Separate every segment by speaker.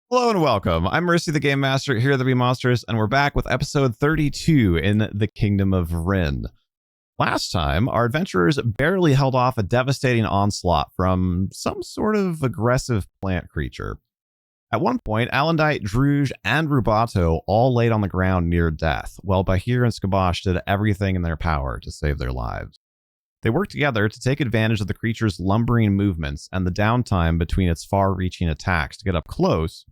Speaker 1: Hello and welcome. I'm Mercy the Game Master here at the Be Monsters, and we're back with episode 32 in the Kingdom of Rin. Last time, our adventurers barely held off a devastating onslaught from some sort of aggressive plant creature. At one point, Alendite, Druge, and Rubato all laid on the ground near death, while Bahir and Skabosh did everything in their power to save their lives. They worked together to take advantage of the creature's lumbering movements and the downtime between its far-reaching attacks to get up close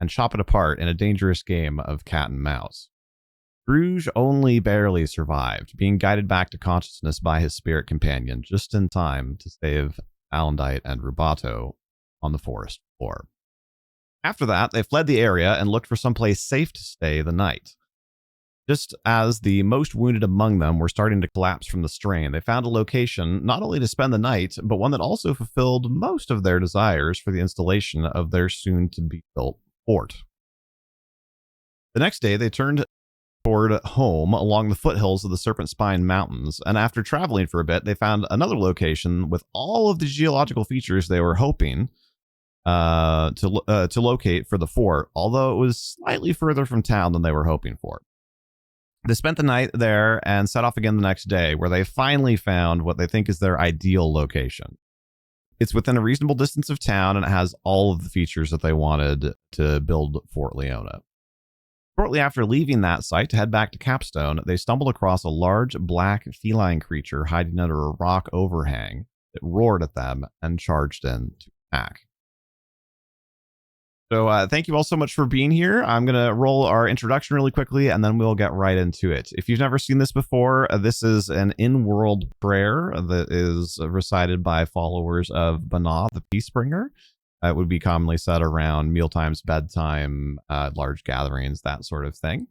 Speaker 1: and chop it apart in a dangerous game of cat and mouse. Druge only barely survived, being guided back to consciousness by his spirit companion just in time to save Alendite and Rubato on the forest floor. After that, they fled the area and looked for someplace safe to stay the night. Just as the most wounded among them were starting to collapse from the strain, they found a location not only to spend the night, but one that also fulfilled most of their desires for the installation of their soon-to-be-built fort. The next day, they turned toward home along the foothills of the Serpent Spine Mountains, and after traveling for a bit, they found another location with all of the geological features they were hoping to locate for the fort, although it was slightly further from town than they were hoping for. They spent the night there and set off again the next day, where they finally found what they think is their ideal location. It's within a reasonable distance of town, and it has all of the features that they wanted to build Fort Leona. Shortly after leaving that site to head back to Capstone, they stumbled across a large black feline creature hiding under a rock overhang that roared at them and charged in to attack. So thank you all so much for being here. I'm going to roll our introduction really quickly, and then we'll get right into it. If you've never seen this before, this is an in-world prayer that is recited by followers of Banah, the Peacebringer. It would be commonly said around mealtimes, bedtime, large gatherings, that sort of thing.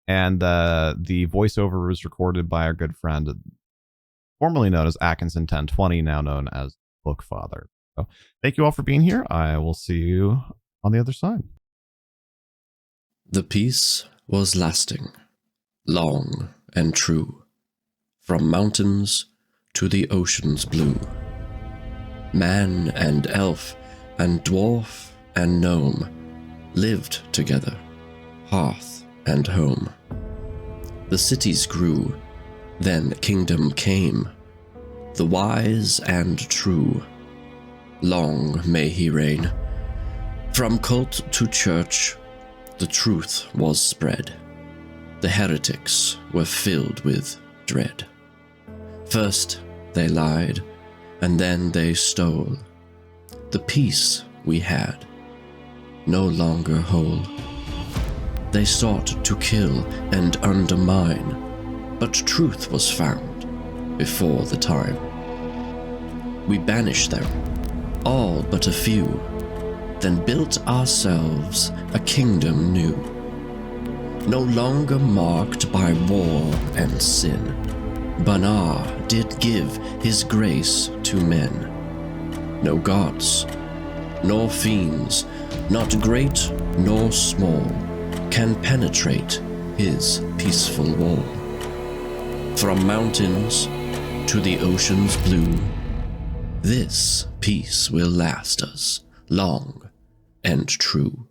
Speaker 1: And the voiceover was recorded by our good friend, formerly known as Atkinson 1020, now known as Bookfather. So thank you all for being here. I will see you on the other side.
Speaker 2: The peace was lasting, long and true, from mountains to the ocean's blue. Man and elf and dwarf and gnome lived together, hearth and home. The cities grew, then kingdom came, the wise and true. Long may he reign. From cult to church, the truth was spread. The heretics were filled with dread. First they lied, and then they stole. The peace we had, no longer whole. They sought to kill and undermine, but truth was found before the time. We banished them, all but a few, then built ourselves a kingdom new, no longer marked by war and sin. Banah did give his grace to men. No gods, nor fiends, not great nor small, can penetrate his peaceful wall. From mountains to the ocean's blue, this peace will last us long and true.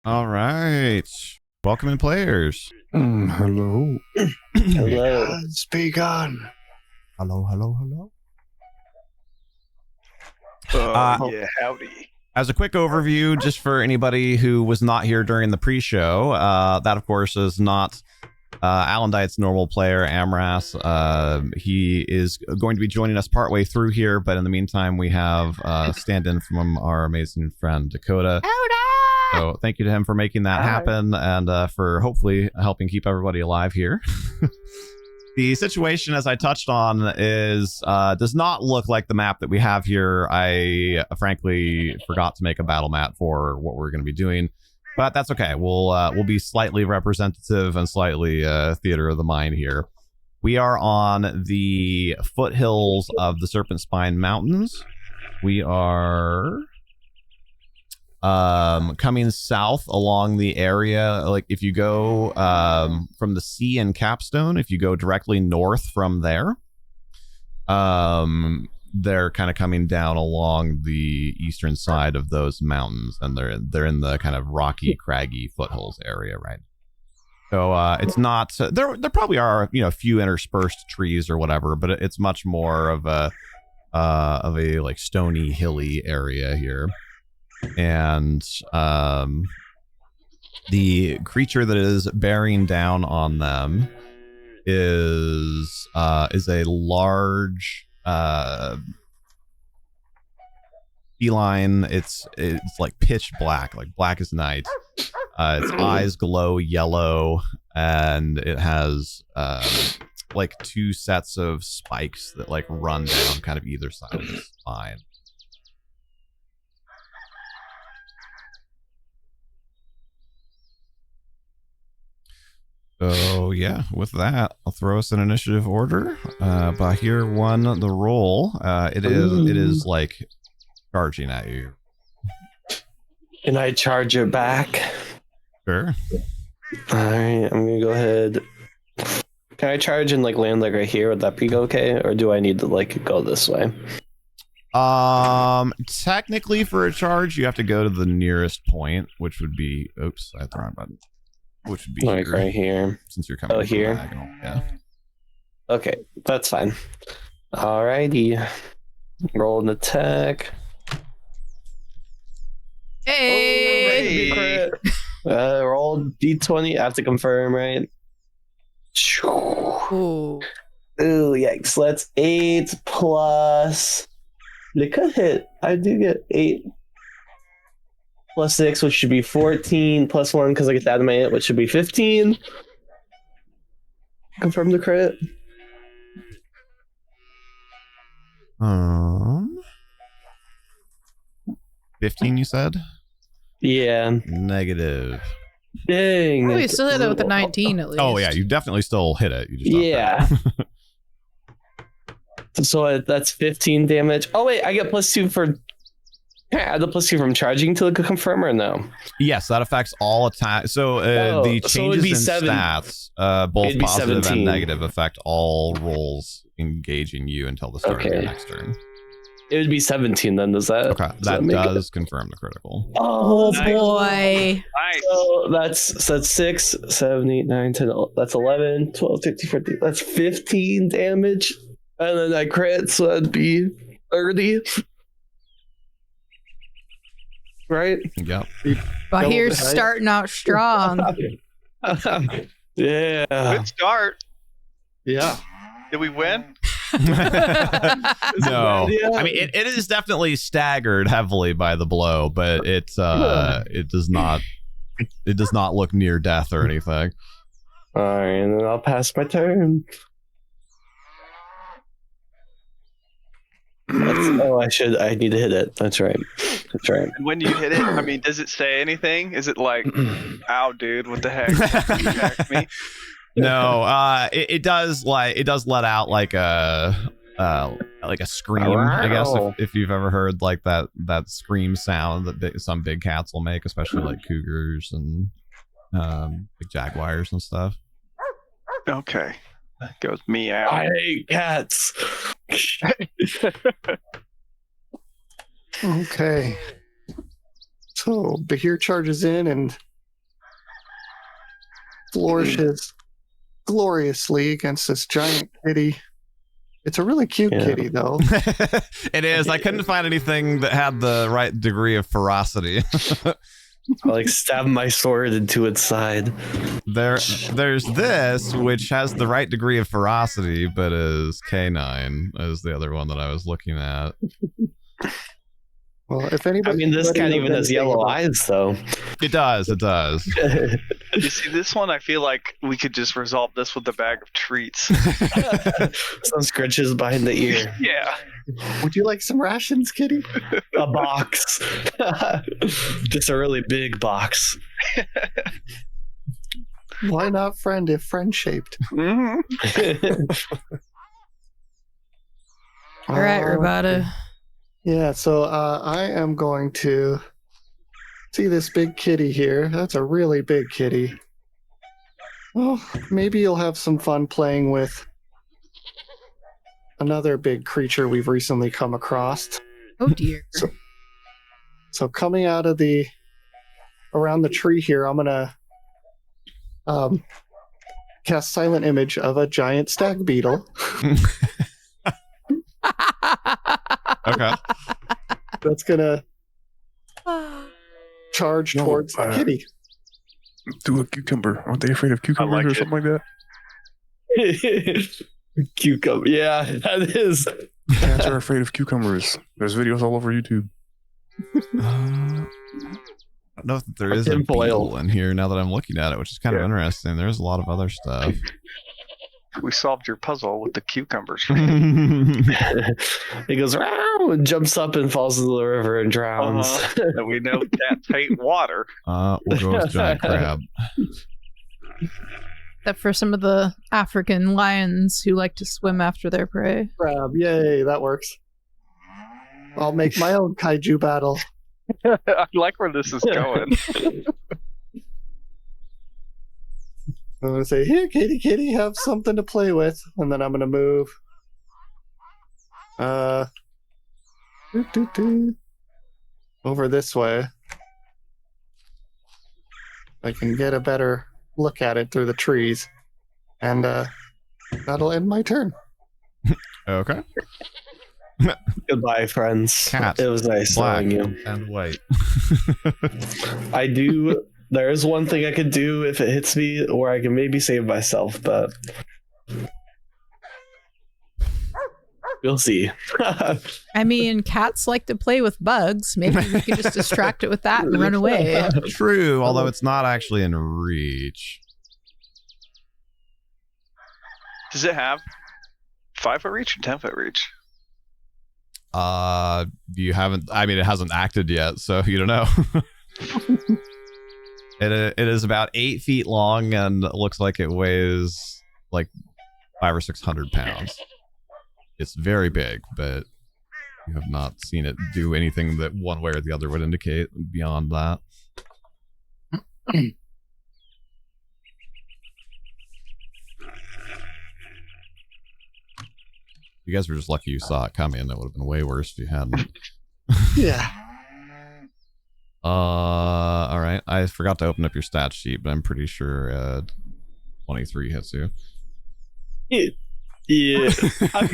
Speaker 1: All right. Welcome in, players.
Speaker 3: Hello.
Speaker 4: Hello.
Speaker 3: Speak on.
Speaker 1: Hello, hello, hello.
Speaker 4: Yeah, howdy.
Speaker 1: As a quick overview, just for anybody who was not here during the pre-show, that, of course, is not Alendite's normal player, Amras. He is going to be joining us partway through here, but in the meantime, we have stand-in from our amazing friend, Dakota. So thank you to him for making that happen, and for hopefully helping keep everybody alive here. The situation, as I touched on, is does not look like the map that we have here. I frankly forgot to make a battle map for what we're going to be doing, but that's okay. We'll be slightly representative and slightly theater of the mind here. We are on the foothills of the Serpent Spine Mountains. We are coming south along the area. Like if you go from the sea in Capstone, if you go directly north from there, they're kind of coming down along the eastern side of those mountains, and they're in the kind of rocky, craggy foothills area, right? So it's not there probably are, you know, a few interspersed trees or whatever, but it's much more of a like stony, hilly area here. And the creature that is bearing down on them is a large feline. It's like pitch black, like black as night. Its eyes glow yellow, and it has like two sets of spikes that like run down kind of either side of its spine. So yeah, with that, I'll throw us in initiative order. Bahir won the roll. It is like charging at you.
Speaker 5: Can I charge it back?
Speaker 1: Sure.
Speaker 5: All right, I'm gonna go ahead. Can I charge and like land like right here? Would that be okay, or do I need to like go this way?
Speaker 1: Technically, for a charge, you have to go to the nearest point, which would be. Oops, I hit the wrong button. Which would be
Speaker 5: Like
Speaker 1: here,
Speaker 5: right here.
Speaker 1: since you're coming.
Speaker 5: Oh, here.
Speaker 1: Diagonal. Yeah.
Speaker 5: Okay, that's fine. Alrighty, roll an attack.
Speaker 6: Hey!
Speaker 5: Roll d20. I have to confirm, right?
Speaker 6: Ooh.
Speaker 5: Ooh, yikes. That's 8 plus. They could hit. I do get 8 plus 6, which should be 14, plus 1 because I get to add my 8, which should be 15. Confirm the crit.
Speaker 1: 15, you said?
Speaker 5: Yeah.
Speaker 1: Negative.
Speaker 5: Dang.
Speaker 6: Oh, you still hit it with a 19 at least.
Speaker 1: Oh yeah, you definitely still hit it. You just
Speaker 5: Yeah. So that's 15 damage. Oh wait, I get +2 for. Can I add the +2 from charging to confirm or no?
Speaker 1: Yes, that affects all attacks. So the changes in stats, both positive
Speaker 5: 17.
Speaker 1: and negative, affect all rolls engaging you until the start of your next turn.
Speaker 5: It would be 17 then, does that?
Speaker 1: Okay, that does confirm the critical.
Speaker 5: Oh
Speaker 6: Nice. Boy.
Speaker 4: Nice.
Speaker 5: So that's 6, 7, 8, 9, 10, that's 11, 12, 13, 14, that's 15 damage. And then I crit, so that'd be 30. Right?
Speaker 1: Yep.
Speaker 6: Bahir's starting out strong.
Speaker 5: Yeah.
Speaker 4: Good start.
Speaker 5: Yeah.
Speaker 4: Did we win?
Speaker 1: No. I mean, it is definitely staggered heavily by the blow, but it does not look near death or anything.
Speaker 5: All right, and then I'll pass my turn. I need to hit it. That's right.
Speaker 4: And when you hit it, I mean, does it say anything? Is it like, ow, dude, what the heck? You attacked me?
Speaker 1: No, it does let out like a scream. I guess if you've ever heard like that scream sound that some big cats will make, especially like cougars and big jaguars and stuff.
Speaker 4: Okay. That goes meow.
Speaker 5: I hate cats.
Speaker 3: Okay. So Bahir charges in and flourishes gloriously against this giant kitty. It's a really cute kitty, though.
Speaker 1: It is. I couldn't find anything that had the right degree of ferocity.
Speaker 5: I like stab my sword into its side.
Speaker 1: There's this, which has the right degree of ferocity, but is canine, is the other one that I was looking at.
Speaker 3: Well, if anybody,
Speaker 5: I mean, this cat even has yellow eyes, though.
Speaker 1: It does.
Speaker 4: You see, this one, I feel like we could just resolve this with a bag of treats.
Speaker 5: Some scritches behind the ear.
Speaker 4: Yeah.
Speaker 3: would you like some rations, kitty?
Speaker 5: A box. Just a really big box.
Speaker 3: Why not friend if friend shaped?
Speaker 4: Mm-hmm.
Speaker 6: All right, Rabata.
Speaker 3: Yeah, so I am going to see this big kitty here. That's a really big kitty. Well, maybe you'll have some fun playing with another big creature we've recently come across.
Speaker 6: Oh dear.
Speaker 3: So coming out of around the tree here, I'm gonna cast Silent Image of a giant stag beetle.
Speaker 1: Okay.
Speaker 3: That's gonna charge towards the kitty.
Speaker 7: Do a cucumber. Aren't they afraid of cucumbers
Speaker 4: like
Speaker 7: or
Speaker 4: it.
Speaker 7: something like that?
Speaker 5: Cucumber. Yeah, that is.
Speaker 7: Cats are afraid of cucumbers. There's videos all over YouTube.
Speaker 1: I don't know if there is a
Speaker 5: tinfoil.
Speaker 1: beetle in here now that I'm looking at it, which is kind of interesting. There's a lot of other stuff.
Speaker 4: We solved your puzzle with the cucumbers.
Speaker 5: He goes, "Row," and jumps up and falls into the river and drowns.
Speaker 4: And we know cats hate water.
Speaker 1: We'll go with giant crab.
Speaker 6: Except for some of the African lions who like to swim after their prey.
Speaker 3: Crab, yay, that works. I'll make my own kaiju battle.
Speaker 4: I like where this is going.
Speaker 3: I'm gonna say, "Here, kitty, have something to play with," and then I'm gonna move. Over this way. I can get a better look at it through the trees, and that'll end my turn.
Speaker 1: Okay.
Speaker 5: Goodbye, friends.
Speaker 1: Cat.
Speaker 5: It was nice
Speaker 1: Black
Speaker 5: knowing you.
Speaker 1: and white.
Speaker 5: I do. There is one thing I could do if it hits me, or I can maybe save myself, but we'll see.
Speaker 6: I mean, cats like to play with bugs. Maybe we can just distract it with that and run away.
Speaker 1: True, although it's not actually in reach.
Speaker 4: Does it have 5-foot reach or 10-foot reach?
Speaker 1: You haven't. I mean, it hasn't acted yet, so you don't know. It is about 8 feet long and it looks like it weighs like 500 or 600 pounds. It's very big, but you have not seen it do anything that one way or the other would indicate beyond that. You guys were just lucky you saw it coming. That would have been way worse if you hadn't.
Speaker 3: Yeah.
Speaker 1: All right. I forgot to open up your stat sheet, but I'm pretty sure 23 hits you.
Speaker 5: Yeah. I'm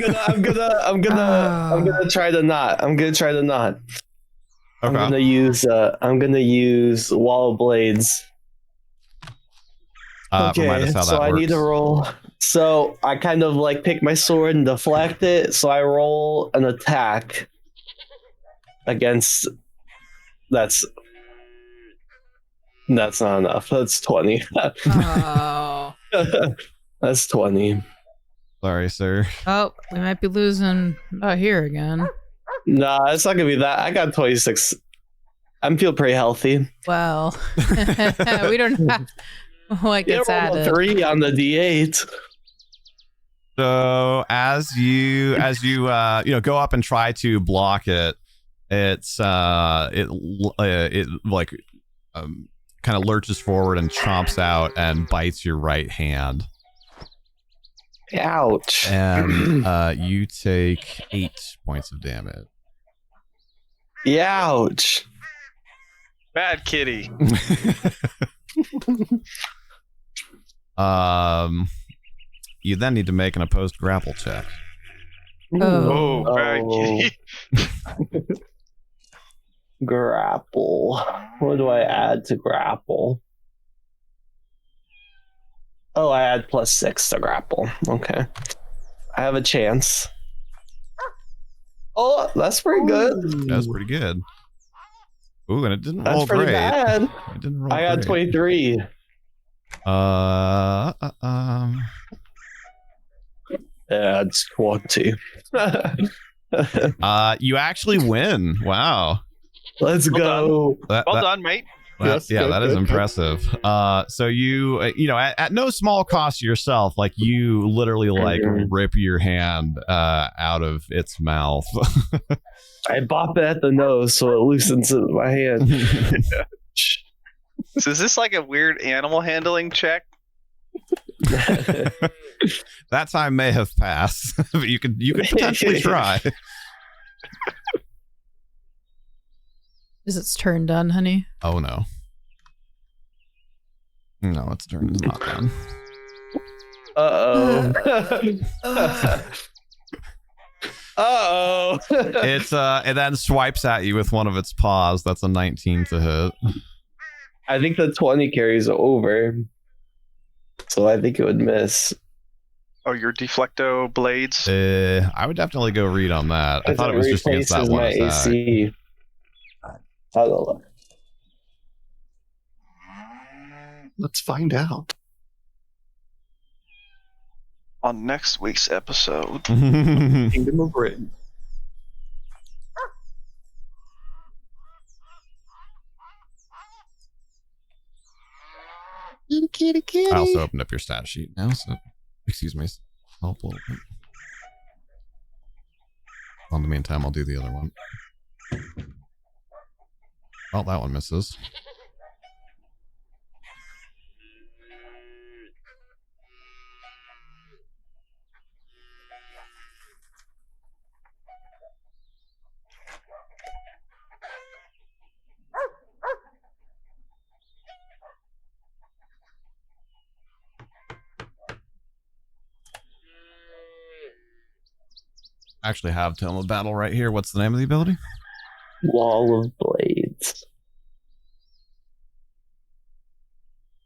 Speaker 5: gonna try to not. I'm gonna try to not.
Speaker 1: Okay.
Speaker 5: I'm gonna use Wall of Blades.
Speaker 1: Remind us how
Speaker 5: so
Speaker 1: that
Speaker 5: I
Speaker 1: works.
Speaker 5: need to roll. So I kind of like pick my sword and deflect it. So I roll an attack against. That's not enough. That's 20.
Speaker 6: Oh.
Speaker 5: That's 20.
Speaker 1: Sorry, sir.
Speaker 6: Oh, we might be losing here again.
Speaker 5: Nah, it's not gonna be that. I got 26. I feel pretty healthy.
Speaker 6: Well, we don't have what gets
Speaker 5: rolled a
Speaker 6: added.
Speaker 5: 3 on the D8.
Speaker 1: So as you go up and try to block it, it's kind of lurches forward and chomps out and bites your right hand.
Speaker 5: Ouch.
Speaker 1: And you take 8 points of damage.
Speaker 5: Ouch.
Speaker 4: Bad kitty.
Speaker 1: You then need to make an opposed grapple check.
Speaker 6: Oh.
Speaker 4: Oh, bad kitty.
Speaker 5: Grapple. What do I add to grapple? Oh, I add +6 to grapple. Okay. I have a chance. Oh, that's pretty good.
Speaker 1: That's pretty good. Ooh, and it didn't
Speaker 5: That's
Speaker 1: roll
Speaker 5: pretty
Speaker 1: great.
Speaker 5: bad.
Speaker 1: It didn't roll
Speaker 5: I got
Speaker 1: great.
Speaker 5: 23. That's 20.
Speaker 1: You actually win. Wow.
Speaker 5: Let's go.
Speaker 1: That,
Speaker 4: Well
Speaker 1: that-
Speaker 4: done, mate.
Speaker 3: Yes,
Speaker 1: yeah,
Speaker 3: good,
Speaker 1: that is
Speaker 3: good, good.
Speaker 1: impressive. So you at no small cost to yourself, like you literally like rip your hand out of its mouth.
Speaker 5: I bop it at the nose so it loosens my hand.
Speaker 4: So is this like a weird animal handling check?
Speaker 1: That time may have passed, but you could potentially try.
Speaker 6: Is its turn done, honey?
Speaker 1: Oh no. No, its turn is not done.
Speaker 5: Uh-oh.
Speaker 1: It then swipes at you with one of its paws. That's a 19 to hit.
Speaker 5: I think the 20 carries over. So I think it would miss.
Speaker 4: Oh, your deflecto blades.
Speaker 1: I would definitely go read on that. I thought it was just against that one attack.
Speaker 5: AC. I'll go look.
Speaker 3: Let's find out.
Speaker 4: On next week's episode.
Speaker 3: Kingdom of Rin. Kitty, kitty.
Speaker 1: I also opened up your stat sheet now, so excuse me. I'll pull it. In the meantime, I'll do the other one. Well, that one misses. I actually have Tome of Battle right here. What's the name of the ability?
Speaker 5: Wall of Blades.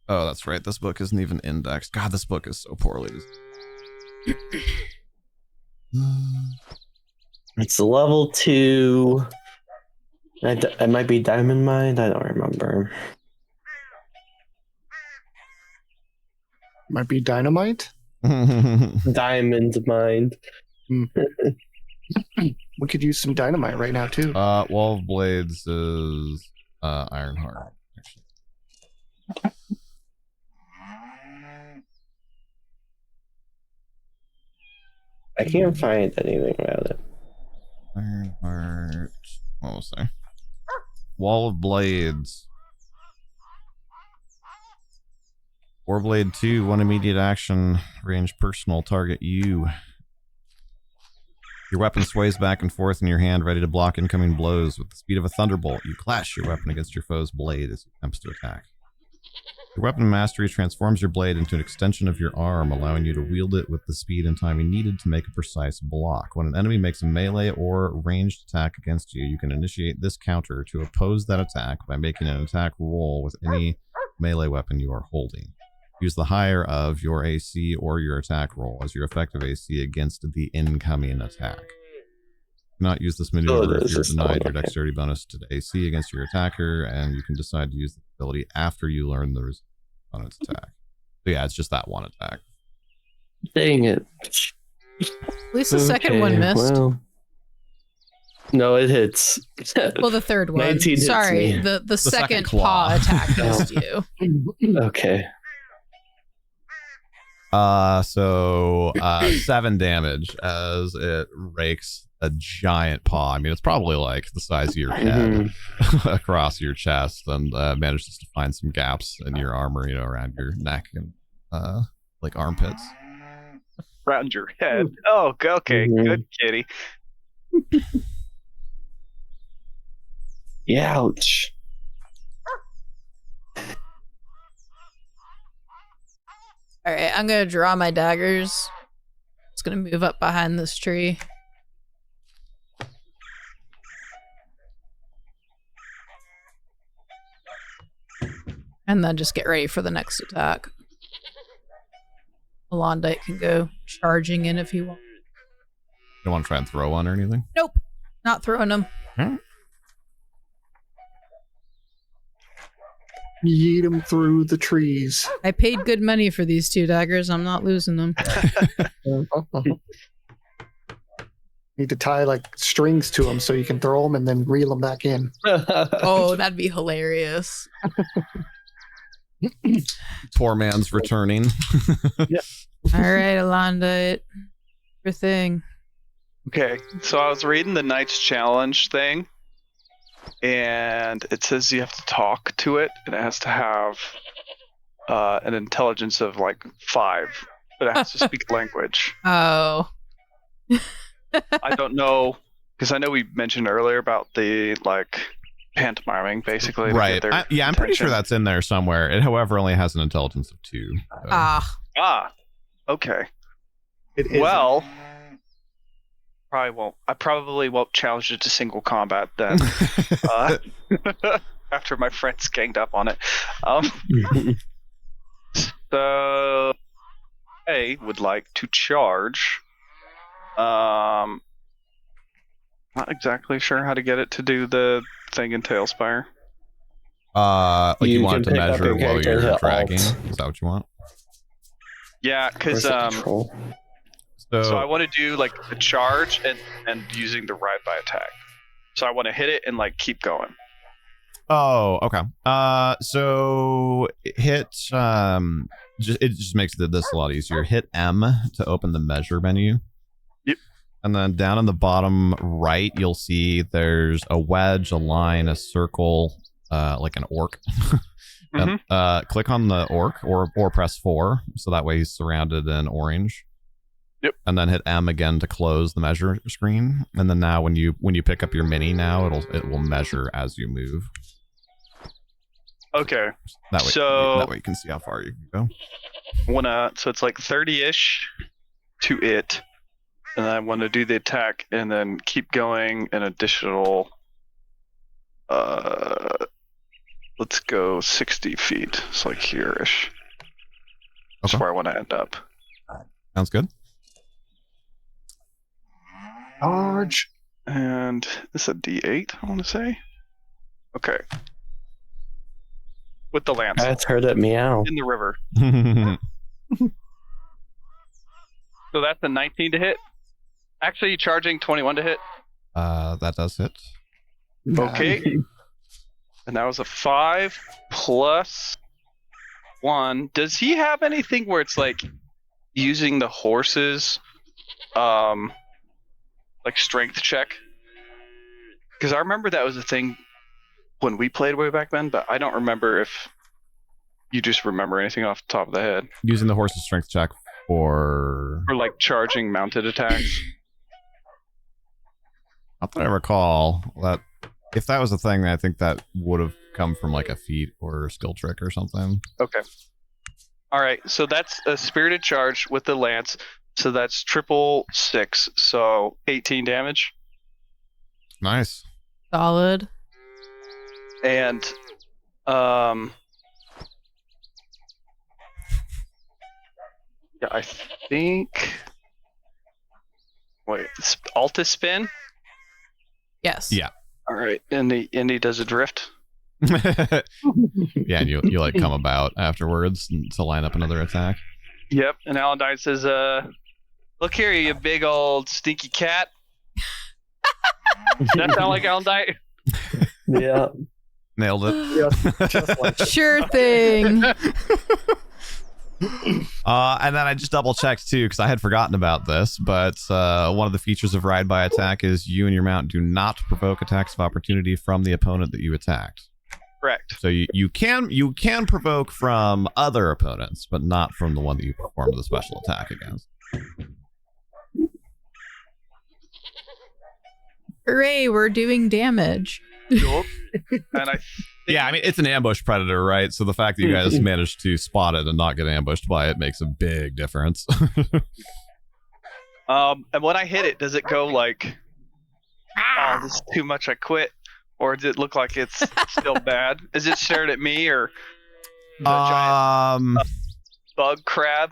Speaker 1: Oh, that's right. This book isn't even indexed. God, this book is so poorly designed.
Speaker 5: It's level 2. It might be Diamond Mind. I don't remember.
Speaker 3: Might be dynamite.
Speaker 5: Diamond Mind.
Speaker 3: We could use some dynamite right now too.
Speaker 1: Wall of Blades is Ironheart.
Speaker 5: I can't find anything about it.
Speaker 1: Ironheart. What was there? Wall of Blades. Warblade 2, 1 immediate action, range personal, target you. Your weapon sways back and forth in your hand, ready to block incoming blows. With the speed of a thunderbolt, you clash your weapon against your foe's blade as it attempts to attack. Your weapon mastery transforms your blade into an extension of your arm, allowing you to wield it with the speed and timing needed to make a precise block. When an enemy makes a melee or ranged attack against you, you can initiate this counter to oppose that attack by making an attack roll with any melee weapon you are holding. Use the higher of your AC or your attack roll as your effective AC against the incoming attack. Do not use this maneuver if you're denied your dexterity bonus to the AC against your attacker, and you can decide to use the ability after you learn the opponent's attack. So yeah, it's just that one attack.
Speaker 5: Dang it.
Speaker 6: At least the second one missed.
Speaker 5: Well, no, it hits.
Speaker 6: Well, the third one.
Speaker 5: 19 hits
Speaker 6: Sorry,
Speaker 5: me.
Speaker 6: the second
Speaker 1: claw.
Speaker 6: paw attack missed you.
Speaker 5: Okay.
Speaker 1: So 7 damage as it rakes a giant paw. I mean, it's probably like the size of your head across your chest, and manages to find some gaps in your armor, you know, around your neck and like armpits.
Speaker 4: Around your head. Oh, okay. Good kitty.
Speaker 5: Ouch.
Speaker 6: All right, I'm going to draw my daggers. It's going to move up behind this tree. And then just get ready for the next attack. Alondite can go charging in if he wants.
Speaker 1: You don't want to try and throw one or anything?
Speaker 6: Nope, not throwing them.
Speaker 3: Yeet them through the trees.
Speaker 6: I paid good money for these 2 daggers. I'm not losing them.
Speaker 3: Need to tie like strings to them so you can throw them and then reel them back in.
Speaker 6: Oh, that'd be hilarious.
Speaker 1: Poor man's returning.
Speaker 6: All right, Alondite. Your thing.
Speaker 4: Okay, so I was reading the Knight's Challenge thing, and it says you have to talk to it, and it has to have an intelligence of like 5, but it has to speak language.
Speaker 6: Oh.
Speaker 4: I don't know, because I know we mentioned earlier about the like pantomiming, basically. to
Speaker 1: Right.
Speaker 4: get their
Speaker 1: I'm pretty sure
Speaker 4: attention.
Speaker 1: that's in there somewhere. It, however, only has an intelligence of 2. So.
Speaker 4: Ah, okay.
Speaker 3: It is.
Speaker 4: Well, I probably won't challenge it to single combat then. After my friends ganged up on it. So I would like to charge. Not exactly sure how to get it to do the thing in Talespire.
Speaker 1: Like you
Speaker 5: You
Speaker 1: want it
Speaker 5: can
Speaker 1: to
Speaker 5: pick up
Speaker 1: measure
Speaker 5: your
Speaker 1: while
Speaker 5: character and
Speaker 1: you're
Speaker 5: hit
Speaker 1: dragging?
Speaker 5: Alt.
Speaker 1: Is that what you want?
Speaker 4: Yeah, because so I want to do like the charge and using the ride by attack. So I want to hit it and like keep going.
Speaker 1: Oh, okay. So hit it just makes this a lot easier. Hit M to open the measure menu.
Speaker 4: Yep.
Speaker 1: And then down in the bottom right, you'll see there's a wedge, a line, a circle, like an orc. And, click on the orc or press 4, so that way he's surrounded in orange.
Speaker 4: Yep.
Speaker 1: And then hit M again to close the measure screen. And then now when you pick up your mini, now it will measure as you move.
Speaker 4: Okay.
Speaker 1: That way you can see how far you can go.
Speaker 4: So it's like 30-ish to it, and I want to do the attack and then keep going an additional. Let's go 60 feet. It's like here-ish. That's
Speaker 1: Okay.
Speaker 4: where I want to end up.
Speaker 1: Sounds good.
Speaker 4: Charge. And this is a D8, I want to say. Okay. With the lance.
Speaker 5: That's heard it meow.
Speaker 4: In the river. So that's a 19 to hit. Actually, charging 21 to hit.
Speaker 1: That does hit.
Speaker 4: Okay. And that was a 5 plus 1. Does he have anything where it's like using the horses, like strength check? Because I remember that was a thing when we played way back then, but I don't remember if you just remember anything off the top of the head.
Speaker 1: Using the horse's strength check for...
Speaker 4: Or like charging mounted attacks.
Speaker 1: Not that I recall. That if that was a thing, I think that would have come from like a feat or a skill trick or something.
Speaker 4: Okay. All right, so that's a spirited charge with the lance. So that's 666, so 18 damage.
Speaker 1: Nice.
Speaker 6: Solid.
Speaker 4: And yeah, I think. Wait, Alta spin.
Speaker 6: Yes.
Speaker 1: Yeah.
Speaker 4: All right, and he does a drift.
Speaker 1: Yeah, and you like come about afterwards to line up another attack.
Speaker 4: Yep, and Alandine says, "Look here, you big old stinky cat." Does that sound like Alandine?
Speaker 5: Yeah.
Speaker 1: Nailed it.
Speaker 3: Just like
Speaker 6: Sure thing.
Speaker 1: And then I just double checked too because I had forgotten about this. But one of the features of Ride by Attack is you and your mount do not provoke attacks of opportunity from the opponent that you attacked.
Speaker 4: Correct.
Speaker 1: So you can provoke from other opponents, but not from the one that you performed the special attack against.
Speaker 6: Hooray, we're doing damage.
Speaker 4: Yup. And I
Speaker 1: Yeah, I mean it's an ambush predator, right? So the fact that you guys managed to spot it and not get ambushed by it makes a big difference.
Speaker 4: and when I hit it, does it go like, "Oh, this is too much, I quit," or does it look like it's still bad? Is it stared at me or the giant bug crab?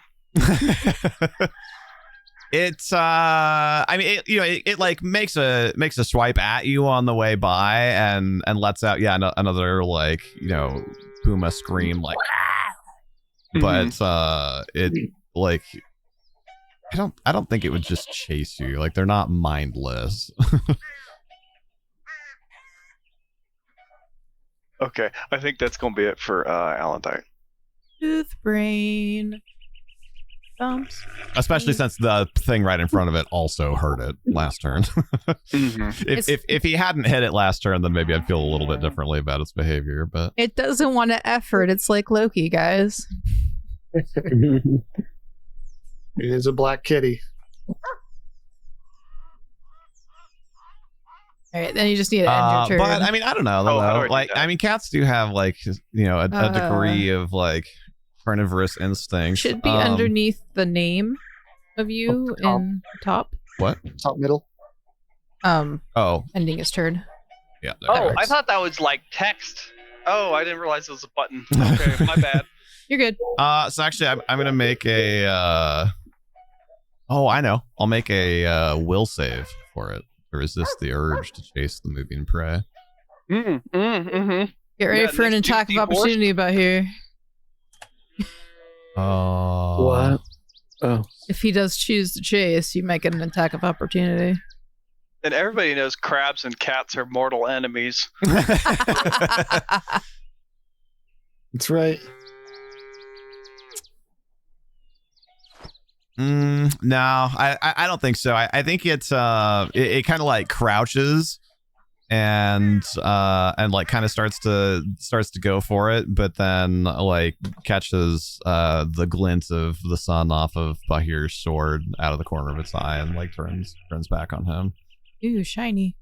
Speaker 1: It's I mean it like makes a swipe at you on the way by and lets out another like puma scream like but it like I don't think it would just chase you. Like they're not mindless.
Speaker 4: Okay, I think that's gonna be it for Alandine.
Speaker 6: Tooth brain. Bumps.
Speaker 1: Especially since the thing right in front of it also hurt it last turn. If he hadn't hit it last turn, then maybe I'd feel a little bit differently about its behavior. But
Speaker 6: It doesn't want to effort. It's like Loki, guys.
Speaker 3: It is a black kitty.
Speaker 6: All right, then you just need to end your turn.
Speaker 1: but I mean, I don't know.
Speaker 4: Oh, how do I
Speaker 1: Though.
Speaker 4: do
Speaker 1: Like,
Speaker 4: that?
Speaker 1: I mean, cats do have like a degree of like carnivorous instinct.
Speaker 6: Should be underneath the name of you
Speaker 3: top.
Speaker 6: in top.
Speaker 1: What?
Speaker 3: Top middle.
Speaker 1: Oh,
Speaker 6: Ending his turn.
Speaker 1: yeah.
Speaker 4: Oh, I thought that was like text. Oh, I didn't realize it was a button. Okay, my bad.
Speaker 6: You're good.
Speaker 1: So actually, I'm gonna make a. Oh, I know. I'll make a will save for it to resist the urge to chase the moving prey.
Speaker 6: Get ready
Speaker 4: Yeah,
Speaker 6: for an
Speaker 4: nice
Speaker 6: attack of
Speaker 4: juicy horse.
Speaker 6: opportunity about here.
Speaker 5: What? Oh.
Speaker 6: If he does choose to chase, you might get an attack of opportunity.
Speaker 4: And everybody knows crabs and cats are mortal enemies.
Speaker 3: That's right.
Speaker 1: No, I don't think so. I think it's it kind of like crouches and like kind of starts to go for it, but then like catches the glint of the sun off of Bahir's sword out of the corner of its eye and like turns back on him.
Speaker 6: Ooh, shiny.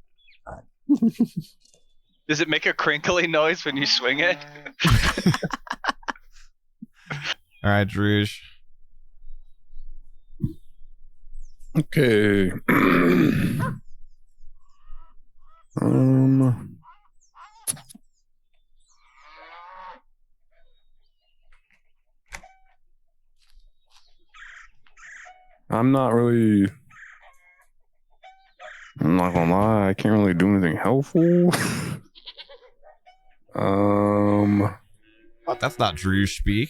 Speaker 4: Does it make a crinkly noise when you swing it?
Speaker 1: All right, Druge.
Speaker 7: Okay. I'm not gonna lie, I can't really do anything helpful.
Speaker 1: That's not Druge speak.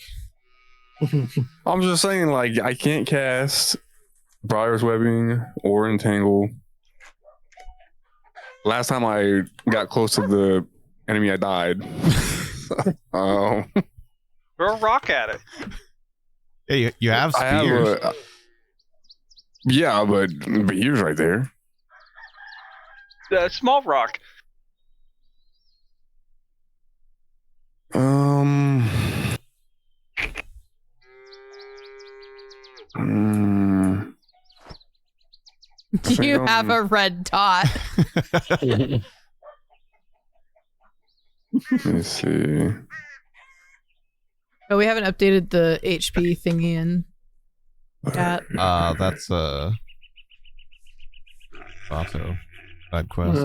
Speaker 7: I'm just saying, like, I can't cast Briar's Webbing or Entangle. Last time I got close to the enemy, I died.
Speaker 4: Throw a rock at it.
Speaker 1: Yeah, you have
Speaker 7: I have
Speaker 1: spears.
Speaker 7: yeah, but here's right there.
Speaker 4: Small rock.
Speaker 6: You have a red dot.
Speaker 7: Let me see.
Speaker 6: But we haven't updated the HP thingy in chat.
Speaker 1: That's Auto side quest.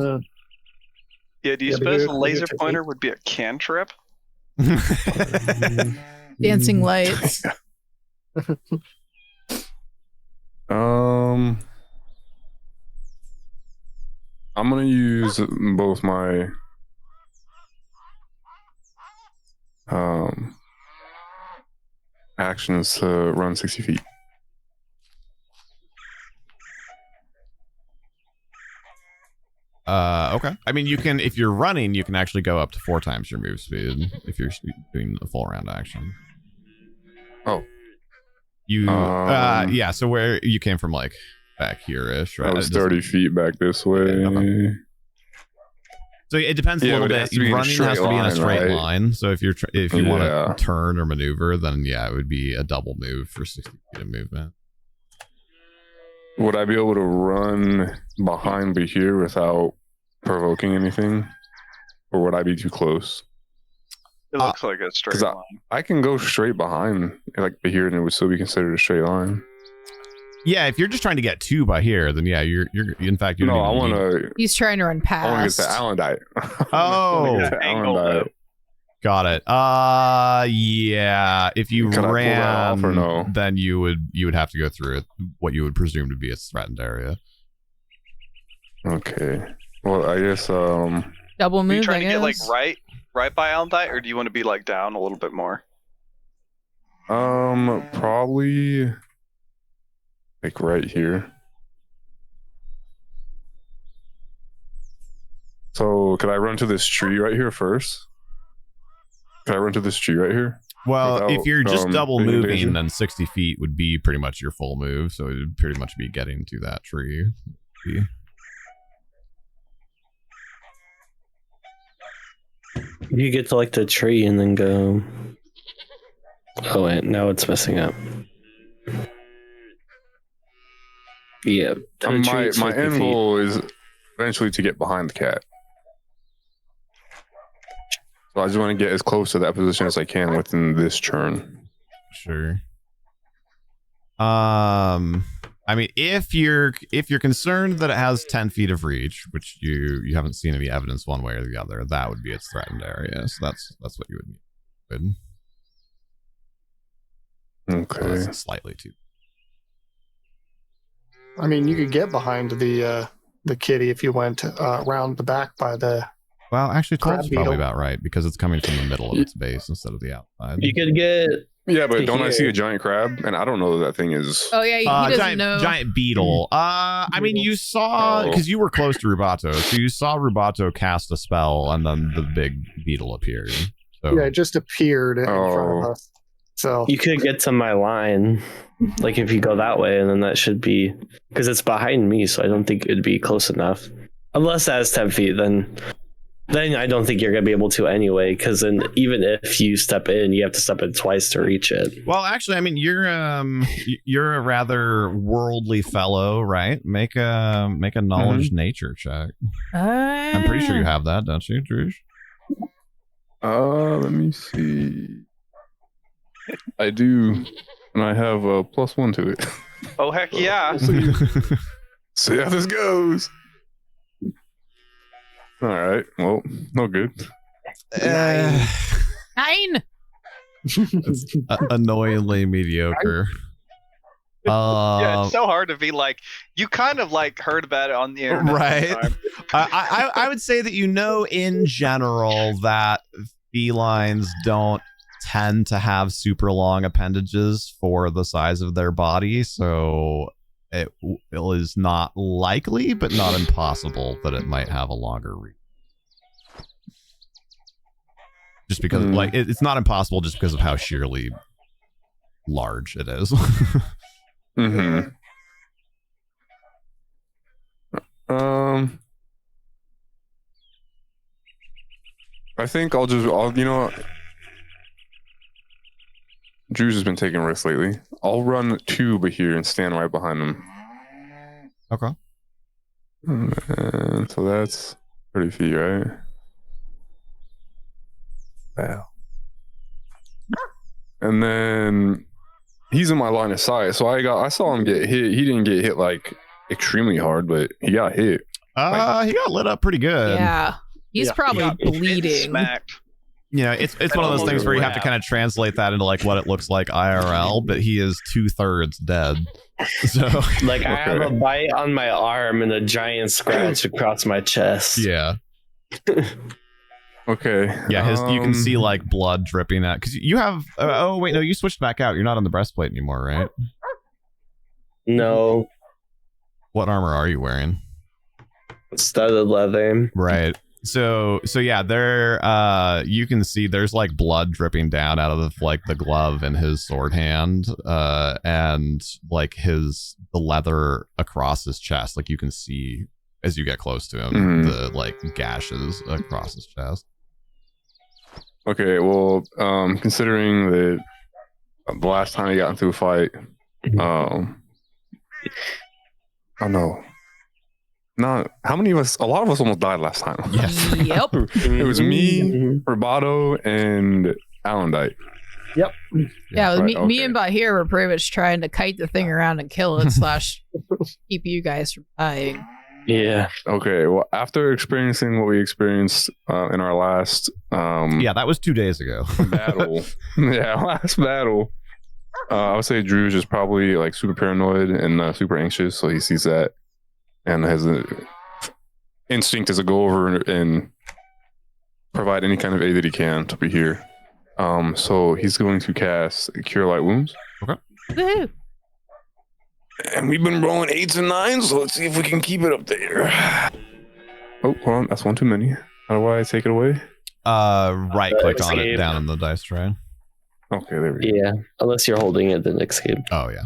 Speaker 4: Yeah, do you
Speaker 3: Yeah,
Speaker 4: suppose
Speaker 3: but
Speaker 4: a laser
Speaker 3: you're-
Speaker 4: pointer would be a cantrip?
Speaker 6: Dancing lights.
Speaker 7: I'm gonna use both my actions to run 60 feet.
Speaker 1: Okay. I mean, you can, if you're running, you can actually go up to 4 times your move speed if you're doing a full round action.
Speaker 7: Oh.
Speaker 1: You, yeah. So where you came from, like back here-ish, right?
Speaker 7: I was 30 feet back this way.
Speaker 1: Okay. So it depends a
Speaker 7: Yeah,
Speaker 1: little
Speaker 7: but it
Speaker 1: bit.
Speaker 7: has to be in a
Speaker 1: Running has to be in a
Speaker 7: straight
Speaker 1: straight
Speaker 7: line, right?
Speaker 1: line. So if you want
Speaker 7: Yeah.
Speaker 1: to turn or maneuver, then yeah, it would be a double move for 60 feet of movement.
Speaker 7: Would I be able to run behind here without provoking anything? Or would I be too close?
Speaker 4: It looks like a straight
Speaker 7: 'cause
Speaker 4: line.
Speaker 7: I can go straight behind like here and it would still be considered a straight line.
Speaker 1: Yeah, if you're just trying to get 2 by here, then yeah, you're in fact you
Speaker 7: No, I
Speaker 1: don't even
Speaker 7: want
Speaker 1: need-
Speaker 7: to.
Speaker 6: He's trying to run
Speaker 7: I want to
Speaker 6: past.
Speaker 7: get to Alendite.
Speaker 1: Oh.
Speaker 7: I get to
Speaker 4: Angle,
Speaker 7: Alendite.
Speaker 1: Got it. Yeah. If you
Speaker 7: Could I pull that
Speaker 1: ran,
Speaker 7: off or no?
Speaker 1: then you would have to go through what you would presume to be a threatened area.
Speaker 7: Okay. Well, I guess
Speaker 6: Double
Speaker 4: Are
Speaker 6: move,
Speaker 4: you trying to
Speaker 6: I
Speaker 4: get like
Speaker 6: guess.
Speaker 4: right by Alendite, or do you want to be like down a little bit more?
Speaker 7: probably like right here. So could I run to this tree right here first? Could I run to this tree right here?
Speaker 1: Well, if
Speaker 7: without,
Speaker 1: you're just double
Speaker 7: being in
Speaker 1: moving,
Speaker 7: danger?
Speaker 1: then 60 feet would be pretty much your full move. So it would pretty much be getting to that tree.
Speaker 5: You get to like the tree and then go. Oh wait, now it's messing up. Yeah. to the tree, it's
Speaker 7: My
Speaker 5: 50
Speaker 7: end
Speaker 5: feet.
Speaker 7: goal is eventually to get behind the cat. So I just want to get as close to that position as I can within this turn.
Speaker 1: Sure. I mean, if you're concerned that it has 10 feet of reach, which you haven't seen any evidence one way or the other, that would be its threatened area. So that's what you would need.
Speaker 7: Okay.
Speaker 1: So that's slightly too.
Speaker 3: I mean, you could get behind the kitty if you went around the back by the.
Speaker 1: Well, actually,
Speaker 3: Crab
Speaker 1: 12's probably
Speaker 3: beetle.
Speaker 1: about right because it's coming from the middle of its base instead of the outside.
Speaker 5: You could get.
Speaker 7: Yeah, but
Speaker 5: To
Speaker 7: don't I see
Speaker 5: here.
Speaker 7: a giant crab? And I don't know that thing is.
Speaker 6: Oh yeah, he doesn't know.
Speaker 1: Giant beetle. I mean, you saw because you were close to Rubato, so you saw Rubato cast a spell, and then the big beetle appeared. So
Speaker 3: Yeah, it just appeared in front of us. So
Speaker 5: You could get to my line, like if you go that way, and then that should be because it's behind me, so I don't think it'd be close enough. Unless that's 10 feet, then I don't think you're gonna be able to anyway. Because then even if you step in, you have to step in twice to reach it.
Speaker 1: well, actually, I mean, you're a rather worldly fellow, right? Make a knowledge nature check. I'm pretty sure you have that, don't you, Druge?
Speaker 7: Let me see. I do, and I have a +1 to it.
Speaker 4: Oh heck yeah!
Speaker 7: See how this goes. All right. Well, no good.
Speaker 6: Nine.
Speaker 1: Annoyingly mediocre.
Speaker 4: Yeah, it's so hard to be like. You kind of like heard about it on the internet,
Speaker 1: Right.
Speaker 4: sometime.
Speaker 1: I would say that in general that felines don't tend to have super long appendages for the size of their body, so it is not likely, but not impossible that it might have a longer reach. Just because, like, it's not impossible just because of how sheerly large it is.
Speaker 7: Mm-hmm. I think I'll you know what? Drew's has been taking risks lately. I'll run Tuba here and stand right behind him.
Speaker 1: Okay.
Speaker 7: And so that's 30 feet, right? Wow. And then he's in my line of sight, so I saw him get hit. He didn't get hit like extremely hard, but he got hit.
Speaker 1: He got lit up pretty good.
Speaker 6: Yeah, he's probably bleeding.
Speaker 4: Smacked.
Speaker 1: You know, it's one of those things where you have to kind of translate that into like what it looks like IRL, but he is 2/3 dead. So
Speaker 5: Like I have a bite on my arm and a giant scratch across my chest.
Speaker 1: yeah.
Speaker 7: Okay.
Speaker 1: Yeah, you can see like blood dripping out because you have. Oh wait, no, you switched back out. You're not on the breastplate anymore, right?
Speaker 5: No,
Speaker 1: What armor are you wearing?
Speaker 5: studded leather.
Speaker 1: Right. So yeah, there. You can see there's like blood dripping down out of the glove in his sword hand, and like the leather across his chest. Like you can see as you get close to him, the like gashes across his chest.
Speaker 7: Okay, well, considering that the last time he got into a fight, oh no. Not how many of us? A lot of us almost died last time.
Speaker 1: Yes.
Speaker 6: Yep.
Speaker 7: It was me,
Speaker 5: Mhm.
Speaker 7: Rubato, and Alan died.
Speaker 6: Yeah,
Speaker 7: Right,
Speaker 6: me and Bahir were pretty much trying to kite the thing around and kill it / keep you guys from dying.
Speaker 5: Yeah.
Speaker 7: Okay, well, after experiencing what we experienced in our last
Speaker 1: Yeah, that was 2 days ago.
Speaker 7: battle, last battle, I would say Drew's is probably like super paranoid and super anxious, so he sees that and has an instinct to go over and provide any kind of aid that he can to be here. So he's going to cast Cure Light Wounds.
Speaker 1: Okay.
Speaker 6: Woohoo.
Speaker 7: And we've been rolling 8s and 9s, so let's see if we can keep it up there. Oh, hold on, that's one too many. How do I take it away?
Speaker 1: Right click on it
Speaker 5: escape.
Speaker 1: down in the dice tray.
Speaker 7: Okay, there we go.
Speaker 5: Yeah, unless you're holding it, then escape.
Speaker 1: Oh yeah.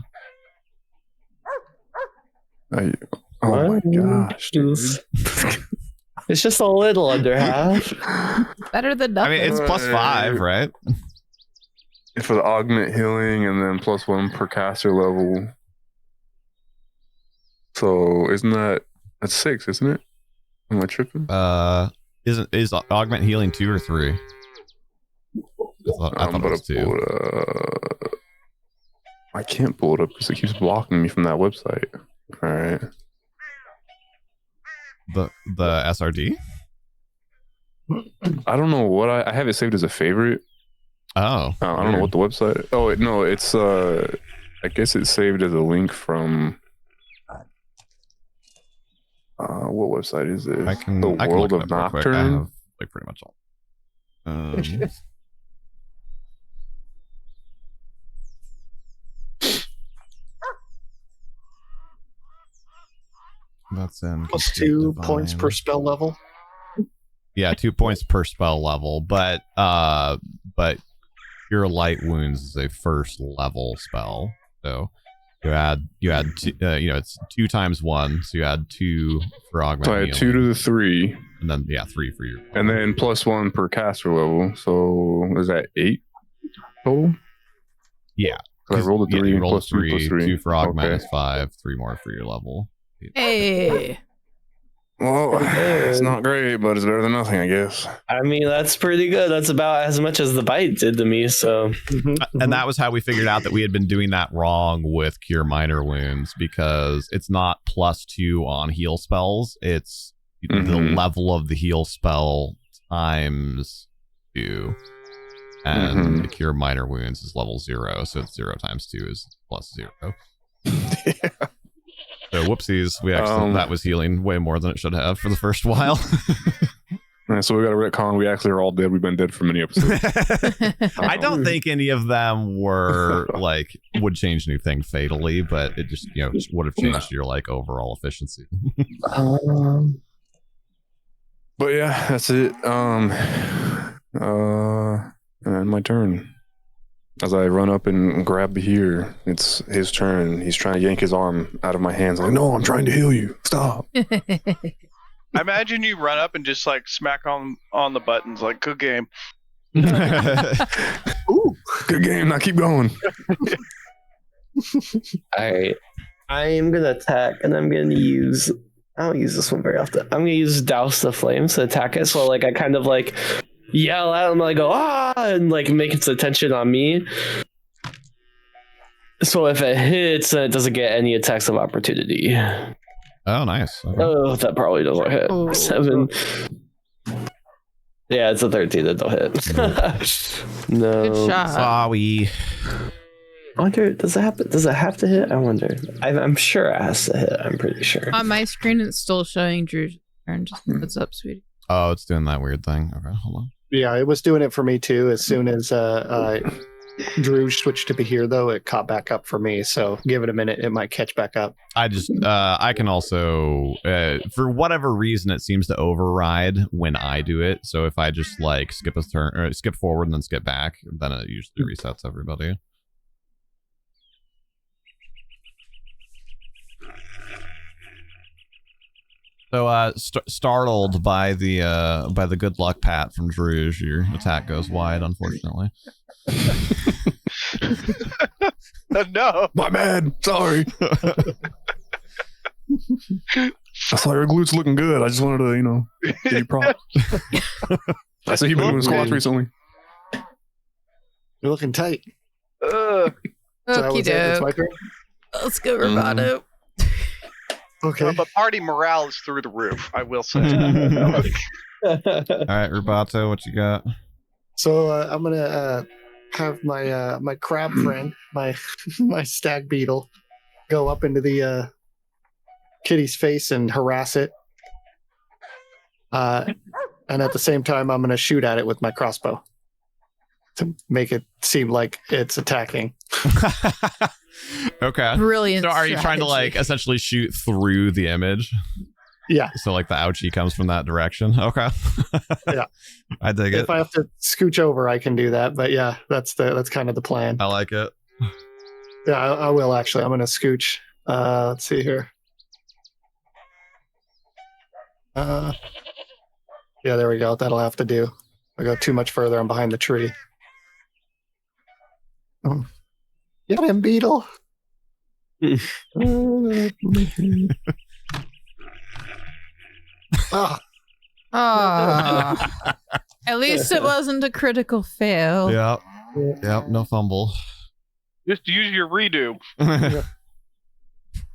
Speaker 7: Oh my gosh, dude.
Speaker 5: It's just a little under half.
Speaker 6: Better than
Speaker 1: I
Speaker 6: nothing.
Speaker 1: mean, it's +5, right?
Speaker 7: For the augment healing and then +1 per caster level. So isn't that's 6, isn't it? Am I tripping?
Speaker 1: Is augment healing 2 or 3? I thought it was 2.
Speaker 7: I can't pull it up because it keeps blocking me from that website. All right.
Speaker 1: The SRD?
Speaker 7: I don't know what I have it saved as a favorite.
Speaker 1: Oh.
Speaker 7: I don't know what the website. Oh no, it's I guess it's saved as a link from. What website is this? The World of Nocturne.
Speaker 1: I have like pretty much all. That's in
Speaker 3: +2 points per spell level.
Speaker 1: Yeah, 2 points per spell level, but Cure Light Wounds is a first level spell, so you add it's 2 times 1, so you add 2 for augment.
Speaker 7: So I had 2 to the 3,
Speaker 1: and then 3 for your,
Speaker 7: and then +1 per caster level. So is that 8 total?
Speaker 1: Yeah,
Speaker 7: I rolled a 3,
Speaker 1: you rolled
Speaker 7: +2 +3.
Speaker 1: 2 for augment is 5, 3 more for your level.
Speaker 6: Hey.
Speaker 7: Well, it's not great, but it's better than nothing, I guess.
Speaker 5: I mean, that's pretty good. That's about as much as the bite did to me. So,
Speaker 1: and that was how we figured out that we had been doing that wrong with Cure Minor Wounds, because it's not +2 on heal spells. It's the level of the heal spell times 2. And Cure Minor Wounds is level 0, so it's 0 times 2 is +0.
Speaker 7: Yeah.
Speaker 1: So whoopsies, we actually that was healing way more than it should have for the first while.
Speaker 7: Right, so we got a retcon. We actually are all dead. We've been dead for many episodes.
Speaker 1: I don't think any of them were would change anything fatally, but it just just would have changed your overall efficiency.
Speaker 7: But yeah, that's it. And my turn. As I run up and grab Bahir, it's his turn. He's trying to yank his arm out of my hands. Like, no, I'm trying to heal you. Stop.
Speaker 4: I imagine you run up and just smack on the buttons, like, good game.
Speaker 7: Ooh, good game. Now keep going.
Speaker 5: Alright. I'm gonna attack and I'm gonna use I don't use this one very often. I'm gonna use Douse the Flames to attack it. So I kind of yell at him, I go, ah, and make its attention on me. So if it hits, then it doesn't get any attacks of opportunity.
Speaker 1: Oh, nice. Okay.
Speaker 5: Oh, that probably doesn't hit. 7. Yeah, it's a 13 that don't hit. No.
Speaker 6: Good shot.
Speaker 1: Sorry.
Speaker 5: I wonder, does it have to hit? I wonder. I'm sure it has to hit. I'm pretty sure.
Speaker 6: On my screen, it's still showing Drew's turn. Just what's up, sweetie?
Speaker 1: Oh, it's doing that weird thing. Okay, hold on.
Speaker 3: Yeah, it was doing it for me too. As soon as Drew switched to Bahir, though, it caught back up for me. So give it a minute; it might catch back up.
Speaker 1: I can also, for whatever reason, it seems to override when I do it. So if I just skip a turn, or skip forward and then skip back, then it usually resets everybody. So, startled by the good luck pat from Drew, your attack goes wide, unfortunately.
Speaker 4: No,
Speaker 7: my bad. Sorry. I saw your glutes looking good. I just wanted to, give you props. I see you've been doing squats recently.
Speaker 3: You're looking tight.
Speaker 6: Okie
Speaker 3: It's my turn?
Speaker 6: Let's go, Roboto.
Speaker 3: Okay.
Speaker 4: But party morale is through the roof, I will say.
Speaker 1: All right, Roboto, what you got?
Speaker 3: So I'm gonna have my crab friend, my stag beetle, go up into the kitty's face and harass it. And at the same time, I'm gonna shoot at it with my crossbow to make it seem like it's attacking.
Speaker 1: Okay.
Speaker 6: Brilliant.
Speaker 1: So are you trying to essentially shoot through the image?
Speaker 3: Yeah.
Speaker 1: So like the ouchie comes from that direction. Okay.
Speaker 3: Yeah.
Speaker 1: I dig it.
Speaker 3: If I have to scooch over, I can do that. But yeah, that's kind of the plan.
Speaker 1: I like it.
Speaker 3: Yeah, I will actually. I'm going to scooch. Let's see here. Yeah, there we go. That'll have to do. I go too much further. I'm behind the tree. Oh. Get him, beetle. Ah,
Speaker 6: At least it wasn't a critical fail.
Speaker 1: Yep. Yep. No fumble.
Speaker 4: Just use your redo.
Speaker 3: I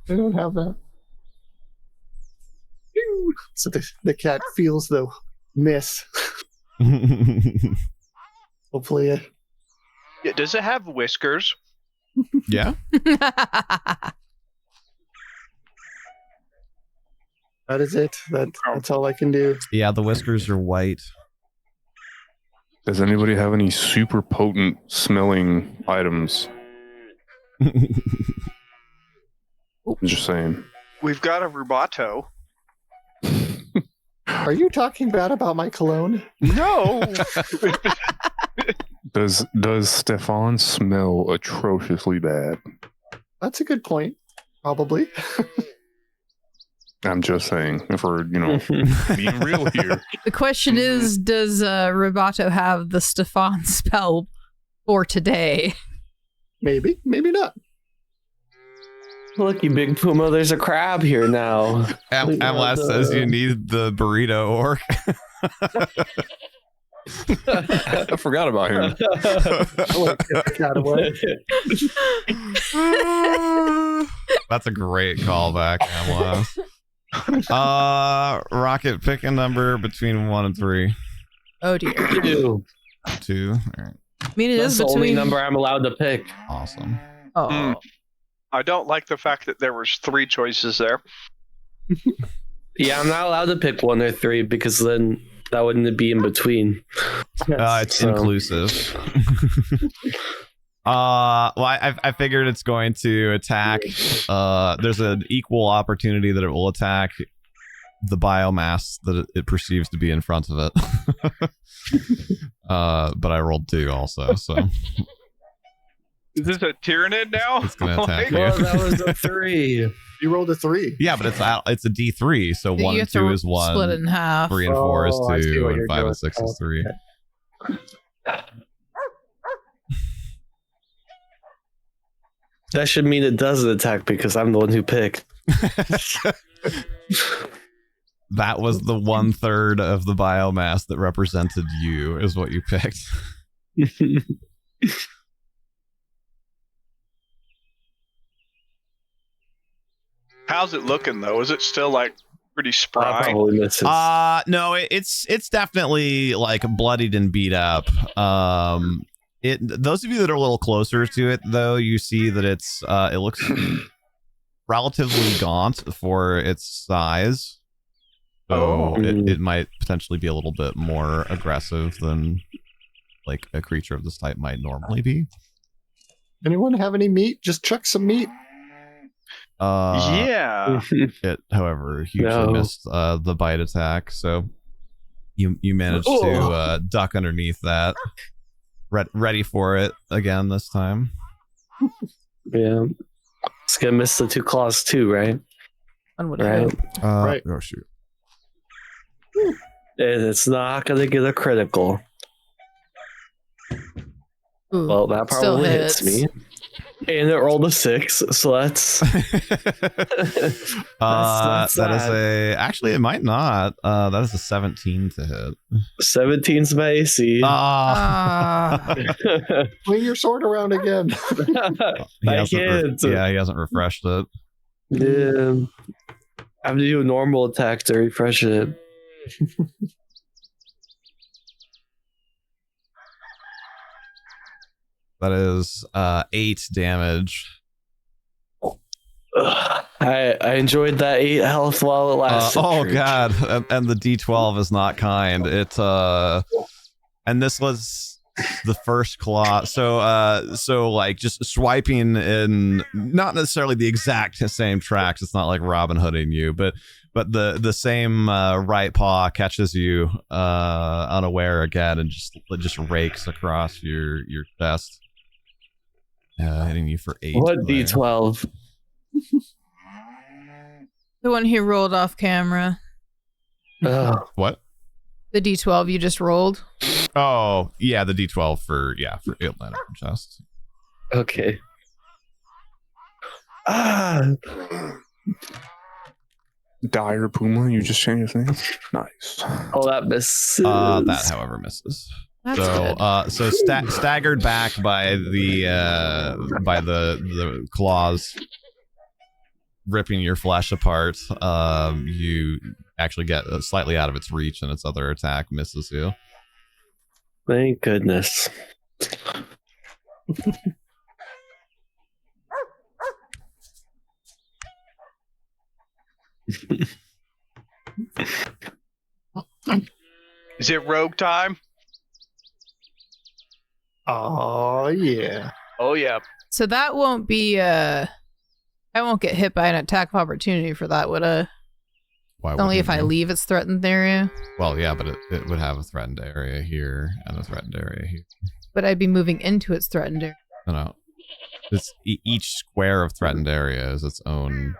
Speaker 3: don't have that. So the cat feels the miss. Hopefully,
Speaker 4: Yeah, does it have whiskers?
Speaker 1: Yeah.
Speaker 3: that is it. That's all I can do.
Speaker 1: Yeah. The whiskers are white.
Speaker 7: Does anybody have any super potent smelling items? I'm just saying.
Speaker 4: We've got a rubato.
Speaker 3: Are you talking bad about my cologne?
Speaker 4: No.
Speaker 7: Does Stefan smell atrociously bad?
Speaker 3: That's a good point. Probably.
Speaker 7: I'm just saying, if we're, being real here.
Speaker 6: The question is, does Rubato have the Stefan spell for today?
Speaker 3: Maybe. Maybe not.
Speaker 5: Look, you big puma, there's a crab here now.
Speaker 1: MLS says you need the burrito orc.
Speaker 7: I forgot about him.
Speaker 3: I want to get the cat away.
Speaker 1: That's a great callback, MLS. Rocket, pick a number between 1 and 3.
Speaker 6: Oh dear.
Speaker 5: 2.
Speaker 1: 2. All right.
Speaker 6: I mean, it
Speaker 5: That's
Speaker 6: is
Speaker 5: the only
Speaker 6: between.
Speaker 5: number I'm allowed to pick.
Speaker 1: Awesome.
Speaker 6: Oh.
Speaker 4: I don't like the fact that there was 3 choices there.
Speaker 5: Yeah, I'm not allowed to pick 1 or 3 because then that wouldn't be in between.
Speaker 1: It's inclusive. Well, I figured it's going to attack. There's an equal opportunity that it will attack the biomass that it perceives to be in front of it. But I rolled 2 also, so
Speaker 4: Is this a Tyrannid now?
Speaker 1: it's gonna attack you.
Speaker 5: Well, that was a 3.
Speaker 3: You rolled a 3.
Speaker 1: Yeah, but it's a D3, so
Speaker 6: You
Speaker 1: 1
Speaker 6: have
Speaker 1: and
Speaker 6: to
Speaker 1: 2 is 1.
Speaker 6: Split it in half.
Speaker 1: 3 and 4 is
Speaker 3: Oh, I see
Speaker 1: 2,
Speaker 3: what
Speaker 1: and
Speaker 3: you're
Speaker 1: 5
Speaker 3: doing.
Speaker 1: and 6 is 3.
Speaker 5: That should mean it doesn't attack because I'm the one who picked.
Speaker 1: That was the 1/3 of the biomass that represented you, is what you picked.
Speaker 4: How's it looking though? Is it still like pretty
Speaker 5: I
Speaker 4: spry?
Speaker 5: probably misses.
Speaker 1: No, it's definitely like bloodied and beat up. Those of you that are a little closer to it, though, you see that it looks relatively gaunt for its size. So it might potentially be a little bit more aggressive than like a creature of this type might normally be.
Speaker 3: Anyone have any meat? Just chuck some meat.
Speaker 4: Yeah.
Speaker 1: It, however, hugely missed the bite attack, so you managed to duck underneath that. Ready for it again this time.
Speaker 5: Yeah. It's gonna miss the 2 claws too, right?
Speaker 6: One would
Speaker 5: Right.
Speaker 6: hope.
Speaker 3: Right.
Speaker 1: Oh shoot.
Speaker 5: And it's not gonna get a critical.
Speaker 6: Ooh,
Speaker 5: Well, that
Speaker 6: still
Speaker 5: probably hits me. And it rolled a 6, so that's
Speaker 1: that is actually it might not. That is a 17 to hit.
Speaker 5: 17's my AC.
Speaker 3: Swing your sword around again.
Speaker 5: I can't.
Speaker 1: He hasn't refreshed it.
Speaker 5: Yeah. I have to do a normal attack to refresh it.
Speaker 1: That is 8 damage.
Speaker 5: I enjoyed that 8 health while it lasted.
Speaker 1: God, and the D12 is not kind. It and this was the first claw. So like just swiping in not necessarily the exact same tracks. It's not like Robin Hooding you, but but the same right paw catches you unaware again and just rakes across your chest, hitting you for 8.
Speaker 5: What D12?
Speaker 6: The one he rolled off camera.
Speaker 1: What?
Speaker 6: The D12 you just rolled.
Speaker 1: Oh, yeah, the D12 for Atlantic chest.
Speaker 5: Okay.
Speaker 7: Dire Puma, you just changed his name? Nice.
Speaker 5: Oh, that misses.
Speaker 1: That, however, misses.
Speaker 6: That's good.
Speaker 1: So staggered back by the claws ripping your flesh apart, you actually get slightly out of its reach, and its other attack misses you.
Speaker 5: Thank goodness.
Speaker 4: Is it rogue time?
Speaker 3: Oh yeah.
Speaker 4: Oh yeah.
Speaker 6: So that won't be I won't get hit by an attack of opportunity for that, would I?
Speaker 1: Why
Speaker 6: Only if
Speaker 1: wouldn't
Speaker 6: I
Speaker 1: you?
Speaker 6: leave its threatened area.
Speaker 1: Well, yeah, but it would have a threatened area here and a threatened area here.
Speaker 6: But I'd be moving into its threatened area.
Speaker 1: No. It's each square of threatened area is its own.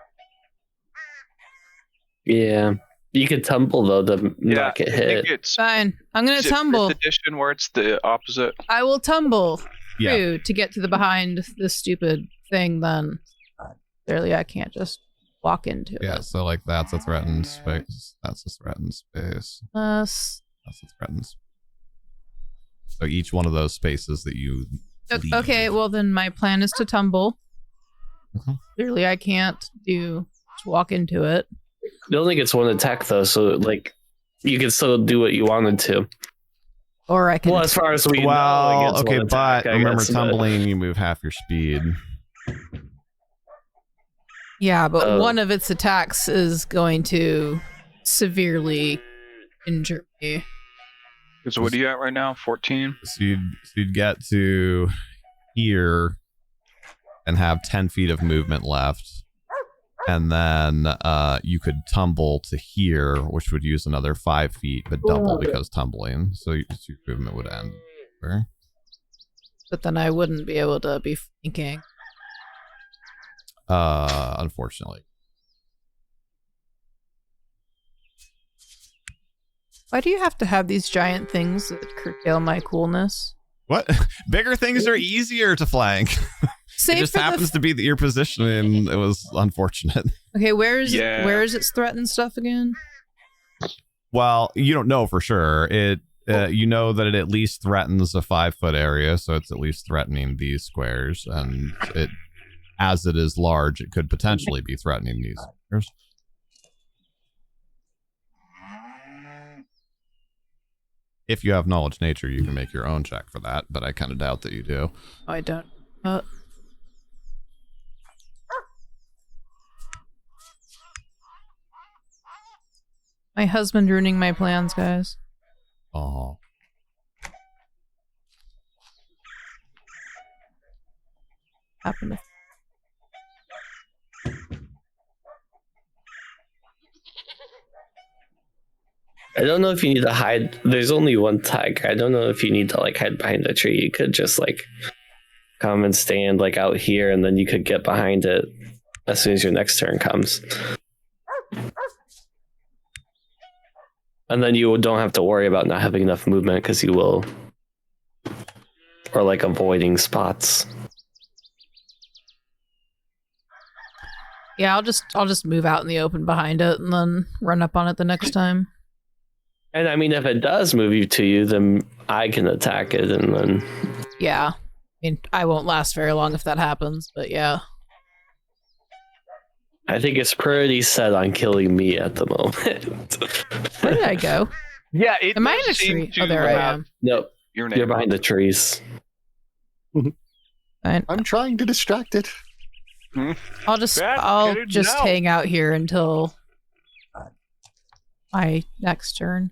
Speaker 5: Yeah. You could tumble, though, to not get
Speaker 4: I think
Speaker 5: hit.
Speaker 4: it's
Speaker 6: Fine. I'm gonna
Speaker 4: is it
Speaker 6: tumble.
Speaker 4: fifth edition where it's the opposite.
Speaker 6: I will tumble
Speaker 1: Yeah.
Speaker 6: through to get to the behind this stupid thing. Then clearly I can't just walk into
Speaker 1: Yeah,
Speaker 6: it.
Speaker 1: so like that's a threatened space. That's a threatened space.
Speaker 6: Plus,
Speaker 1: That's a threatened space. So each one of those spaces that you leave.
Speaker 6: okay, well then my plan is to tumble.
Speaker 1: Mhm.
Speaker 6: Clearly I can't just walk into it.
Speaker 5: It only gets one attack, though, so, like, you can still do what you wanted to.
Speaker 6: Or I can.
Speaker 5: Well, as far as we know, it
Speaker 1: Well,
Speaker 5: gets
Speaker 1: okay,
Speaker 5: one
Speaker 1: but
Speaker 5: attack, I
Speaker 1: remember
Speaker 5: guess, but-
Speaker 1: tumbling, you move half your speed.
Speaker 6: Yeah, but
Speaker 5: Oh.
Speaker 6: one of its attacks is going to severely injure me.
Speaker 4: So what are you at right now? 14?
Speaker 1: So you'd get to here and have 10 feet of movement left. And then you could tumble to here, which would use another 5 feet, but double because tumbling. So your movement would end. There.
Speaker 6: But then I wouldn't be able to be flanking.
Speaker 1: Unfortunately.
Speaker 6: Why do you have to have these giant things that curtail my coolness?
Speaker 1: What? Bigger things are easier to flank.
Speaker 6: Save
Speaker 1: it just
Speaker 6: for
Speaker 1: happens to be that your positioning it was unfortunate.
Speaker 6: Okay, where is
Speaker 4: Yeah.
Speaker 6: its threatened stuff again?
Speaker 1: Well, you don't know for sure. You know that it at least threatens a 5-foot area, so it's at least threatening these squares, and as it is large, it could potentially be threatening these squares. If you have knowledge nature, you can make your own check for that, but I kind of doubt that you do.
Speaker 6: I don't. My husband ruining my plans, guys.
Speaker 1: Oh.
Speaker 6: Happened.
Speaker 5: I don't know if you need to hide. There's only one tiger. I don't know if you need to, like, hide behind a tree. You could just, like, come and stand, like, out here, and then you could get behind it as soon as your next turn comes. And then you don't have to worry about not having enough movement because you will, or like avoiding spots.
Speaker 6: Yeah, I'll just move out in the open behind it and then run up on it the next time.
Speaker 5: And I mean, if it does move you to you, then I can attack it, and then
Speaker 6: Yeah. I mean, I won't last very long if that happens, but yeah.
Speaker 5: I think it's pretty set on killing me at the moment.
Speaker 6: Where did I go?
Speaker 4: Yeah, it
Speaker 6: Am I in a
Speaker 4: does seem
Speaker 6: tree?
Speaker 4: to
Speaker 6: Oh, there I
Speaker 4: have
Speaker 6: am.
Speaker 5: Nope,
Speaker 4: Your
Speaker 5: you're
Speaker 4: name.
Speaker 5: behind the trees.
Speaker 6: Fine.
Speaker 3: I'm trying to distract it.
Speaker 6: I'll just
Speaker 4: Get it now.
Speaker 6: hang out here until my next turn.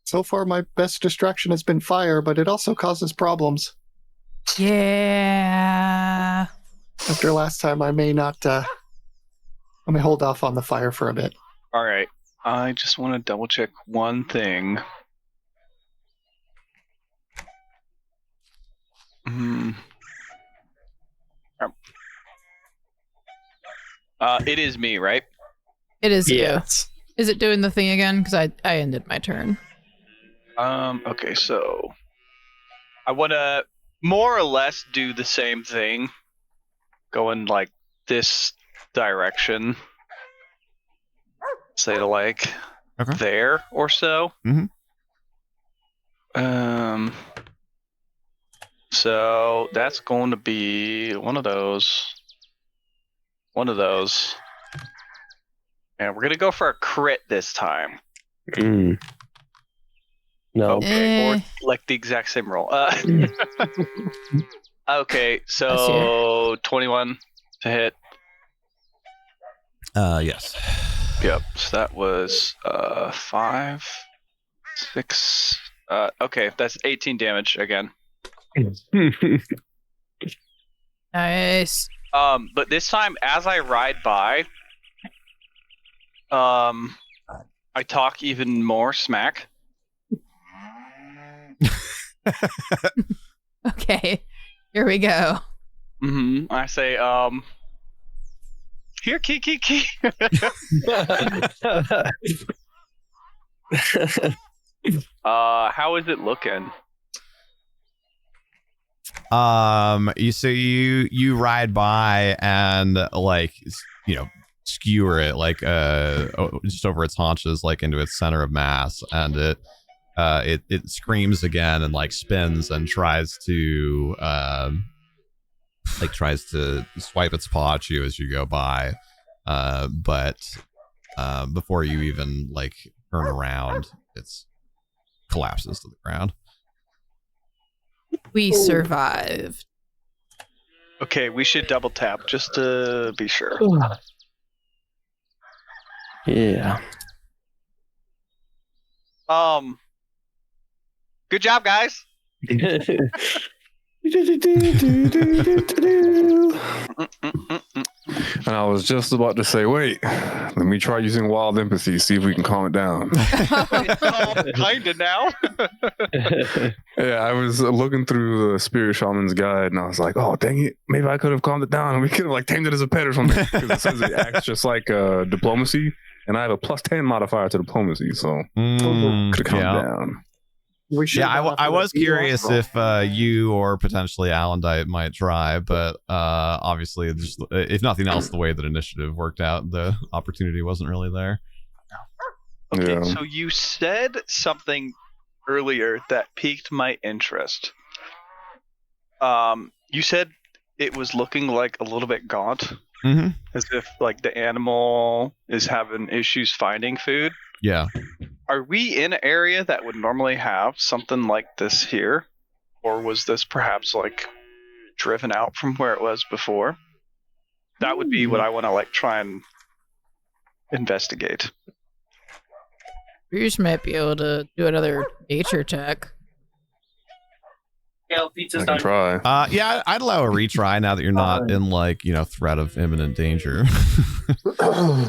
Speaker 3: So far, my best distraction has been fire, but it also causes problems.
Speaker 6: Yeah.
Speaker 3: After last time, I may not Let me hold off on the fire for a bit.
Speaker 4: All right. I just want to double check one thing. It is me, right?
Speaker 6: It is
Speaker 5: Yes.
Speaker 6: you. Is it doing the thing again? Because I ended my turn.
Speaker 4: Okay, so I want to more or less do the same thing, going like this direction. Say to like there or so.
Speaker 1: Mm-hmm.
Speaker 4: So that's going to be one of those. And we're going to go for a crit this time.
Speaker 5: No.
Speaker 4: Okay, or like the exact same roll. Okay, so 21 to hit.
Speaker 1: Yes.
Speaker 4: Yep, so that was 5, 6. Okay, that's 18 damage again.
Speaker 6: Nice.
Speaker 4: But this time, as I ride by, I talk even more smack.
Speaker 6: Okay, here we go.
Speaker 4: I say, here, key. How is it looking?
Speaker 1: You ride by and like, you know, skewer it like just over its haunches, like into its center of mass, and it screams again and like spins and tries to swipe its paw at you as you go by, but before you even like turn around, it's collapses to the ground.
Speaker 6: We survived.
Speaker 4: Okay, we should double tap just to be sure.
Speaker 5: Yeah.
Speaker 4: Good job, guys.
Speaker 7: And I was just about to say, wait, let me try using wild empathy, see if we can calm it down.
Speaker 4: Kinda now.
Speaker 7: Yeah, I was looking through the Spirit Shaman's guide, and I was like, oh, dang it, maybe I could have calmed it down, and we could have like tamed it as a pet or something, because it says it acts just like diplomacy, and I have a +10 modifier to diplomacy, so could have calmed it down.
Speaker 1: I was curious if you or potentially Alandite might try, but obviously, just, if nothing else, the way that initiative worked out, the opportunity wasn't really there.
Speaker 4: Okay,
Speaker 7: Yeah.
Speaker 4: so you said something earlier that piqued my interest. You said it was looking like a little bit gaunt, as if like the animal is having issues finding food.
Speaker 1: Yeah.
Speaker 4: Are we in an area that would normally have something like this here? Or was this perhaps like driven out from where it was before? That would be what I want to like try and investigate.
Speaker 6: Bruce might be able to do another nature check.
Speaker 7: I can try.
Speaker 1: Yeah, I'd allow a retry now that you're not in like, you know, threat of imminent danger.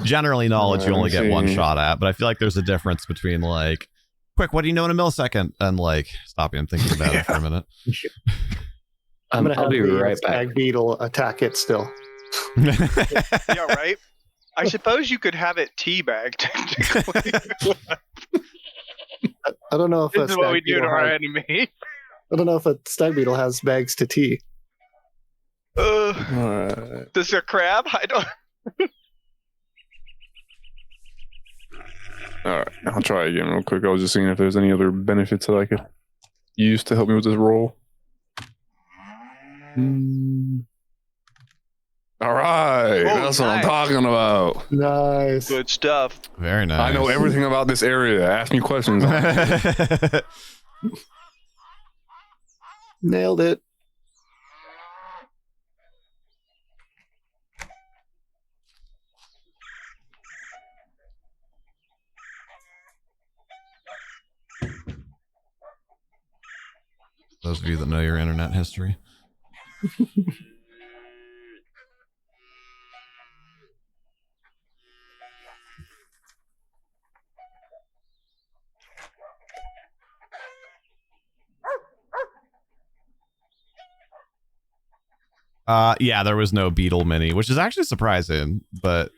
Speaker 1: Generally, knowledge you only get one shot at, but I feel like there's a difference between like, quick, what do you know in a millisecond, and like stopping and thinking about it for a minute.
Speaker 3: I'm gonna
Speaker 5: I'll
Speaker 3: have
Speaker 5: be
Speaker 3: the
Speaker 5: right back.
Speaker 3: stag beetle attack it still.
Speaker 4: Yeah, right? I suppose you could have it teabagged, technically.
Speaker 3: I don't know if
Speaker 4: This is what we do to our enemy.
Speaker 3: I don't know if a stag beetle has bags to tea.
Speaker 4: Does a crab? I don't.
Speaker 7: Alright, I'll try again real quick. I was just seeing if there's any other benefits that I could use to help me with this roll. Alright, that's what I'm talking about.
Speaker 3: Nice.
Speaker 4: Good stuff.
Speaker 1: Very nice.
Speaker 7: I know everything about this area. Ask me questions.
Speaker 3: Nailed it.
Speaker 1: Those of you that know your internet history. Yeah, there was no beetle mini, which is actually surprising, but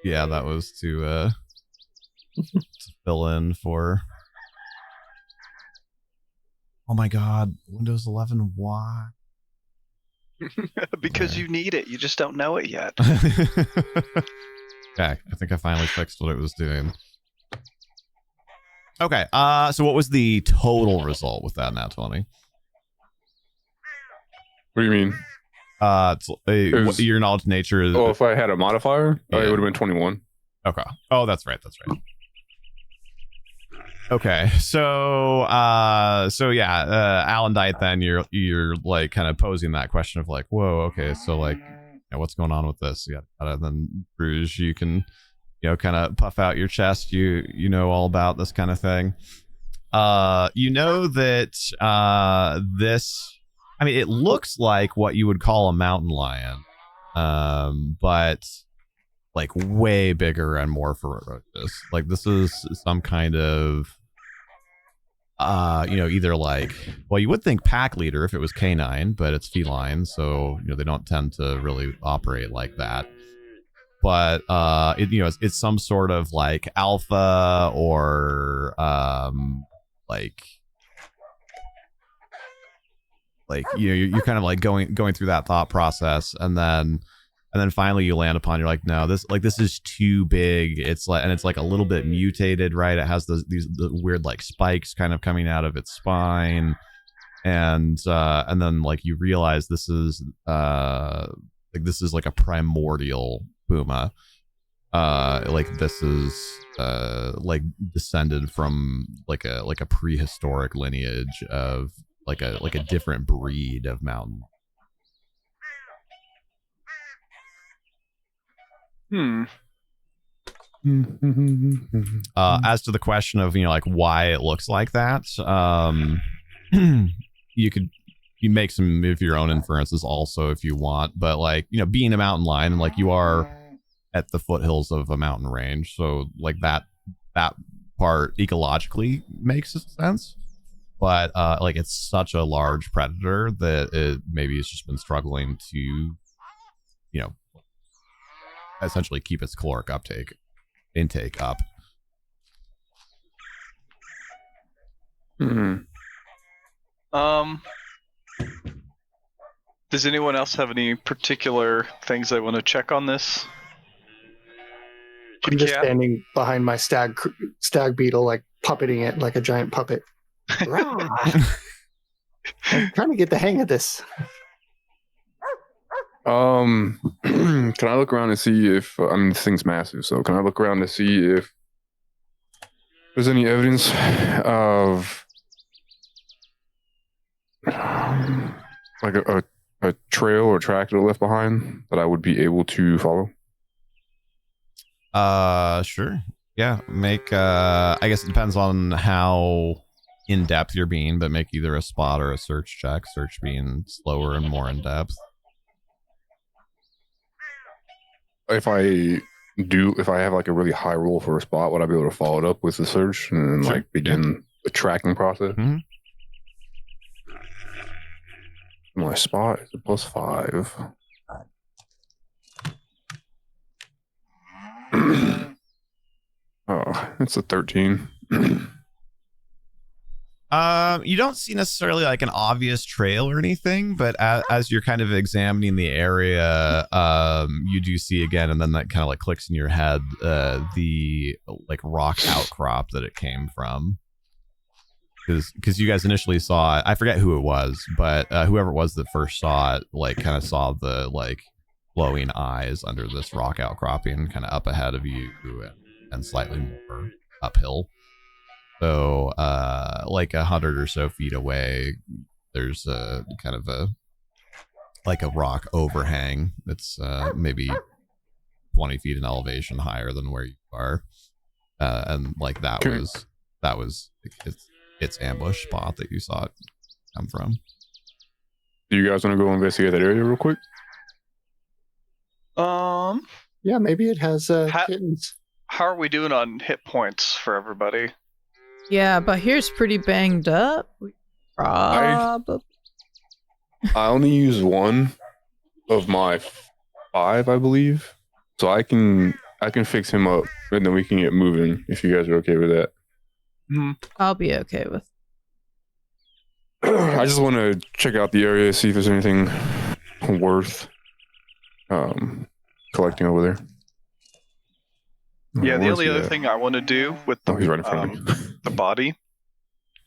Speaker 1: yeah, that was to fill in for. Oh my God, Windows 11, why?
Speaker 4: Because you need it. You just don't know it yet.
Speaker 1: Okay, I think I finally fixed what it was doing. Okay, so what was the total result with that nat 20?
Speaker 7: What do you mean?
Speaker 1: Your knowledge nature is.
Speaker 7: Oh, if I had a modifier,
Speaker 1: Yeah.
Speaker 7: it would have been 21.
Speaker 1: Okay. Oh, that's right. Okay, so yeah, Alan Dyke. Then you're like kind of posing that question of like, whoa, okay, so like, what's going on with this? Yeah, and then Bruges, you can, kind of puff out your chest. You know all about this kind of thing. You know that this. I mean, it looks like what you would call a mountain lion, but like way bigger and more ferocious. Like this is some kind of either like, well, you would think pack leader if it was canine, but it's feline, so they don't tend to really operate like that. But it's some sort of like alpha or you're kind of like going through that thought process, and then finally you land upon, you're like, no, this is too big. It's like a little bit mutated, right? It has the weird like spikes kind of coming out of its spine, and then like you realize this is like a primordial puma. Like this is like descended from like a prehistoric lineage of like a different breed of mountain. As to the question of like why it looks like that, you make some of your own inferences also if you want, but like being a mountain lion, like you are at the foothills of a mountain range, so like that part ecologically makes sense. But like it's such a large predator that it maybe it's just been struggling to, essentially keep its caloric intake up.
Speaker 4: Does anyone else have any particular things they want to check on this?
Speaker 3: I'm just standing behind my stag beetle, like puppeting it like a giant puppet. I'm trying to get the hang of this.
Speaker 7: Can I look around and see if this thing's massive, so can I look around to see if there's any evidence of like a trail or track that it left behind that I would be able to follow?
Speaker 1: Sure. Yeah, make I guess it depends on how in depth you're being, but make either a spot or a search check, search being slower and more in depth.
Speaker 7: If I have like a really high roll for a spot, would I be able to follow it up with the search and
Speaker 1: Sure.
Speaker 7: like begin the tracking process?
Speaker 1: Mm-hmm.
Speaker 7: My spot is a +5. Oh, it's a 13.
Speaker 1: You don't see necessarily like an obvious trail or anything, but as you're kind of examining the area, you do see again, and then that kind of like clicks in your head, the like rock outcrop that it came from. Because you guys initially saw it, I forget who it was, but whoever it was that first saw it, like kind of saw the like glowing eyes under this rock outcropping, kind of up ahead of you and slightly more uphill. So, like 100 or so feet away, there's a kind of a rock overhang that's maybe 20 feet in elevation higher than where you are, and like that was its ambush spot that you saw it come from.
Speaker 7: Do you guys want to go investigate that area real quick?
Speaker 3: Yeah, maybe it has kittens.
Speaker 4: How are we doing on hit points for everybody?
Speaker 6: Yeah, but here's pretty banged up.
Speaker 7: I only use one, of my 5, I believe. So I can fix him up, and then we can get moving if you guys are okay with that.
Speaker 6: I'll be okay with.
Speaker 7: I just want to check out the area, see if there's anything worth collecting over there.
Speaker 4: Yeah, the
Speaker 7: Where's
Speaker 4: only
Speaker 7: he
Speaker 4: other
Speaker 7: at?
Speaker 4: thing I want to do with the,
Speaker 7: He's right in front of me.
Speaker 4: the body,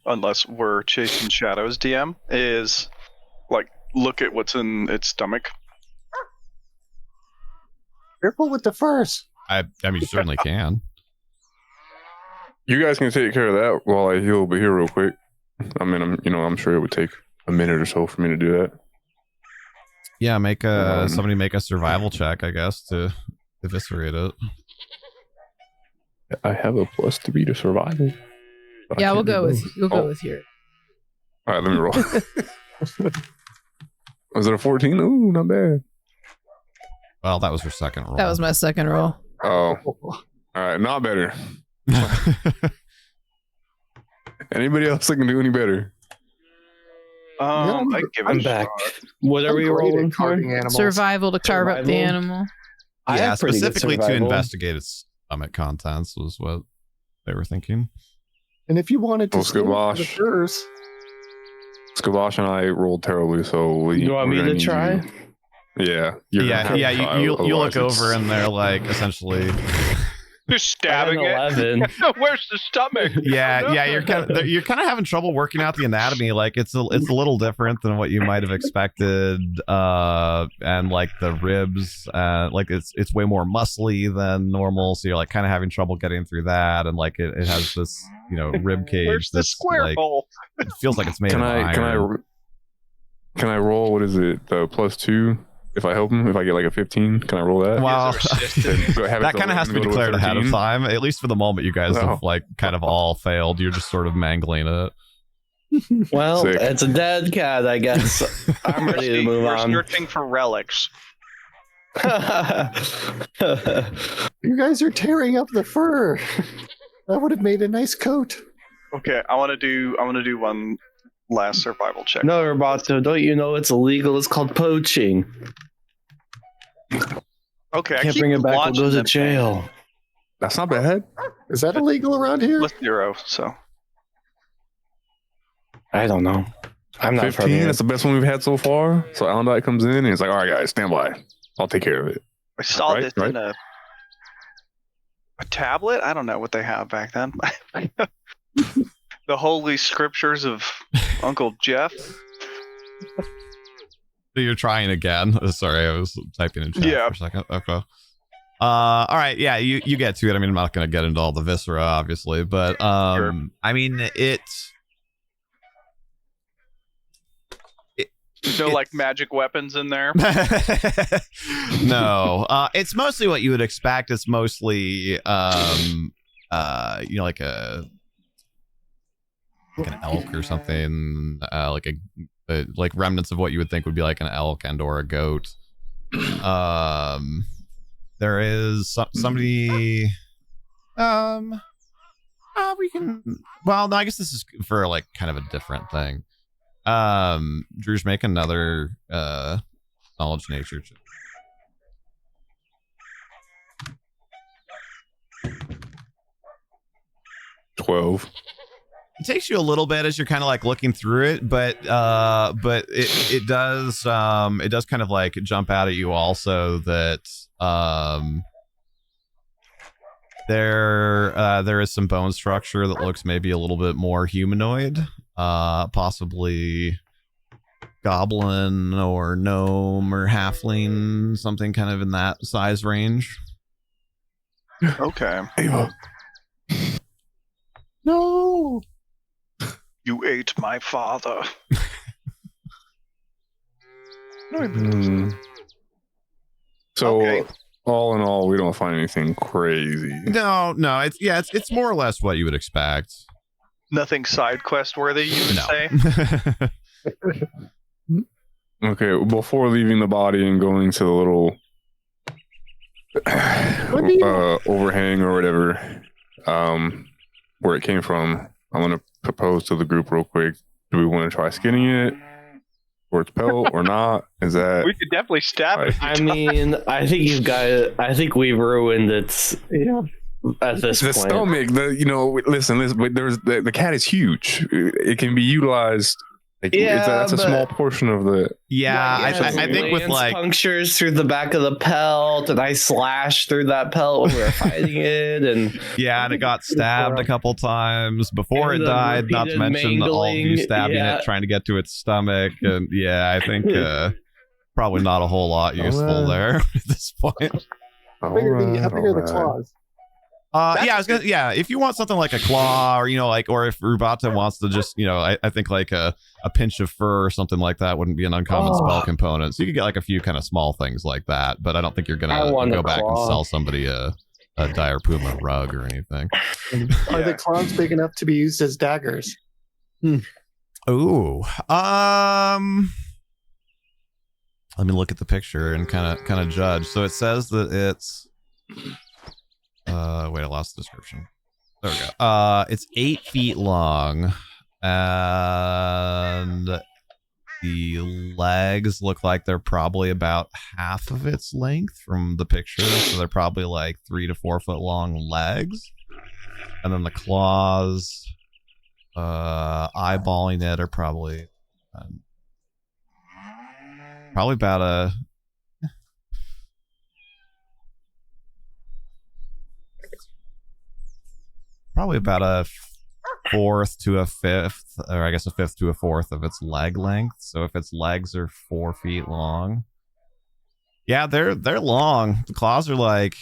Speaker 4: unless we're chasing shadows, DM, is like look at what's in its stomach.
Speaker 3: Careful with the furs.
Speaker 1: I mean, you certainly can.
Speaker 7: You guys can take care of that while I heal over here real quick. I mean, I'm sure it would take a minute or so for me to do that.
Speaker 1: Yeah, somebody make a survival check, I guess, to eviscerate it.
Speaker 7: I have a +3 to survival. but I
Speaker 6: Yeah, we'll
Speaker 7: can't do
Speaker 6: go with
Speaker 7: both.
Speaker 6: your.
Speaker 7: All right, let me roll. Was it a 14? Ooh, not bad.
Speaker 1: Well, that was your second roll.
Speaker 6: That was my second roll.
Speaker 7: Oh, all right, not better. Anybody else that can do any better?
Speaker 4: I give it
Speaker 5: I'm
Speaker 4: a
Speaker 5: back.
Speaker 4: shot.
Speaker 5: What are
Speaker 3: I'm
Speaker 5: we
Speaker 3: great at
Speaker 5: rolling for?
Speaker 3: carving animals.
Speaker 6: Survival to carve up the
Speaker 5: Survival?
Speaker 6: animal.
Speaker 5: I
Speaker 1: yeah,
Speaker 5: have pretty good
Speaker 1: specifically to
Speaker 5: survival.
Speaker 1: investigate its stomach contents was what they were thinking.
Speaker 3: And if you wanted to
Speaker 7: Oh,
Speaker 3: steal the
Speaker 7: Skabosh.
Speaker 3: furs,
Speaker 7: Skabosh and I rolled terribly, so
Speaker 5: You want me
Speaker 7: we're gonna
Speaker 5: to
Speaker 7: need
Speaker 5: try?
Speaker 7: you- Yeah, you're gonna have to try,
Speaker 1: You
Speaker 7: otherwise
Speaker 1: look
Speaker 7: it's-
Speaker 1: over and they're like essentially.
Speaker 4: Just stabbing it.
Speaker 5: 11.
Speaker 4: Where's the stomach?
Speaker 1: Yeah, you're kind of having trouble working out the anatomy. Like it's a little different than what you might have expected. And like the ribs, like it's way more muscly than normal. So you're like kind of having trouble getting through that. And like it has this rib cage
Speaker 4: Where's the
Speaker 1: that's
Speaker 4: square
Speaker 1: like
Speaker 4: hole?
Speaker 1: it feels like it's made
Speaker 7: Can
Speaker 1: of
Speaker 7: I
Speaker 1: iron.
Speaker 7: can I roll? What is it? The +2. If I help him, if I get like a 15, can I roll that?
Speaker 1: Wow.
Speaker 7: That
Speaker 1: That kind of has to be declared ahead of time. At least for the moment, you guys
Speaker 7: No.
Speaker 1: have like kind of all failed. You're just sort of mangling it.
Speaker 5: Well,
Speaker 7: Sick.
Speaker 5: it's a dead cat, I guess. I'm ready to move
Speaker 4: We're
Speaker 5: on.
Speaker 4: searching for relics.
Speaker 3: you guys are tearing up the fur. That would have made a nice coat.
Speaker 4: Okay, I want to do one last survival check.
Speaker 5: No, Roboto, don't you know it's illegal? It's called poaching.
Speaker 4: Okay, I
Speaker 5: Can't
Speaker 4: keep
Speaker 5: bring it back, we'll
Speaker 4: launching
Speaker 5: go to
Speaker 4: them
Speaker 5: jail.
Speaker 7: That's not bad.
Speaker 3: Is that illegal around here?
Speaker 4: +0. So
Speaker 5: I don't know. I'm not
Speaker 7: 15. That's the best one we've had so far. So Alan comes in and he's like, "All right, guys, stand by. I'll take care of it."
Speaker 4: I saw
Speaker 7: Right,
Speaker 4: this
Speaker 7: right.
Speaker 4: in a tablet. I don't know what they have back then. The holy scriptures of Uncle Jeff.
Speaker 1: So you're trying again. Sorry, I was typing in chat
Speaker 4: Yeah.
Speaker 1: for a second. Okay. All right. Yeah, you get to it. I mean, I'm not going to get into all the viscera, obviously, but
Speaker 4: Sure.
Speaker 1: I mean,
Speaker 4: No, like magic weapons in there.
Speaker 1: no, it's mostly what you would expect. It's mostly, like an elk or something, like remnants of what you would think would be like an elk and or a goat. There is somebody. We can. Well, no, I guess this is for like kind of a different thing. Drew's make another knowledge nature check.
Speaker 7: $12.
Speaker 1: It takes you a little bit as you're kind of like looking through it, but it does kind of like jump out at you also that there is some bone structure that looks maybe a little bit more humanoid, possibly goblin or gnome or halfling, something kind of in that size range.
Speaker 4: Okay.
Speaker 7: Ava.
Speaker 3: No.
Speaker 4: You ate my father.
Speaker 7: So
Speaker 4: Okay.
Speaker 7: all in all, we don't find anything crazy.
Speaker 1: No, it's more or less what you would expect.
Speaker 4: Nothing side quest worthy, you would say?
Speaker 7: Okay, before leaving the body and going to the little overhang or whatever, where it came from, I'm gonna propose to the group real quick. Do we want to try skinning it, or its pelt or not? Is that
Speaker 4: We could definitely stab it.
Speaker 5: I mean, I think you've got it. I think we've ruined its. At this
Speaker 7: the
Speaker 5: point.
Speaker 7: stomach? Listen. But there's the cat is huge. It can be utilized. That's a small portion of the.
Speaker 1: Yeah, I think with
Speaker 5: Lance
Speaker 1: like
Speaker 5: punctures through the back of the pelt, and I slashed through that pelt when we were fighting it, and
Speaker 1: and it got stabbed a couple times before it
Speaker 5: And the
Speaker 1: died. Not to
Speaker 5: repeated
Speaker 1: mention all of you
Speaker 5: mangling,
Speaker 1: stabbing it, trying to get to its stomach, and I think probably not a whole lot useful there at this point.
Speaker 3: How big are the claws?
Speaker 1: If you want something like a claw, or or if Rubata wants to just, I think like a pinch of fur or something like that wouldn't be an uncommon spell component. So you could get like a few kind of small things like that, but I don't think you're gonna go back and sell somebody a dire puma rug or anything.
Speaker 3: Are the claws big enough to be used as daggers?
Speaker 1: Ooh, let me look at the picture and kind of judge. So it says that it's. Wait, I lost the description. There we go. It's 8 feet long, and the legs look like they're probably about half of its length from the picture. So they're probably like 3 to 4 foot long legs, and then the claws, eyeballing it, are probably about a. Probably about a fourth to a fifth, or I guess a fifth to a fourth of its leg length. So if its legs are 4 feet long, they're long. The claws are like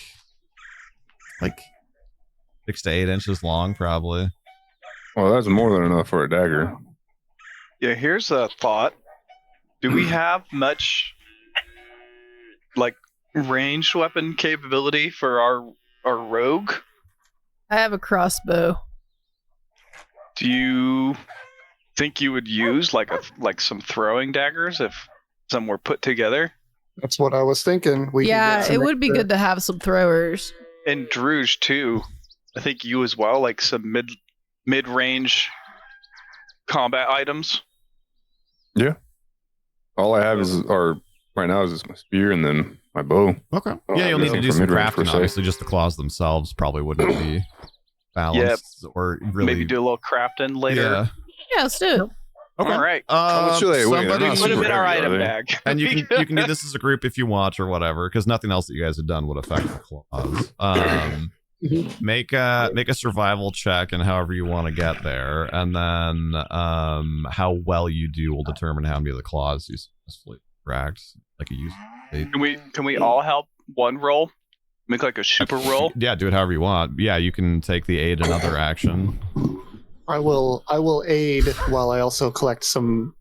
Speaker 1: 6 to 8 inches long, probably.
Speaker 7: Well, that's more than enough for a dagger.
Speaker 4: Yeah, here's a thought. Do we have much like ranged weapon capability for our rogue?
Speaker 6: I have a crossbow.
Speaker 4: Do you think you would use like some throwing daggers if some were put together?
Speaker 3: That's what I was thinking.
Speaker 6: It would be good to have some throwers.
Speaker 4: And Druge too. I think you as well, like some mid-range combat items.
Speaker 7: Yeah. All I have right now is my spear and then my bow.
Speaker 1: Okay. Yeah, you'll need to do some crafting. Obviously, just the claws themselves probably wouldn't be balanced or really.
Speaker 4: Maybe do a little crafting later.
Speaker 6: Yeah, let's do it.
Speaker 1: Okay.
Speaker 4: All right.
Speaker 7: How much do they weigh?
Speaker 1: Somebody
Speaker 7: They're not
Speaker 4: Put them
Speaker 7: super
Speaker 4: in our
Speaker 7: heavy,
Speaker 4: item
Speaker 7: are they?
Speaker 4: bag.
Speaker 1: And you can do this as a group if you want or whatever, because nothing else that you guys have done would affect the claws. Make a survival check, and however you want to get there, and then how well you do will determine how many of the claws you successfully racked. Like a use.
Speaker 4: Can we all help one roll? Make like a super roll?
Speaker 1: Yeah, do it however you want. Yeah, you can take the aid another action.
Speaker 3: I will aid while I also collect some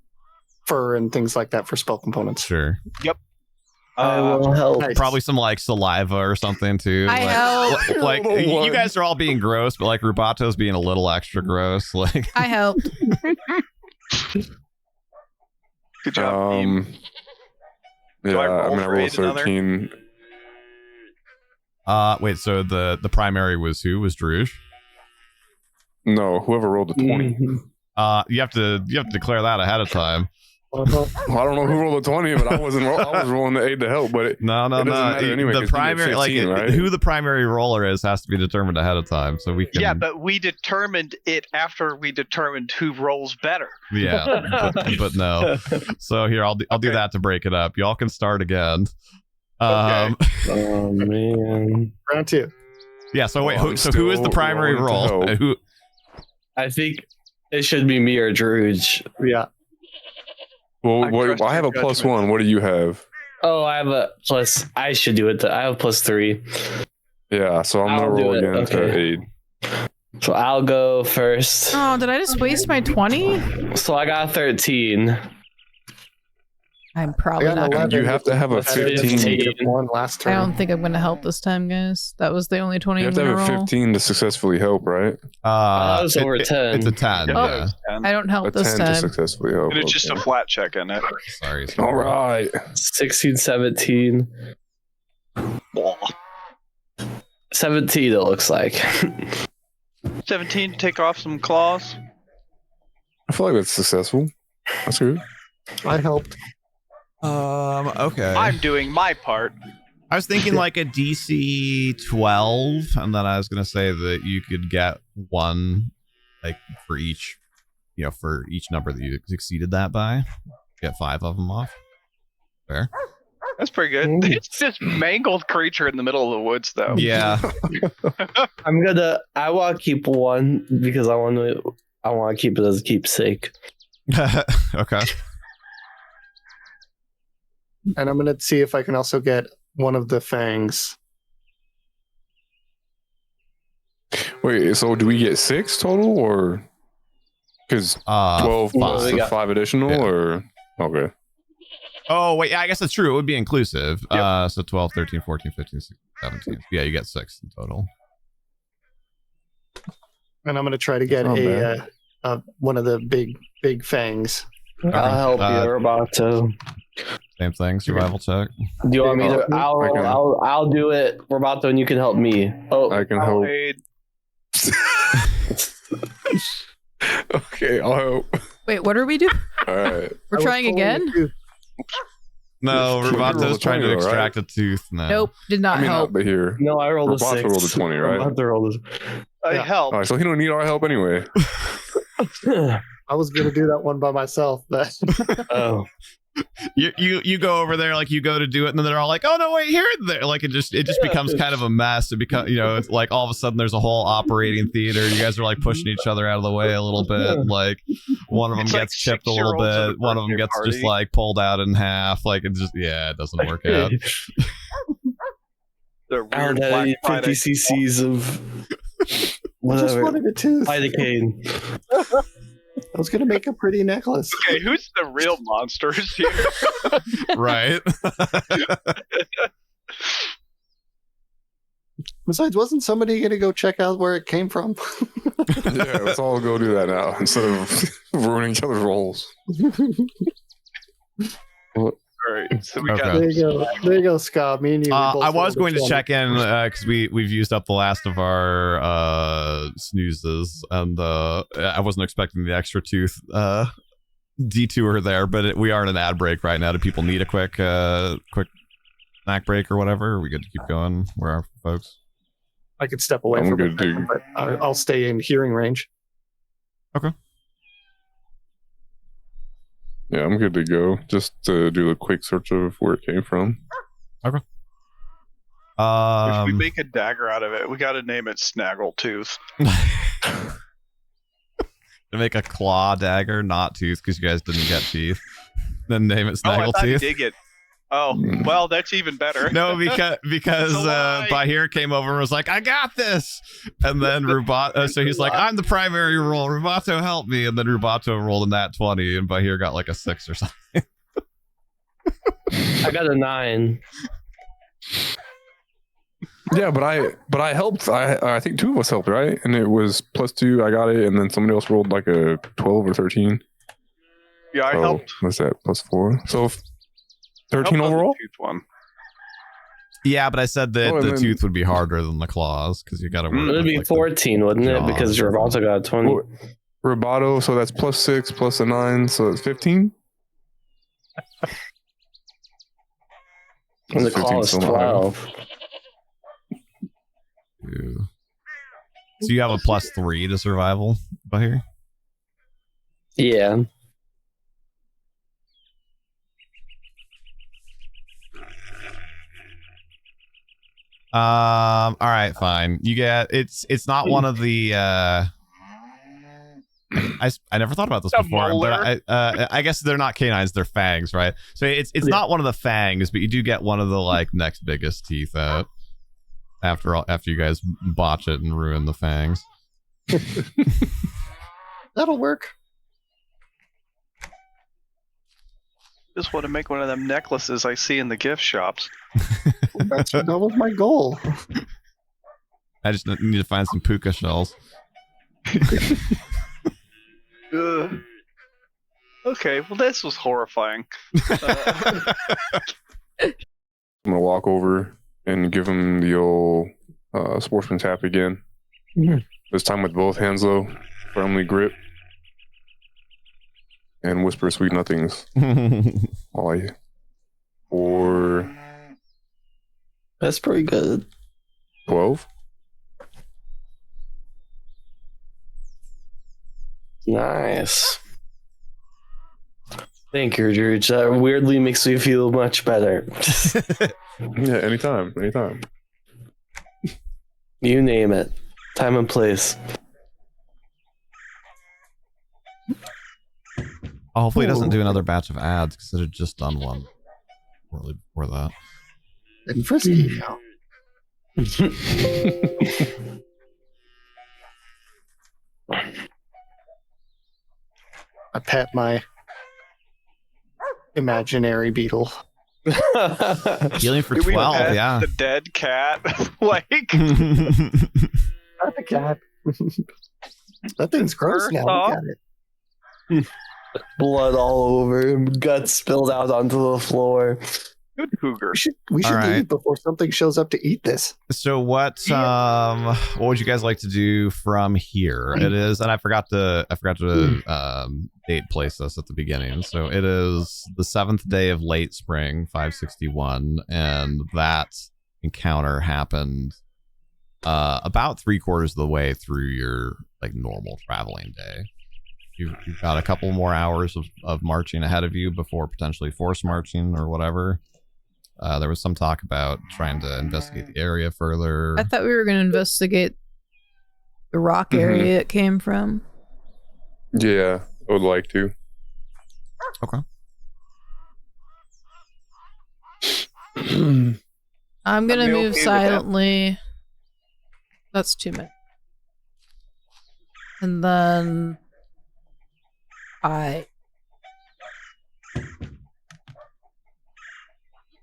Speaker 3: fur and things like that for spell components.
Speaker 1: Sure.
Speaker 4: Yep.
Speaker 5: I will help.
Speaker 3: Nice.
Speaker 1: Probably some like saliva or something too.
Speaker 6: I help.
Speaker 1: Like you guys are all being gross, but like Rubato's being a little extra gross. Like
Speaker 6: I helped.
Speaker 4: Good job, team.
Speaker 7: Yeah,
Speaker 4: I roll
Speaker 7: I
Speaker 4: for
Speaker 7: rolled
Speaker 4: aid another?
Speaker 7: 13.
Speaker 1: wait, so the primary was who? Was Druge?
Speaker 7: No, whoever rolled a 20.
Speaker 1: You have to declare that ahead of time.
Speaker 7: Well, I don't know who rolled a 20, but I was rolling the aid to help. But
Speaker 1: No.
Speaker 7: it doesn't matter anyway,
Speaker 1: The
Speaker 7: 'cause you get
Speaker 1: primary,
Speaker 7: 15,
Speaker 1: like
Speaker 7: right?
Speaker 1: who the primary roller is, has to be determined ahead of time, so we can.
Speaker 4: Yeah, but we determined it after we determined who rolls better.
Speaker 1: Yeah, but no. So here, I'll do that to break it up. Y'all can start again.
Speaker 7: Okay.
Speaker 5: Oh man.
Speaker 3: Round 2.
Speaker 1: Yeah. So wait,
Speaker 7: Well,
Speaker 1: who is the
Speaker 7: I'm
Speaker 1: primary
Speaker 7: still willing to
Speaker 1: role?
Speaker 7: help.
Speaker 1: Who?
Speaker 5: I think it should be me or Druge.
Speaker 3: Yeah.
Speaker 7: Well,
Speaker 4: I trust
Speaker 7: I have a
Speaker 4: your
Speaker 7: plus
Speaker 4: judgment.
Speaker 7: 1. What do you have?
Speaker 5: Oh, I have a plus. I should do it. I have a plus 3.
Speaker 7: Yeah, so I'm
Speaker 5: I'll
Speaker 7: gonna
Speaker 5: do
Speaker 7: roll
Speaker 5: it,
Speaker 7: again to
Speaker 5: okay.
Speaker 7: aid.
Speaker 5: So I'll go first.
Speaker 6: Oh, did I just waste my 20?
Speaker 5: So I got 13.
Speaker 6: I'm probably
Speaker 3: I got
Speaker 6: not
Speaker 3: an
Speaker 6: going
Speaker 3: 11.
Speaker 6: to.
Speaker 7: You have to have a
Speaker 3: I had a
Speaker 7: 15.
Speaker 3: -1 last
Speaker 6: I
Speaker 3: turn.
Speaker 6: don't think I'm going to help this time, guys. That was the only 20
Speaker 7: You
Speaker 6: I'm
Speaker 7: have to
Speaker 6: going to
Speaker 7: have a
Speaker 6: roll.
Speaker 7: 15 to successfully help, right?
Speaker 5: That was over 10.
Speaker 1: It's a 10.
Speaker 6: Oh.
Speaker 1: Yeah.
Speaker 6: I don't help
Speaker 7: A
Speaker 6: this
Speaker 7: 10 to
Speaker 6: time.
Speaker 7: successfully help.
Speaker 4: And it's just a
Speaker 7: okay.
Speaker 4: flat check in it.
Speaker 1: Sorry.
Speaker 7: All right.
Speaker 5: 16, 17.
Speaker 4: Blah.
Speaker 5: 17 it looks like.
Speaker 4: 17 to take off some claws.
Speaker 7: I feel like that's successful. That's good.
Speaker 3: I helped.
Speaker 1: Okay.
Speaker 4: I'm doing my part.
Speaker 1: I was thinking like a DC 12, and then I was gonna say that you could get one, like for each, for each number that you exceeded that by, get 5 of them off. Fair.
Speaker 4: That's pretty good. It's just mangled creature in the middle of the woods, though.
Speaker 1: Yeah.
Speaker 5: I want to keep one because I want to keep it as a keepsake.
Speaker 1: Okay.
Speaker 3: And I'm gonna see if I can also get one of the fangs.
Speaker 7: Wait, so do we get 6 total, or because 12 plus the 5 additional, or okay?
Speaker 1: Oh wait, yeah, I guess that's true. It would be inclusive.
Speaker 7: Yep.
Speaker 1: So 12, 13, 14, 15, 16, 17. Yeah, you get 6 in total.
Speaker 3: And I'm gonna try to get one of the big fangs.
Speaker 5: I'll help you, Roboto.
Speaker 1: Same thing, survival check.
Speaker 5: Do you want me to? I'll do it, Roboto, and you can help me. Oh,
Speaker 7: I can help. Okay, I'll help.
Speaker 6: Wait, what are we doing?
Speaker 7: All right.
Speaker 6: We're trying again?
Speaker 1: No, Robato's trying to extract a tooth now.
Speaker 6: Nope, did not help.
Speaker 7: Not here.
Speaker 5: No, I rolled a 6.
Speaker 7: Roboto rolled a 20, right?
Speaker 5: Roboto rolled
Speaker 4: I help.
Speaker 7: All right, so he don't need our help anyway.
Speaker 3: I was gonna do that one by myself, but
Speaker 5: Oh.
Speaker 1: You go over there, like you go to do it, and then they're all like, "Oh no, wait, here!" There, like it just becomes kind of a mess. It becomes, it's like all of a sudden there's a whole operating theater. You guys are like pushing each other out of the way a little bit. Like one of them gets chipped a little bit, one of them gets just like pulled out in half. Like it it doesn't work out.
Speaker 4: The
Speaker 5: I
Speaker 4: weird
Speaker 5: had
Speaker 4: Black Friday
Speaker 5: 50 cc's of
Speaker 3: just
Speaker 5: whatever.
Speaker 3: wanted a tooth.
Speaker 5: Lidocaine.
Speaker 3: I was gonna make a pretty necklace.
Speaker 4: Okay, who's the real monsters here?
Speaker 1: Right.
Speaker 3: Besides, wasn't somebody gonna go check out where it came from?
Speaker 7: Yeah, let's all go do that now instead of ruining each other's roles.
Speaker 4: All right, so we
Speaker 1: Okay.
Speaker 4: got
Speaker 3: There you go, Scott. Me and you.
Speaker 1: I was going to check in because we've used up the last of our snoozes, and I wasn't expecting the extra tooth detour there, but we are in an ad break right now. Do people need a quick snack break or whatever? Are we good to keep going? Where are folks?
Speaker 3: I could step away
Speaker 7: I'm
Speaker 3: from
Speaker 7: good,
Speaker 3: it,
Speaker 7: dude.
Speaker 3: but I'll stay in hearing range.
Speaker 7: Yeah, I'm good to go. Just to do a quick search of where it came from.
Speaker 1: Okay.
Speaker 4: if we make a dagger out of it, we got to name it Snaggletooth.
Speaker 1: To make a claw dagger, not tooth, because you guys didn't get teeth. Then name it
Speaker 4: Oh, I thought
Speaker 1: Snaggletooth.
Speaker 4: dig it. Oh, well, that's even better.
Speaker 1: No, because
Speaker 4: It's a lie.
Speaker 1: Bahir came over and was like, "I got this," and then Rubato. So he's like, "I'm the primary role. Rubato, help me!" And then Rubato rolled a nat 20, and Bahir got like a 6 or something.
Speaker 5: I got a 9.
Speaker 7: Yeah, but I helped. I think 2 of us helped, right? And it was +2. I got it, and then somebody else rolled like a 12 or 13.
Speaker 4: Yeah, I
Speaker 7: So,
Speaker 4: helped.
Speaker 7: What's that? +4. So 13
Speaker 4: helped on the
Speaker 7: overall.
Speaker 4: tooth one.
Speaker 1: Yeah, but I said that
Speaker 7: Oh, and
Speaker 1: the
Speaker 7: then-
Speaker 1: tooth would be harder than the claws because you got to work.
Speaker 5: It would
Speaker 1: with,
Speaker 5: be
Speaker 1: like,
Speaker 5: 14, wouldn't it?
Speaker 1: jaws.
Speaker 5: Because your also got a 20.
Speaker 7: Roboto, so that's +6 plus a 9, so it's 15.
Speaker 5: And the claw is 12.
Speaker 1: So you have a +3 to survival, Bahir?
Speaker 5: Yeah.
Speaker 1: All right, fine. You get it's not one of the. I never thought about this
Speaker 4: A
Speaker 1: before,
Speaker 4: molar.
Speaker 1: but I guess they're not canines; they're fangs, right? So it's not one of the fangs, but you do get one of the like next biggest teeth out after you guys botch it and ruin the fangs.
Speaker 3: That'll work.
Speaker 4: Just want to make one of them necklaces I see in the gift shops.
Speaker 3: That was my goal.
Speaker 1: I just need to find some puka shells.
Speaker 4: Ugh. Okay, well, this was horrifying.
Speaker 7: I'm gonna walk over and give him the old sportsman tap again.
Speaker 3: Mhm.
Speaker 7: This time with both hands though, firmly grip. and whisper sweet nothings. Or
Speaker 5: That's pretty good.
Speaker 7: 12.
Speaker 5: Nice. Thank you, George. That weirdly makes me feel much better.
Speaker 7: Yeah, anytime.
Speaker 5: You name it. Time and place.
Speaker 1: Hopefully, it doesn't do another batch of ads because it had just done one shortly before that.
Speaker 3: And frisky now. I pet my imaginary beetle.
Speaker 1: Healing for
Speaker 4: Do we
Speaker 1: 12,
Speaker 4: pet
Speaker 1: yeah.
Speaker 4: the dead cat? Like,
Speaker 3: Not the cat. That thing's gross
Speaker 4: First
Speaker 3: now.
Speaker 4: off-
Speaker 3: Look at it.
Speaker 5: Blood all over him, guts spilled out onto the floor.
Speaker 4: good cougar.
Speaker 3: We should
Speaker 1: All right.
Speaker 3: leave before something shows up to eat this.
Speaker 1: So what would you guys like to do from here? It is, and I forgot to date place this at the beginning. So it is the 7th day of late spring, 561, and that encounter happened about 3/4 of the way through your like normal traveling day. You've got a couple more hours of marching ahead of you before potentially force marching or whatever. There was some talk about trying to investigate the area further.
Speaker 6: I thought we were going to investigate the rock area it came from.
Speaker 7: Yeah, I would like to.
Speaker 1: Okay.
Speaker 6: I'm going to
Speaker 4: I'd be
Speaker 6: move
Speaker 4: okay with that.
Speaker 6: silently. That's 2 minutes. And then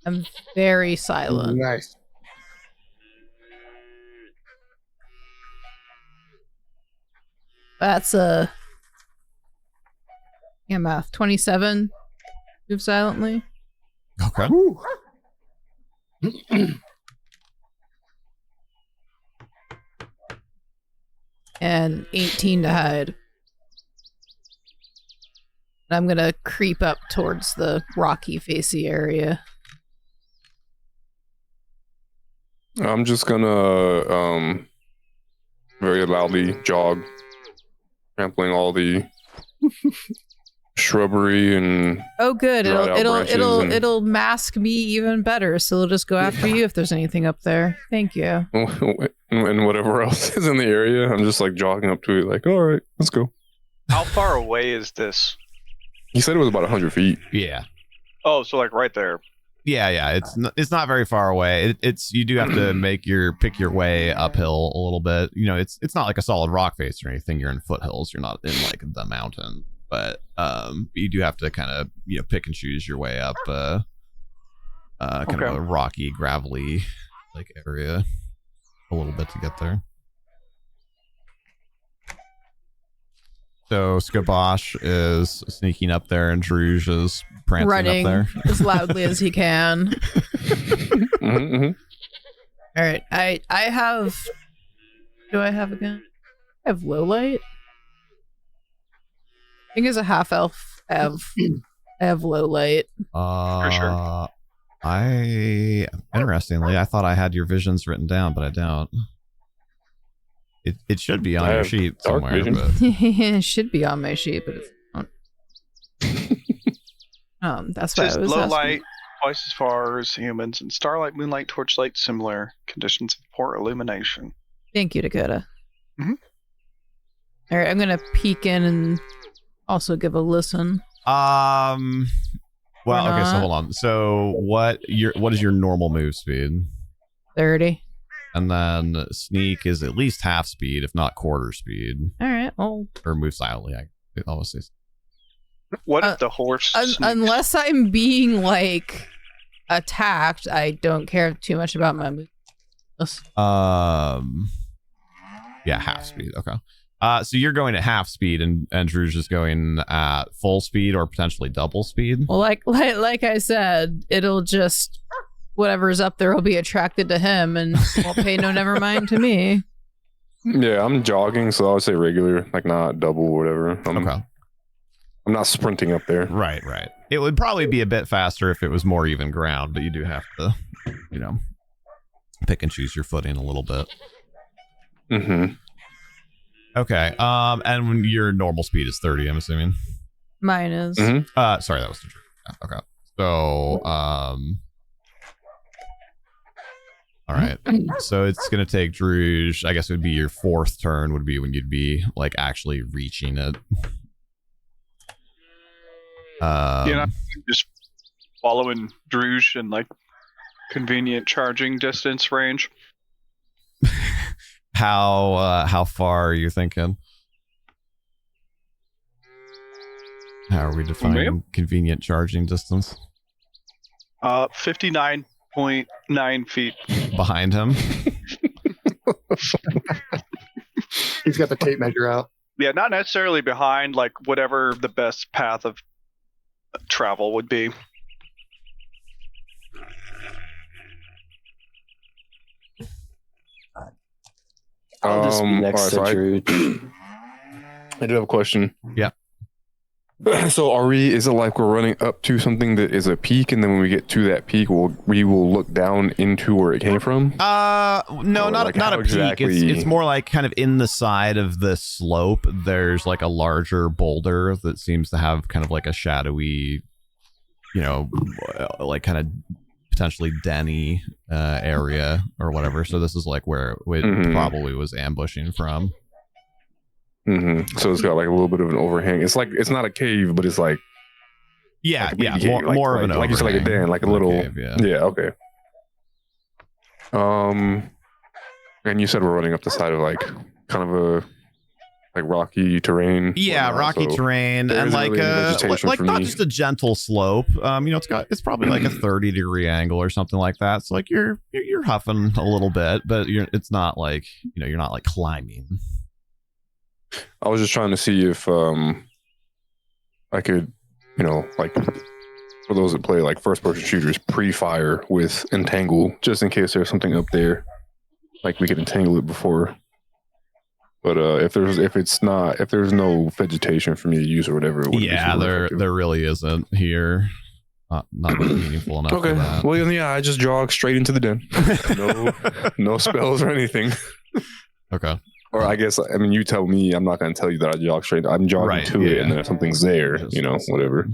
Speaker 6: I'm very silent.
Speaker 3: Nice.
Speaker 6: That's a math 27. Move silently.
Speaker 1: Okay.
Speaker 6: And 18 to hide. I'm gonna creep up towards the rocky facey area.
Speaker 7: I'm just gonna very loudly jog, trampling all the shrubbery and
Speaker 6: Oh, good.
Speaker 7: Dried out branches and-
Speaker 6: It'll mask me even better. So it'll just go after you if there's anything up there. Thank you.
Speaker 7: and whatever else is in the area. I'm just like jogging up to it, like, all right, let's go.
Speaker 4: How far away is this?
Speaker 7: He said it was about 100 feet.
Speaker 1: Yeah.
Speaker 4: Oh, so like right there.
Speaker 1: Yeah. It's not very far away. It's you do have to pick your way uphill a little bit. You know, it's not like a solid rock face or anything. You're in foothills. You're not in like the mountain. But you do have to kind of pick and choose your way up kind of a rocky, gravelly like area a little bit to get there. So Skabosh is sneaking up there and Druge is prancing
Speaker 6: Running
Speaker 1: up there.
Speaker 6: as loudly as he can.
Speaker 7: Mm-hmm.
Speaker 6: All right. I have. Do I have a gun? I have low light. I think as a half elf, I have low light.
Speaker 4: For sure.
Speaker 1: Interestingly, I thought I had your visions written down, but I don't. It should be on
Speaker 7: I
Speaker 1: your
Speaker 7: have
Speaker 1: sheet
Speaker 7: dark
Speaker 1: somewhere.
Speaker 7: vision.
Speaker 1: But
Speaker 6: It should be on my sheet, but it's not. That's why I
Speaker 4: Says
Speaker 6: was
Speaker 4: low
Speaker 6: asking.
Speaker 4: light, twice as far as humans, and starlight, moonlight, torchlight, similar conditions of poor illumination.
Speaker 6: Thank you, Dakota.
Speaker 4: Mhm.
Speaker 6: All right, I'm gonna peek in and also give a listen.
Speaker 1: well,
Speaker 6: Or
Speaker 1: okay, so
Speaker 6: not.
Speaker 1: hold on. So what is your normal move speed?
Speaker 6: 30.
Speaker 1: And then sneak is at least half speed, if not quarter speed,
Speaker 6: All right. Well,
Speaker 1: or move silently. I always say.
Speaker 4: What if the horse? sneaks?
Speaker 6: unless I'm being like attacked, I don't care too much about my move.
Speaker 1: Yeah, half speed. Okay. So you're going at half speed, and Drew's just going at full speed or potentially double speed.
Speaker 6: Well, like I said, it'll just whatever's up there will be attracted to him and won't pay no never mind to me.
Speaker 7: Yeah, I'm jogging, so I would say regular, like not double or whatever. I'm
Speaker 1: Okay.
Speaker 7: I'm not sprinting up there.
Speaker 1: Right. It would probably be a bit faster if it was more even ground, but you do have to, pick and choose your footing a little bit.
Speaker 7: Mm-hmm.
Speaker 1: Okay. And when your normal speed is 30, I'm assuming.
Speaker 6: Mine is.
Speaker 1: Mm-hmm. Sorry, that was the truth. Okay. So, all right. So it's gonna take Druge. I guess it would be your fourth turn. Would be when you'd be like actually reaching it.
Speaker 4: You're not just following Druge in like convenient charging distance range.
Speaker 1: How far are you thinking? How are we defining convenient charging distance?
Speaker 4: 59.9 feet.
Speaker 1: Behind him.
Speaker 3: He's got the tape measure out.
Speaker 4: Yeah, not necessarily behind, like whatever the best path of travel would be.
Speaker 5: I'll just be next to Drew.
Speaker 7: I do have a question.
Speaker 1: Yeah.
Speaker 7: So is it like we're running up to something that is a peak, and then when we get to that peak, we will look down into where it came from?
Speaker 1: No,
Speaker 7: or
Speaker 1: not
Speaker 7: like
Speaker 1: a peak.
Speaker 7: exactly...
Speaker 1: It's more like kind of in the side of the slope. There's like a larger boulder that seems to have kind of like a shadowy, like kind of potentially denny area or whatever. So this is like where it probably was ambushing from.
Speaker 7: Mm-hmm. So it's got like a little bit of an overhang. It's like, it's not a cave, but it's like
Speaker 1: more of an overhang.
Speaker 7: Like you said, like a den, like a little
Speaker 1: cave,
Speaker 7: yeah, okay. And you said we're running up the side of like kind of a like rocky terrain.
Speaker 1: Yeah, rocky terrain, and like not just a gentle slope. It's probably like a 30-degree angle or something like that. So like you're huffing a little bit, but it's not like you're not like climbing.
Speaker 7: I was just trying to see if I could, like for those that play like first person shooters, pre-fire with entangle, just in case there's something up there, like we could entangle it before. But if there's no vegetation for me to use or whatever,
Speaker 1: there really isn't here. Not meaningful enough.
Speaker 7: Okay,
Speaker 1: for that.
Speaker 7: well yeah, I just jog straight into the den. No spells or anything.
Speaker 1: Okay.
Speaker 7: Or I guess, you tell me, I'm not going to tell you that I jog straight. I'm jogging to it, and then if something's there, whatever.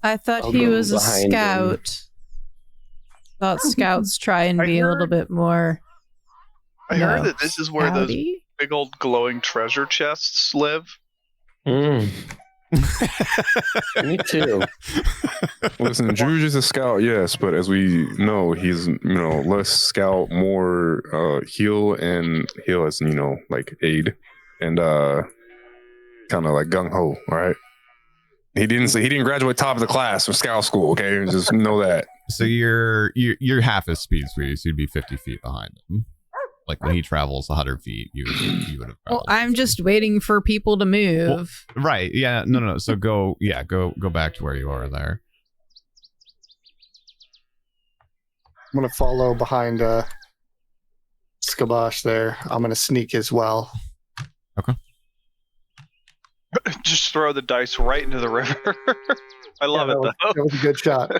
Speaker 6: I thought he was a scout. Thought scouts try and be a little bit more.
Speaker 4: I heard that this is where those big old glowing treasure chests live.
Speaker 5: Me too.
Speaker 7: Listen, Druge is a scout, yes, but as we know, he's less scout, more heal as like aid, and kind of like gung ho. All right, he didn't graduate top of the class from scout school. Okay, just know that.
Speaker 1: So you're half his speed, sweetie. So you'd be 50 feet behind him. Like when he travels 100 feet, you would have.
Speaker 6: Well, I'm just waiting for people to move.
Speaker 1: Well, right? Yeah. No. So go back to where you are there.
Speaker 3: I'm gonna follow behind Skabosh there. I'm gonna sneak as well.
Speaker 1: Okay.
Speaker 4: Just throw the dice right into the river. I love it though.
Speaker 3: That was a good shot.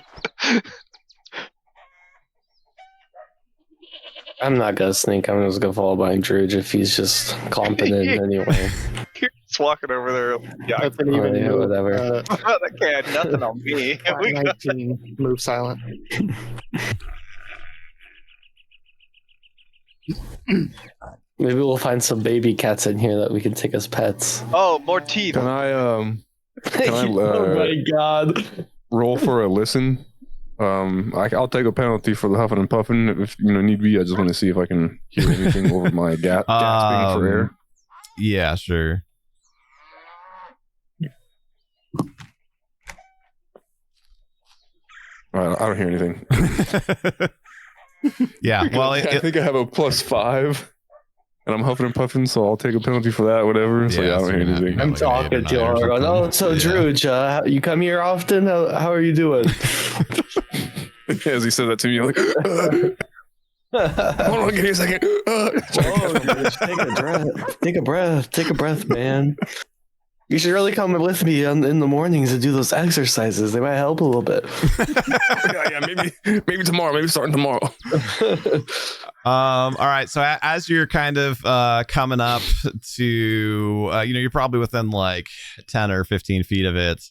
Speaker 5: I'm not gonna sneak. I'm just gonna follow behind Druge if he's just competent anyway.
Speaker 4: You're just walking over there. Yeah,
Speaker 3: That's an even
Speaker 5: whatever.
Speaker 4: that guy had nothing on me.
Speaker 3: 19, move silent.
Speaker 5: Maybe we'll find some baby cats in here that we can take as pets.
Speaker 4: Oh, more teeth.
Speaker 7: Can I
Speaker 5: oh my god!
Speaker 7: roll for a listen? I'll take a penalty for the huffing and puffing if need be. I just want to see if I can hear anything over my gasping for air.
Speaker 1: Yeah, sure.
Speaker 7: All right, I don't hear anything.
Speaker 1: Yeah, well,
Speaker 7: I think I have a +5, and I'm huffing and puffing, so I'll take a penalty for that, whatever. So yeah, I don't hear anything.
Speaker 5: I'm talking to her. Oh, so Druge, you come here often? How are you doing?
Speaker 7: As he said that to me, I'm like, Hold on, give me a second.
Speaker 5: Just take a breath, man. You should really come with me in the mornings to do those exercises. They might help a little bit.
Speaker 7: yeah, maybe tomorrow. Maybe starting tomorrow.
Speaker 1: All right. So as you're kind of coming up to, you're probably within like 10 or 15 feet of it.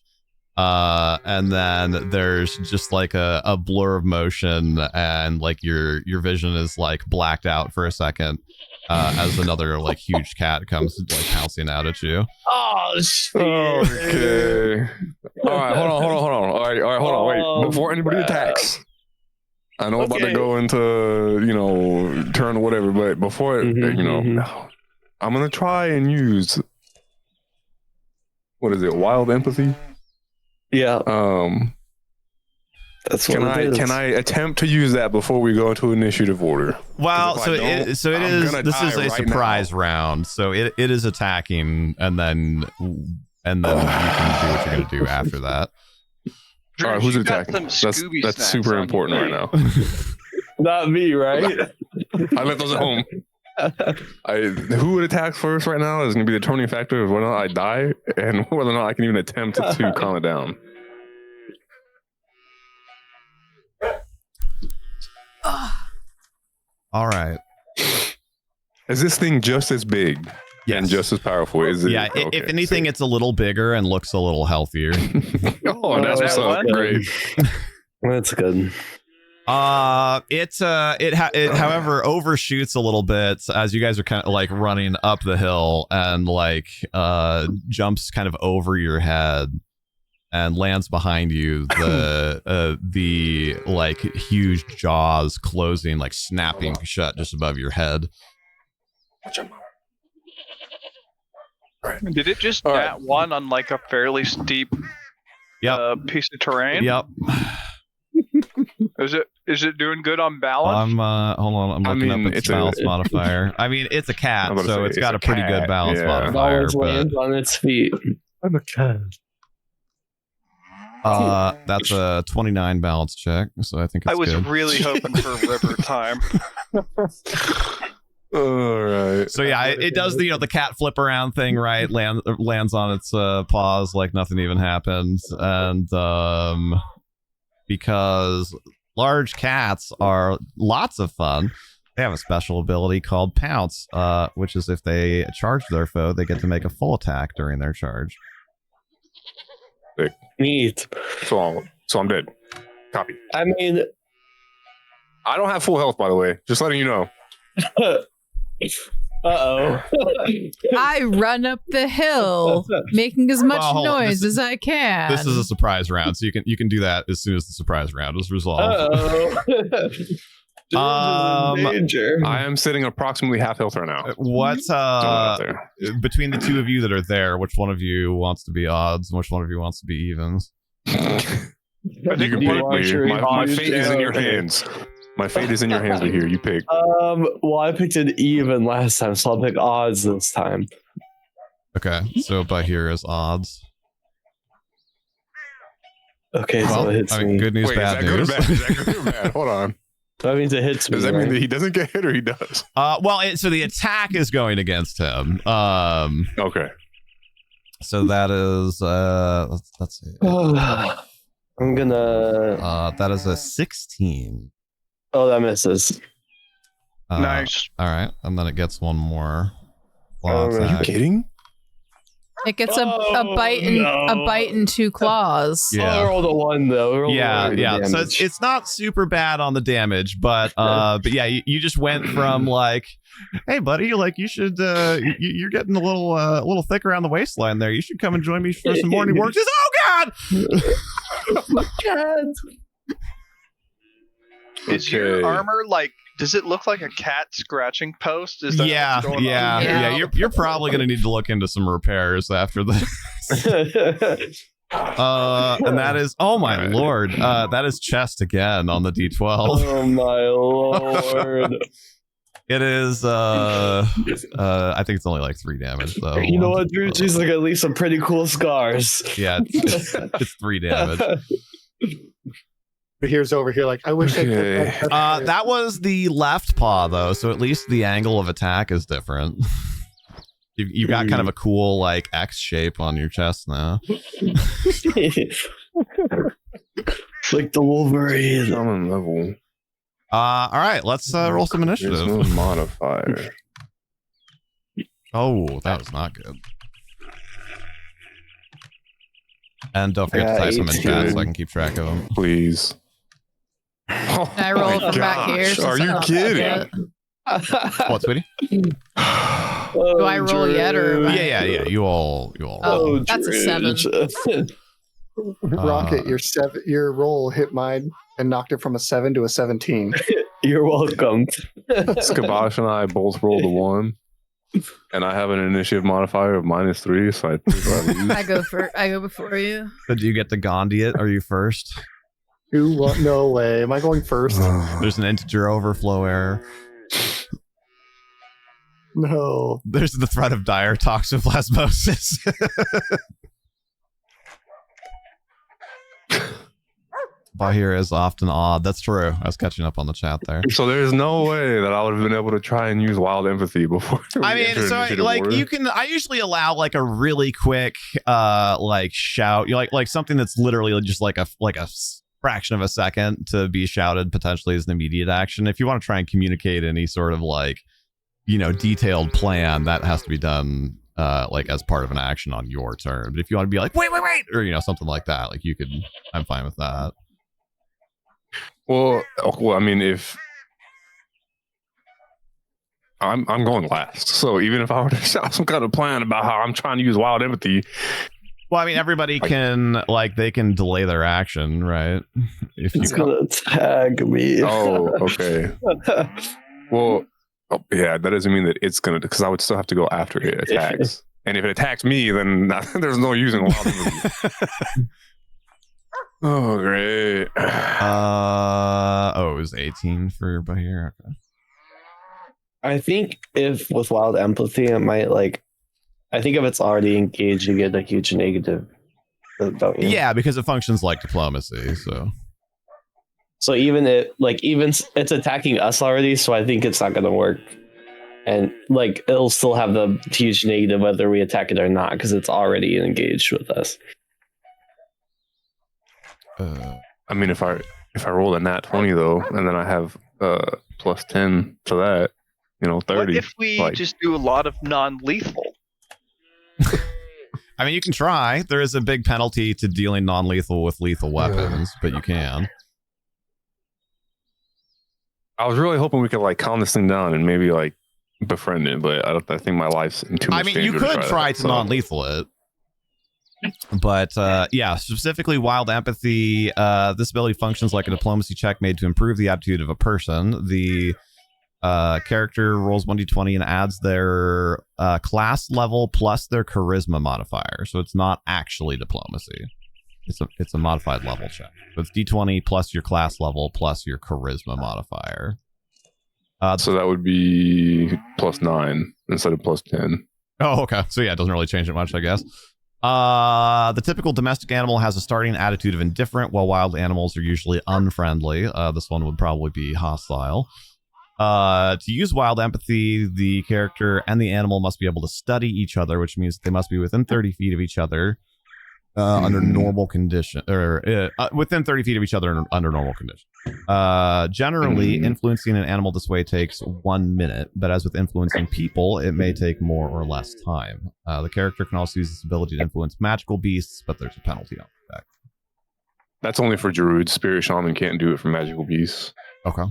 Speaker 1: And then there's just like a blur of motion, and like your vision is like blacked out for a second as another like huge cat comes like pouncing out at you.
Speaker 5: Oh shit!
Speaker 7: Okay. All right. Hold on. All right. Hold on. Wait. Before anybody attacks, I know I'm about to go into turn or whatever, but before I'm gonna try and use what is it? Wild empathy.
Speaker 5: Yeah. That's what
Speaker 7: can I attempt to use that before we go into initiative order?
Speaker 1: Well, this is a surprise round, so it is attacking, and then you can do what you're gonna do after that.
Speaker 7: All right, who's attacking? That's super important right now.
Speaker 5: Not me, right?
Speaker 7: I left those at home. Who would attack first right now is going to be the determining factor of whether or not I die and whether or not I can even attempt to calm it down.
Speaker 1: All right.
Speaker 7: Is this thing just as big and just as powerful? Is it?
Speaker 1: Yeah.
Speaker 7: Okay,
Speaker 1: if anything, it's a little bigger and looks a little healthier.
Speaker 7: That's what's up. Great.
Speaker 5: That's good.
Speaker 1: It however overshoots a little bit as you guys are kind of like running up the hill, and like jumps kind of over your head and lands behind you. The like huge jaws closing, like snapping shut just above your head.
Speaker 4: Did it just nat one on like a fairly steep piece of terrain?
Speaker 1: Yep.
Speaker 4: Is it doing good on balance?
Speaker 1: Hold on. I'm looking up its balance modifier. I mean, it's a cat, so it's got a pretty good balance modifier.
Speaker 5: It lands on its feet. I'm a cat.
Speaker 1: That's a 29 balance check, so I think it's
Speaker 4: I was
Speaker 1: good.
Speaker 4: really hoping for river time.
Speaker 7: All right.
Speaker 1: So yeah, it does the cat flip around thing, right? Lands on its paws like nothing even happened, and because large cats are lots of fun, they have a special ability called Pounce, which is if they charge their foe, they get to make a full attack during their charge.
Speaker 5: Neat.
Speaker 7: So I'm dead. Copy.
Speaker 5: I mean,
Speaker 7: I don't have full health, by the way. Just letting you know.
Speaker 5: Uh-oh.
Speaker 6: I run up the hill, making as much noise as I can.
Speaker 1: This is a surprise round, so you can do that as soon as the surprise round is resolved.
Speaker 5: Danger.
Speaker 7: I am sitting approximately half health right now.
Speaker 1: What between the two of you that are there, which one of you wants to be odds and which one of you wants to be evens?
Speaker 7: You can pick me. My fate is in your hands. My fate is in your hands, but here, you pick.
Speaker 5: Well, I picked an even last time, so I'll pick odds this time.
Speaker 1: Okay, so by here is odds.
Speaker 5: Okay, so it hits me.
Speaker 1: Good news, bad news.
Speaker 7: Is that good or bad? Hold on.
Speaker 5: That means it hits me.
Speaker 7: Does that mean that he doesn't get hit or he does?
Speaker 1: So the attack is going against him.
Speaker 7: Okay.
Speaker 1: So that is let's see.
Speaker 5: I'm gonna.
Speaker 1: That is a 16.
Speaker 5: Oh, that misses.
Speaker 4: Nice.
Speaker 1: All right, and then it gets one more.
Speaker 7: Are you kidding?
Speaker 6: It gets a bite and two claws.
Speaker 1: Yeah.
Speaker 5: I rolled a 1 though.
Speaker 1: Yeah. So it's not super bad on the damage, but yeah, you just went from like, hey buddy, like you should you're getting a little thick around the waistline there. You should come and join me for some morning work. Says, oh God.
Speaker 5: Oh God.
Speaker 4: Is your armor like? Does it look like a cat scratching post? Is that what's going on?
Speaker 1: Yeah. You're probably gonna need to look into some repairs after this. And that is, oh my lord, that is chest again on the D12.
Speaker 5: Oh my lord.
Speaker 1: It is I think it's only like 3 damage though.
Speaker 5: You know what, Drew? She's like at least some pretty cool scars.
Speaker 1: Yeah, it's 3 damage.
Speaker 3: Here's over here like, I wish I
Speaker 7: Okay.
Speaker 3: could.
Speaker 1: That was the left paw though, so at least the angle of attack is different. You've got kind of a cool like X shape on your chest now.
Speaker 5: Like the Wolverine.
Speaker 7: Summon level.
Speaker 1: All right, let's roll some initiative.
Speaker 7: There's no modifier.
Speaker 1: Oh, that was not good. And don't forget to
Speaker 5: Yeah,
Speaker 1: type some in chat
Speaker 5: 18.
Speaker 1: so I can keep track of them.
Speaker 7: Please.
Speaker 6: Can I roll
Speaker 7: my
Speaker 6: from back here?
Speaker 7: gosh,
Speaker 6: since
Speaker 7: Are
Speaker 6: I'm
Speaker 7: you
Speaker 6: not
Speaker 7: kidding?
Speaker 1: What, sweetie?
Speaker 6: Do I roll yet, or am I-
Speaker 1: Yeah. You all.
Speaker 6: Oh, that's a 7.
Speaker 3: Rocket, your roll hit mine and knocked it from a 7 to a 17.
Speaker 5: You're welcome.
Speaker 7: Skabosh and I both rolled a 1. And I have an initiative modifier of -3, so I think I lose.
Speaker 6: I go before you.
Speaker 1: So do you get to Gandhi it? Are you first?
Speaker 3: No way. Am I going first?
Speaker 1: There's an integer overflow error.
Speaker 3: No.
Speaker 1: There's the threat of dire toxoplasmosis. Bahir is often odd. That's true. I was catching up on the chat there.
Speaker 7: So there's no way that I would have been able to try and use wild empathy before.
Speaker 1: I mean, so like
Speaker 7: order.
Speaker 1: you can. I usually allow like a really quick, like shout, like something that's literally just like a fraction of a second to be shouted potentially as an immediate action. If you want to try and communicate any sort of like, detailed plan, that has to be done like as part of an action on your turn. But if you want to be like, wait, or something like that, like you could. I'm fine with that.
Speaker 7: Well, I mean, if I'm going last, so even if I were to shout some kind of plan about how I'm trying to use wild empathy,
Speaker 1: well, I mean, everybody can they can delay their action, right? If you
Speaker 5: It's gonna tag me.
Speaker 7: oh, okay. Well, yeah, that doesn't mean that it's gonna, because I would still have to go after it attacks, and if it attacks me, then there's no using wild empathy. Oh, great.
Speaker 1: it was 18 for Bahir. Okay.
Speaker 5: I think if with wild empathy, it might I think if it's already engaged, you get a huge negative. Don't you?
Speaker 1: Yeah, because it functions like diplomacy.
Speaker 5: So even it's attacking us already, so I think it's not going to work. And it'll still have the huge negative whether we attack it or not, because it's already engaged with us.
Speaker 7: I mean, if I roll a nat 20 though, and then I have plus 10 to that, 30.
Speaker 4: What if we just do a lot of non-lethal?
Speaker 1: I mean, you can try. There is a big penalty to dealing non-lethal with lethal weapons, but you can.
Speaker 7: I was really hoping we could calm this thing down and maybe befriend it, but I think my life's in too much danger.
Speaker 1: I mean, you could try to
Speaker 7: so.
Speaker 1: non-lethal it. But yeah, specifically wild empathy, this ability functions like a diplomacy check made to improve the attitude of a person. The character rolls 1d20 and adds their class level plus their charisma modifier. So it's not actually diplomacy. It's a modified level check. So it's d20 plus your class level plus your charisma modifier.
Speaker 7: So that would be plus 9 instead of plus 10.
Speaker 1: Oh, okay. So yeah, it doesn't really change it much, I guess. The typical domestic animal has a starting attitude of indifferent, while wild animals are usually unfriendly. This one would probably be hostile. To use wild empathy, the character and the animal must be able to study each other, which means they must be within 30 feet of each other under normal condition, or within 30 feet of each other under normal conditions. Generally, influencing an animal this way takes 1 minute, but as with influencing people, it may take more or less time. The character can also use this ability to influence magical beasts, but there's a penalty on that.
Speaker 7: That's only for Druids. Spirit Shaman can't do it for magical beasts.
Speaker 1: Okay.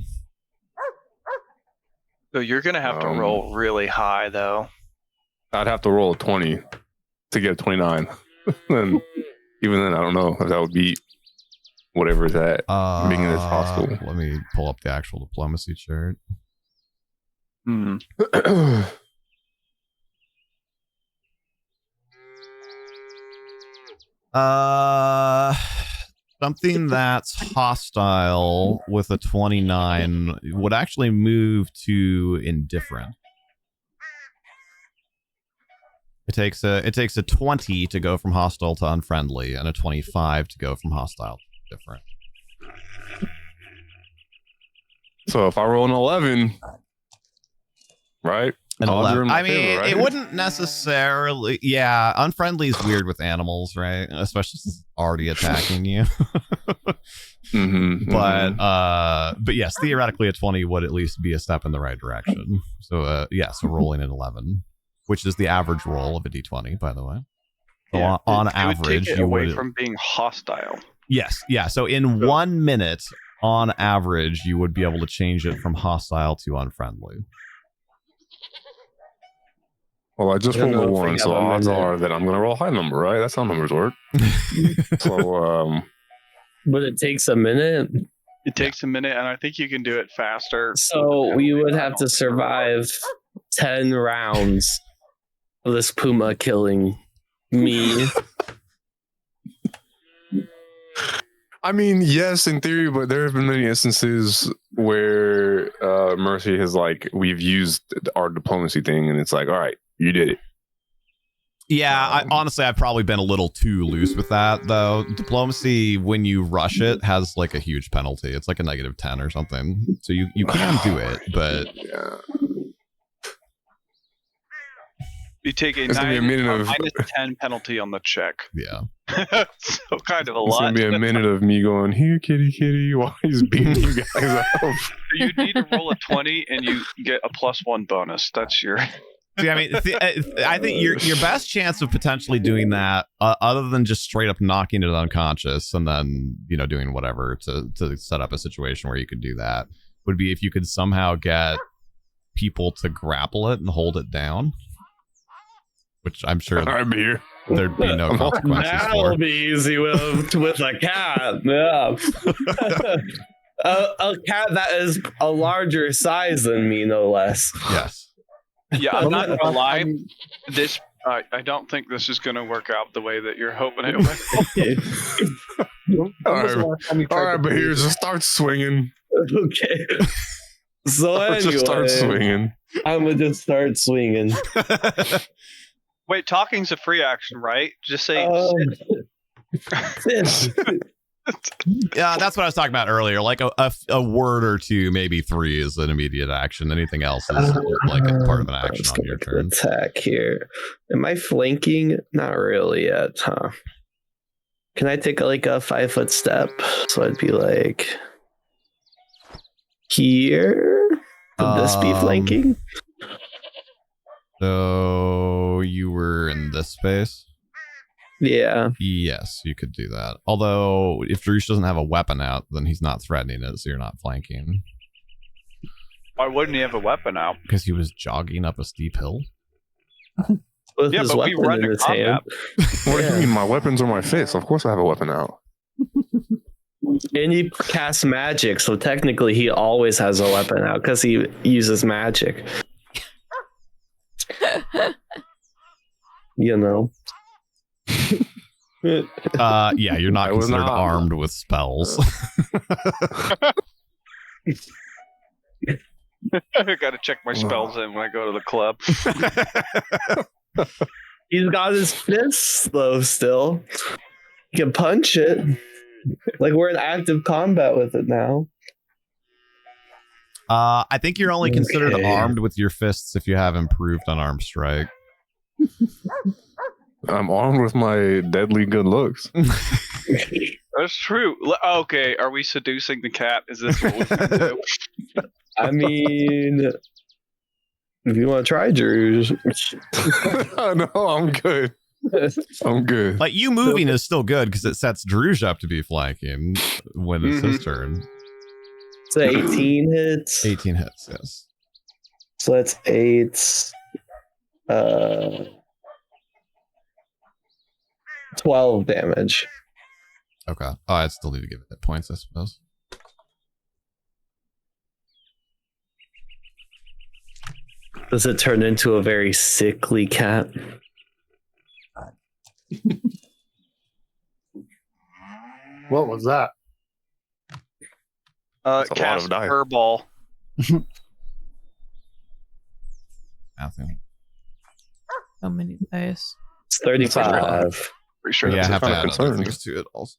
Speaker 4: So you're gonna have to roll really high, though.
Speaker 7: I'd have to roll a 20 to get a 29. And even then, I don't know if that would beat whatever is at making this possible.
Speaker 1: Let me pull up the actual diplomacy chart. Something that's hostile with a 29 would actually move to indifferent. It takes a 20 to go from hostile to unfriendly, and a 25 to go from hostile to indifferent.
Speaker 7: So if I roll an 11, right?
Speaker 1: An
Speaker 7: Odds are
Speaker 1: 11.
Speaker 7: in my
Speaker 1: I mean,
Speaker 7: favor, right?
Speaker 1: it wouldn't necessarily. Yeah, unfriendly is weird with animals, right? Especially since it's already attacking you. But yes, theoretically, a 20 would at least be a step in the right direction. So so rolling an 11, which is the average roll of a d20, by the way. So on
Speaker 4: it
Speaker 1: average,
Speaker 4: would take it
Speaker 1: you
Speaker 4: away
Speaker 1: would
Speaker 4: from being hostile.
Speaker 1: Yes, yeah. So in 1 minute, on average, you would be able to change it from hostile to unfriendly.
Speaker 7: Well, I just
Speaker 5: I don't
Speaker 7: rolled a
Speaker 5: know if I
Speaker 7: 1,
Speaker 5: got
Speaker 7: so
Speaker 5: a
Speaker 7: odds
Speaker 5: minute.
Speaker 7: are that I'm going to roll a high number, right? That's how numbers work. So,
Speaker 5: But it takes a minute.
Speaker 4: It takes a minute, and I think you can do it faster.
Speaker 5: So we would have to survive 10 rounds of this puma killing me.
Speaker 7: I mean, yes, in theory, but there have been many instances where Mercy has we've used our diplomacy thing, and it's like, all right, you did it.
Speaker 1: Yeah, honestly, I've probably been a little too loose with that, though. Diplomacy, when you rush it, has like a huge penalty. It's like a -10 or something. So you can do it, but
Speaker 7: Yeah.
Speaker 4: You take a
Speaker 7: It's gonna be a minute of
Speaker 4: -10 penalty on the check.
Speaker 1: yeah.
Speaker 4: So kind of a
Speaker 7: It's
Speaker 4: lot.
Speaker 7: gonna be a minute of me going, here, kitty, kitty, while he's beating you guys up.
Speaker 4: You need to roll a 20, and you get a +1 bonus. That's your.
Speaker 1: See, I mean, I think your best chance of potentially doing that, other than just straight up knocking it unconscious and then doing whatever to set up a situation where you could do that, would be if you could somehow get people to grapple it and hold it down, which I'm sure
Speaker 7: I'm here.
Speaker 1: there'd be no consequences
Speaker 5: That'll
Speaker 1: for.
Speaker 5: be easy with a cat. Yeah. A cat that is a larger size than me, no less.
Speaker 1: Yes.
Speaker 4: Yeah, I'm not gonna lie. This I don't think this is gonna work out the way that you're hoping it will.
Speaker 7: All right, but here, just start swinging.
Speaker 5: Okay. So
Speaker 7: Just start
Speaker 5: anyway,
Speaker 7: swinging.
Speaker 5: I'm gonna just start swinging.
Speaker 4: Wait, talking's a free action, right? Just say.
Speaker 5: Sit.
Speaker 1: Yeah, that's what I was talking about earlier. Like a word or two, maybe 3 is an immediate action. Anything else is like a part of an action on your turn.
Speaker 5: Attack here. Am I flanking? Not really yet, huh? Can I take a 5-foot step? So I'd be like here. Would this be flanking?
Speaker 1: So you were in this space?
Speaker 5: Yeah.
Speaker 1: Yes, you could do that. Although, if Drush doesn't have a weapon out, then he's not threatening it, so you're not flanking.
Speaker 4: Why wouldn't he have a weapon out?
Speaker 1: Because he was jogging up a steep hill.
Speaker 5: With
Speaker 4: Yeah,
Speaker 5: his
Speaker 4: but we
Speaker 5: weapon
Speaker 4: run
Speaker 5: in
Speaker 4: to
Speaker 5: his hand.
Speaker 7: What do you mean? My weapons are my fists. Of course I have a weapon out.
Speaker 5: And he casts magic, so technically he always has a weapon out because he uses magic. You know.
Speaker 1: Yeah, you're not
Speaker 7: I was
Speaker 1: considered
Speaker 7: not.
Speaker 1: armed with spells.
Speaker 4: I gotta check my spells in when I go to the club.
Speaker 5: He's got his fists though still. He can punch it. Like we're in active combat with it now.
Speaker 1: I think you're only considered
Speaker 5: Okay.
Speaker 1: armed with your fists if you have improved unarmed strike.
Speaker 7: I'm armed with my deadly good looks.
Speaker 4: That's true. Okay, are we seducing the cat? Is this what we can do?
Speaker 5: I mean, if you want to try, Drew.
Speaker 7: No, I'm good. I'm good.
Speaker 1: Like, you moving is still good because it sets Druj up to be flanking when it's his turn.
Speaker 5: So 18 hits.
Speaker 1: 18 hits, yes.
Speaker 5: So that's 8. 12 damage.
Speaker 1: Okay. Oh, I'd still need to give it hit points, I suppose.
Speaker 5: Does it turn into a very sickly cat?
Speaker 3: What was that?
Speaker 7: That's a lot
Speaker 4: Cast
Speaker 7: of dice.
Speaker 4: Furball.
Speaker 1: Nothing.
Speaker 6: So many dice.
Speaker 5: It's 35.
Speaker 4: Pretty sure
Speaker 1: Yeah, I
Speaker 4: that's
Speaker 1: have to
Speaker 7: kinda
Speaker 1: add other
Speaker 7: concerned.
Speaker 1: things to it also.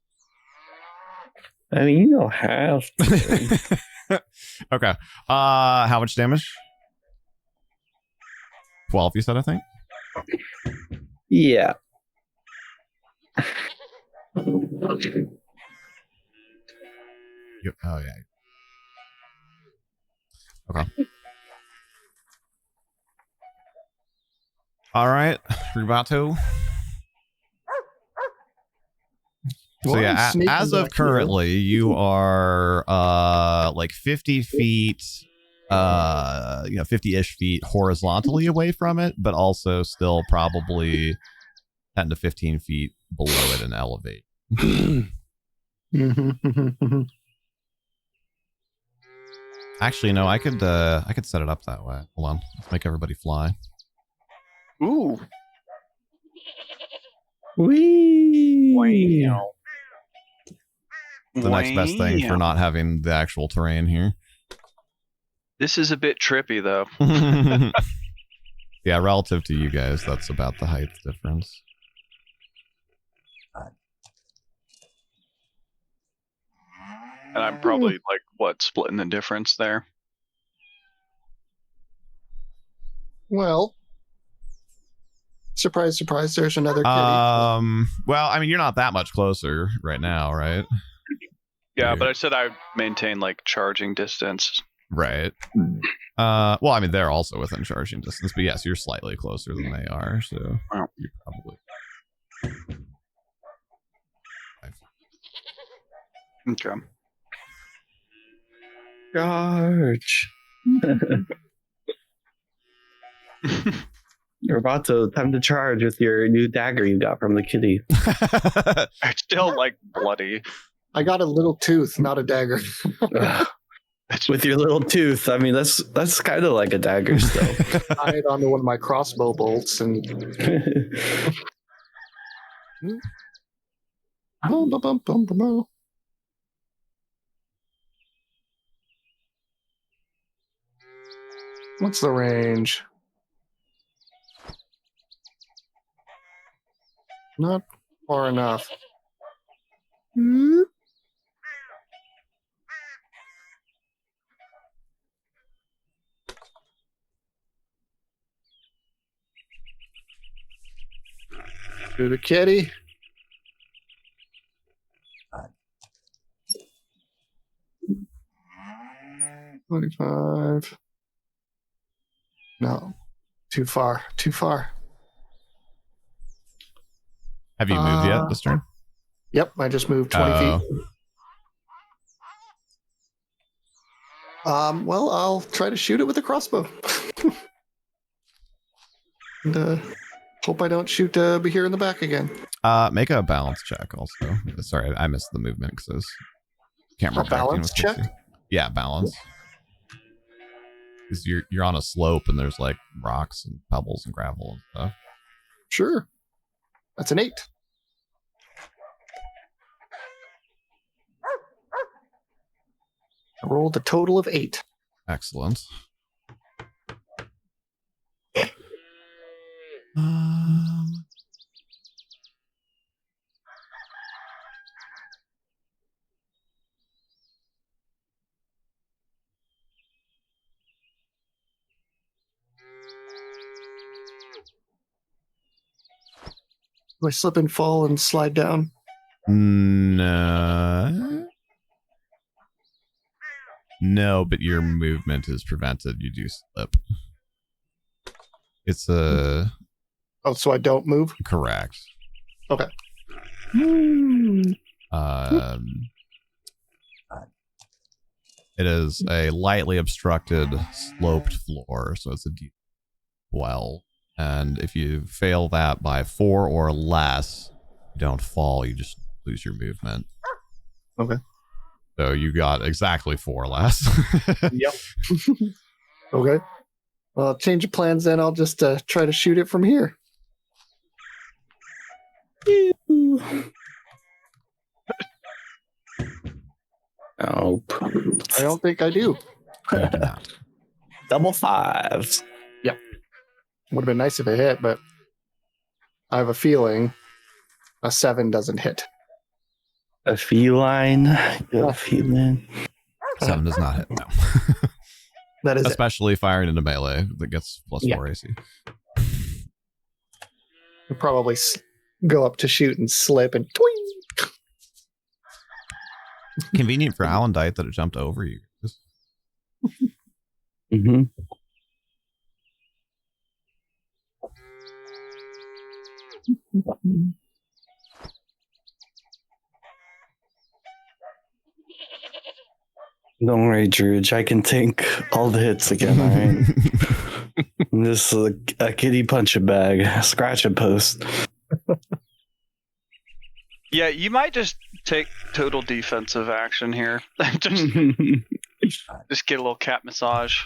Speaker 5: I mean, you don't have to.
Speaker 1: Okay. How much damage? 12, you said, I think?
Speaker 5: Yeah.
Speaker 1: Oh, yeah. Okay. All right, Rubato. So
Speaker 3: Well,
Speaker 1: yeah,
Speaker 3: I'm sneaking
Speaker 1: as of
Speaker 3: back here.
Speaker 1: currently, you are like 50 feet, 50-ish feet horizontally away from it, but also still probably 10 to 15 feet below it in elevate. Actually, no, I could set it up that way. Hold on, let's make everybody fly.
Speaker 4: Ooh.
Speaker 5: Whee!
Speaker 4: Wow.
Speaker 1: The next best thing for not having the actual terrain here.
Speaker 4: This is a bit trippy, though.
Speaker 1: Yeah, relative to you guys, that's about the height difference.
Speaker 4: And I'm probably splitting the difference there.
Speaker 3: Well, surprise, surprise, there's another kitty.
Speaker 1: Well, I mean, you're not that much closer right now, right?
Speaker 4: Yeah, but I said I maintain charging distance.
Speaker 1: Right. Well, I mean, they're also within charging distance, but yes, you're slightly closer than they are, so you're probably.
Speaker 4: Okay.
Speaker 5: Charge. You're about to time to charge with your new dagger you got from the kitty.
Speaker 4: I still bloody.
Speaker 3: I got a little tooth, not a dagger.
Speaker 5: With your little tooth. I mean, that's kind of like a dagger still.
Speaker 3: I it onto one of my crossbow bolts and. What's the range? Not far enough. To the kitty. $25. No, too far. Too far.
Speaker 1: Have you moved yet this turn?
Speaker 3: Yep, I just moved 20 feet. Well, I'll try to shoot it with a crossbow. And hope I don't shoot Bahir in the back again.
Speaker 1: Make a balance check also. Sorry, I missed the movement because I was camera
Speaker 3: A balance check?
Speaker 1: Yeah, balance. Because you're on a slope and there's rocks and pebbles and gravel and stuff.
Speaker 3: Sure. That's an 8. I rolled a total of 8.
Speaker 1: Excellent.
Speaker 3: Do I slip and fall and slide down?
Speaker 1: No, but your movement is prevented. You do slip. It's a...
Speaker 3: Oh, so I don't move?
Speaker 1: Correct.
Speaker 3: Okay.
Speaker 1: It is a lightly obstructed, sloped floor, so it's a deep well. And if you fail that by 4 or less, you don't fall, you just lose your movement.
Speaker 3: Okay.
Speaker 1: So you got exactly 4 less.
Speaker 3: Yep. Okay. Well, change of plans then. I'll just try to shoot it from here.
Speaker 5: Oh,
Speaker 3: I don't think I do.
Speaker 5: Double 5s.
Speaker 3: Yep. Would have been nice if it hit, but I have a feeling a 7 doesn't hit.
Speaker 5: A feline. A feline.
Speaker 1: 7 does not hit. No.
Speaker 3: That is it.
Speaker 1: Especially firing into melee that gets +4 AC.
Speaker 3: You'll probably go up to shoot and slip and twing.
Speaker 1: Convenient for Alendite that it jumped over you.
Speaker 5: Mm-hmm. Don't worry, Druge. I can take all the hits again, all right? I'm just a kitty punch a bag, scratch a post.
Speaker 4: Yeah, you might just take total defensive action here. just get a little cat massage.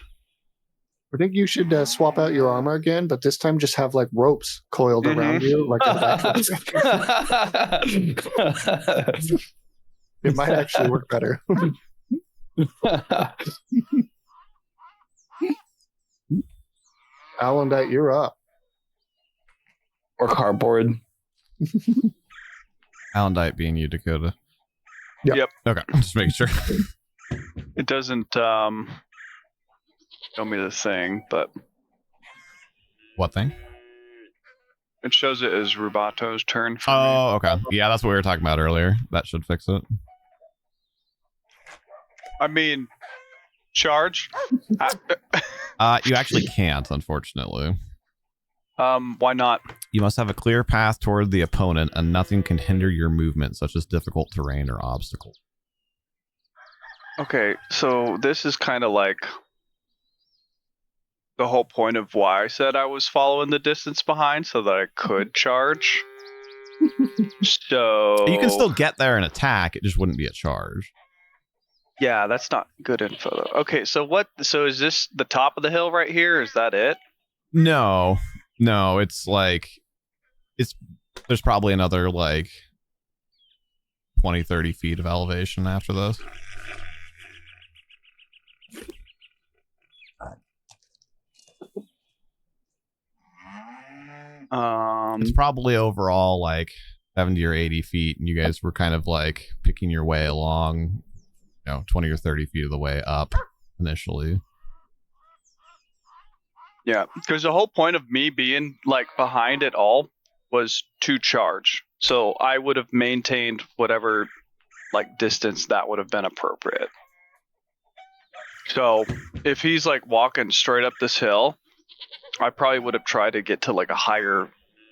Speaker 3: I think you should swap out your armor again, but this time just have like ropes coiled around you. Like it might actually work better. Alendite, you're up.
Speaker 5: Or cardboard.
Speaker 1: Alendite being you, Dakota.
Speaker 4: Yep.
Speaker 1: Okay, just making sure.
Speaker 4: It doesn't show me the thing, but
Speaker 1: What thing?
Speaker 4: it shows it as Rubato's turn. For me.
Speaker 1: Oh, okay. Yeah, that's what we were talking about earlier. That should fix it.
Speaker 4: I mean, charge.
Speaker 1: You actually can't, unfortunately.
Speaker 4: Why not?
Speaker 1: You must have a clear path toward the opponent, and nothing can hinder your movement, such as difficult terrain or obstacles.
Speaker 4: Okay, so this is kind of like the whole point of why I said I was following the distance behind, so that I could charge. So
Speaker 1: You can still get there and attack. It just wouldn't be a charge.
Speaker 4: yeah, that's not good info though. Okay, so what? So is this the top of the hill right here? Is that it?
Speaker 1: No, it's like there's probably another like 20-30 feet of elevation after this. It's probably overall like 70 or 80 feet, and you guys were kind of like picking your way along, 20 or 30 feet of the way up initially.
Speaker 4: Yeah, because the whole point of me being like behind it all was to charge. So I would have maintained whatever like distance that would have been appropriate. So if he's like walking straight up this hill, I probably would have tried to get to like a higher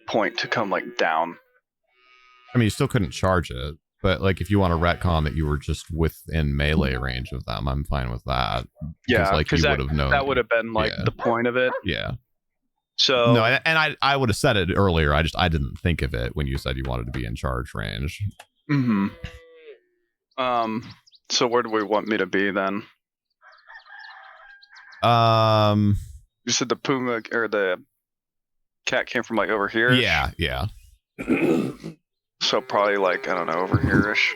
Speaker 4: point to come like down.
Speaker 1: I mean, you still couldn't charge it, but like if you want to retcon that you were just within melee range of them, I'm fine with that.
Speaker 4: Yeah,
Speaker 1: because like you would have known
Speaker 4: that would have been like the point of it.
Speaker 1: Yeah.
Speaker 4: So
Speaker 1: no, and I would have said it earlier. I didn't think of it when you said you wanted to be in charge range.
Speaker 4: Mm-hmm. So where do we want me to be then? You said the puma or the cat came from like over here.
Speaker 1: Yeah.
Speaker 4: So probably like, I don't know, over here-ish.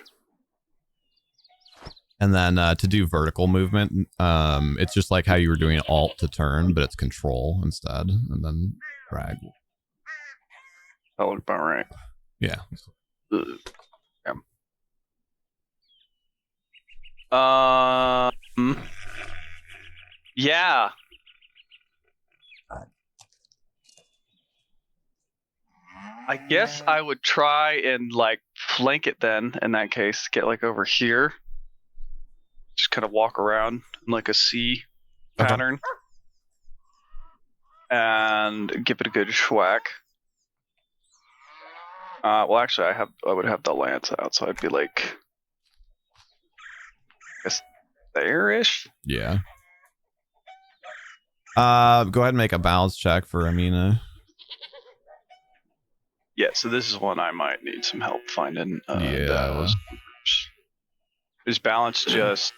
Speaker 1: And then to do vertical movement, it's just like how you were doing alt to turn, but it's control instead, and then drag.
Speaker 4: That looked about right.
Speaker 1: Yeah.
Speaker 4: Yeah. I guess I would try and like flank it then in that case, get like over here. Just kind of walk around in like a C pattern. And give it a good schwack. Well actually I would have the lance out, so I'd be like I guess there-ish?
Speaker 1: Yeah. Go ahead and make a balance check for Amina.
Speaker 4: Yeah, so this is one I might need some help finding.
Speaker 1: Yeah.
Speaker 4: Is balance just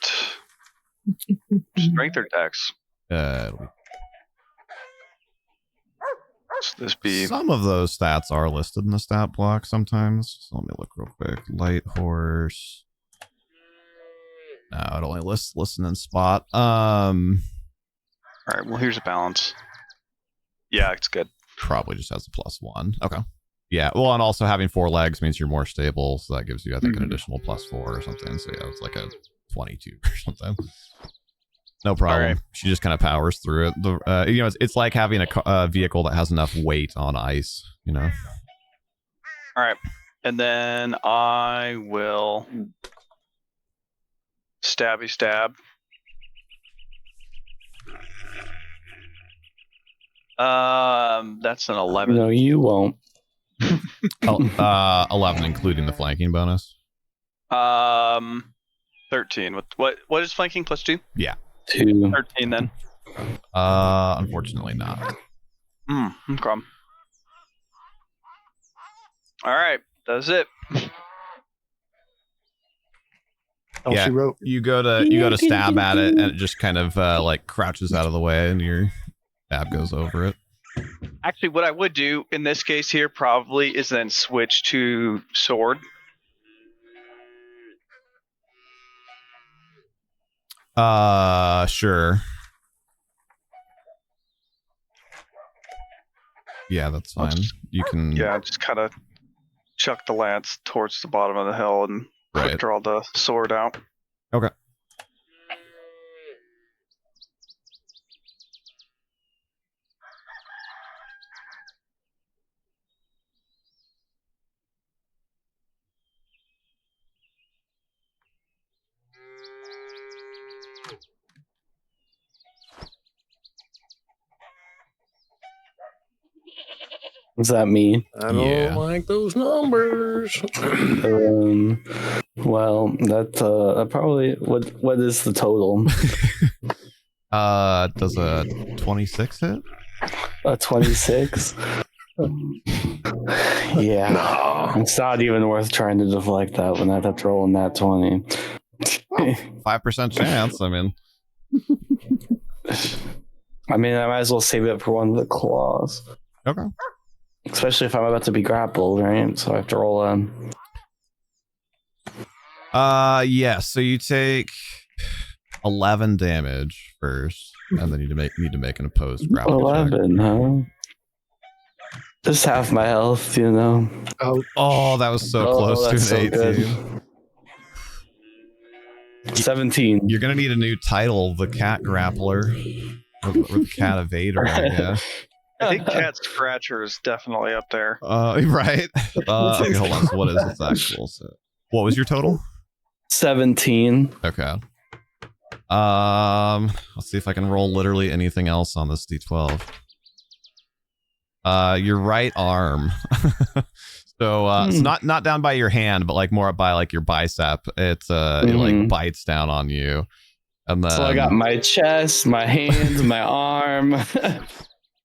Speaker 4: strength or dex?
Speaker 1: It'll be...
Speaker 4: So this be
Speaker 1: Some of those stats are listed in the stat block sometimes. So let me look real quick. Light horse. No, it only lists listen and spot.
Speaker 4: All right, well here's a balance. Yeah, it's good.
Speaker 1: Probably just has a +1. Okay. Yeah, well, and also having 4 legs means you're more stable, so that gives you, I think, an additional +4 or something. So yeah, it's like a 22 or something. No problem.
Speaker 4: Right.
Speaker 1: She just kind of powers through it. It's like having a vehicle that has enough weight on ice.
Speaker 4: All right, and then I will stabby stab. That's an 11.
Speaker 5: No, you won't.
Speaker 1: 11, including the flanking bonus.
Speaker 4: 13. What is flanking +2?
Speaker 1: Yeah.
Speaker 5: 2.
Speaker 4: 13 then.
Speaker 1: Unfortunately not.
Speaker 4: Okay. All right, that's it.
Speaker 3: All
Speaker 1: Yeah.
Speaker 3: she wrote.
Speaker 1: You go to stab at it, and it just kind of like crouches out of the way, and your stab goes over it.
Speaker 4: Actually, what I would do in this case here probably is then switch to sword.
Speaker 1: Sure. Yeah, that's fine. You can.
Speaker 4: Yeah, just kind of chuck the lance towards the bottom of the hill and
Speaker 1: Right.
Speaker 4: draw the sword out.
Speaker 1: Okay.
Speaker 5: What's that mean?
Speaker 8: I don't
Speaker 1: Yeah.
Speaker 8: like those numbers.
Speaker 5: Well, that probably what is the total?
Speaker 1: Does a 26 hit?
Speaker 5: A 26. Yeah,
Speaker 8: No.
Speaker 5: it's not even worth trying to deflect that when I have to roll in that 20.
Speaker 1: 5% chance. I mean,
Speaker 5: I might as well save it for one of the claws.
Speaker 1: okay.
Speaker 5: Especially if I'm about to be grappled, right? So I have to roll in.
Speaker 1: Yeah. So you take 11 damage first, and then you need to make an opposed grapple check.
Speaker 5: 11, huh? Just half my health, you know.
Speaker 1: Oh, that was so close to
Speaker 5: that's
Speaker 1: an
Speaker 5: so
Speaker 1: 18.
Speaker 5: good. 17.
Speaker 1: You're gonna need a new title, the Cat Grappler, or the Cat Evader, I guess.
Speaker 4: I think Cat Scratcher is definitely up there.
Speaker 1: Right. Okay, hold on. So what is its actual set? What was your total?
Speaker 5: 17.
Speaker 1: Okay. Let's see if I can roll literally anything else on this D12. Your right arm. So it's not down by your hand, but like more up by like your bicep. It like bites down on you. And then
Speaker 5: So I got my chest, my hands, my arm.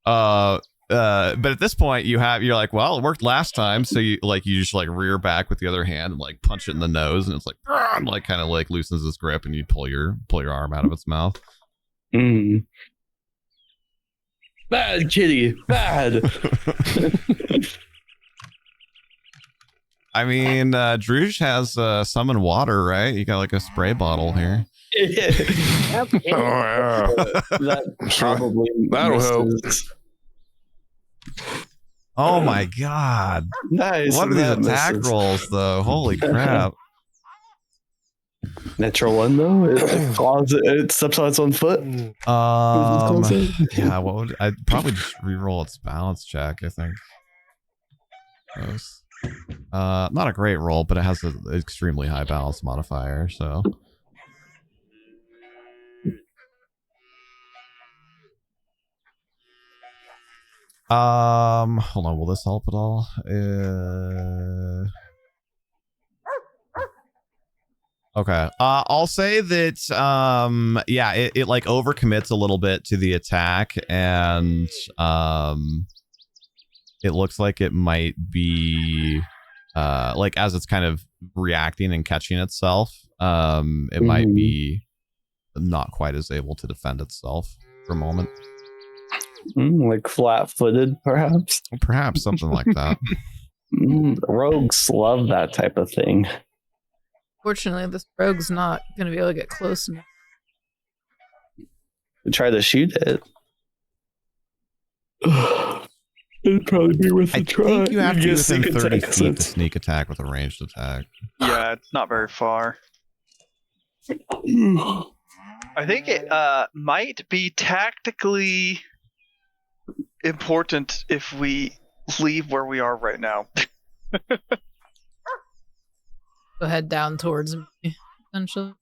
Speaker 1: but at this point you're like, well, it worked last time, so you just like rear back with the other hand and like punch it in the nose, and it's like kind of like loosens its grip, and you pull your arm out of its mouth.
Speaker 5: Bad kitty, bad.
Speaker 1: I mean, Druge has summon water, right? You got like a spray bottle here.
Speaker 7: Oh, yeah.
Speaker 5: That probably
Speaker 7: That'll help.
Speaker 5: misses.
Speaker 1: Oh my god.
Speaker 5: Nice.
Speaker 1: What are these
Speaker 5: that
Speaker 1: attack
Speaker 5: misses.
Speaker 1: rolls though? Holy crap.
Speaker 5: Natural one though. It steps on its own foot.
Speaker 1: Yeah, what would I'd probably just re-roll its balance check, I think. Not a great roll, but it has an extremely high balance modifier, so hold on, will this help at all? Okay. I'll say that yeah, it like overcommits a little bit to the attack, and it looks like it might be like as it's kind of reacting and catching itself, it might be not quite as able to defend itself for a moment.
Speaker 5: Like flat-footed, perhaps.
Speaker 1: Perhaps something like that.
Speaker 5: Rogues love that type of thing.
Speaker 6: Fortunately, this rogue's not going to be able to get close enough.
Speaker 5: We try to shoot it. It'd probably be worth
Speaker 1: I
Speaker 5: a try.
Speaker 1: think you have to be
Speaker 5: Just
Speaker 1: within
Speaker 5: sneak
Speaker 1: 30
Speaker 5: attack
Speaker 1: feet to
Speaker 5: since-
Speaker 1: sneak attack with a ranged attack.
Speaker 4: Yeah, it's not very far. I think it might be tactically important if we leave where we are right now.
Speaker 6: Go head down towards me, essentially.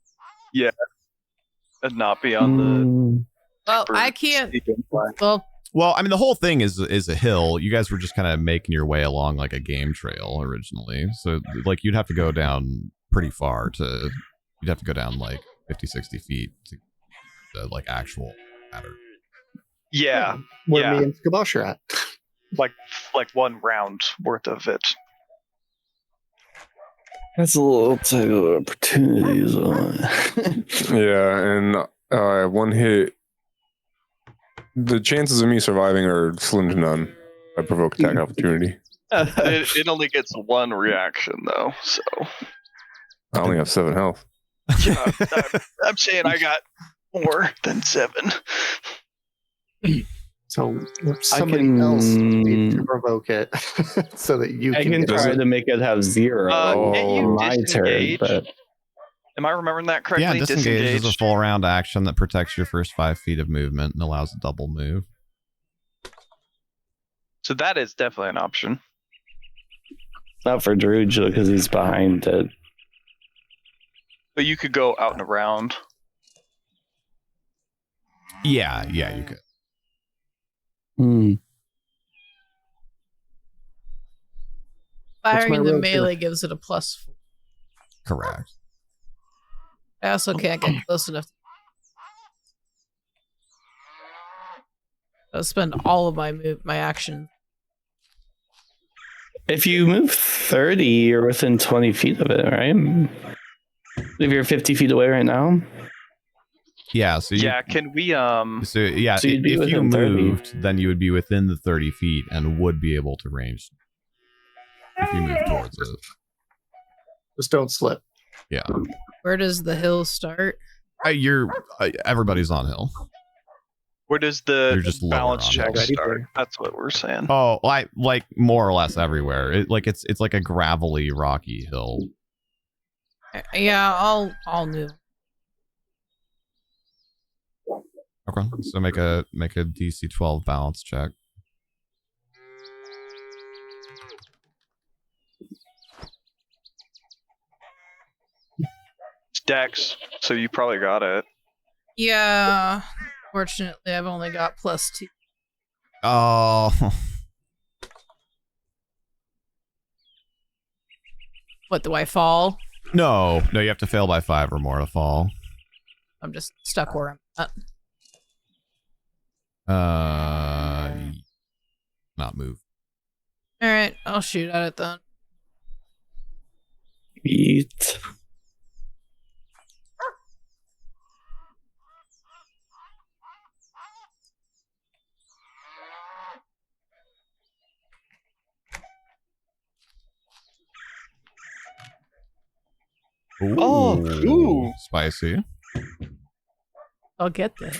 Speaker 4: And not be on the.
Speaker 6: Well, I can't. Well,
Speaker 1: Well, I mean, the whole thing is a hill. You guys were just kind of making your way along like a game trail originally. So, like, you'd have to go down pretty far to. You'd have to go down like 50, 60 feet to the like actual ladder.
Speaker 4: Yeah,
Speaker 3: Where
Speaker 4: yeah.
Speaker 3: me and Skabosh are at.
Speaker 4: like one round worth of it.
Speaker 5: That's a little type of opportunities on.
Speaker 7: Yeah, and one hit. The chances of me surviving are slim to none. I provoke attack opportunity.
Speaker 4: It only gets one reaction though, so
Speaker 7: I only have 7 health.
Speaker 4: yeah, I'm saying I got more than 7.
Speaker 3: So somebody
Speaker 5: can-
Speaker 3: else needs to provoke it so that you
Speaker 5: I
Speaker 3: can
Speaker 5: can
Speaker 3: get
Speaker 5: try
Speaker 3: it.
Speaker 5: to make it have 0
Speaker 4: Can't you
Speaker 5: on my turn,
Speaker 4: disengage?
Speaker 5: but
Speaker 4: Am I remembering that correctly?
Speaker 1: Yeah, disengage is a full round action that protects your first 5 feet of movement and allows a double move.
Speaker 4: So that is definitely an option.
Speaker 5: not for Druge because he's behind it.
Speaker 4: But you could go out and around.
Speaker 1: Yeah, you could.
Speaker 6: firing
Speaker 3: my
Speaker 6: in the
Speaker 3: rogue
Speaker 6: melee gives it a +4.
Speaker 1: Correct.
Speaker 6: I also can't get close enough. I'll spend all of my action.
Speaker 5: If you move 30, you're within 20 feet of it, right? If you're 50 feet away right now.
Speaker 1: Yeah, so you,
Speaker 4: Yeah, can we
Speaker 1: So yeah,
Speaker 5: So you'd be
Speaker 1: if you
Speaker 5: within 30.
Speaker 1: moved, then you would be within the 30 feet and would be able to range if you move towards it.
Speaker 3: Just don't slip.
Speaker 1: Yeah,
Speaker 6: Where does the hill start?
Speaker 1: everybody's on hill.
Speaker 4: where does
Speaker 1: You're
Speaker 4: the
Speaker 1: just lower
Speaker 4: balance
Speaker 1: on
Speaker 4: check
Speaker 1: hill.
Speaker 4: start? That's what we're saying.
Speaker 1: Oh, like more or less everywhere. It's like a gravelly, rocky hill.
Speaker 6: Yeah, I'll move.
Speaker 1: Okay, so make a DC 12 balance check.
Speaker 4: It's Dex, so you probably got it.
Speaker 6: Yeah. Fortunately, I've only got +2.
Speaker 1: Oh,
Speaker 6: What, do I fall?
Speaker 1: no, you have to fail by 5 or more to fall.
Speaker 6: I'm just stuck where I'm at.
Speaker 1: Not move.
Speaker 6: Alright, I'll shoot at it then.
Speaker 5: Eat.
Speaker 1: Ooh, spicy.
Speaker 6: I'll get there.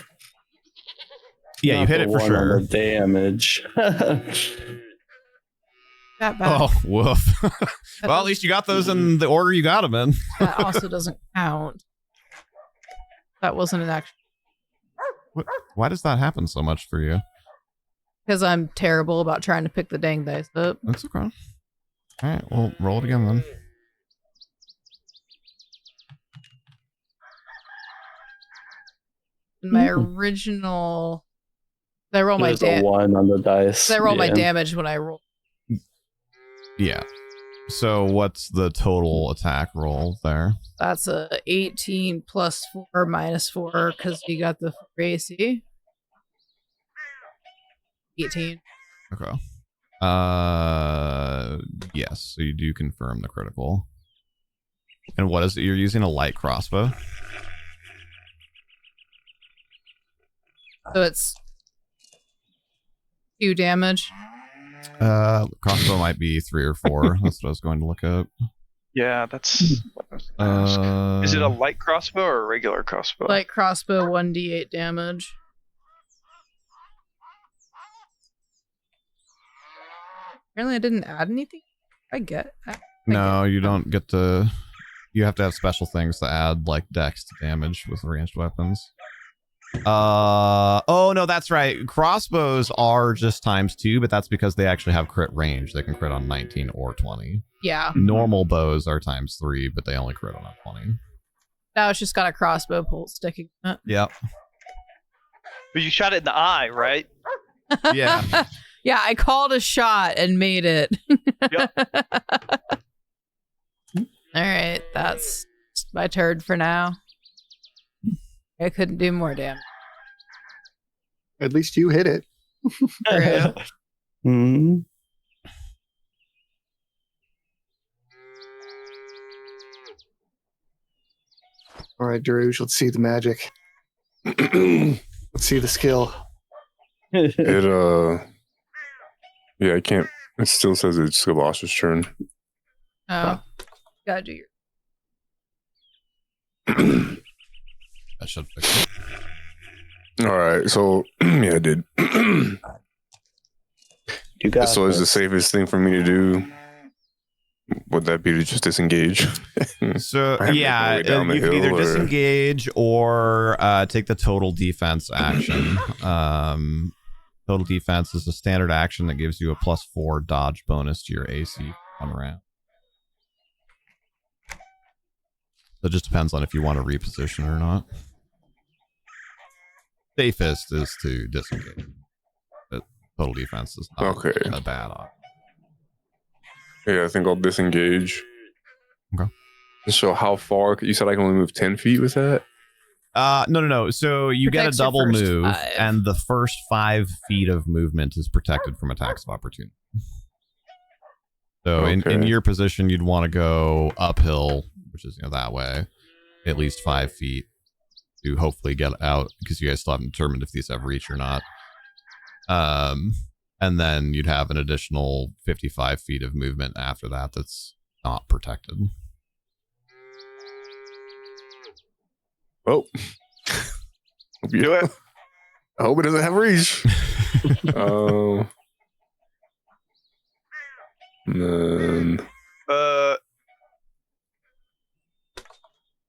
Speaker 1: Yeah, you
Speaker 5: Not
Speaker 1: hit
Speaker 5: the
Speaker 1: it for
Speaker 5: one on
Speaker 1: sure.
Speaker 5: the damage.
Speaker 6: That bad.
Speaker 1: Oh, woof. Well, at least you got those in the order you got them in.
Speaker 6: That also doesn't count. That wasn't an action.
Speaker 1: Why does that happen so much for you?
Speaker 6: Because I'm terrible about trying to pick the dang dice up.
Speaker 1: That's okay. All right, well, roll it again then.
Speaker 6: In my original... I roll my
Speaker 5: There's a 1 on the dice.
Speaker 6: I roll my
Speaker 5: Yeah.
Speaker 6: damage when I roll.
Speaker 1: Yeah. So what's the total attack roll there?
Speaker 6: That's a 18 plus 4 minus 4 because you got the AC. 18.
Speaker 1: Okay. Yes, so you do confirm the critical. And what is it? You're using a light crossbow?
Speaker 6: So it's 2 damage.
Speaker 1: Crossbow might be 3 or 4. That's what I was going to look up.
Speaker 4: Yeah, that's what I was gonna ask. Is it a light crossbow or a regular crossbow?
Speaker 6: Light crossbow, 1d8 damage. Apparently I didn't add anything.
Speaker 1: No, you don't get to. You have to have special things to add, like dex to damage with ranged weapons. Oh no, that's right. Crossbows are just ×2, but that's because they actually have crit range. They can crit on 19 or 20.
Speaker 6: Yeah.
Speaker 1: Normal bows are ×3, but they only crit on 20.
Speaker 6: Now it's just got a crossbow bolt sticking.
Speaker 1: Yep.
Speaker 4: But you shot it in the eye, right?
Speaker 1: Yeah.
Speaker 6: Yeah, I called a shot and made it.
Speaker 4: Yep.
Speaker 6: All right, that's my turn for now. I couldn't do more damage.
Speaker 3: At least you hit it.
Speaker 6: True.
Speaker 5: Hmm.
Speaker 3: All right, Druge, let's see the magic. Let's see the skill.
Speaker 7: It yeah, I can't. It still says it's Galash's turn.
Speaker 6: Oh, gotta do your.
Speaker 1: That should fix it.
Speaker 7: All right, so yeah, I did.
Speaker 5: You got
Speaker 7: So is the
Speaker 5: this.
Speaker 7: safest thing for me to do? Would that be to just disengage?
Speaker 1: So
Speaker 7: I have to
Speaker 1: yeah,
Speaker 7: make my way down the
Speaker 1: you can either
Speaker 7: hill, or-
Speaker 1: disengage or take the total defense action. Total defense is a standard action that gives you a +4 dodge bonus to your AC for 1 round. So it just depends on if you want to reposition or not. Safest is to disengage. But total defense is not
Speaker 7: Okay.
Speaker 1: a bad option.
Speaker 7: Yeah, I think I'll disengage.
Speaker 1: Okay.
Speaker 7: So how far? You said I can only move 10 feet with that?
Speaker 1: No. So you get a
Speaker 6: Protects your
Speaker 1: double
Speaker 6: first
Speaker 1: move,
Speaker 6: 5.
Speaker 1: and the first 5 feet of movement is protected from attacks of opportunity. So in
Speaker 7: Okay.
Speaker 1: your position, you'd want to go uphill, which is that way, at least 5 feet to hopefully get out, because you guys still haven't determined if these have reach or not. And then you'd have an additional 55 feet of movement after that that's not protected.
Speaker 7: Oh. Do it. I hope it doesn't have reach. And then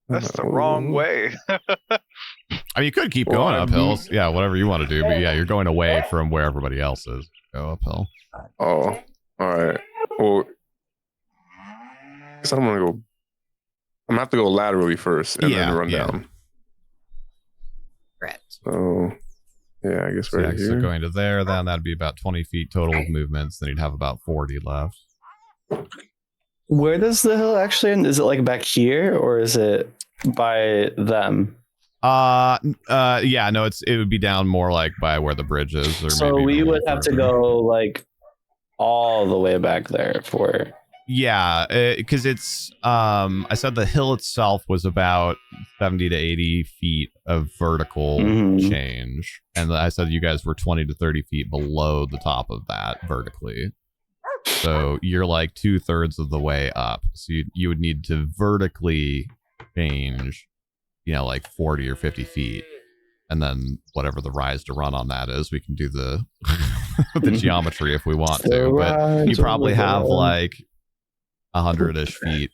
Speaker 4: That's the wrong way.
Speaker 1: I mean, you could keep going uphill. Yeah, whatever you want to do. But yeah, you're going away from where everybody else is. Go uphill.
Speaker 7: Oh, all right. Well, I guess I'm gonna go. I'm gonna have to go laterally first and then run down.
Speaker 6: Correct.
Speaker 7: So, yeah, I guess
Speaker 1: So,
Speaker 7: right
Speaker 1: yeah,
Speaker 7: here.
Speaker 1: so going to there, then that'd be about 20 feet total of movements. Then you'd have about 40 left.
Speaker 5: Where does the hill actually end? Is it like back here or is it by them?
Speaker 1: Yeah, no, it would be down more like by where the bridge is, or
Speaker 5: So
Speaker 1: maybe
Speaker 5: we
Speaker 1: even a
Speaker 5: would
Speaker 1: little
Speaker 5: have to
Speaker 1: further.
Speaker 5: go like all the way back there for.
Speaker 1: Yeah, because it's I said the hill itself was about 70 to 80 feet of vertical
Speaker 5: Mhm.
Speaker 1: change, and I said you guys were 20 to 30 feet below the top of that vertically. So you're like 2/3 of the way up. So you would need to vertically change, like 40 or 50 feet. And then whatever the rise to run on that is, we can do the the geometry if we want to. But you probably have like 100-ish feet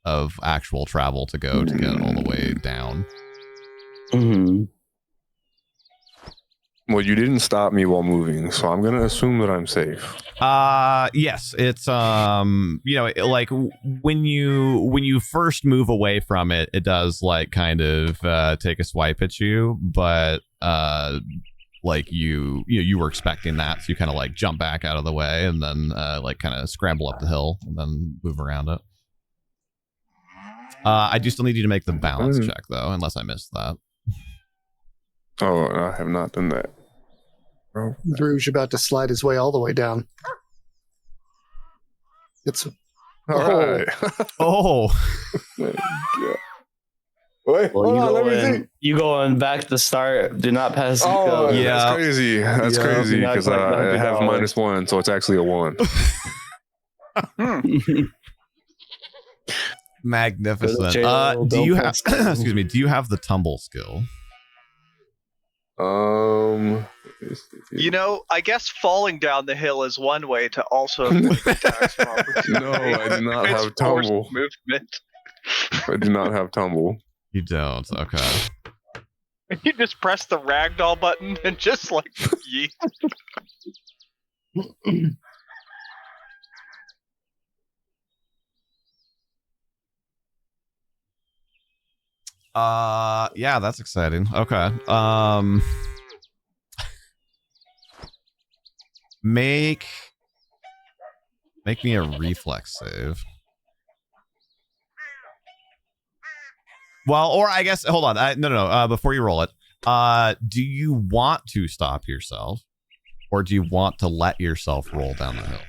Speaker 1: of actual travel to go to get all the way down.
Speaker 5: Mm-hmm.
Speaker 7: Well, you didn't stop me while moving, so I'm gonna assume that I'm safe.
Speaker 1: Yes, it's like when you first move away from it, it does like kind of take a swipe at you, but like you were expecting that, so you kind of like jump back out of the way and then like kind of scramble up the hill and then move around it. I do still need you to make the balance check though, unless I missed that.
Speaker 7: Oh, I have not done that. Oh.
Speaker 3: Drew's about to slide his way all the way down. It's
Speaker 7: All right.
Speaker 1: Oh,
Speaker 7: Wait,
Speaker 5: Well,
Speaker 7: hold on, let me see.
Speaker 5: you going back to the start. Do not pass.
Speaker 7: Oh,
Speaker 5: go.
Speaker 1: Yeah.
Speaker 7: that's crazy. That's
Speaker 1: Yeah.
Speaker 7: crazy
Speaker 5: Not
Speaker 7: because
Speaker 5: quite
Speaker 7: I have
Speaker 5: $100.
Speaker 7: -1, so it's actually a 1.
Speaker 1: magnificent.
Speaker 5: Go to jail,
Speaker 1: Do
Speaker 5: don't
Speaker 1: you have
Speaker 5: pass go.
Speaker 1: excuse me, do you have the tumble skill?
Speaker 4: You know, I guess falling down the hill is one way to also avoid attacks.
Speaker 7: No, I do not
Speaker 4: It's
Speaker 7: have
Speaker 4: forced
Speaker 7: tumble.
Speaker 4: movement.
Speaker 7: I do not have tumble.
Speaker 1: You don't. Okay.
Speaker 4: You just press the ragdoll button and just like yeet.
Speaker 1: Yeah, that's exciting. Okay. Make me a reflex save. Well, or I guess hold on. No. Before you roll it, do you want to stop yourself, or do you want to let yourself roll down the hill?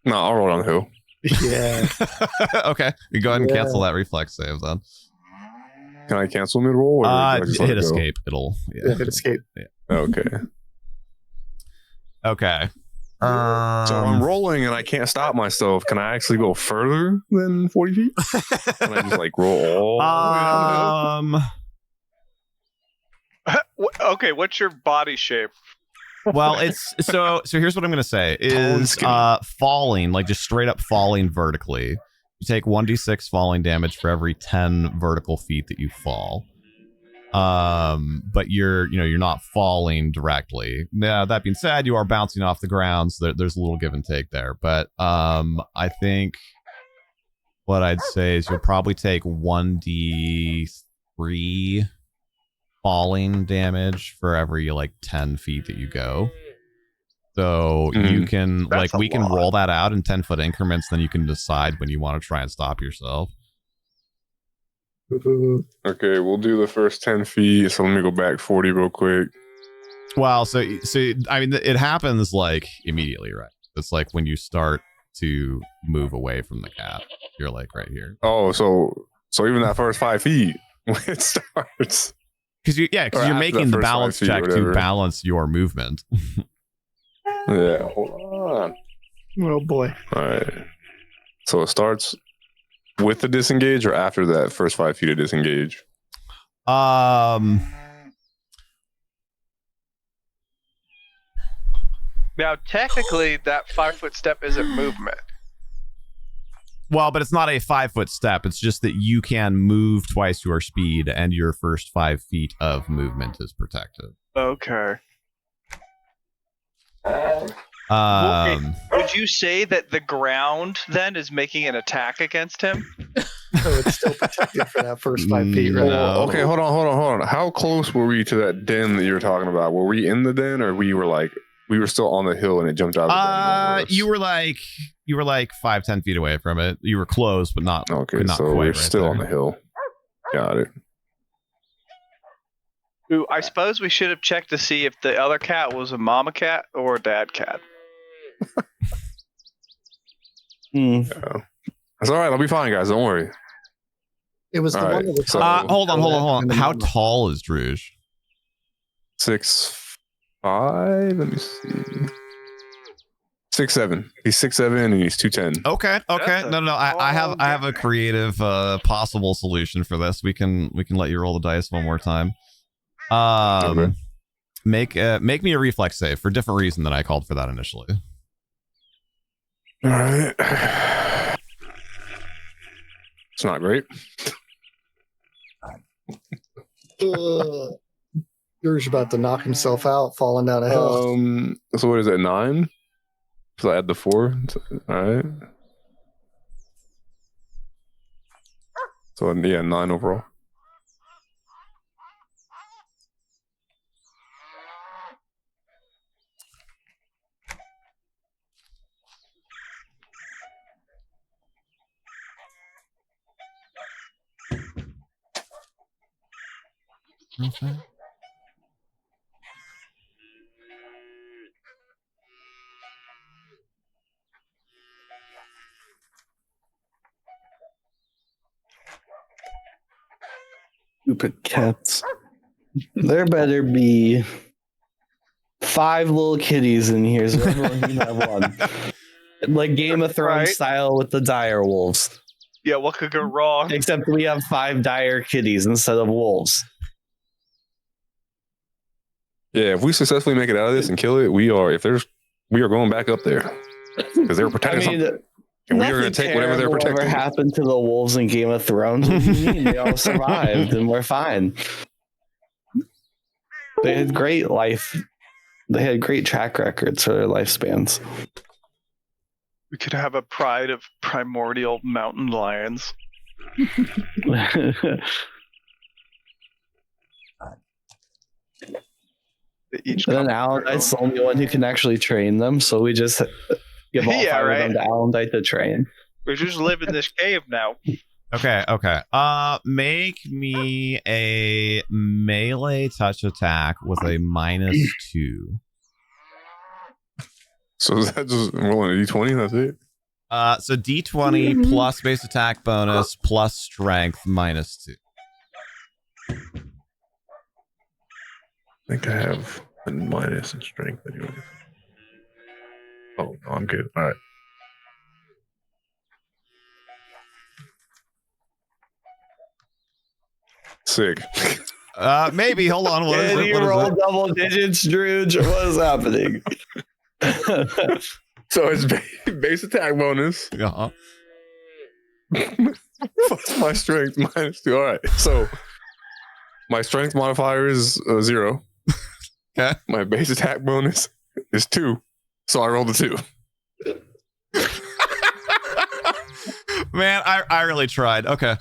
Speaker 7: No, I'll roll down the hill.
Speaker 3: Yeah.
Speaker 1: Okay, you go ahead and cancel that reflex save then.
Speaker 7: Can I cancel mid-roll?
Speaker 1: Hit escape. It'll
Speaker 3: Hit escape.
Speaker 1: Yeah.
Speaker 7: Okay.
Speaker 1: Okay.
Speaker 7: So I'm rolling and I can't stop myself. Can I actually go further than 40 feet? Can I just like roll all the way down the hill?
Speaker 4: Okay, what's your body shape?
Speaker 1: Well, it's so here's what I'm gonna say is falling, like just straight up falling vertically. You take 1d6 falling damage for every 10 vertical feet that you fall. But you're not falling directly. Now, that being said, you are bouncing off the ground, so there's a little give and take there. But I think what I'd say is you'll probably take 1d3 falling damage for every like 10 feet that you go. So you can we can roll that out in 10-foot increments, then you can decide when you want to try and stop yourself.
Speaker 7: Okay, we'll do the first 10 feet. So let me go back 40 real quick.
Speaker 1: Well, so I mean, it happens like immediately, right? It's like when you start to move away from the cat, you're like right here.
Speaker 7: Oh, so even that first 5 feet when it starts.
Speaker 1: Because you're making the balance check to balance your movement.
Speaker 7: Yeah, hold on.
Speaker 3: Oh boy.
Speaker 7: All right. So it starts with the disengage or after that first 5 feet of disengage?
Speaker 4: Now, technically, that 5-foot step isn't movement.
Speaker 1: Well, but it's not a 5-foot step. It's just that you can move twice your speed, and your first 5 feet of movement is protected.
Speaker 4: Okay. Would you say that the ground then is making an attack against him?
Speaker 3: So it's still protected for that first 5 feet, right?
Speaker 1: No.
Speaker 7: Okay, hold on. How close were we to that den that you were talking about? Were we in the den, or we were still on the hill and it jumped out of the den?
Speaker 1: You were like 5-10 feet away from it. You were close, but not
Speaker 7: okay.
Speaker 1: Not
Speaker 7: So
Speaker 1: quite
Speaker 7: we're
Speaker 1: right
Speaker 7: still
Speaker 1: there.
Speaker 7: on the hill. Got it.
Speaker 4: Ooh, I suppose we should have checked to see if the other cat was a mama cat or a dad cat.
Speaker 7: Yeah. That's all right. I'll be fine, guys. Don't worry.
Speaker 3: It was the
Speaker 7: All
Speaker 3: one
Speaker 7: right,
Speaker 3: that was.
Speaker 7: so-
Speaker 1: Hold on. How tall is Druge?
Speaker 7: 6'5". Let me see. 6'7". He's 6'7" and he's 210.
Speaker 1: Okay.
Speaker 4: That's a
Speaker 1: No. I have
Speaker 4: tall
Speaker 1: a creative possible solution for this. We can let you roll the dice one more time.
Speaker 7: Okay.
Speaker 1: Make me a reflex save for a different reason than I called for that initially.
Speaker 7: All right. It's not great.
Speaker 3: Yours about to knock himself out, falling down a hill.
Speaker 7: So what is it? 9? So I add the 4. All right. So yeah, 9 overall.
Speaker 1: Okay.
Speaker 5: Stupid cats. There better be 5 little kitties in here, so everyone can have one. Like Game of Thrones
Speaker 4: Right.
Speaker 5: style with the dire wolves.
Speaker 4: Yeah, what could go wrong?
Speaker 5: Except we have 5 dire kitties instead of wolves.
Speaker 7: Yeah, if we successfully make it out of this and kill it, we are going back up there because they were protecting something. And we are going to take whatever they're protecting.
Speaker 5: Whatever happened to the wolves in Game of Thrones? What do you mean? They all survived and we're fine. They had great life. They had great track records for their lifespans.
Speaker 4: We could have a pride of primordial mountain lions.
Speaker 5: And then Alendite's the only one who can actually train them, so we just give all five of them to Alendite to train.
Speaker 4: We just live in this cave now.
Speaker 1: Okay. Make me a melee touch attack with a -2.
Speaker 7: So is that just rolling a d20? That's it?
Speaker 1: So d20 plus base attack bonus plus strength -2.
Speaker 8: I think I have a minus in strength anyway. Oh, no, I'm good. All right.
Speaker 7: Sick.
Speaker 1: Maybe. Hold on. What is it?
Speaker 5: You roll double digits, Druge. What is happening?
Speaker 7: So it's base attack bonus.
Speaker 1: Uh-huh.
Speaker 7: Plus my strength -2. All right. So my strength modifier is 0.
Speaker 1: Okay.
Speaker 7: My base attack bonus is 2. So I rolled a 2.
Speaker 1: Man, I really tried. Okay.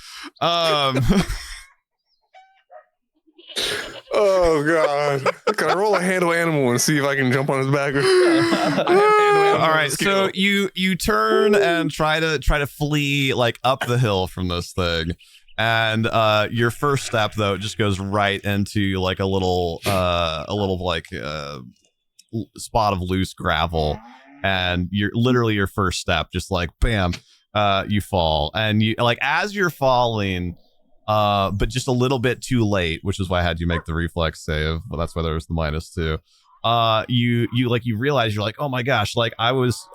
Speaker 7: Oh god! Can I roll a handle animal and see if I can jump on his back?
Speaker 1: All right, so you turn and try to flee like up the hill from this thing, and your first step though just goes right into like a little like spot of loose gravel, and your first step just like bam, you fall, and you like as you're falling. But just a little bit too late, which is why I had you make the reflex save. Well, that's why there was the -2. You realize you're like, oh my gosh, like I was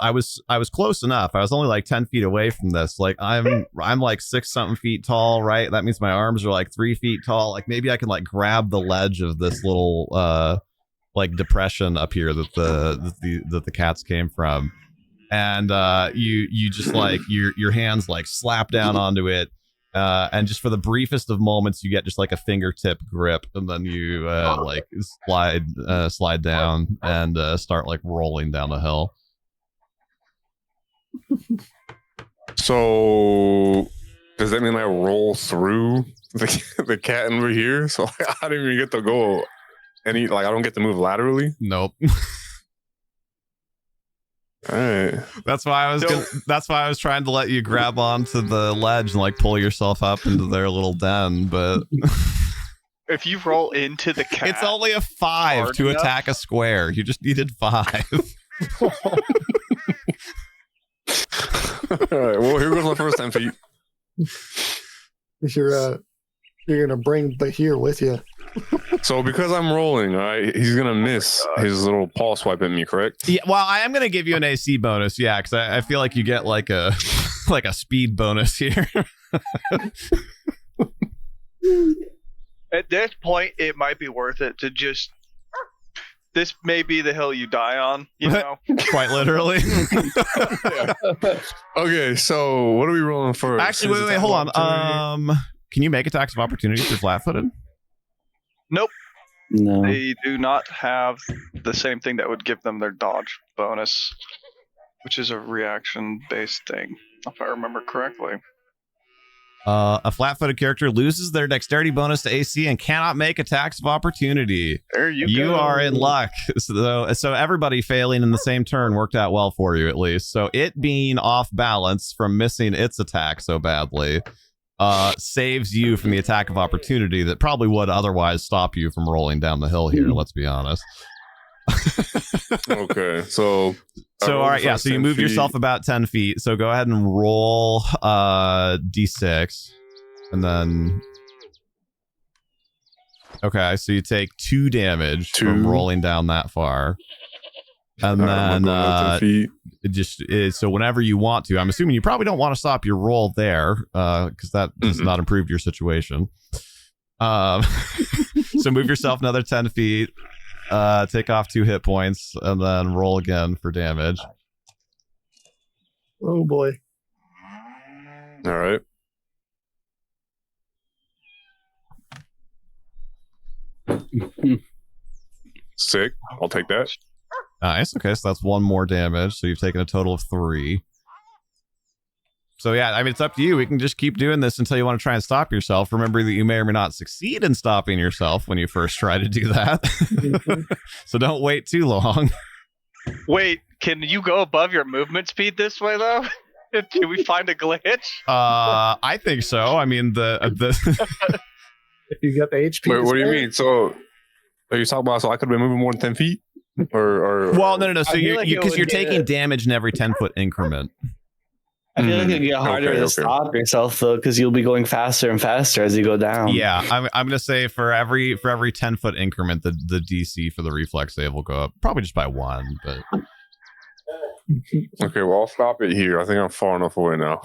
Speaker 1: close enough. I was only like 10 feet away from this. Like I'm like 6-something feet tall, right? That means my arms are like 3 feet tall. Like maybe I can like grab the ledge of this little like depression up here that the cats came from, and you just like your hands like slap down onto it. And just for the briefest of moments, you get just like a fingertip grip, and then you like slide down and start like rolling down the hill.
Speaker 7: So does that mean I roll through the cat over here? So I didn't even get to go any like I don't get to move laterally.
Speaker 1: Nope.
Speaker 7: All right.
Speaker 1: That's why I was trying to let you grab onto the ledge and like pull yourself up into their little den, but
Speaker 4: if you roll into the cat,
Speaker 1: it's only a 5 to attack a square. You just needed 5.
Speaker 7: All right. Well, here goes my first 10 feet.
Speaker 3: You're gonna bring Bahir with you.
Speaker 7: So because I'm rolling, all right, he's gonna miss his little paw swipe at me, correct?
Speaker 1: Yeah. Well, I am gonna give you an AC bonus, yeah, because I feel like you get like a like a speed bonus here.
Speaker 4: At this point, it might be worth it to just. This may be the hill you die on, you know?
Speaker 1: Quite literally.
Speaker 7: Yeah. Okay, so what are we rolling for?
Speaker 1: Actually, wait, hold on. Can you make attacks of opportunity if you're flat-footed?
Speaker 4: Nope.
Speaker 5: No.
Speaker 4: They do not have the same thing that would give them their dodge bonus, which is a reaction-based thing, if I remember correctly.
Speaker 1: A flat-footed character loses their dexterity bonus to AC and cannot make attacks of opportunity.
Speaker 4: There you go.
Speaker 1: You are in luck. So everybody failing in the same turn worked out well for you, at least. So it being off balance from missing its attack so badly saves you from the attack of opportunity that probably would otherwise stop you from rolling down the hill here, let's be honest.
Speaker 7: Okay, so
Speaker 1: all right, yeah, so you moved yourself about 10 feet, so go ahead and roll d6, and then okay, so you take 2 damage from rolling down that far, and then it just is, so whenever you want to, I'm assuming you probably don't want to stop your roll there because that does not improve your situation. So move yourself another 10 feet. take off 2 hit points, and then roll again for damage.
Speaker 3: Oh boy.
Speaker 7: All right. Sick. I'll take that.
Speaker 1: Nice. Okay, so that's 1 more damage. So you've taken a total of 3. So yeah, I mean, it's up to you. We can just keep doing this until you want to try and stop yourself. Remember that you may or may not succeed in stopping yourself when you first try to do that. So don't wait too long.
Speaker 4: Wait, can you go above your movement speed this way though? Can we find a glitch?
Speaker 1: I think so. I mean, the
Speaker 3: If you got the HP.
Speaker 7: Wait, what do you mean? So, are you talking about? So I could be moving more than 10 feet, or
Speaker 1: well, no. So
Speaker 5: I feel
Speaker 1: you're
Speaker 5: like
Speaker 1: because
Speaker 5: it
Speaker 1: you're
Speaker 5: would
Speaker 1: taking
Speaker 5: get-
Speaker 1: damage in every 10-foot increment.
Speaker 5: I feel like it'd get harder
Speaker 7: Okay,
Speaker 5: to
Speaker 7: okay.
Speaker 5: stop yourself though, because you'll be going faster and faster as you go down.
Speaker 1: Yeah, I'm gonna say for every 10-foot increment, the DC for the reflex save will go up, probably just by 1. But
Speaker 7: okay. Well, I'll stop it here. I think I'm far enough away now.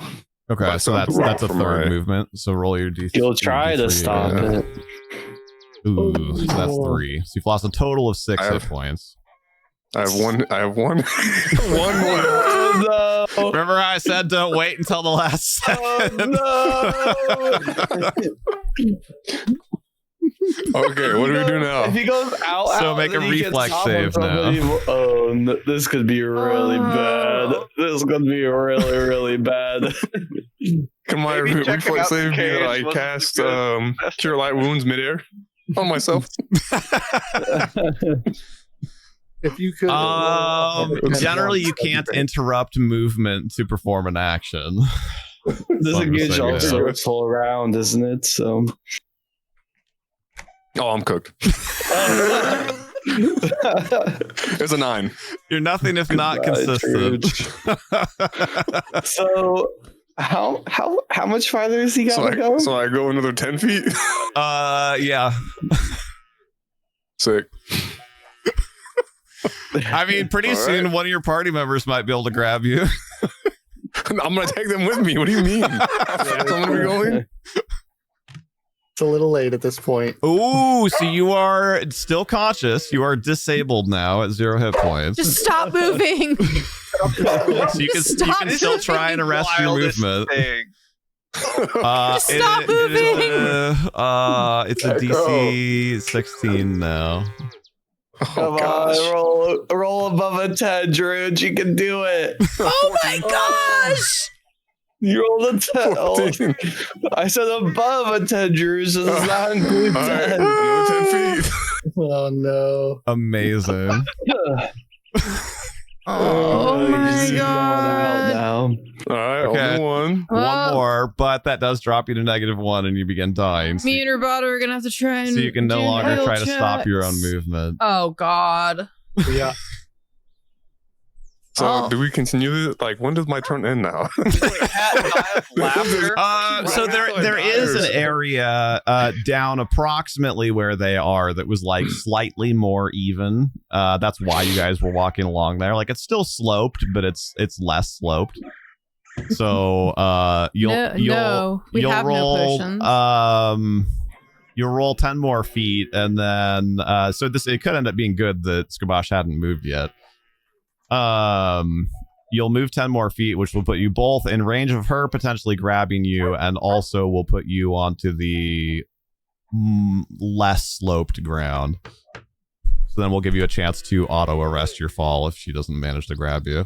Speaker 1: okay,
Speaker 7: But
Speaker 1: so
Speaker 7: something
Speaker 1: that's a
Speaker 7: from
Speaker 1: third
Speaker 7: my-
Speaker 1: movement. So roll your DC.
Speaker 5: You'll try to
Speaker 1: D3
Speaker 5: stop
Speaker 1: again.
Speaker 5: it.
Speaker 1: Ooh, so that's 3. So you've lost a total of 6 hit points.
Speaker 7: I have one. One more.
Speaker 5: Oh, no.
Speaker 1: Remember how I said don't wait until the last second?
Speaker 7: Okay, what do we do now?
Speaker 5: If he goes out,
Speaker 1: So
Speaker 5: out,
Speaker 1: make a
Speaker 5: then he gets
Speaker 1: reflex
Speaker 5: top of
Speaker 1: save now.
Speaker 5: somebody. Oh, no, this could be really bad. This could be really, really bad.
Speaker 7: Can my
Speaker 4: Maybe check him
Speaker 7: reflex
Speaker 4: out
Speaker 7: save be
Speaker 4: in
Speaker 7: that I
Speaker 4: case wasn't
Speaker 7: cast
Speaker 4: good.
Speaker 7: Cure Light Wounds midair on myself?
Speaker 3: If you could.
Speaker 1: Generally, you can't interrupt movement to perform an action.
Speaker 5: This
Speaker 1: I'm
Speaker 5: engage
Speaker 1: gonna say
Speaker 5: also
Speaker 7: yeah.
Speaker 5: a full round, isn't it? So.
Speaker 7: Oh, I'm cooked. It's a 9.
Speaker 1: You're nothing if not consistent.
Speaker 5: So how much farther is he gotta go?
Speaker 7: So I go another 10 feet.
Speaker 1: Yeah.
Speaker 7: Sick.
Speaker 1: I mean, pretty
Speaker 7: All
Speaker 1: soon
Speaker 7: right.
Speaker 1: one of your party members might be able to grab you.
Speaker 7: I'm gonna take them with me. What do you mean? I'm gonna be going.
Speaker 3: It's a little late at this point.
Speaker 1: Ooh, so you are still conscious. You are disabled now at 0 hit points.
Speaker 6: Just stop moving.
Speaker 1: So you can
Speaker 6: Stop
Speaker 1: still try and arrest your
Speaker 4: Wildest
Speaker 1: movement.
Speaker 4: thing.
Speaker 6: Stop moving.
Speaker 1: It's a DC 16 now.
Speaker 5: Come on, roll above a 10, Drew. You can do it.
Speaker 6: Oh my gosh.
Speaker 5: You rolled a 10. Oh,
Speaker 7: 14.
Speaker 5: I said above a 10, Drew, so this does not include
Speaker 7: All right,
Speaker 5: 10.
Speaker 7: another 10 feet.
Speaker 3: Oh no.
Speaker 1: Amazing.
Speaker 6: Oh my
Speaker 5: he's going out
Speaker 6: god.
Speaker 5: now.
Speaker 7: All right,
Speaker 1: Okay.
Speaker 7: only one.
Speaker 1: One more, but that does drop you to -1 and you begin dying. So,
Speaker 6: Me and Roboto are gonna have to try and
Speaker 1: so you can no
Speaker 6: do
Speaker 1: longer
Speaker 6: health
Speaker 1: try to stop your own
Speaker 6: checks.
Speaker 1: movement.
Speaker 6: Oh god.
Speaker 3: Yeah.
Speaker 7: So
Speaker 6: Oh.
Speaker 7: do we continue this? Like, when does my turn end now?
Speaker 4: Laughter.
Speaker 1: So there is an area down approximately where they are that was like slightly more even. That's why you guys were walking along there. Like it's still sloped, but it's less sloped. So
Speaker 6: No, we have no
Speaker 1: roll
Speaker 6: potions.
Speaker 1: you'll roll 10 more feet, and then so it could end up being good that Skabosh hadn't moved yet. You'll move 10 more feet, which will put you both in range of her potentially grabbing you, and also will put you onto the less sloped ground. So then we'll give you a chance to auto arrest your fall if she doesn't manage to grab you.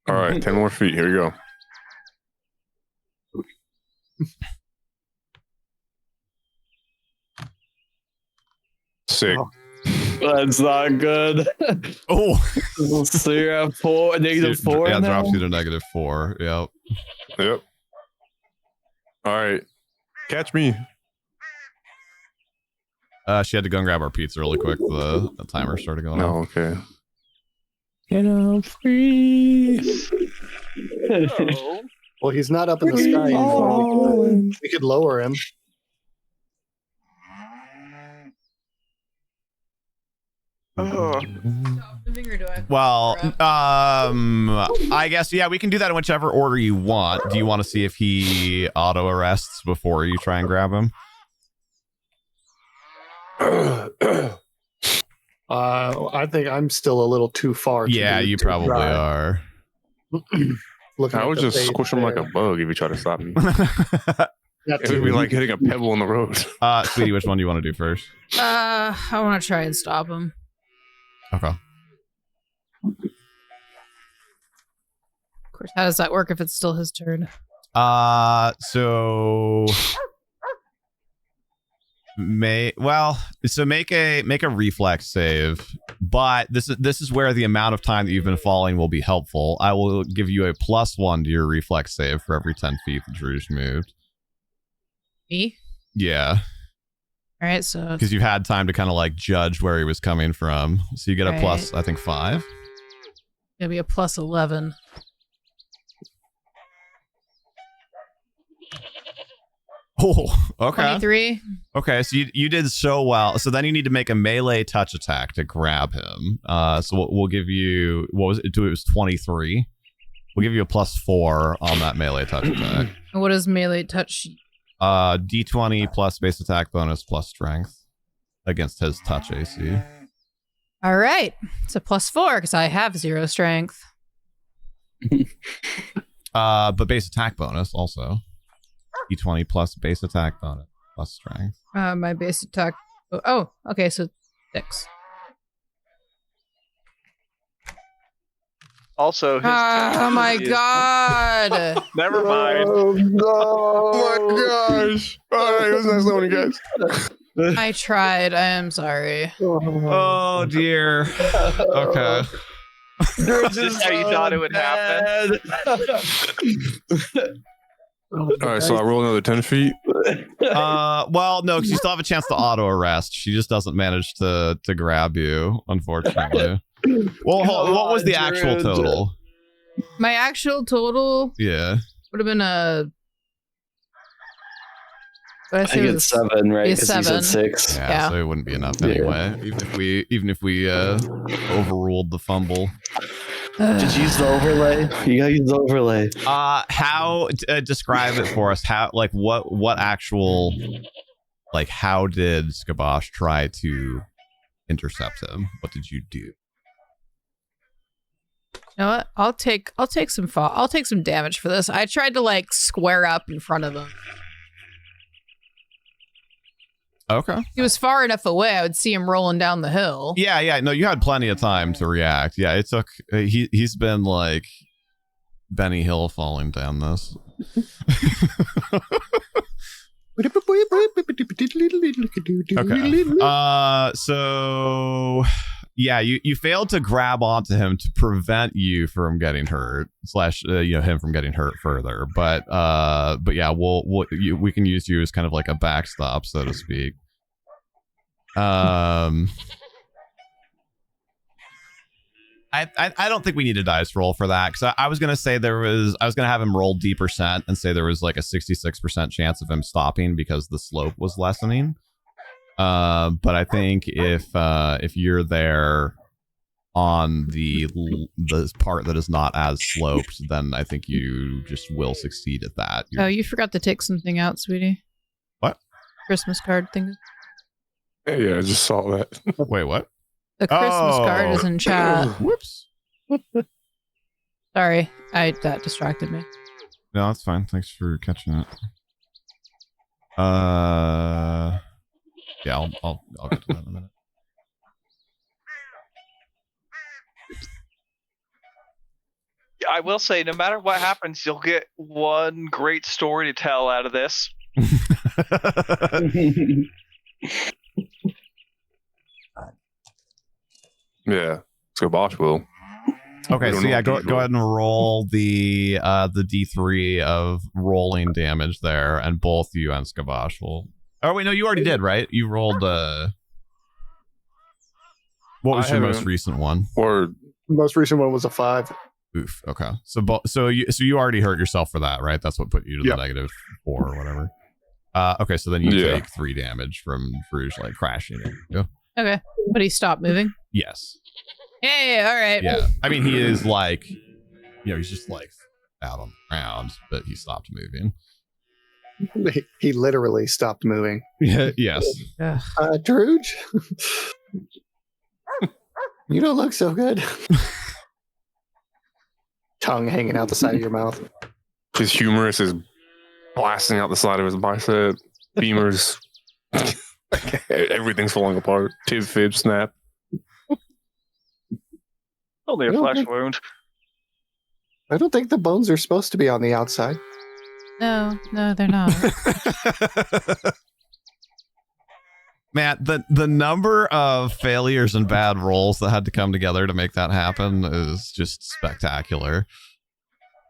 Speaker 7: All right, 10 more feet. Here we go. Sick.
Speaker 3: Oh.
Speaker 5: That's not good.
Speaker 1: Oh,
Speaker 5: So you're at -4
Speaker 1: yeah,
Speaker 5: now?
Speaker 1: drops you to -4. Yep.
Speaker 7: Yep. All right. Catch me.
Speaker 1: She had to go and grab our pizza really quick. The timer started going
Speaker 7: Oh,
Speaker 1: off.
Speaker 7: okay.
Speaker 5: Get up free.
Speaker 3: Well, he's not up in the sky anymore. We could lower him.
Speaker 4: Oh.
Speaker 6: Moving or do I?
Speaker 1: Well, I guess, yeah, we can do that in whichever order you want. Do you want to see if he auto arrests before you try and grab him?
Speaker 3: I think I'm still a little too far.
Speaker 1: Yeah, you probably are.
Speaker 7: I would just squish him like a bug if you try to stop me.
Speaker 3: That
Speaker 7: It would be like hitting a pebble on the road.
Speaker 1: Sweetie, which one do you want to do first?
Speaker 6: I want to try and stop him.
Speaker 1: Okay.
Speaker 6: Of course, how does that work if it's still his turn?
Speaker 1: So make a reflex save, but this is where the amount of time that you've been falling will be helpful. I will give you a +1 to your reflex save for every 10 feet that Drew's moved.
Speaker 6: Me?
Speaker 1: Yeah.
Speaker 6: All right, so
Speaker 1: Because you've had time to kind of like judge where he was coming from. So you get a
Speaker 6: Right.
Speaker 1: plus, I think, 5.
Speaker 6: it'll be a +11.
Speaker 1: Oh, okay.
Speaker 6: 23.
Speaker 1: Okay, so you did so well. So then you need to make a melee touch attack to grab him. So we'll give you, what was it? It was 23. We'll give you a +4 on that melee touch attack.
Speaker 6: And what is melee touch?
Speaker 1: D20 plus base attack bonus plus strength against his touch AC.
Speaker 6: All right, it's a +4 because I have 0 strength.
Speaker 1: But base attack bonus also. D20 plus base attack bonus plus strength.
Speaker 6: My base attack. Oh, okay, so 6.
Speaker 4: Also, his
Speaker 6: Oh my god!
Speaker 4: Never mind.
Speaker 7: Oh my gosh. All right, it was nice knowing you guys.
Speaker 6: I tried. I am sorry.
Speaker 1: Oh dear. Okay.
Speaker 4: Is this how you thought it would happen?
Speaker 7: All right, so I roll another 10 feet.
Speaker 1: Well, no, because you still have a chance to auto arrest. She just doesn't manage to grab you, unfortunately. Well, what was the actual total?
Speaker 6: My actual total
Speaker 1: Yeah.
Speaker 6: would have been a. What
Speaker 5: I
Speaker 6: did I say?
Speaker 5: get 7, right?
Speaker 6: be a
Speaker 5: Because you
Speaker 6: 7.
Speaker 5: said 6.
Speaker 1: Yeah,
Speaker 6: Yeah.
Speaker 1: so it wouldn't be enough
Speaker 5: Yeah.
Speaker 1: anyway. Even if we overruled the fumble.
Speaker 5: Just use the overlay. You gotta use the overlay.
Speaker 1: How describe it for us? How, like, what actual, like, how did Skabosh try to intercept him? What did you do?
Speaker 6: You know what? I'll take some fall. I'll take some damage for this. I tried to like square up in front of him.
Speaker 1: Okay.
Speaker 6: He was far enough away. I would see him rolling down the hill.
Speaker 1: Yeah. No, you had plenty of time to react. Yeah, it took. He's been like Benny Hill falling down this. Okay. So yeah, you failed to grab onto him to prevent you from getting hurt, / him from getting hurt further. But yeah, we can use you as kind of like a backstop, so to speak. I don't think we need a dice roll for that, because I was gonna say I was gonna have him roll D% and say there was like a 66% chance of him stopping because the slope was lessening. But I think if you're there on the part that is not as sloped, then I think you just will succeed at that.
Speaker 6: Oh, you forgot to take something out, sweetie.
Speaker 1: What?
Speaker 6: Christmas card thing.
Speaker 7: Yeah, I just saw that.
Speaker 1: Wait, what?
Speaker 6: The Christmas card is in chat.
Speaker 1: Whoops.
Speaker 6: Sorry, that distracted me.
Speaker 1: No, that's fine. Thanks for catching it. Yeah, I'll get to that in a minute.
Speaker 4: I will say, no matter what happens, you'll get one great story to tell out of this.
Speaker 7: Yeah, so Bosch will.
Speaker 1: Okay, so yeah, go ahead and roll the D3 of rolling damage there, and both you and Skabosh will. Oh wait, no, you already did, right? You rolled. What was your most recent one?
Speaker 7: Or
Speaker 3: The most recent one was a 5.
Speaker 1: Oof. Okay, so you already hurt yourself for that, right? That's what put you to the -4 or whatever. Okay, so then you take 3 damage from Fruge like crashing into you.
Speaker 6: Okay, but he stopped moving.
Speaker 1: Yes.
Speaker 6: Hey, all right.
Speaker 1: Yeah. I mean, he is like, he's just like out on the ground, but he stopped moving.
Speaker 3: He literally stopped moving.
Speaker 1: Yeah. Yes.
Speaker 3: Druge? You don't look so good. Tongue hanging out the side of your mouth.
Speaker 7: His humerus is blasting out the side of his bicep. Femurs. Everything's falling apart. Tib fib snap.
Speaker 4: Only a flesh wound.
Speaker 3: I don't think the bones are supposed to be on the outside.
Speaker 6: No, they're not.
Speaker 1: Matt, the number of failures and bad rolls that had to come together to make that happen is just spectacular.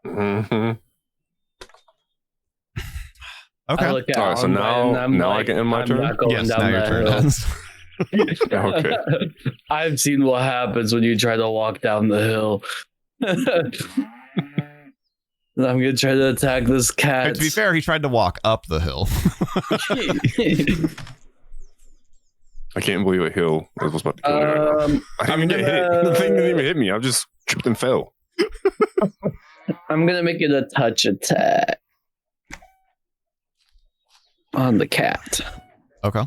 Speaker 7: Mm-hmm.
Speaker 1: Okay.
Speaker 5: I look at
Speaker 7: All right, so
Speaker 5: Alan
Speaker 7: now-
Speaker 5: and I'm
Speaker 7: now I
Speaker 5: like,
Speaker 7: get in my
Speaker 5: I'm
Speaker 7: turn?
Speaker 5: not going
Speaker 1: Yes,
Speaker 5: down
Speaker 1: now your
Speaker 5: that
Speaker 1: turn
Speaker 5: hill.
Speaker 1: ends.
Speaker 7: Okay.
Speaker 5: I've seen what happens when you try to walk down the hill. I'm gonna try to attack this cat.
Speaker 1: To be fair, he tried to walk up the hill.
Speaker 7: I can't believe a hill was about to kill me right now. I didn't even get hit. The thing didn't even hit me. I just tripped and fell.
Speaker 5: I'm gonna make it a touch attack on the cat.
Speaker 1: Okay.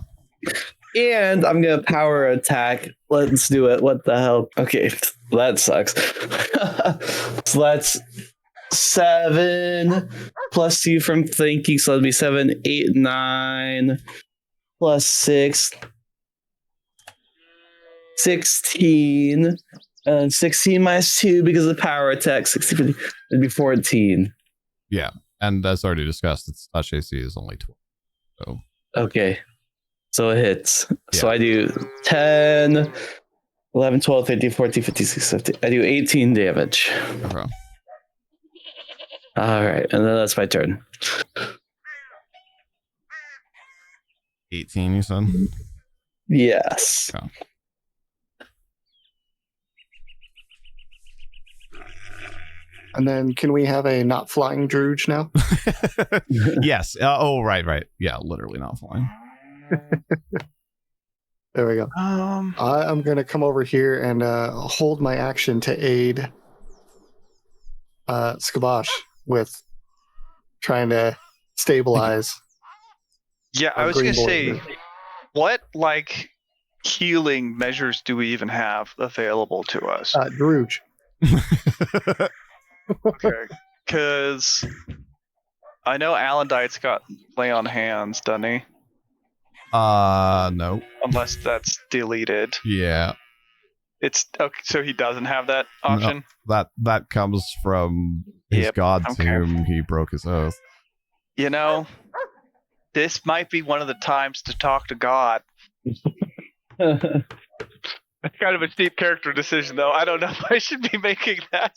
Speaker 5: And I'm gonna power attack. Let's do it. What the hell? Okay, that sucks. So that's 7 plus 2 from thinking, so that'll be 7, 8, 9 plus 6, 16, and 16 minus 2 because of the power attack. 16, it'd be 14.
Speaker 1: Yeah, and as already discussed, its touch AC is only 12. So
Speaker 5: Okay, so it hits. So
Speaker 1: Yeah.
Speaker 5: I do 10, 11, 12, 13, 14, 15, 16, 17. I do 18 damage.
Speaker 1: okay.
Speaker 5: All right, and then that's my turn.
Speaker 1: 18, you said?
Speaker 5: Yes.
Speaker 3: And then can we have a not flying Druge now?
Speaker 1: Yes. Right. Yeah, literally not flying.
Speaker 3: There we go. I'm going to come over here and hold my action to aid Skabosh with trying to stabilize.
Speaker 4: Yeah, I
Speaker 3: a
Speaker 4: was
Speaker 3: green
Speaker 4: gonna say,
Speaker 3: board.
Speaker 4: what like healing measures do we even have available to us?
Speaker 3: Druge.
Speaker 4: Okay, because I know Alandite's got lay on hands, doesn't he?
Speaker 1: No.
Speaker 4: Unless that's deleted.
Speaker 1: Yeah.
Speaker 4: It's okay, so he doesn't have that option.
Speaker 1: That comes from his
Speaker 4: Yep,
Speaker 1: god to
Speaker 4: okay.
Speaker 1: whom he broke his oath.
Speaker 4: You know, this might be one of the times to talk to God. That's kind of a steep character decision, though. I don't know if I should be making that.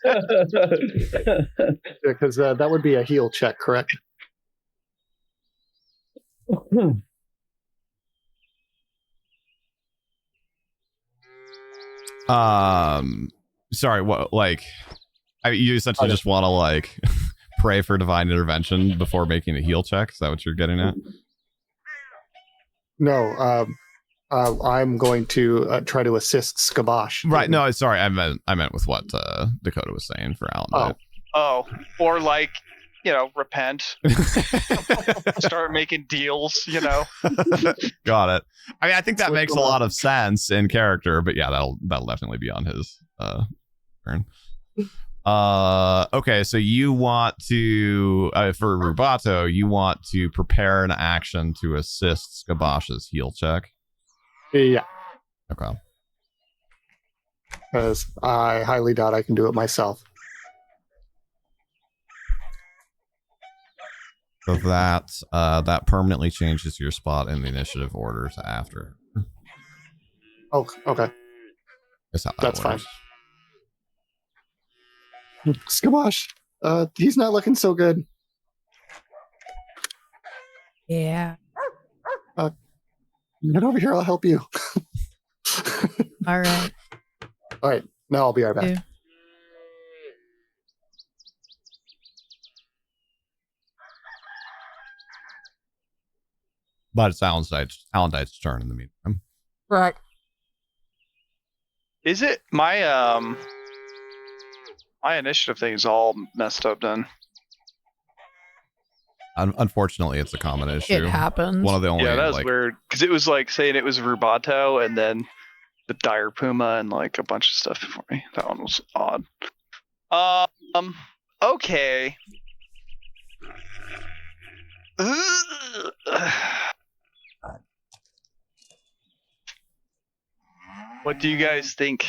Speaker 3: Because that would be a heal check, correct?
Speaker 1: Sorry, what, like, you essentially just want to, like, pray for divine intervention before making a heal check? Is that what you're getting at?
Speaker 3: No, I'm going to try to assist Skabosh.
Speaker 1: Right, no, sorry, I meant with what Dakota was saying for Alan.
Speaker 4: Oh, or like, you know, repent, start making deals, you know.
Speaker 1: Got it. I mean, I think that
Speaker 3: Switch
Speaker 1: makes a
Speaker 3: them
Speaker 1: lot
Speaker 3: up.
Speaker 1: of sense in character, but yeah, that'll definitely be on his turn. Okay, so you want to for Rubato, you want to prepare an action to assist Skabosh's heal check.
Speaker 3: Yeah,
Speaker 1: Okay.
Speaker 3: because I highly doubt I can do it myself.
Speaker 1: So that permanently changes your spot in the initiative order to after.
Speaker 3: Oh, okay.
Speaker 1: Is how that
Speaker 3: That's fine.
Speaker 1: works.
Speaker 3: Skabosh, he's not looking so good.
Speaker 6: Yeah.
Speaker 3: Get over here, I'll help you.
Speaker 6: All right.
Speaker 3: All right, now I'll be right back.
Speaker 6: Yeah.
Speaker 1: But it's Alandite's turn in the meantime.
Speaker 6: Right.
Speaker 4: Is it my my initiative thing is all messed up then?
Speaker 1: Unfortunately, it's a common issue.
Speaker 6: It happens.
Speaker 1: One of the only
Speaker 4: Yeah, that was
Speaker 1: like,
Speaker 4: weird because it was like saying it was Rubato and then the dire puma and like a bunch of stuff for me. That one was odd. Okay. What do you guys think?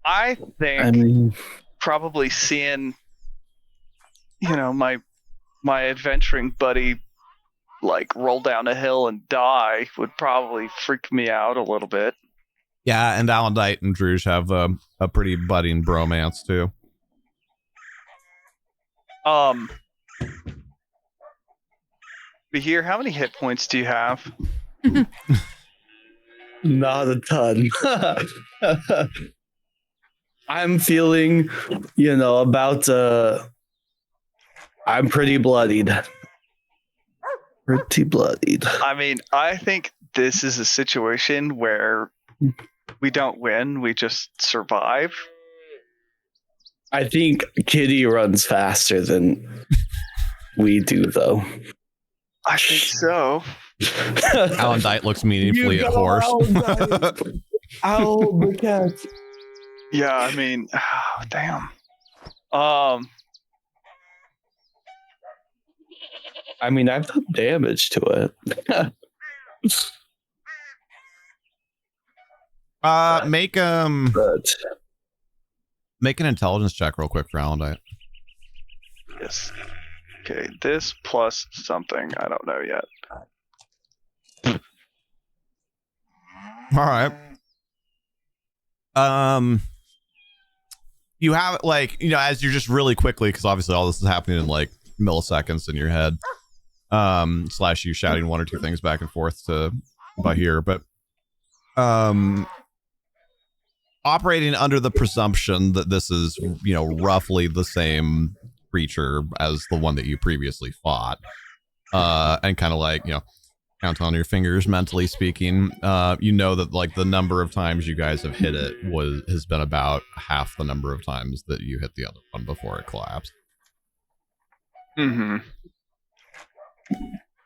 Speaker 4: I think probably seeing, my adventuring buddy like roll down a hill and die would probably freak me out a little bit.
Speaker 1: Yeah, and Alendite and Druge have a pretty budding bromance too.
Speaker 4: Behir, how many hit points do you have?
Speaker 5: Not a ton. I'm feeling, about I'm pretty bloodied. Pretty bloodied.
Speaker 4: I mean, I think this is a situation where we don't win, we just survive.
Speaker 5: I think Kitty runs faster than we do, though.
Speaker 4: I think so.
Speaker 1: Alendite looks meaningfully at horse.
Speaker 5: Ow, the cat.
Speaker 4: Yeah, I mean, damn.
Speaker 5: I mean, I've done damage to it.
Speaker 1: Make an intelligence check real quick for Alendite.
Speaker 4: Yes. Okay, this plus something. I don't know yet.
Speaker 1: All right. You have as you're just really quickly, because obviously all this is happening in like milliseconds in your head. / you shouting one or two things back and forth to Bahir, but operating under the presumption that this is roughly the same creature as the one that you previously fought, and kind of count on your fingers mentally speaking, that like the number of times you guys have hit it has been about half the number of times that you hit the other one before it collapsed.
Speaker 4: Mm-hmm.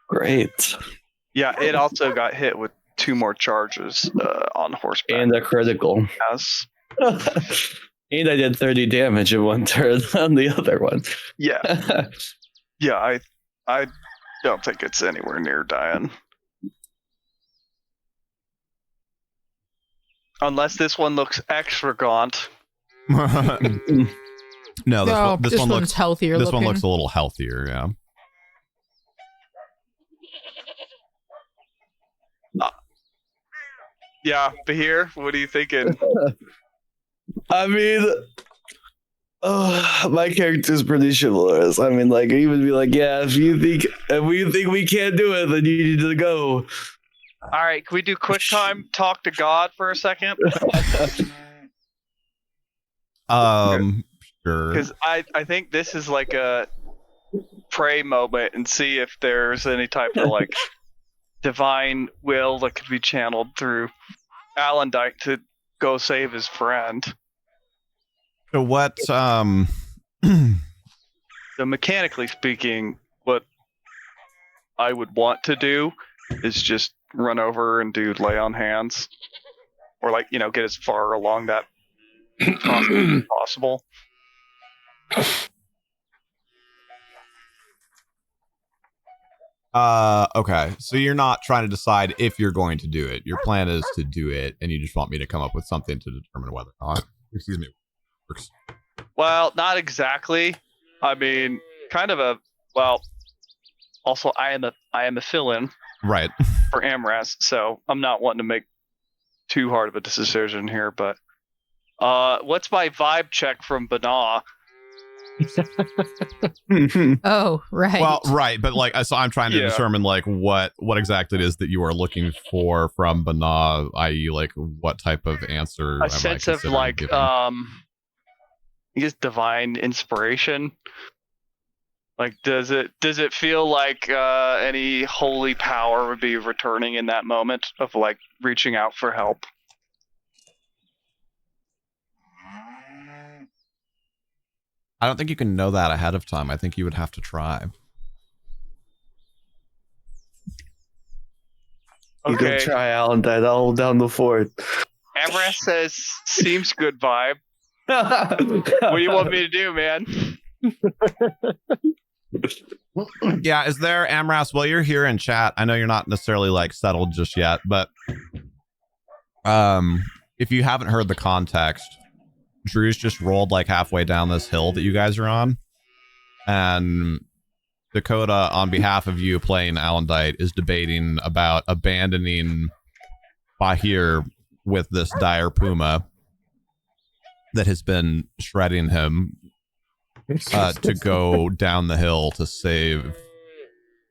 Speaker 5: Great.
Speaker 4: Yeah, it also got hit with 2 more charges on horseback.
Speaker 5: And a critical.
Speaker 4: Yes.
Speaker 5: And I did 30 damage in one turn on the other one.
Speaker 4: Yeah. Yeah, I don't think it's anywhere near dying. Unless this one looks extra gaunt.
Speaker 1: No, this one
Speaker 6: one's
Speaker 1: looks
Speaker 6: healthier.
Speaker 1: This
Speaker 6: looking.
Speaker 1: one looks a little healthier, yeah.
Speaker 4: Yeah, Bahir, what are you thinking?
Speaker 5: I mean, my character's pretty chivalrous. I mean, he would be like, yeah, if we think we can't do it, then you need to go.
Speaker 4: All right, can we do quick time? Talk to God for a second?
Speaker 1: Sure.
Speaker 4: Because I think this is like a pray moment and see if there's any type of divine will that could be channeled through Alendite to go save his friend.
Speaker 1: So what?
Speaker 4: So mechanically speaking, what I would want to do is just run over and do lay on hands, or get as far along that process as possible.
Speaker 1: Okay. So you're not trying to decide if you're going to do it. Your plan is to do it, and you just want me to come up with something to determine whether or not. Excuse me. Works.
Speaker 4: Well, not exactly. I mean, kind of also, I am a fill-in,
Speaker 1: right,
Speaker 4: for Amraz, so I'm not wanting to make too hard of a decision here. But what's my vibe check from Bana?
Speaker 6: Oh, right.
Speaker 1: Well, right, but so I'm trying to determine what exactly it is that you are looking for from Bana, i.e., what type of answer.
Speaker 4: A sense of
Speaker 1: giving?
Speaker 4: I guess divine inspiration. Does it feel like any holy power would be returning in that moment of reaching out for help?
Speaker 1: I don't think you can know that ahead of time. I think you would have to try.
Speaker 5: You
Speaker 4: Okay.
Speaker 5: go try Alan died. I'll hold down the fort.
Speaker 4: Amras says, seems good vibe. What do you want me to do, man?
Speaker 1: Yeah, is there, Amras, while you're here in chat, I know you're not necessarily like settled just yet, but if you haven't heard the context, Drew's just rolled like halfway down this hill that you guys are on, and Dakota, on behalf of you playing Alandite, is debating about abandoning Bahir with this dire puma that has been shredding him to go down the hill to save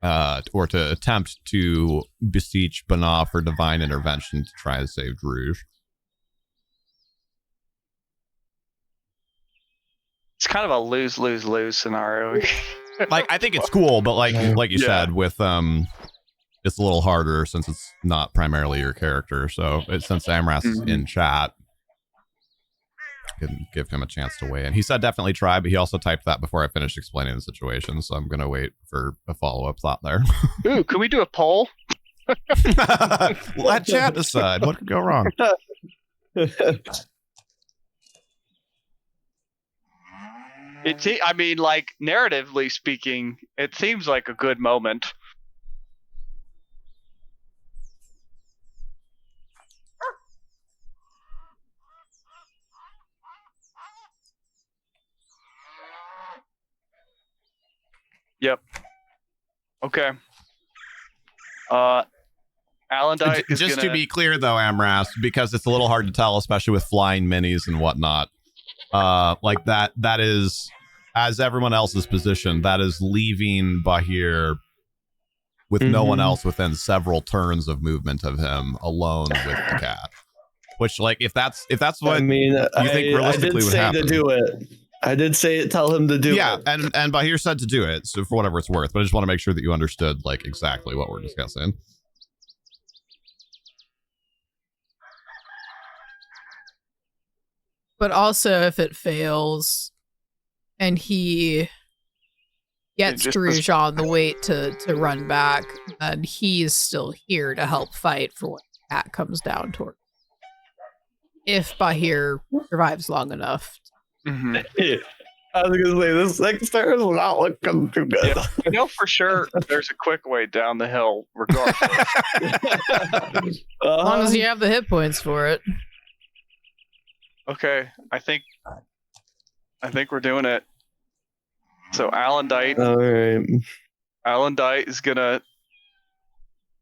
Speaker 1: or to attempt to beseech Bana for divine intervention to try and save Druj.
Speaker 4: It's kind of a lose-lose-lose scenario.
Speaker 1: Like, I think it's cool, but like you said, with it's a little harder since it's not primarily your character. So since Amras is in chat, can give him a chance to weigh in. He said definitely try, but he also typed that before I finished explaining the situation, so I'm gonna wait for a follow-up thought there.
Speaker 4: Ooh, can we do a poll?
Speaker 1: Let chat decide what could go wrong.
Speaker 4: I mean, like, narratively speaking, it seems like a good moment. Yep. Okay. Alandite is
Speaker 1: just
Speaker 4: gonna...
Speaker 1: to be clear though, Amras, because it's a little hard to tell, especially with flying minis and whatnot. Like that is, as everyone else is positioned, that is leaving Bahir with no one else within several turns of movement of him alone with the cat. Which, like, if that's what
Speaker 5: I mean,
Speaker 1: you think realistically would happen.
Speaker 5: I did say to do it. I did say tell him to do it.
Speaker 1: Yeah, and Bahir said to do it, so for whatever it's worth. But I just want to make sure that you understood like exactly what we're discussing.
Speaker 6: But also, if it fails, and he gets Druj on the wait to run back, then he's still here to help fight for what the cat comes down toward. If Bahir survives long enough.
Speaker 4: Mm-hmm.
Speaker 5: I was gonna say this next turn is not looking too good.
Speaker 4: Yeah, I know for sure there's a quick way down the hill, regardless.
Speaker 6: As long as you have the hit points for it.
Speaker 4: Okay, I think we're doing it. So Alandite,
Speaker 5: All right.
Speaker 4: Alandite is gonna,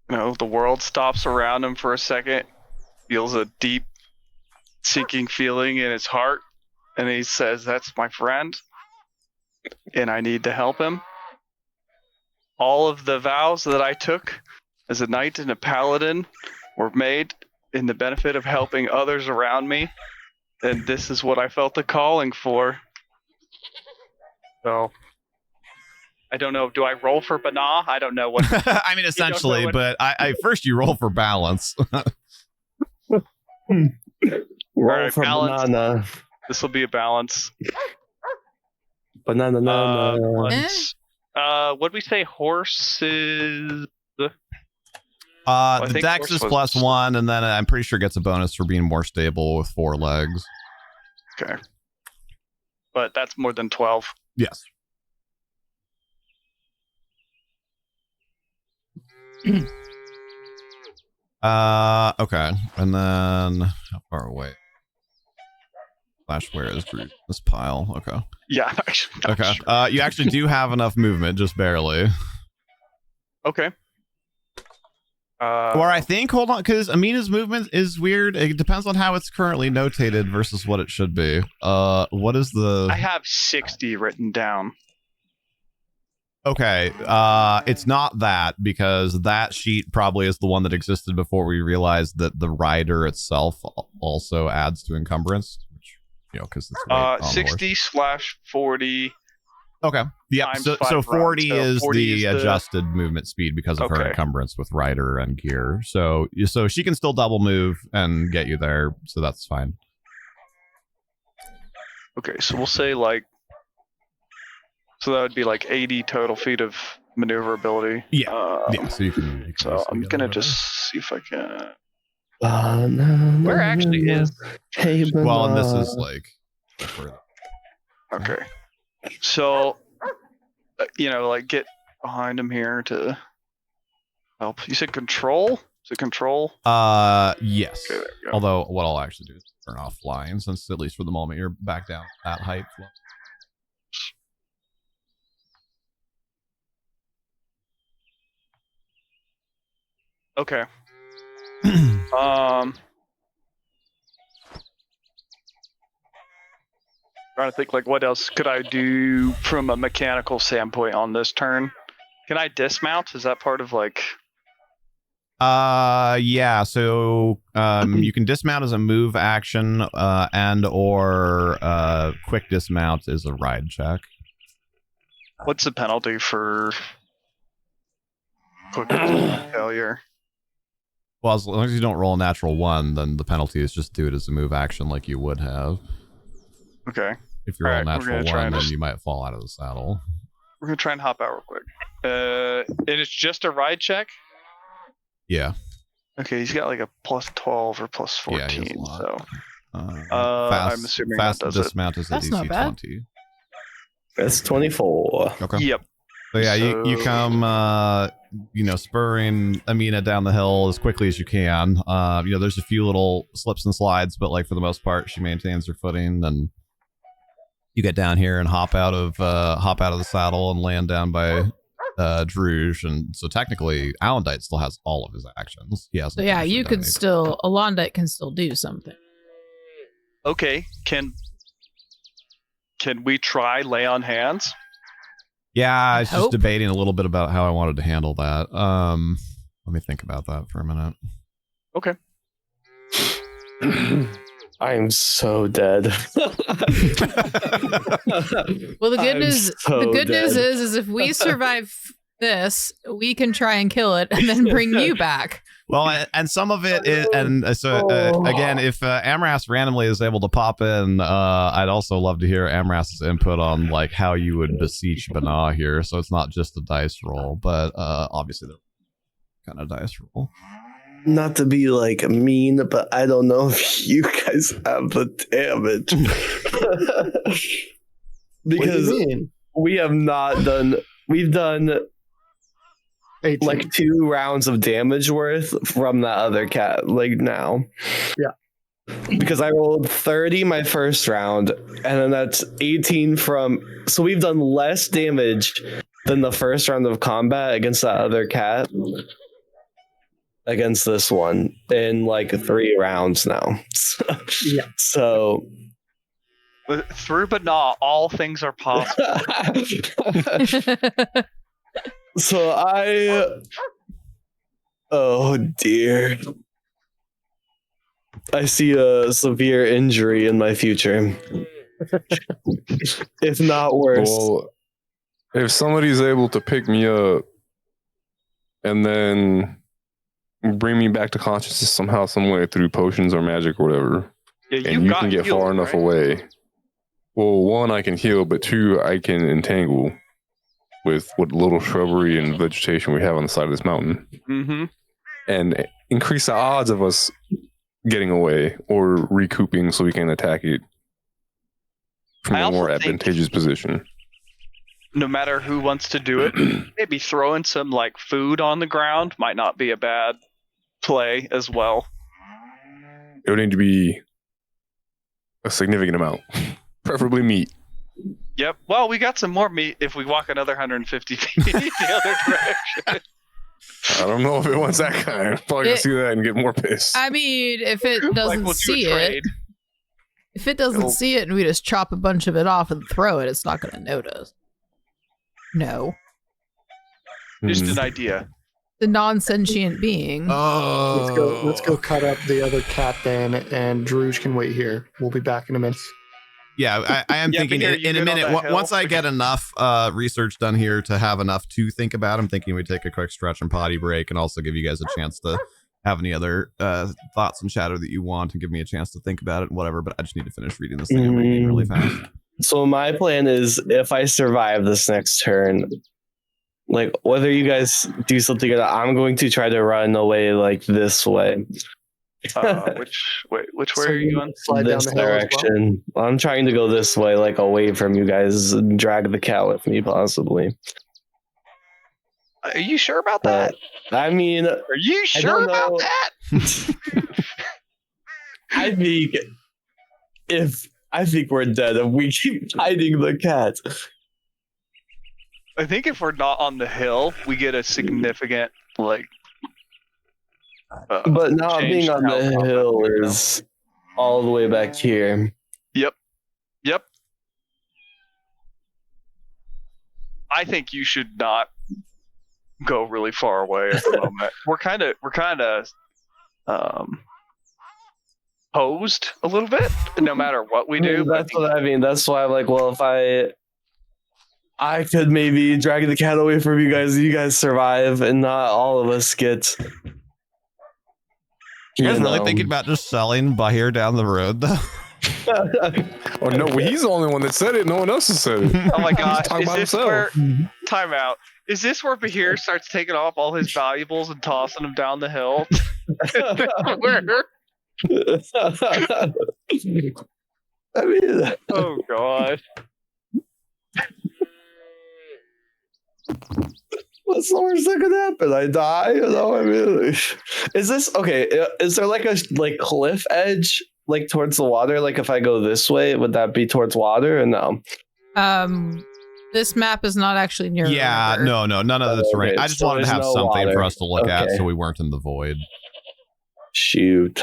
Speaker 4: the world stops around him for a second, feels a deep, sinking feeling in his heart, and he says, "That's my friend, and I need to help him. All of the vows that I took as a knight and a paladin were made in the benefit of helping others around me. And this is what I felt the calling for." So, I don't know. Do I roll for Bana? I don't know what.
Speaker 1: I mean, essentially, but I first you roll for balance.
Speaker 5: Roll for
Speaker 4: balance.
Speaker 5: banana.
Speaker 4: This will be a balance.
Speaker 5: Banana.
Speaker 4: What'd we say? Horses.
Speaker 1: The
Speaker 4: think
Speaker 1: dex is
Speaker 4: horse was-
Speaker 1: +1, and then I'm pretty sure it gets a bonus for being more stable with 4 legs.
Speaker 4: Okay. But that's more than 12.
Speaker 1: Yes. Okay. And then how far away? Where is this pile? Okay.
Speaker 4: Yeah. Actually, not
Speaker 1: Okay.
Speaker 4: sure.
Speaker 1: You actually do have enough movement, just barely.
Speaker 4: Okay.
Speaker 1: Or I think, hold on, because Amina's movement is weird. It depends on how it's currently notated versus what it should be. What is the...
Speaker 4: I have 60 written down.
Speaker 1: Okay, it's not that, because that sheet probably is the one that existed before we realized that the rider itself also adds to encumbrance, which, because it's weight on the horse.
Speaker 4: 60/40.
Speaker 1: Okay. Yep.
Speaker 4: times
Speaker 1: So
Speaker 4: 5
Speaker 1: 40
Speaker 4: rounds. So
Speaker 1: is
Speaker 4: 40
Speaker 1: the
Speaker 4: is the-
Speaker 1: adjusted movement speed because of her
Speaker 4: Okay.
Speaker 1: encumbrance with rider and gear. So she can still double move and get you there. So that's fine.
Speaker 4: Okay, so we'll say so that would be 80 total feet of maneuverability.
Speaker 1: Yeah. So you can
Speaker 4: So I'm gonna just see if I can.
Speaker 5: Where
Speaker 4: actually is?
Speaker 5: Hey,
Speaker 1: well, and this
Speaker 5: banana.
Speaker 1: is like
Speaker 4: Okay. So, like get behind him here to help. You said control? Is it control?
Speaker 1: Yes.
Speaker 4: Okay, there we go.
Speaker 1: Although what I'll actually do is turn off flying, since at least for the moment you're back down at height.
Speaker 4: Okay. Trying to think like what else could I do from a mechanical standpoint on this turn? Can I dismount? Is that part of like?
Speaker 1: Yeah. So you can dismount as a move action, and or quick dismount is a ride check.
Speaker 4: What's the penalty for quick failure?
Speaker 1: Well, as long as you don't roll a natural 1, then the penalty is just do it as a move action like you would have.
Speaker 4: Okay.
Speaker 1: If you roll a natural 1, then
Speaker 4: just,
Speaker 1: you might fall out of the saddle.
Speaker 4: We're gonna try and hop out real quick. And it's just a ride check?
Speaker 1: Yeah.
Speaker 4: Okay, he's got like a plus 12 or plus 14,
Speaker 1: yeah, he has a lot.
Speaker 4: so
Speaker 1: Fast,
Speaker 4: I'm assuming
Speaker 1: fast
Speaker 4: that does
Speaker 1: dismount is a
Speaker 6: That's not
Speaker 1: DC
Speaker 6: bad.
Speaker 1: 20.
Speaker 5: That's 24.
Speaker 1: Okay.
Speaker 4: it. Yep.
Speaker 1: So yeah, you come, spurring Amina down the hill as quickly as you can. There's a few little slips and slides, but like for the most part, she maintains her footing. And you get down here and hop out of the saddle and land down by Druge. And so technically, Alendite still has all of his actions. He hasn't.
Speaker 6: So yeah,
Speaker 1: actually
Speaker 6: you
Speaker 1: done
Speaker 6: could
Speaker 1: anything.
Speaker 6: still, Alondite can still do something.
Speaker 4: Okay, can we try lay on hands?
Speaker 1: Yeah, I was just
Speaker 6: Hope.
Speaker 1: debating a little bit about how I wanted to handle that. Let me think about that for a minute.
Speaker 4: Okay.
Speaker 5: I am so dead.
Speaker 6: Well, the good news is if we survive this, we can try and kill it and then bring you back.
Speaker 1: Well, and some of it is, and so again, if Amras randomly is able to pop in, I'd also love to hear Amras's input on like how you would beseech Bana here. So it's not just a dice roll, but obviously they're kind of dice roll.
Speaker 5: Not to be like mean, but I don't know if you guys have the damage. Because we have not done. We've done
Speaker 3: 18.
Speaker 5: like 2 rounds of damage worth from that other cat, like now.
Speaker 3: Yeah.
Speaker 5: Because I rolled 30 my first round, and then that's 18 from. So we've done less damage than the first round of combat against that other cat. Against this one in like 3 rounds now.
Speaker 3: Yeah.
Speaker 5: So.
Speaker 4: Through but not, all things are possible.
Speaker 5: So oh dear. I see a severe injury in my future. If not worse.
Speaker 7: Well, if somebody's able to pick me up and then bring me back to consciousness somehow, some way through potions or magic or whatever,
Speaker 4: Yeah,
Speaker 7: and you can get far enough away. Well, 1, I can heal, but 2, I can entangle with what little shrubbery and vegetation we have on the side of this mountain.
Speaker 4: Mm-hmm.
Speaker 7: And increase the odds of us getting away or recouping so we can attack it from
Speaker 4: I
Speaker 7: a more
Speaker 4: also think-
Speaker 7: advantageous position.
Speaker 4: No matter who wants to do it, maybe throwing some like food on the ground might not be a bad play as well.
Speaker 7: It would need to be a significant amount, preferably meat.
Speaker 4: Yep. Well, we got some more meat if we walk another 150 feet the other direction.
Speaker 7: I don't know if it wants that kind. I'm probably gonna see that and get more pissed.
Speaker 6: I mean, if it
Speaker 4: Like,
Speaker 6: doesn't
Speaker 4: we'll do a
Speaker 6: see it,
Speaker 4: trade.
Speaker 6: if it doesn't
Speaker 4: It'll-
Speaker 6: see it and we just chop a bunch of it off and throw it, it's not going to notice. No.
Speaker 4: Just
Speaker 7: Hmm.
Speaker 4: an idea.
Speaker 6: The non-sentient being.
Speaker 3: Let's go cut up the other cat then, and Druge can wait here. We'll be back in a minute.
Speaker 1: Yeah, I am
Speaker 4: Yeah,
Speaker 1: thinking
Speaker 4: but you're
Speaker 1: in a
Speaker 4: good on
Speaker 1: minute.
Speaker 4: that hill.
Speaker 1: Once I get enough research done here to have enough to think about, I'm thinking we take a quick stretch and potty break, and also give you guys a chance to have any other thoughts and chatter that you want, and give me a chance to think about it and whatever. But I just need to finish reading this thing I'm reading really fast.
Speaker 5: So my plan is, if I survive this next turn, Like, whether you guys do something or not, I'm going to try to run away like this way.
Speaker 4: Which way are you going?
Speaker 3: Slide down
Speaker 5: This
Speaker 3: the hill as well?
Speaker 5: direction. I'm trying to go this way, like away from you guys, and drag the cat with me, possibly.
Speaker 4: Are you sure about that?
Speaker 5: I mean,
Speaker 4: Are you sure about
Speaker 5: know.
Speaker 4: that?
Speaker 5: I think we're dead if we keep hiding the cat.
Speaker 4: I think if we're not on the hill, we get a significant like.
Speaker 5: But not
Speaker 4: change
Speaker 5: being on
Speaker 4: to
Speaker 5: the
Speaker 4: how
Speaker 5: hill
Speaker 4: combat, you know?
Speaker 5: is all the way back here.
Speaker 4: Yep. I think you should not go really far away at the moment. We're kind of posed a little bit, no matter what we do.
Speaker 5: That's what I mean. That's why I'm like, well, if I could maybe drag the cat away from you guys survive, and not all of us get.
Speaker 1: You guys really thinking about just selling Bahir down the road, though?
Speaker 7: Oh no, he's the only one that said it. No one else has said it.
Speaker 4: Oh my god!
Speaker 7: He's talking
Speaker 4: Is
Speaker 7: about
Speaker 4: this
Speaker 7: himself.
Speaker 4: where? Time out. Is this where Bahir starts taking off all his valuables and tossing them down the hill? Where?
Speaker 5: I mean,
Speaker 4: Oh god!
Speaker 5: what's the worst that could happen? I die? You know, I mean, is this okay? Is there like a cliff edge, like towards the water? Like if I go this way, would that be towards water or no?
Speaker 6: This map is not actually near.
Speaker 1: Yeah,
Speaker 6: the river.
Speaker 1: no, none of the terrain.
Speaker 5: Okay,
Speaker 1: I just
Speaker 5: so
Speaker 1: wanted to
Speaker 5: there's
Speaker 1: have
Speaker 5: no
Speaker 1: something
Speaker 5: water.
Speaker 1: for us to look at,
Speaker 5: Okay.
Speaker 1: so we weren't in the void.
Speaker 5: Shoot.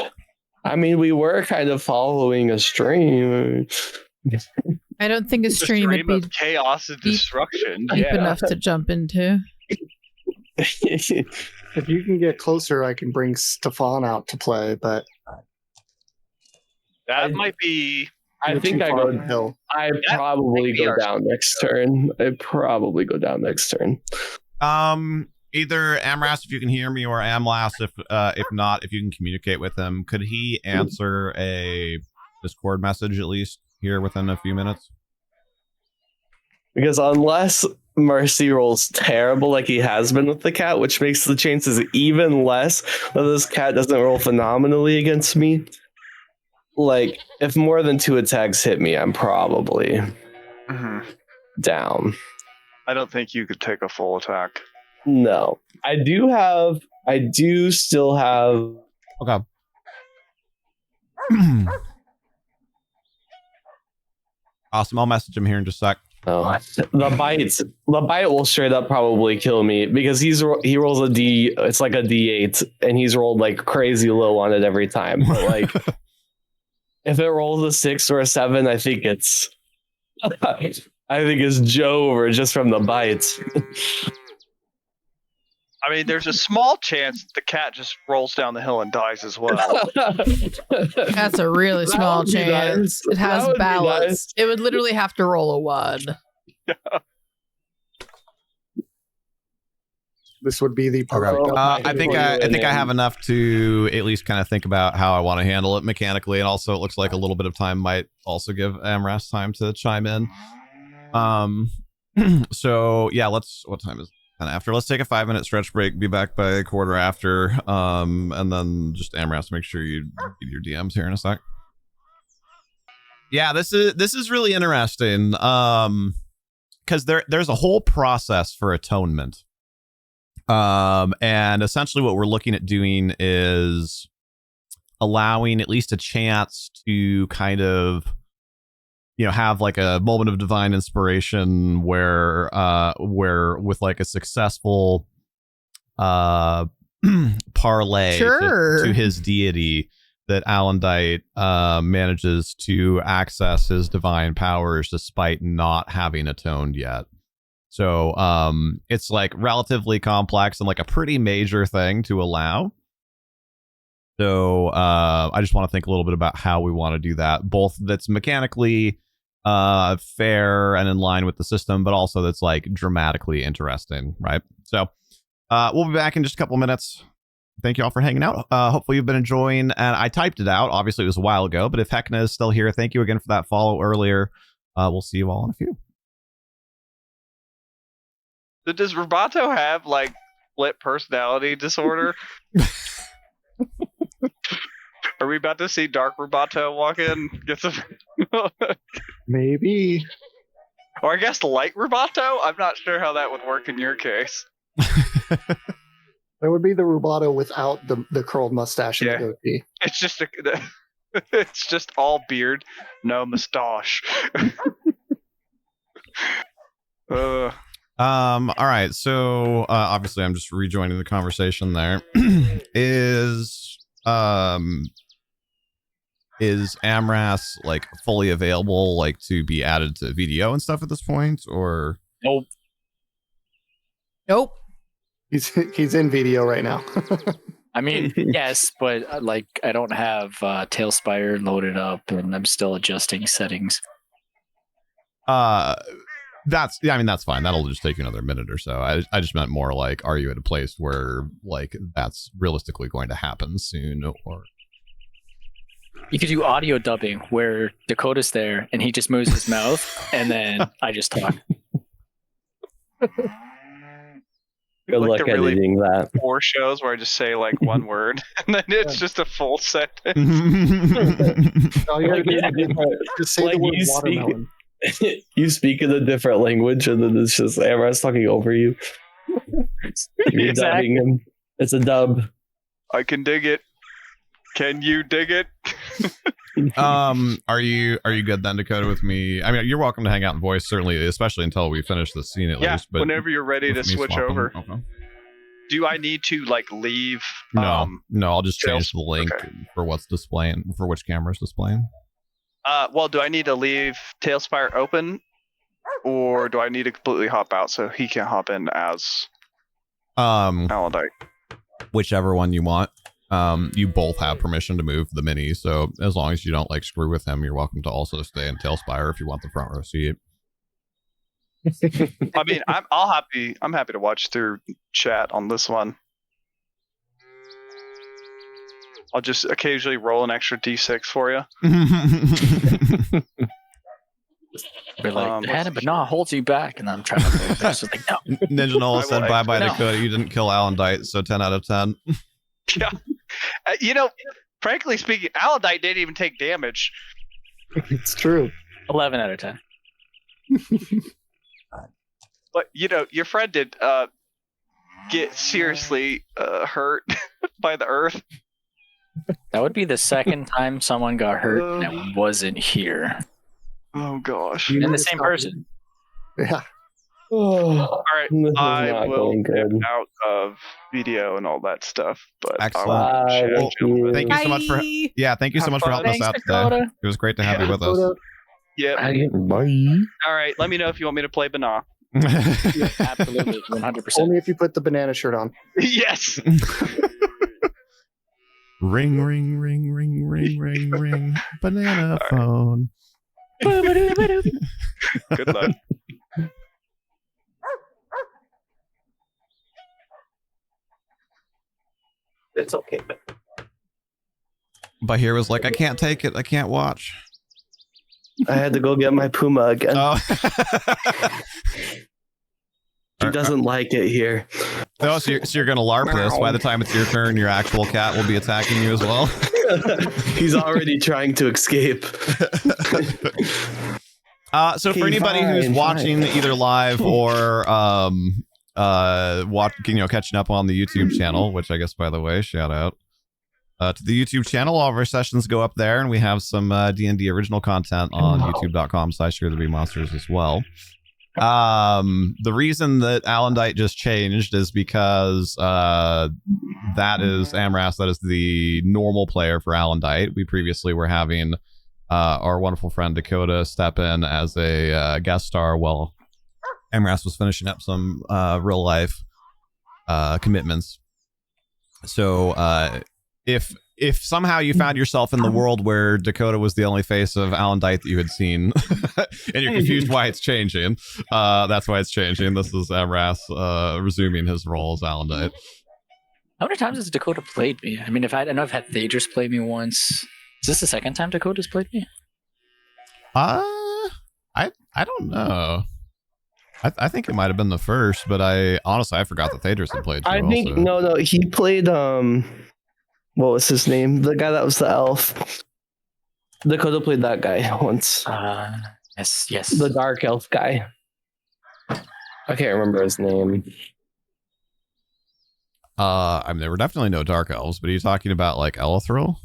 Speaker 5: I mean, we were kind of following a stream.
Speaker 6: I don't think a
Speaker 4: The
Speaker 6: stream would
Speaker 4: stream
Speaker 6: be
Speaker 4: of chaos and
Speaker 6: deep-
Speaker 4: destruction.
Speaker 6: deep
Speaker 4: Yeah.
Speaker 6: enough to jump into.
Speaker 3: If you can get closer, I can bring Stefan out to play, but
Speaker 4: That might be.
Speaker 5: I
Speaker 3: you're
Speaker 5: think
Speaker 3: too
Speaker 5: I
Speaker 3: far
Speaker 5: go.
Speaker 3: uphill.
Speaker 5: I
Speaker 4: That
Speaker 5: probably
Speaker 4: might be
Speaker 5: go
Speaker 4: our-
Speaker 5: down next turn.
Speaker 1: Either Amras, if you can hear me, or Amlas, if not, if you can communicate with him. Could he answer a Discord message at least here within a few minutes?
Speaker 5: Because unless Mercy rolls terrible like he has been with the cat, which makes the chances even less that this cat doesn't roll phenomenally against me. Like, if more than 2 attacks hit me, I'm probably down.
Speaker 4: I don't think you could take a full attack.
Speaker 5: No. I do still have.
Speaker 1: Okay. Awesome. I'll message him here in just a sec.
Speaker 5: Oh, the bite will straight up probably kill me because he rolls a D. It's like a D8, and he's rolled like crazy low on it every time. But like, if it rolls a 6 or a 7, I think it's Joe over just from the bites.
Speaker 4: I mean, there's a small chance the cat just rolls down the hill and dies as well.
Speaker 6: That's a really
Speaker 5: That
Speaker 6: small
Speaker 5: would be
Speaker 6: chance.
Speaker 5: nice.
Speaker 6: It has
Speaker 5: That would be
Speaker 6: balance.
Speaker 5: nice.
Speaker 6: It would literally have to roll a 1.
Speaker 3: This would be the perfect.
Speaker 5: Okay.
Speaker 1: I think I have enough to at least kind of think about how I want to handle it mechanically, and also it looks like a little bit of time might also give Amras time to chime in. So yeah, what time is it? And after, let's take a 5-minute stretch break, be back by a quarter after, and then just Amras, make sure you read your DMs here in a sec. Yeah, this is really interesting, because there's a whole process for atonement, and essentially what we're looking at doing is allowing at least a chance to kind of, have like a moment of divine inspiration where with like a successful parlay
Speaker 6: Sure.
Speaker 1: to his deity, that Alandite manages to access his divine powers despite not having atoned yet. So it's like relatively complex and like a pretty major thing to allow. So I just want to think a little bit about how we want to do that, both that's mechanically fair and in line with the system, but also that's like dramatically interesting, right? So we'll be back in just a couple minutes. Thank you all for hanging out. Hopefully you've been enjoying, and I typed it out. Obviously it was a while ago, but if Hekna is still here, thank you again for that follow earlier. We'll see you all in a few.
Speaker 4: Does Rubato have like split personality disorder? Are we about to see Dark Rubato walk in? Get some.
Speaker 3: Maybe.
Speaker 4: Or I guess Light Rubato? I'm not sure how that would work in your case.
Speaker 3: That would be the Rubato without the curled mustache and the goatee.
Speaker 4: It's just it's just all beard, no mustache.
Speaker 1: All right, so obviously I'm just rejoining the conversation there. Is Amras like fully available, like to be added to VDO and stuff at this point, or
Speaker 6: Nope.
Speaker 3: He's in video right now.
Speaker 9: I mean, yes, but like I don't have Talespire loaded up, and I'm still adjusting settings.
Speaker 1: That's fine. That'll just take you another minute or so. I just meant more like, are you at a place where like that's realistically going to happen soon, or
Speaker 9: You could do audio dubbing where Dakota's there and he just moves his mouth, and then I just talk.
Speaker 5: Good
Speaker 4: Like
Speaker 5: luck
Speaker 4: the really
Speaker 5: editing that.
Speaker 4: 4 shows where I just say like one word and then it's just a full sentence.
Speaker 3: Oh, you're
Speaker 5: Like, yeah,
Speaker 3: just say
Speaker 5: like
Speaker 3: the word
Speaker 5: you speak-
Speaker 3: watermelon.
Speaker 5: You speak in a different language, and then it's just Amras talking over you. You're dubbing him. It's a dub.
Speaker 4: I can dig it. Can you dig it?
Speaker 1: are you good then, Dakota, with me? I mean, you're welcome to hang out in voice, certainly, especially until we finish the scene at least. But
Speaker 4: whenever you're ready to
Speaker 1: with me
Speaker 4: switch
Speaker 1: swapping,
Speaker 4: over.
Speaker 1: okay.
Speaker 4: Do I need to like leave?
Speaker 1: No, I'll just change the link
Speaker 4: okay.
Speaker 1: for what's displaying, for which camera's displaying.
Speaker 4: Well, do I need to leave Talespire open, or do I need to completely hop out so he can hop in as Alendite?
Speaker 1: Whichever one you want. You both have permission to move the mini, so as long as you don't like screw with him, you're welcome to also stay in Talespire if you want the front row seat.
Speaker 4: I mean, I'm happy to watch through chat on this one. I'll just occasionally roll an extra d6 for you.
Speaker 9: We're like, Hannah, but no, holds you back, and I'm trying to play this. Like, no.
Speaker 1: Ninja Noel said
Speaker 4: will
Speaker 1: bye-bye
Speaker 9: no.
Speaker 1: Dakota. You didn't kill Alendite, so 10 out of 10.
Speaker 4: Yeah. Frankly speaking, Alendite didn't even take damage.
Speaker 3: It's true.
Speaker 9: 11 out of 10.
Speaker 4: But, your friend did get seriously hurt by the earth.
Speaker 9: That would be the second time someone got hurt and wasn't here.
Speaker 4: Oh, gosh.
Speaker 9: And the same person.
Speaker 3: Yeah.
Speaker 4: All right,
Speaker 5: This is
Speaker 4: I
Speaker 5: not
Speaker 4: will
Speaker 5: going
Speaker 4: get
Speaker 5: good.
Speaker 4: out of video and all that stuff. But
Speaker 1: Excellent.
Speaker 4: I will
Speaker 5: Well,
Speaker 4: chat gentlemen.
Speaker 1: Thank you so much for thank you so
Speaker 4: Have
Speaker 1: much for
Speaker 4: fun.
Speaker 1: helping us out
Speaker 9: Thanks,
Speaker 1: today.
Speaker 9: Dakota.
Speaker 1: It was great to have you with us.
Speaker 4: Yep.
Speaker 8: Bye.
Speaker 4: All right. Let me know if you want me to play Banah.
Speaker 9: Absolutely, 100%.
Speaker 3: Only if you put the banana shirt on.
Speaker 4: Yes.
Speaker 1: Ring, ring, ring, ring, ring, ring, ring. Banana
Speaker 4: right.
Speaker 1: phone.
Speaker 4: Good luck.
Speaker 5: It's okay.
Speaker 1: Bahir was like, I can't take it. I can't watch.
Speaker 5: I had to go get my Puma again.
Speaker 1: Oh.
Speaker 5: He doesn't like it here.
Speaker 1: Oh, so you're going to LARP this. By the time it's your turn, your actual cat will be attacking you as well.
Speaker 5: He's already trying to escape.
Speaker 1: So for anybody who's watching either live or catching up on the YouTube channel, which I guess, by the way, shout out to the YouTube channel. All of our sessions go up there, and we have some D&D original content on youtube.com/fear-the-bee-monsters as well. The reason that Alendite just changed is because that is Amras, that is the normal player for Alendite. We previously were having our wonderful friend Dakota step in as a guest star while Amras was finishing up some real life commitments. So if somehow you found yourself in the world where Dakota was the only face of Alendite that you had seen, and you're confused why it's changing, that's why it's changing. This is Amras resuming his role as Alendite.
Speaker 9: How many times has Dakota played me? I mean, I know I've had Thadris play me once. Is this the second time Dakota's played me?
Speaker 1: I don't know. I think it might have been the first, but I forgot that Thadris had played.
Speaker 5: I think
Speaker 1: also.
Speaker 5: no, he played what was his name? The guy that was the elf. Dakota played that guy once.
Speaker 9: Yes.
Speaker 5: The dark elf guy. I can't remember his name.
Speaker 1: I mean, there were definitely no dark elves, but are you talking about like Elithril?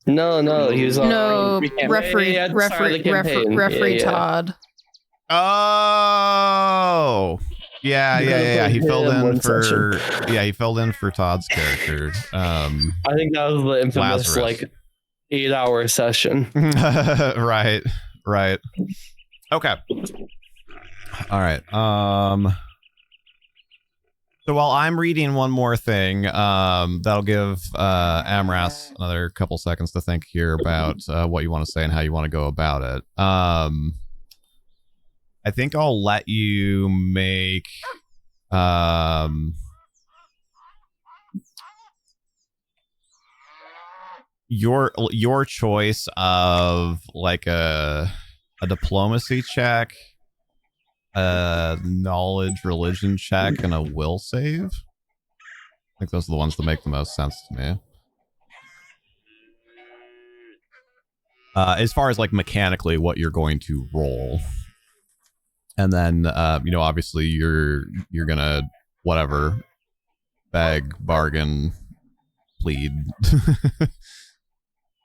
Speaker 5: No, he was on
Speaker 6: referee Todd.
Speaker 1: Oh, yeah. He filled in for he filled in for Todd's character.
Speaker 5: I think that was the infamous
Speaker 1: Lazarus.
Speaker 5: 8-hour session.
Speaker 1: Right. Okay. All right. So while I'm reading one more thing, that'll give Amras another couple seconds to think here about what you want to say and how you want to go about it. I think I'll let you make your choice of like a diplomacy check, a knowledge religion check, and a will save. I think those are the ones that make the most sense to me. As far as like mechanically what you're going to roll. And then obviously you're gonna whatever, beg, bargain, plead,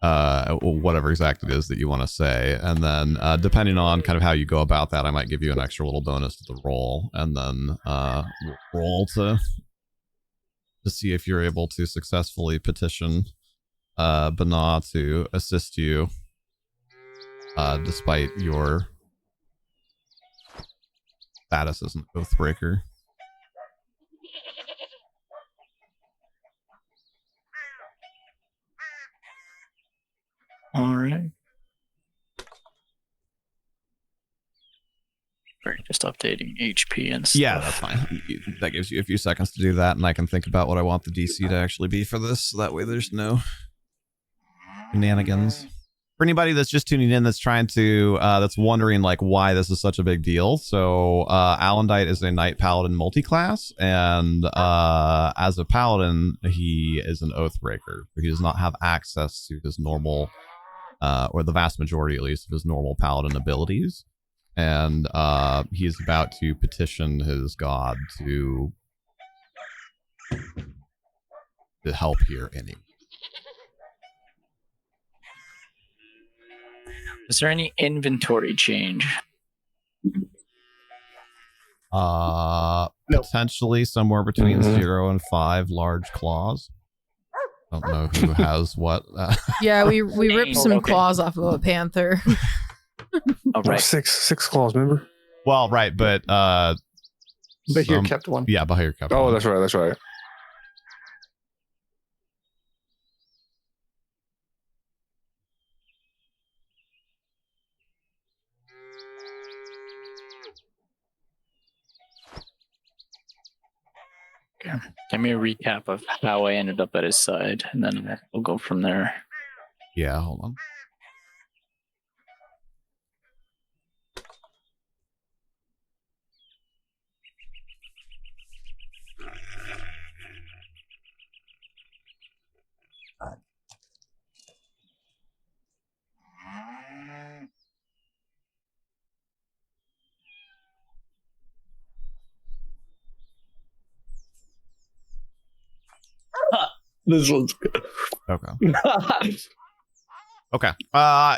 Speaker 1: whatever exact it is that you want to say. And then depending on kind of how you go about that, I might give you an extra little bonus to the roll, and then roll to see if you're able to successfully petition Bana to assist you despite your status as an Oathbreaker.
Speaker 9: All right. Sorry, just updating HP and stuff.
Speaker 1: Yeah, that's fine. That gives you a few seconds to do that, and I can think about what I want the DC to actually be for this. So that way there's no shenanigans. For anybody that's just tuning in, that's trying to, that's wondering like why this is such a big deal. So Alandite is a Knight Paladin multi-class, and as a Paladin, he is an Oathbreaker. He does not have access to his normal, or the vast majority at least, of his normal Paladin abilities. And he's about to petition his god to help here anyway.
Speaker 9: Is there any inventory change?
Speaker 1: Potentially somewhere between 0 and 5 large claws. Don't know who has what.
Speaker 6: Yeah, we ripped some claws off of a panther.
Speaker 9: Oh, right.
Speaker 8: Six claws, remember?
Speaker 1: Well, right, but
Speaker 3: Bahir kept one.
Speaker 1: Yeah, Bahir kept
Speaker 7: Oh,
Speaker 1: one.
Speaker 7: that's right.
Speaker 9: Okay. Give me a recap of how I ended up at his side, and then we'll go from there.
Speaker 1: Yeah, hold on.
Speaker 5: This one's good.
Speaker 1: Okay. Okay. I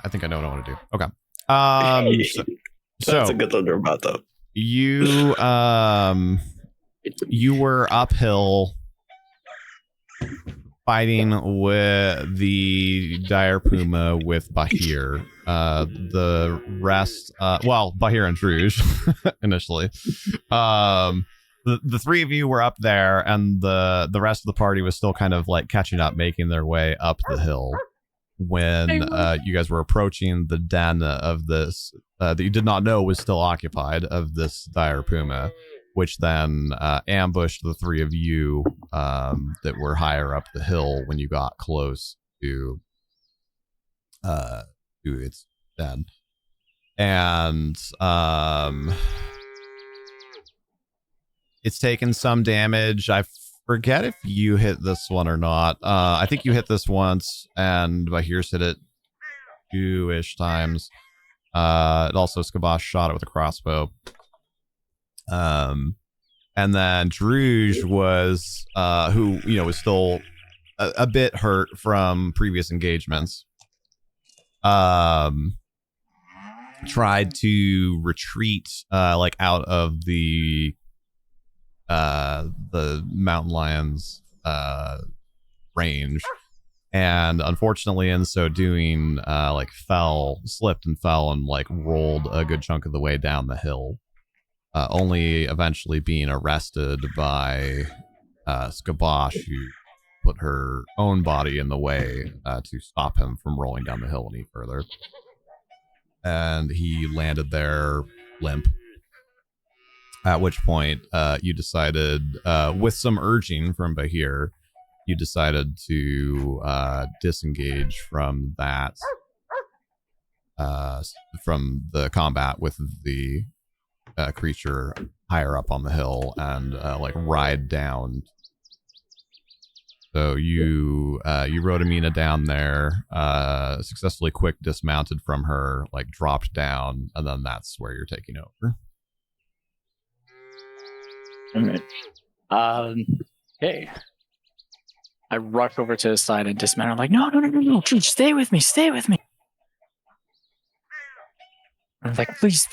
Speaker 1: think I know what I want to do. Okay.
Speaker 5: That's a good one about though.
Speaker 1: You were uphill fighting with the dire puma with Bahir. The rest, Bahir and Druge initially. The three of you were up there, and the rest of the party was still kind of like catching up, making their way up the hill when you guys were approaching the den of this that you did not know was still occupied, of this dire puma, which then ambushed the three of you that were higher up the hill when you got close to its den. and it's taken some damage. I forget if you hit this one or not. I think you hit this once, and Bahir's hit it 2-ish times. It also Skabosh shot it with a crossbow. And then Druge was who was still a bit hurt from previous engagements. Tried to retreat like out of the mountain lion's range, and unfortunately in so doing like slipped and fell and like rolled a good chunk of the way down the hill, only eventually being arrested by Skabosh, who put her own body in the way to stop him from rolling down the hill any further. And he landed there limp. At which point, you decided, with some urging from Bahir, you decided to disengage from that, from the combat with the creature higher up on the hill, and like ride down. So you rode Amina down there, successfully quick dismounted from her, like dropped down, and then that's where you're taking over.
Speaker 9: All right. Hey. I rush over to his side and dismount. I'm like, no, please, stay with me. I'm like, please.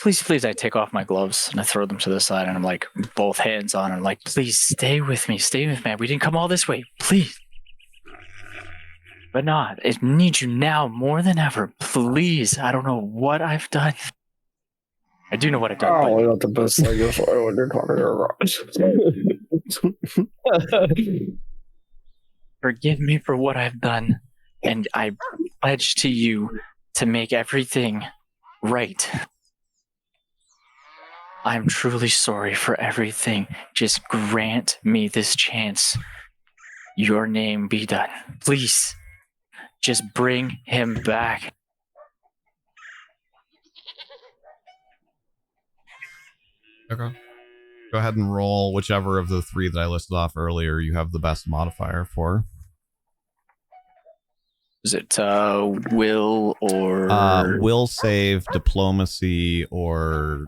Speaker 9: I take off my gloves and I throw them to the side, and I'm like, both hands on. I'm like, please, stay with me. We didn't come all this way. Please. But not. I need you now more than ever. Please. I don't know what I've done. I do know what I've done.
Speaker 5: Oh, not the best thing of what you're talking about.
Speaker 9: Forgive me for what I've done, and I pledge to you to make everything right. I'm truly sorry for everything. Just grant me this chance. Your name be done. Please, just bring him back.
Speaker 1: Okay. Go ahead and roll whichever of the 3 that I listed off earlier you have the best modifier for.
Speaker 9: Is it will or...
Speaker 1: will save, diplomacy, or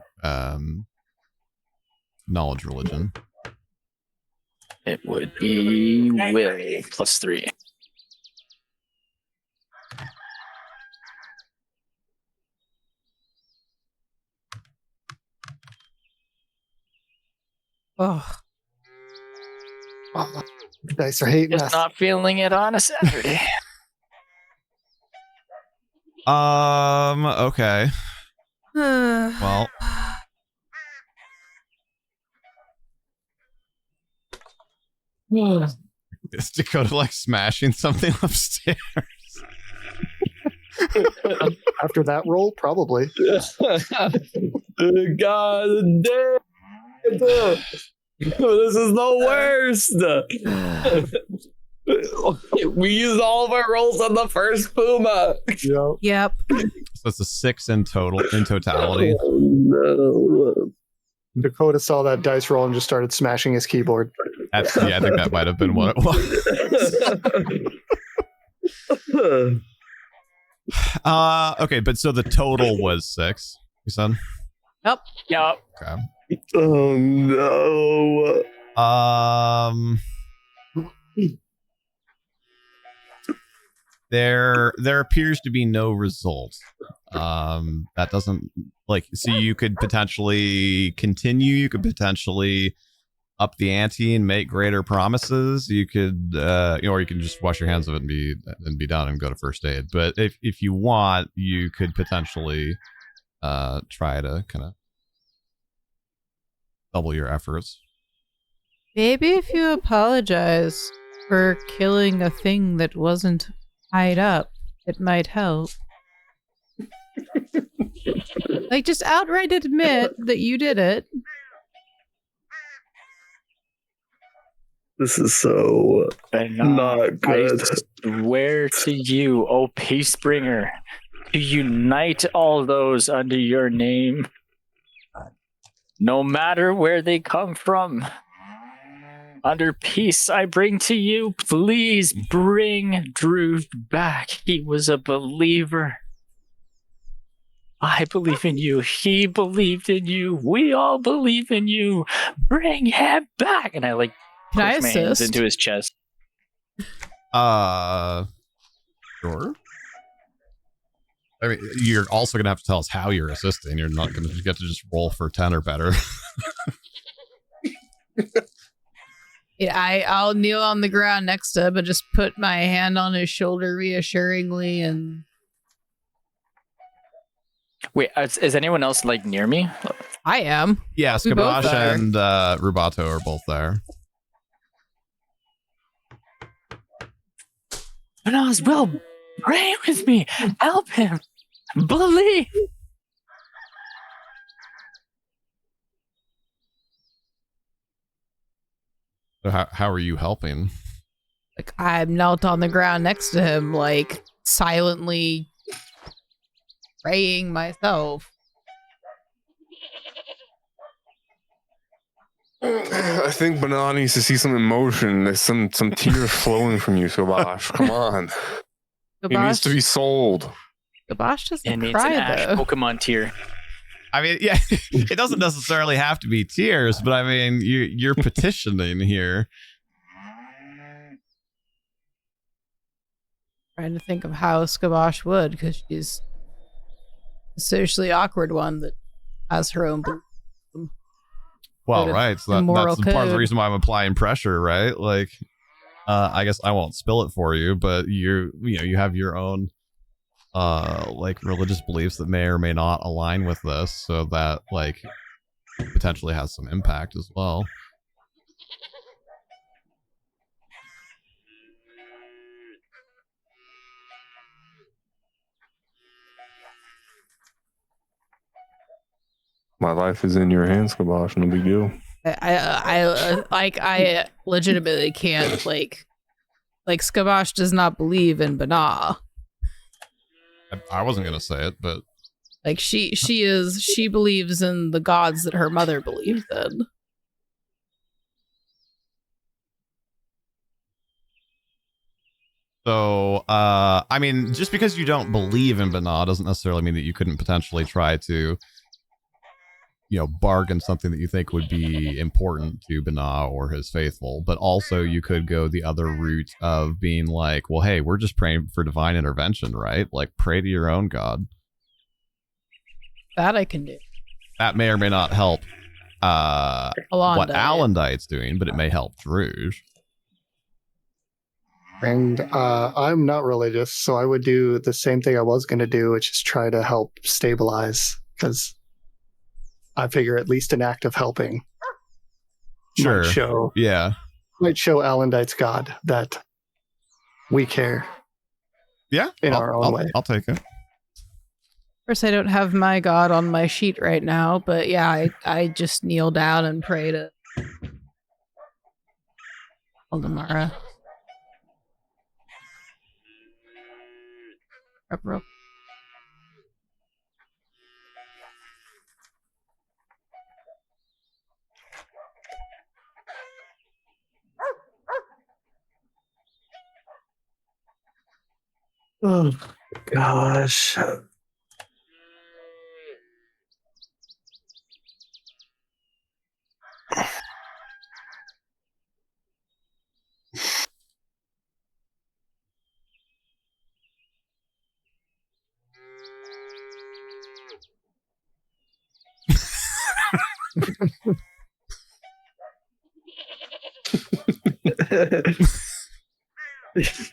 Speaker 1: knowledge religion.
Speaker 9: It would be will +3.
Speaker 6: Oh,
Speaker 3: The dice are hating
Speaker 9: Just
Speaker 3: us.
Speaker 9: not feeling it on a Saturday.
Speaker 1: Okay. Well, is Dakota like smashing something upstairs?
Speaker 3: After that roll, probably.
Speaker 5: God damn. This is the worst. We used all of our rolls on the first Puma.
Speaker 6: yep.
Speaker 1: So it's a 6 in totality.
Speaker 5: Oh, no.
Speaker 3: Dakota saw that dice roll and just started smashing his keyboard.
Speaker 1: I think that might have been what it was. Okay, but so the total was 6, you said?
Speaker 9: Yep.
Speaker 1: Okay.
Speaker 5: Oh no.
Speaker 1: There appears to be no result. That doesn't so you could potentially continue, you could potentially up the ante and make greater promises. You could or you can just wash your hands of it and be done and go to first aid. But if you want, you could potentially try to kind of double your efforts.
Speaker 6: Maybe if you apologize for killing a thing that wasn't tied up, it might help. Like, just outright admit that you did it.
Speaker 5: This is so not good.
Speaker 9: I swear to you, oh Peacebringer, to unite all those under your name, no matter where they come from. Under peace I bring to you, please bring Drew back. He was a believer. I believe in you. He believed in you. We all believe in you. Bring him back. And I push my hands into his chest.
Speaker 1: Sure. I mean, you're also going to have to tell us how you're assisting. You're not going to get to just roll for 10 or better.
Speaker 6: Yeah, I'll kneel on the ground next to him and just put my hand on his shoulder reassuringly and...
Speaker 9: Wait, is anyone else near me?
Speaker 6: I am.
Speaker 1: Yeah, Skabash and Rubato are both there.
Speaker 9: But as well, pray with me. Help him. Believe.
Speaker 1: So how are you helping?
Speaker 6: I'm knelt on the ground next to him, silently praying myself.
Speaker 7: I think Banana needs to see some emotion. There's some tears flowing from you, Skabash. Come on. He needs to be sold.
Speaker 6: Skabash doesn't
Speaker 9: It
Speaker 6: cry,
Speaker 9: needs an Ash
Speaker 6: though.
Speaker 9: Pokemon tear.
Speaker 1: I mean, yeah, it doesn't necessarily have to be tears, but I mean, you're petitioning here.
Speaker 6: Trying to think of how Skabash would, because she's the socially awkward one that has her own belief.
Speaker 1: Well, right. So that's part of the reason why I'm applying pressure, right? I guess I won't spill it for you, but you have your own religious beliefs that may or may not align with this, so that potentially has some impact as well.
Speaker 7: My life is in your hands, Skabash. No big deal.
Speaker 6: I legitimately can't Skabash does not believe in Bana.
Speaker 1: I wasn't gonna say it, but
Speaker 6: she believes in the gods that her mother believed in.
Speaker 1: So I mean, just because you don't believe in Bana doesn't necessarily mean that you couldn't potentially try to bargain something that you think would be important to Bana or his faithful, but also you could go the other route of being well, hey, we're just praying for divine intervention, right? Pray to your own god.
Speaker 6: That I can do.
Speaker 1: That may or may not help what Alondite's doing, but it may help Druge.
Speaker 3: And I'm not religious, so I would do the same thing I was going to do, which is try to help stabilize, because I figure at least an act of helping
Speaker 1: Sure.
Speaker 3: might show Alondite's God that we care.
Speaker 1: Yeah,
Speaker 3: in our own way.
Speaker 1: I'll take it.
Speaker 6: Of course, I don't have my god on my sheet right now, but yeah, I just kneel down and pray to Aldemara.
Speaker 5: Oh gosh.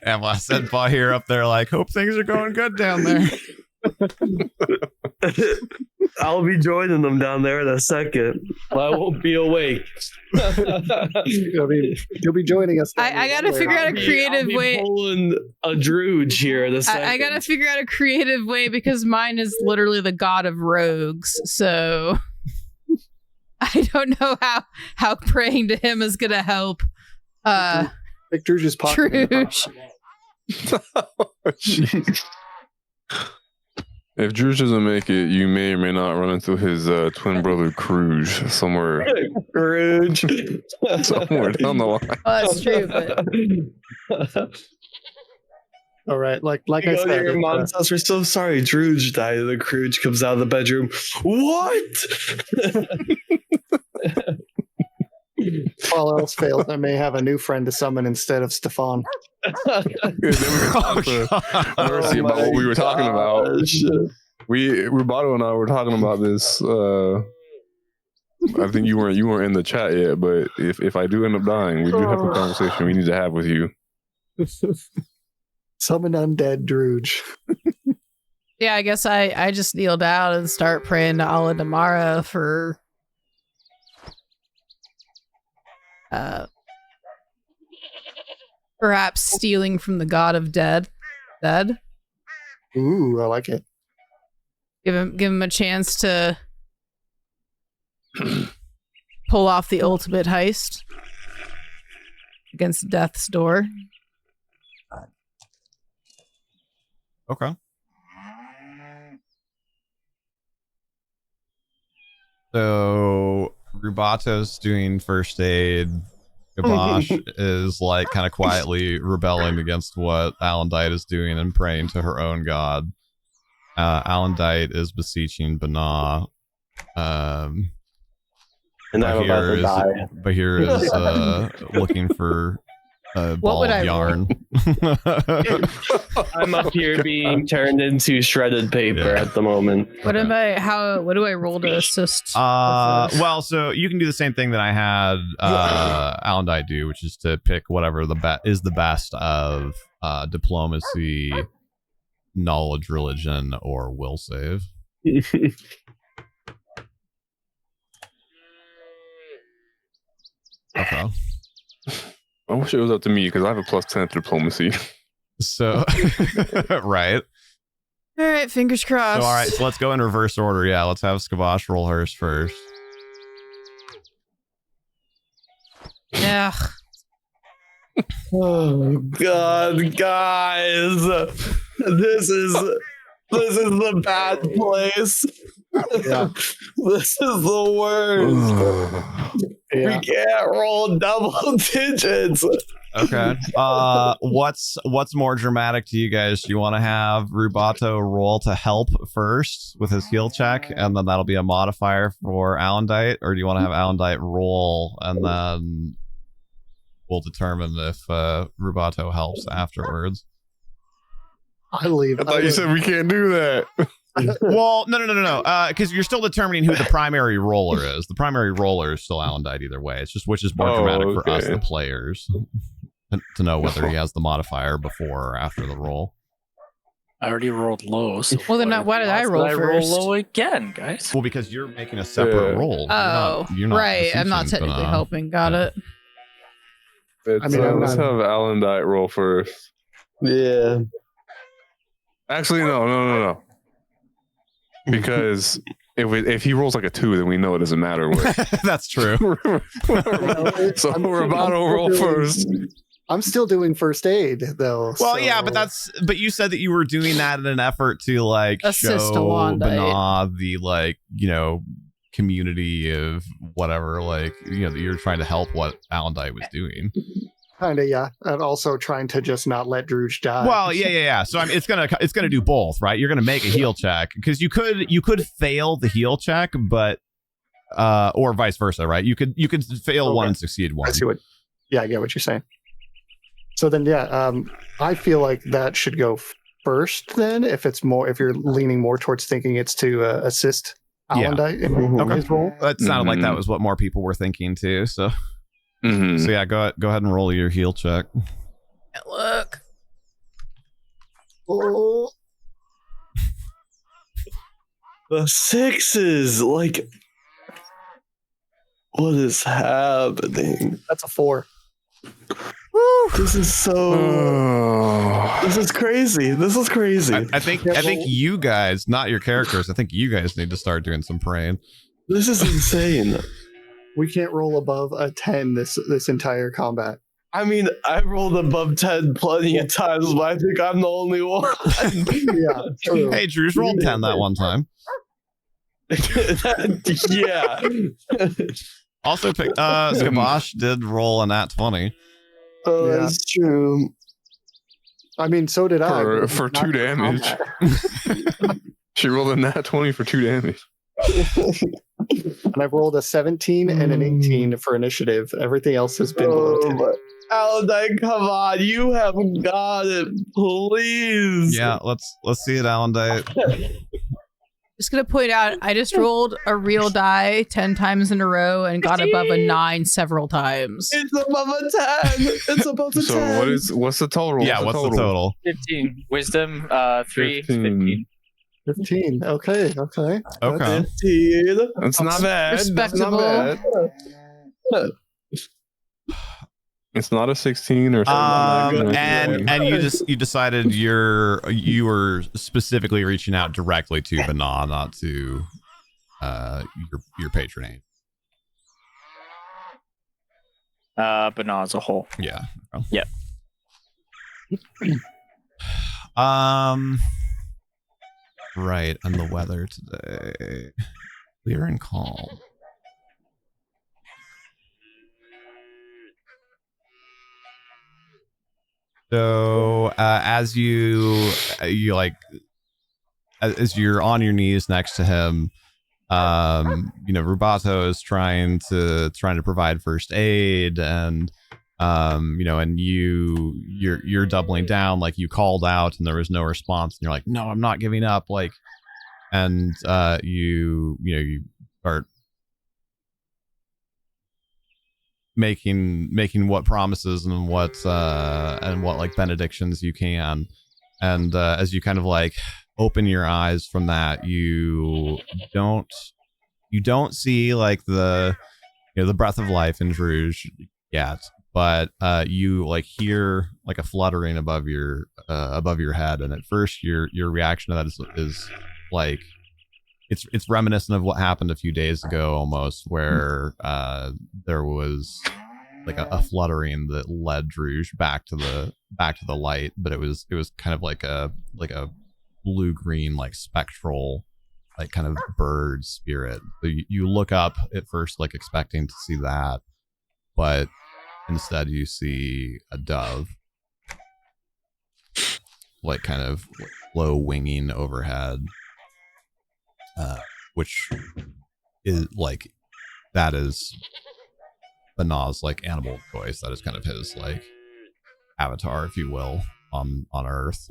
Speaker 1: And I said Bahir up there hope things are going good down there.
Speaker 5: I'll be joining them down there in a second. I won't be awake.
Speaker 3: You'll be joining us.
Speaker 6: I gotta figure out a creative way.
Speaker 5: Pulling a Druge here in a second.
Speaker 6: I gotta figure out a creative way because mine is literally the god of rogues, so I don't know how praying to him is gonna help.
Speaker 3: Druge is pocket.
Speaker 6: Druge.
Speaker 7: Oh, If Druge doesn't make it, you may or may not run into his twin brother Kruge somewhere somewhere down the line.
Speaker 6: Oh, that's true, but
Speaker 3: All right, like I
Speaker 5: Go to
Speaker 3: said,
Speaker 5: your mom's house. We're so sorry. Druge died. And the Kruge comes out of the bedroom. What?
Speaker 3: if all else fails, I may have a new friend to summon instead of Stefan.
Speaker 7: Then we can talk to Mercy about what we were talking about. Rubato and I were talking about this. I think you weren't in the chat yet, but if I do end up dying, we do have a conversation we need to have with you.
Speaker 3: Summon undead Druge.
Speaker 6: yeah, I guess I just kneel down and start praying to Allah Damara for perhaps stealing from the god of dead.
Speaker 3: Ooh, I like it.
Speaker 6: Give him a chance to pull off the ultimate heist against death's door.
Speaker 1: Okay. So Rubato's doing first aid. Gabosh is like kind of quietly rebelling against what Alandite is doing and praying to her own god. Alandite is beseeching Bana.
Speaker 5: And I'm about to die.
Speaker 1: Bahir is looking for a ball of yarn.
Speaker 5: I'm up here being turned into shredded paper at the moment.
Speaker 6: What do I roll to assist?
Speaker 1: Well, so you can do the same thing that I had Alandite do, which is to pick whatever is the best of diplomacy, knowledge, religion, or will save. Okay.
Speaker 7: I wish it was up to me because I have a +10 to diplomacy.
Speaker 1: So, right.
Speaker 6: All right, fingers crossed.
Speaker 1: So, all right, so let's go in reverse order. Yeah, let's have Skabosh roll hers first.
Speaker 6: Yeah.
Speaker 5: Oh God, guys, this is the bad place.
Speaker 3: Yeah.
Speaker 5: This is the worst.
Speaker 3: Yeah.
Speaker 5: We can't roll double digits.
Speaker 1: Okay. What's more dramatic to you guys? Do you want to have Rubato roll to help first with his heal check, and then that'll be a modifier for Alandite, or do you want to have Alandite roll and then we'll determine if Rubato helps afterwards?
Speaker 3: I leave.
Speaker 7: I thought you said we can't do that.
Speaker 1: Well, no. Because you're still determining who the primary roller is. The primary roller is still Alandite either way. It's just which is more dramatic for us, the players, to know whether he has the modifier before or after the roll.
Speaker 9: I already rolled low. So
Speaker 6: Well, then why did I roll first?
Speaker 9: roll low again, guys?
Speaker 1: Well, because you're making a separate roll.
Speaker 6: Oh,
Speaker 1: you're not
Speaker 6: right. I'm not
Speaker 1: beseeching,
Speaker 6: technically
Speaker 1: but,
Speaker 6: helping. Got it.
Speaker 7: Let's
Speaker 3: I'm
Speaker 7: have
Speaker 3: not-
Speaker 7: Alandite roll first.
Speaker 5: Yeah.
Speaker 7: Actually, no. Because if he rolls like a 2, then we know it doesn't matter.
Speaker 1: That's true.
Speaker 7: So we're about to roll first.
Speaker 3: I'm still doing first aid though.
Speaker 1: Well,
Speaker 3: so-
Speaker 1: yeah, but you said that you were doing that in an effort to like
Speaker 6: Assist
Speaker 1: show
Speaker 6: Alandite.
Speaker 1: Bana the community of whatever, that you're trying to help what Alandite was doing.
Speaker 3: Kinda, yeah. And also trying to just not let Druge die.
Speaker 1: Well, yeah. So it's gonna do both, right? You're gonna make a heal check because you could fail the heal check, but or vice versa, right? You could fail one and succeed one.
Speaker 3: I see I get what you're saying. So then, I feel like that should go first. Then, if you're leaning more towards thinking it's to assist Alandite in his role.
Speaker 1: That sounded like that was what more people were thinking too. So.
Speaker 7: Mm-hmm.
Speaker 1: So yeah, go ahead and roll your heal check.
Speaker 6: Look.
Speaker 3: Oh,
Speaker 5: The 6s, like, what is happening?
Speaker 3: that's a 4.
Speaker 5: This is so. This is crazy.
Speaker 1: I think you guys, not your characters. I think you guys need to start doing some praying.
Speaker 5: This is insane.
Speaker 3: We can't roll above a 10 this entire combat.
Speaker 5: I mean, I rolled above 10 plenty of times, but I think I'm the only one.
Speaker 3: Yeah, true.
Speaker 1: Hey, Drew's rolled 10 that one time.
Speaker 5: Yeah.
Speaker 1: Also, Skabosh did roll a nat 20.
Speaker 5: Oh,
Speaker 3: Yeah.
Speaker 5: that's true.
Speaker 3: I mean, so did I.
Speaker 7: For
Speaker 3: Not
Speaker 7: 2 damage.
Speaker 3: combat.
Speaker 7: She rolled a nat 20 for 2 damage.
Speaker 3: And I've rolled a 17 and an 18 for initiative. Everything else has been below 10.
Speaker 5: Alandite, come on, you haven't got it, please.
Speaker 1: Yeah, let's see it, Alandite.
Speaker 6: Just gonna point out, I just rolled a real die 10 times in a row and got above a 9 several times.
Speaker 5: It's above a 10. It's above a 10.
Speaker 7: So what's the total?
Speaker 1: Yeah, what's the total?
Speaker 9: 15. Wisdom, 3,
Speaker 7: 15.
Speaker 3: 15. Okay.
Speaker 1: Okay.
Speaker 5: 15.
Speaker 7: That's not bad.
Speaker 6: Respectable.
Speaker 7: That's not bad. It's not a 16 or something.
Speaker 1: And you decided you were specifically reaching out directly to Bana, not to your patronage.
Speaker 9: but not as a whole.
Speaker 1: Yeah.
Speaker 9: Yep.
Speaker 1: Right, and the weather today. Clear and calm. So as as you're on your knees next to him, Rubato is trying to provide first aid, and and you're doubling down, like you called out and there was no response, and you're like, no, I'm not giving up, like, and you start making what promises and what like benedictions you can, and as you kind of like open your eyes from that, you don't see like the the breath of life in Druge yet, but you like hear like a fluttering above your head, and at first your reaction to that is like it's reminiscent of what happened a few days ago almost, where there was like a fluttering that led Druge back to the light, but it was kind of like a blue-green, like spectral, like kind of bird spirit. So you look up at first like expecting to see that, but instead you see a dove, like kind of low winging overhead, which is like, that is Banah's like animal of choice. That is kind of his like avatar, if you will, on Earth.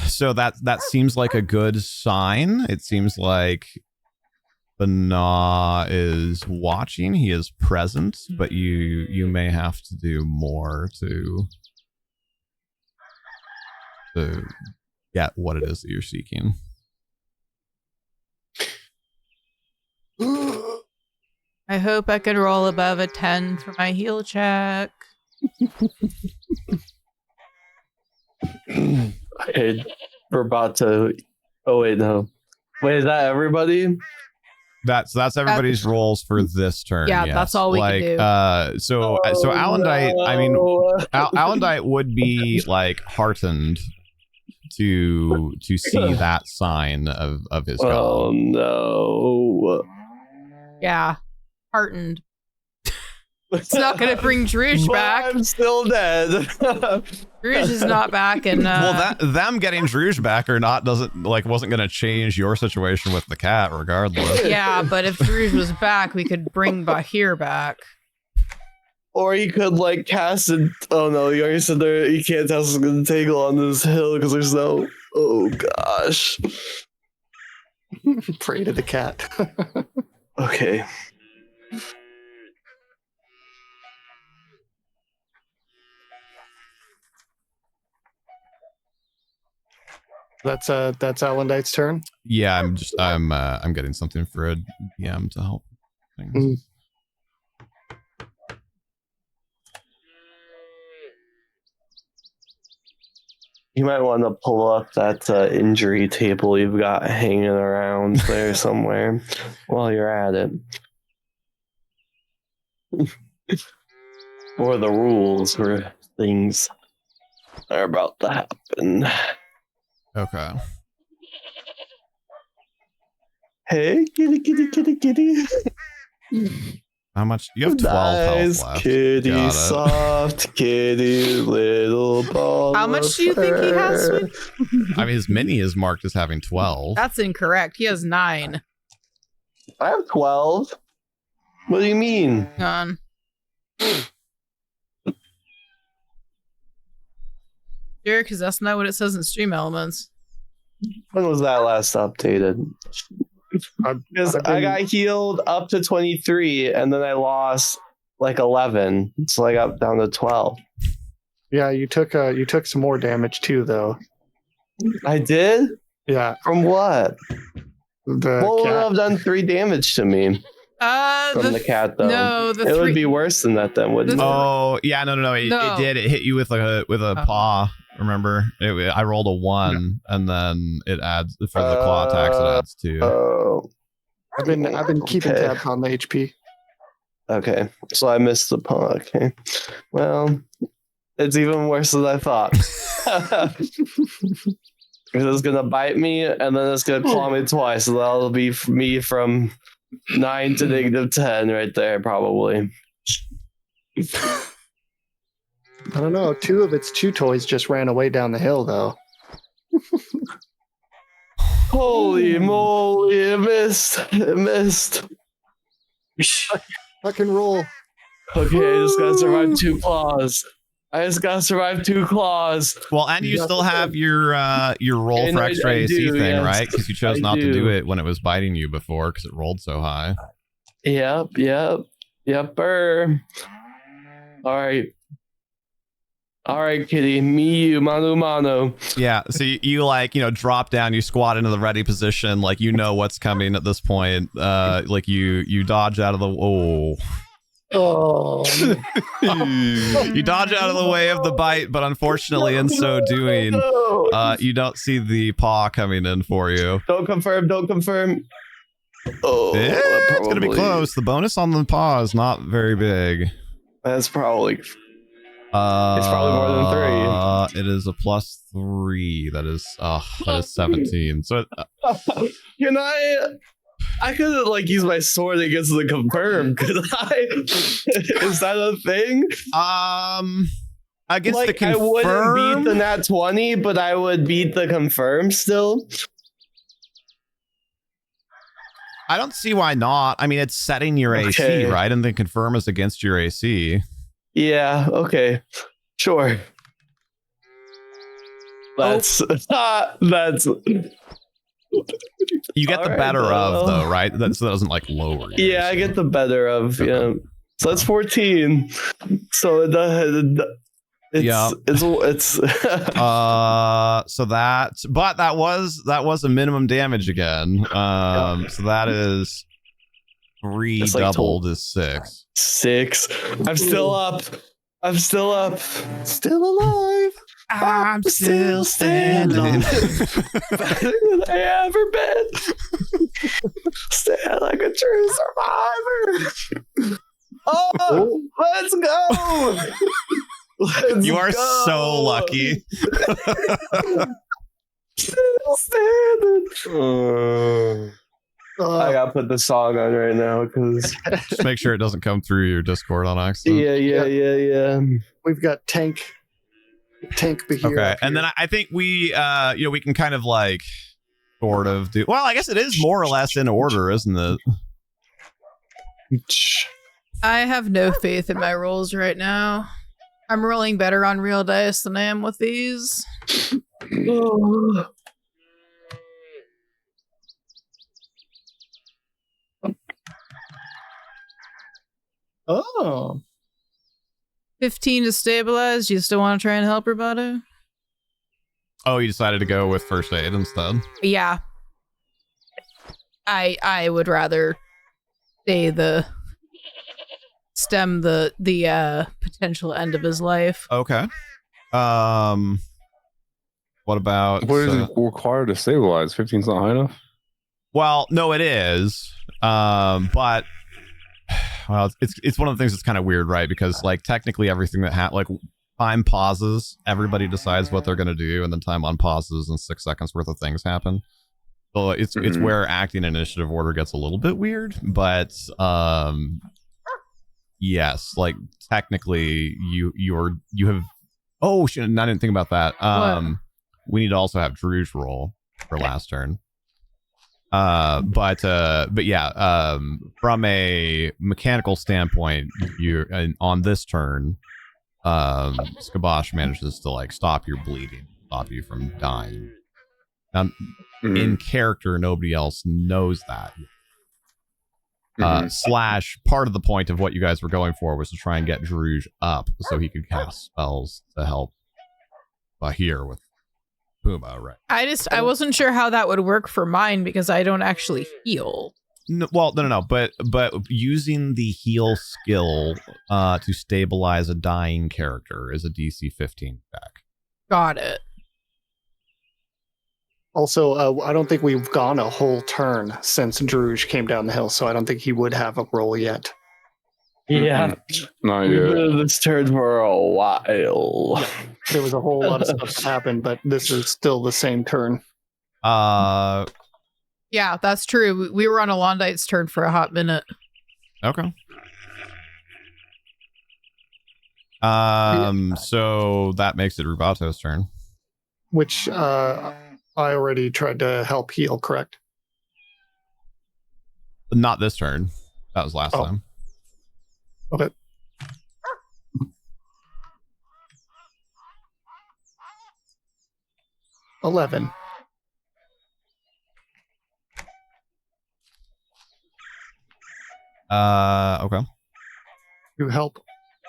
Speaker 1: So that seems like a good sign. It seems like Banah is watching. He is present, but you may have to do more to get what it is that you're seeking.
Speaker 6: I hope I can roll above a 10 for my heal check.
Speaker 5: We're about to. Oh wait, no. Wait, is that everybody?
Speaker 1: That's everybody's rolls for this turn.
Speaker 6: Yeah,
Speaker 1: yes.
Speaker 6: that's all we can do.
Speaker 1: So Alandite,
Speaker 5: no.
Speaker 1: I mean, Alandite would be like heartened to see that sign of his god.
Speaker 5: Oh no.
Speaker 6: Yeah, heartened. It's not going to bring Druge back.
Speaker 5: I'm still dead.
Speaker 6: Druge is not back, and
Speaker 1: well, them getting Druge back or not wasn't going to change your situation with the cat, regardless.
Speaker 6: Yeah, but if Druge was back, we could bring Bahir back.
Speaker 5: Or he could like cast it. Oh no, you already said there you can't cast a tangle on this hill because there's no. Oh gosh.
Speaker 3: Pray to the cat.
Speaker 5: Okay.
Speaker 3: That's Alandite's turn.
Speaker 1: Yeah, I'm getting something for a DM to help things.
Speaker 5: You might want to pull up that injury table you've got hanging around there somewhere while you're at it. Or the rules for things are about to happen.
Speaker 1: Okay.
Speaker 5: Hey, kitty.
Speaker 1: How much? You have 12
Speaker 5: Nice
Speaker 1: health left.
Speaker 5: kitty,
Speaker 1: Got it.
Speaker 5: soft kitty, little ball.
Speaker 6: How much do you think he has?
Speaker 1: I mean, his mini is marked as having 12.
Speaker 6: That's incorrect. He has 9.
Speaker 5: I have 12. What do you mean?
Speaker 6: Hang on. Sure, because that's not what it says in Stream Elements.
Speaker 5: When was that last updated? Because I got healed up to 23, and then I lost like 11, so I got down to 12.
Speaker 3: Yeah, you took some more damage too, though.
Speaker 5: I did?
Speaker 3: Yeah.
Speaker 5: From what?
Speaker 3: The
Speaker 5: What would
Speaker 3: cat.
Speaker 5: have done 3 damage to me from the cat, though?
Speaker 6: No, the
Speaker 5: it
Speaker 6: 3
Speaker 5: would be worse than that, then, wouldn't it?
Speaker 1: Oh, yeah, no. It did. It hit you with a paw. Remember? I rolled a 1, and then it adds for the claw attacks. It adds 2.
Speaker 5: Oh.
Speaker 3: I've been keeping tabs on the HP.
Speaker 5: Okay, so I missed the paw. Okay, well, it's even worse than I thought. It's gonna bite me, and then it's gonna claw me twice, so that'll be me from 9 to -10 right there, probably.
Speaker 3: I don't know. 2 of its chew toys just ran away down the hill, though.
Speaker 5: Holy moly! It missed.
Speaker 3: Fucking roll.
Speaker 5: Okay, I just gotta survive 2 claws.
Speaker 1: Well, and you still have your roll
Speaker 5: And
Speaker 1: for
Speaker 5: I
Speaker 1: extra AC
Speaker 5: do,
Speaker 1: thing,
Speaker 5: yes.
Speaker 1: right? Because you chose
Speaker 5: I
Speaker 1: not to do
Speaker 5: do.
Speaker 1: it when it was biting you before because it rolled so high.
Speaker 5: Yepper. All right, kitty. Me, you, mano.
Speaker 1: Yeah, so you drop down, you squat into the ready position, like you know what's coming at this point. Like you dodge out of the
Speaker 3: Oh.
Speaker 1: you dodge out of the way of the bite, but unfortunately, in so doing, you don't see the paw coming in for you.
Speaker 5: Don't confirm. Oh,
Speaker 1: It's gonna be close. The bonus on the paw is not very big.
Speaker 5: That's probably. It's probably more than 3.
Speaker 1: It is a +3. That is 17. So
Speaker 5: Can I could use my sword against the confirm. Could I? Is that a thing?
Speaker 1: Against the confirm,
Speaker 5: I wouldn't beat the nat 20, but I would beat the confirm still.
Speaker 1: I don't see why not. I mean, it's setting your AC, right? And the confirm is against your AC.
Speaker 5: Yeah, okay. Sure. That's
Speaker 1: You get the better of, though, right? So that doesn't lower you.
Speaker 5: Yeah, I get the better of, yeah. So that's 14. So it's
Speaker 1: so that was a minimum damage again. So that is 3 doubled is 6.
Speaker 5: 6. I'm still up.
Speaker 3: Still alive.
Speaker 1: I'm still standing.
Speaker 5: Better than I ever been. Stand like a true survivor. Oh, let's go.
Speaker 1: You are so lucky.
Speaker 5: Still standing. I gotta put the song on right now because
Speaker 1: Just make sure it doesn't come through your Discord on accident.
Speaker 5: yeah.
Speaker 3: We've got tank behavior.
Speaker 1: Okay, and then I think we we can kind of sort of do. Well, I guess it is more or less in order, isn't it?
Speaker 6: I have no faith in my rolls right now. I'm rolling better on real dice than I am with these.
Speaker 3: Oh.
Speaker 6: 15 to stabilize. You still want to try and help her, buddy?
Speaker 1: Oh, you decided to go with first aid instead?
Speaker 6: Yeah. I would rather stem the potential end of his life.
Speaker 1: Okay. What about...
Speaker 7: What is it required to stabilize? 15's not high enough?
Speaker 1: Well, no, it is. But... Well, it's one of the things that's kind of weird, right? Because, like, technically everything that like, time pauses, everybody decides what they're going to do, and then time unpauses, and 6 seconds worth of things happen. So it's where acting initiative order gets a little bit weird, but yes, like technically you have. Oh shit! I didn't think about that. We need to also have Drew's roll for last turn. But yeah, from a mechanical standpoint, you on this turn, Skabosh manages to like stop your bleeding, stop you from dying. Now, in character, nobody else knows that. Slash, part of the point of what you guys were going for was to try and get Druge up so he could cast spells to help here with Puma, right?
Speaker 6: I wasn't sure how that would work for mine because I don't actually heal.
Speaker 1: No, well, no. But using the heal skill to stabilize a dying character is a DC 15 check.
Speaker 6: Got it.
Speaker 3: Also, I don't think we've gone a whole turn since Druge came down the hill, so I don't think he would have a roll yet.
Speaker 5: Yeah.
Speaker 7: Not
Speaker 5: We've
Speaker 7: yet.
Speaker 5: been in this turn for a while.
Speaker 3: There was a whole lot of stuff that happened, but this is still the same turn.
Speaker 6: Yeah, that's true. We were on Alondite's turn for a hot minute.
Speaker 1: Okay. So that makes it Rubato's turn.
Speaker 3: Which I already tried to help heal, correct?
Speaker 1: Not this turn. That was last time.
Speaker 3: Okay. $11.
Speaker 1: Okay.
Speaker 3: To help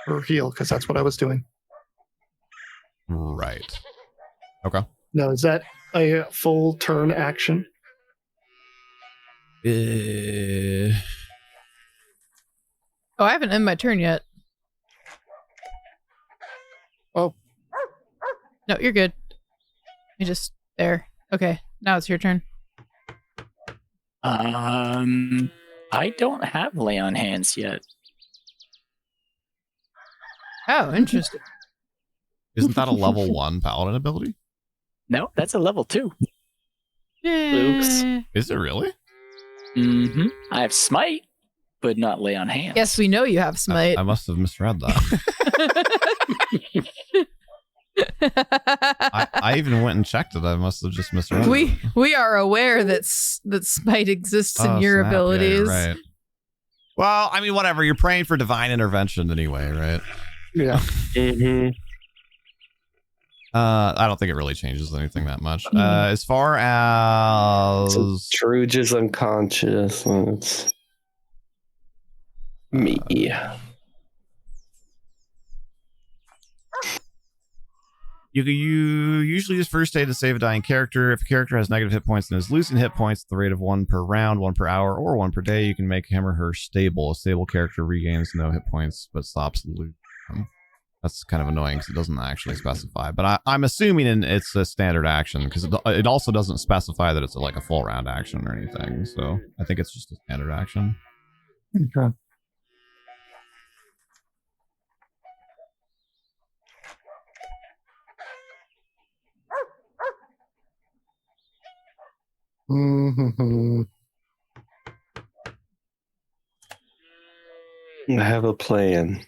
Speaker 3: or heal, because that's what I was doing.
Speaker 1: Right. Okay.
Speaker 3: Now, is that a full turn action?
Speaker 6: Oh, I haven't ended my turn yet.
Speaker 3: Oh.
Speaker 6: No, you're good. You just there. Okay, now it's your turn.
Speaker 9: I don't have lay on hands yet.
Speaker 6: Oh, interesting.
Speaker 1: Isn't that a level 1 paladin ability?
Speaker 9: No, that's a level 2.
Speaker 5: Luke's.
Speaker 1: Is it really?
Speaker 9: Mm-hmm. I have smite, but not lay on hands.
Speaker 6: Yes, we know you have smite.
Speaker 1: I must have misread that. I even went and checked it. I must have just misread it.
Speaker 6: We are aware that smite exists in your
Speaker 1: snap.
Speaker 6: abilities.
Speaker 1: Yeah, right. Well, I mean, whatever. You're praying for divine intervention anyway, right?
Speaker 3: Yeah.
Speaker 5: Mm-hmm.
Speaker 1: I don't think it really changes anything that much. As far as
Speaker 5: Druge is unconscious. It's me.
Speaker 1: you usually use first aid to save a dying character. If a character has negative hit points and is losing hit points at the rate of 1 per round, 1 per hour, or 1 per day, you can make him or her stable. A stable character regains no hit points but stops losing them. That's kind of annoying because it doesn't actually specify. But I'm assuming it's a standard action because it also doesn't specify that it's like a full round action or anything. So I think it's just a standard action.
Speaker 3: Okay. Mm-hmm.
Speaker 5: I have a plan,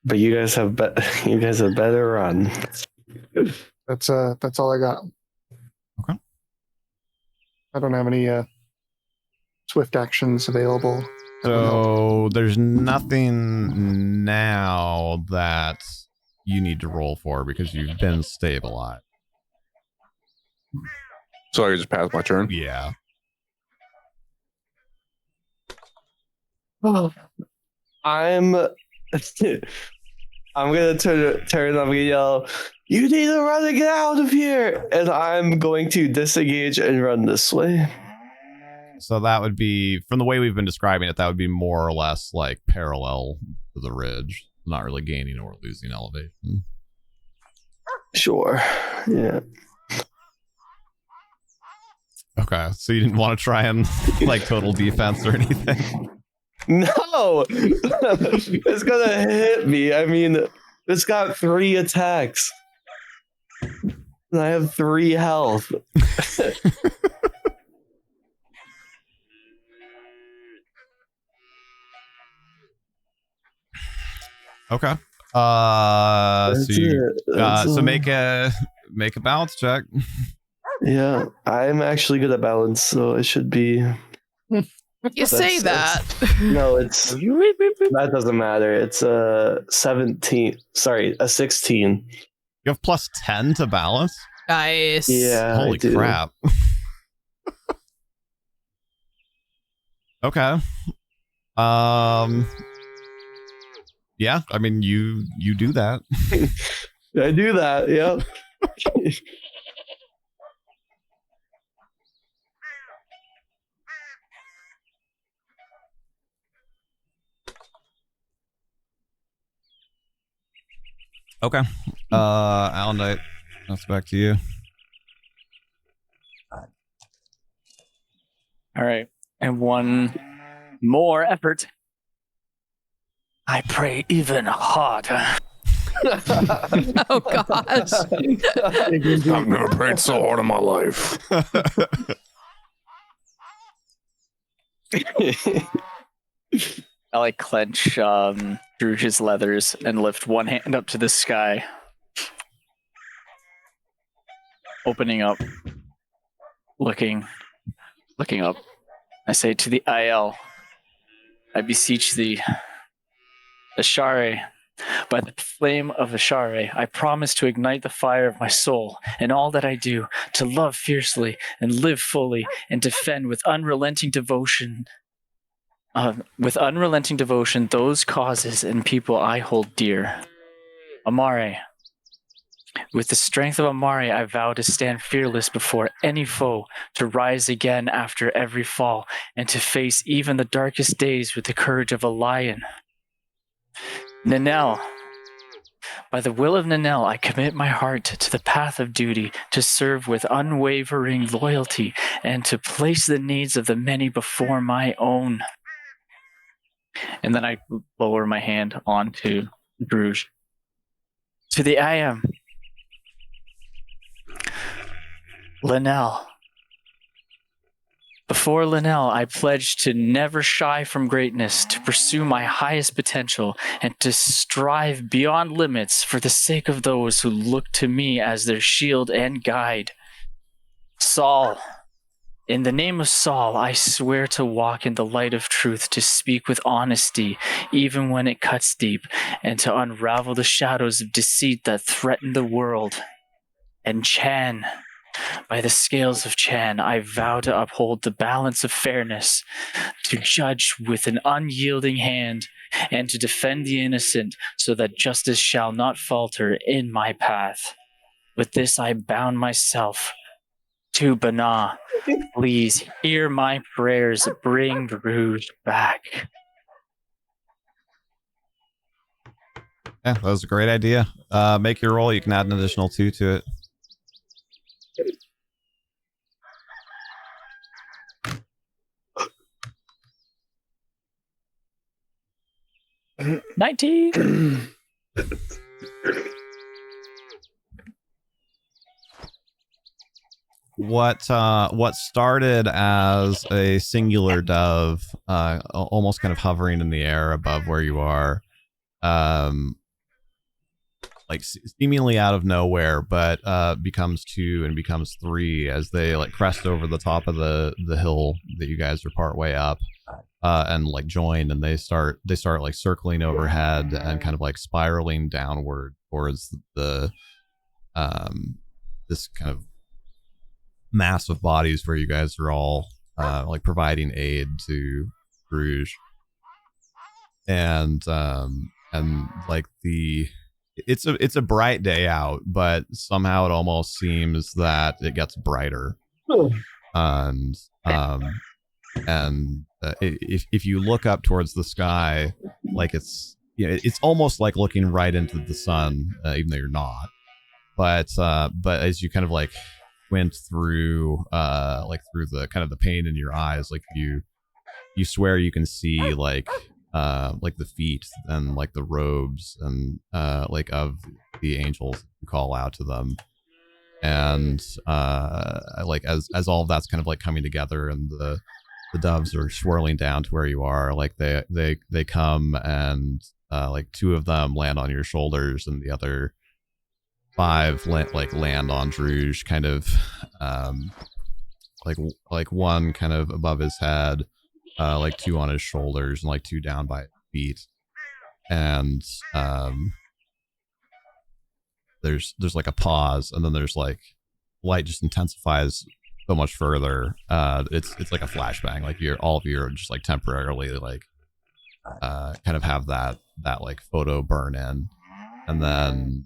Speaker 5: but you guys have better run.
Speaker 3: That's all I got.
Speaker 1: Okay.
Speaker 3: I don't have any swift actions available.
Speaker 1: So there's nothing now that you need to roll for because you've been stabilized.
Speaker 7: So I can just pass my turn?
Speaker 1: Yeah.
Speaker 5: Oh, I'm gonna turn. I'm gonna yell, "You need to run and get out of here!" And I'm going to disengage and run this way.
Speaker 1: So that would be, from the way we've been describing it, that would be more or less like parallel to the ridge, not really gaining or losing elevation.
Speaker 5: Sure. Yeah.
Speaker 1: Okay, so you didn't want to try and like total defense or anything?
Speaker 5: No, it's gonna hit me. I mean, it's got 3 attacks, and I have 3 health.
Speaker 1: Okay.
Speaker 5: That's it.
Speaker 1: So make a balance check.
Speaker 5: Yeah, I'm actually good at balance, so it should be.
Speaker 6: You say that.
Speaker 5: No, it's that doesn't matter. It's a 17. Sorry, a 16.
Speaker 1: You have plus 10 to balance?
Speaker 6: Nice.
Speaker 5: Yeah.
Speaker 1: Holy crap. Okay. Yeah, I mean you do that.
Speaker 5: I do that, yep.
Speaker 1: Okay. Alan Knight, that's back to you.
Speaker 9: All right. And one more effort. I pray even harder.
Speaker 6: Oh gosh.
Speaker 7: I've never prayed so hard in my life.
Speaker 9: I like clench Drew's leathers and lift one hand up to the sky. Opening up. Looking up. I say to the IL, I beseech thee, Ashare, by the flame of Ashare, I promise to ignite the fire of my soul in all that I do, to love fiercely and live fully and defend with unrelenting devotion those causes and people I hold dear. Amare, with the strength of Amare, I vow to stand fearless before any foe, to rise again after every fall, and to face even the darkest days with the courage of a lion. Ninel, by the will of Ninel, I commit my heart to the path of duty, to serve with unwavering loyalty, and to place the needs of the many before my own. And then I lower my hand onto Bruges. To the I am. Linnell. Before Linnell, I pledge to never shy from greatness, to pursue my highest potential, and to strive beyond limits for the sake of those who look to me as their shield and guide. Saul. In the name of Saul, I swear to walk in the light of truth, to speak with honesty, even when it cuts deep, and to unravel the shadows of deceit that threaten the world. And Chan, by the scales of Chan, I vow to uphold the balance of fairness, to judge with an unyielding hand, and to defend the innocent so that justice shall not falter in my path. With this I bound myself to Bana. Please hear my prayers. Bring Bruges back.
Speaker 1: Yeah, that was a great idea. Make your roll. You can add an additional 2 to it.
Speaker 9: $19.
Speaker 1: What started as a singular dove, almost kind of hovering in the air above where you are, like seemingly out of nowhere, but becomes 2 and becomes 3 as they like crest over the top of the hill that you guys are part way up, and like join, and they start like circling overhead and kind of like spiraling downward towards the this kind of mass of bodies where you guys are all like providing aid to Bruges, and like it's a bright day out, but somehow it almost seems that it gets brighter. And if you look up towards the sky, like it's almost like looking right into the sun, even though you're not. but as you kind of like went through through the kind of the pain in your eyes, like you swear you can see like the feet and like the robes and like of the angels you call out to them, and like as all of that's kind of like coming together, and the doves are swirling down to where you are, like they come and like 2 of them land on your shoulders and the other 5 land on Druge, kind of like one kind of above his head, like 2 on his shoulders, and like 2 down by his feet. And there's like a pause, and then there's like light just intensifies so much further. It's like a flashbang, like all of you are just like temporarily like kind of have that like photo burn in, and then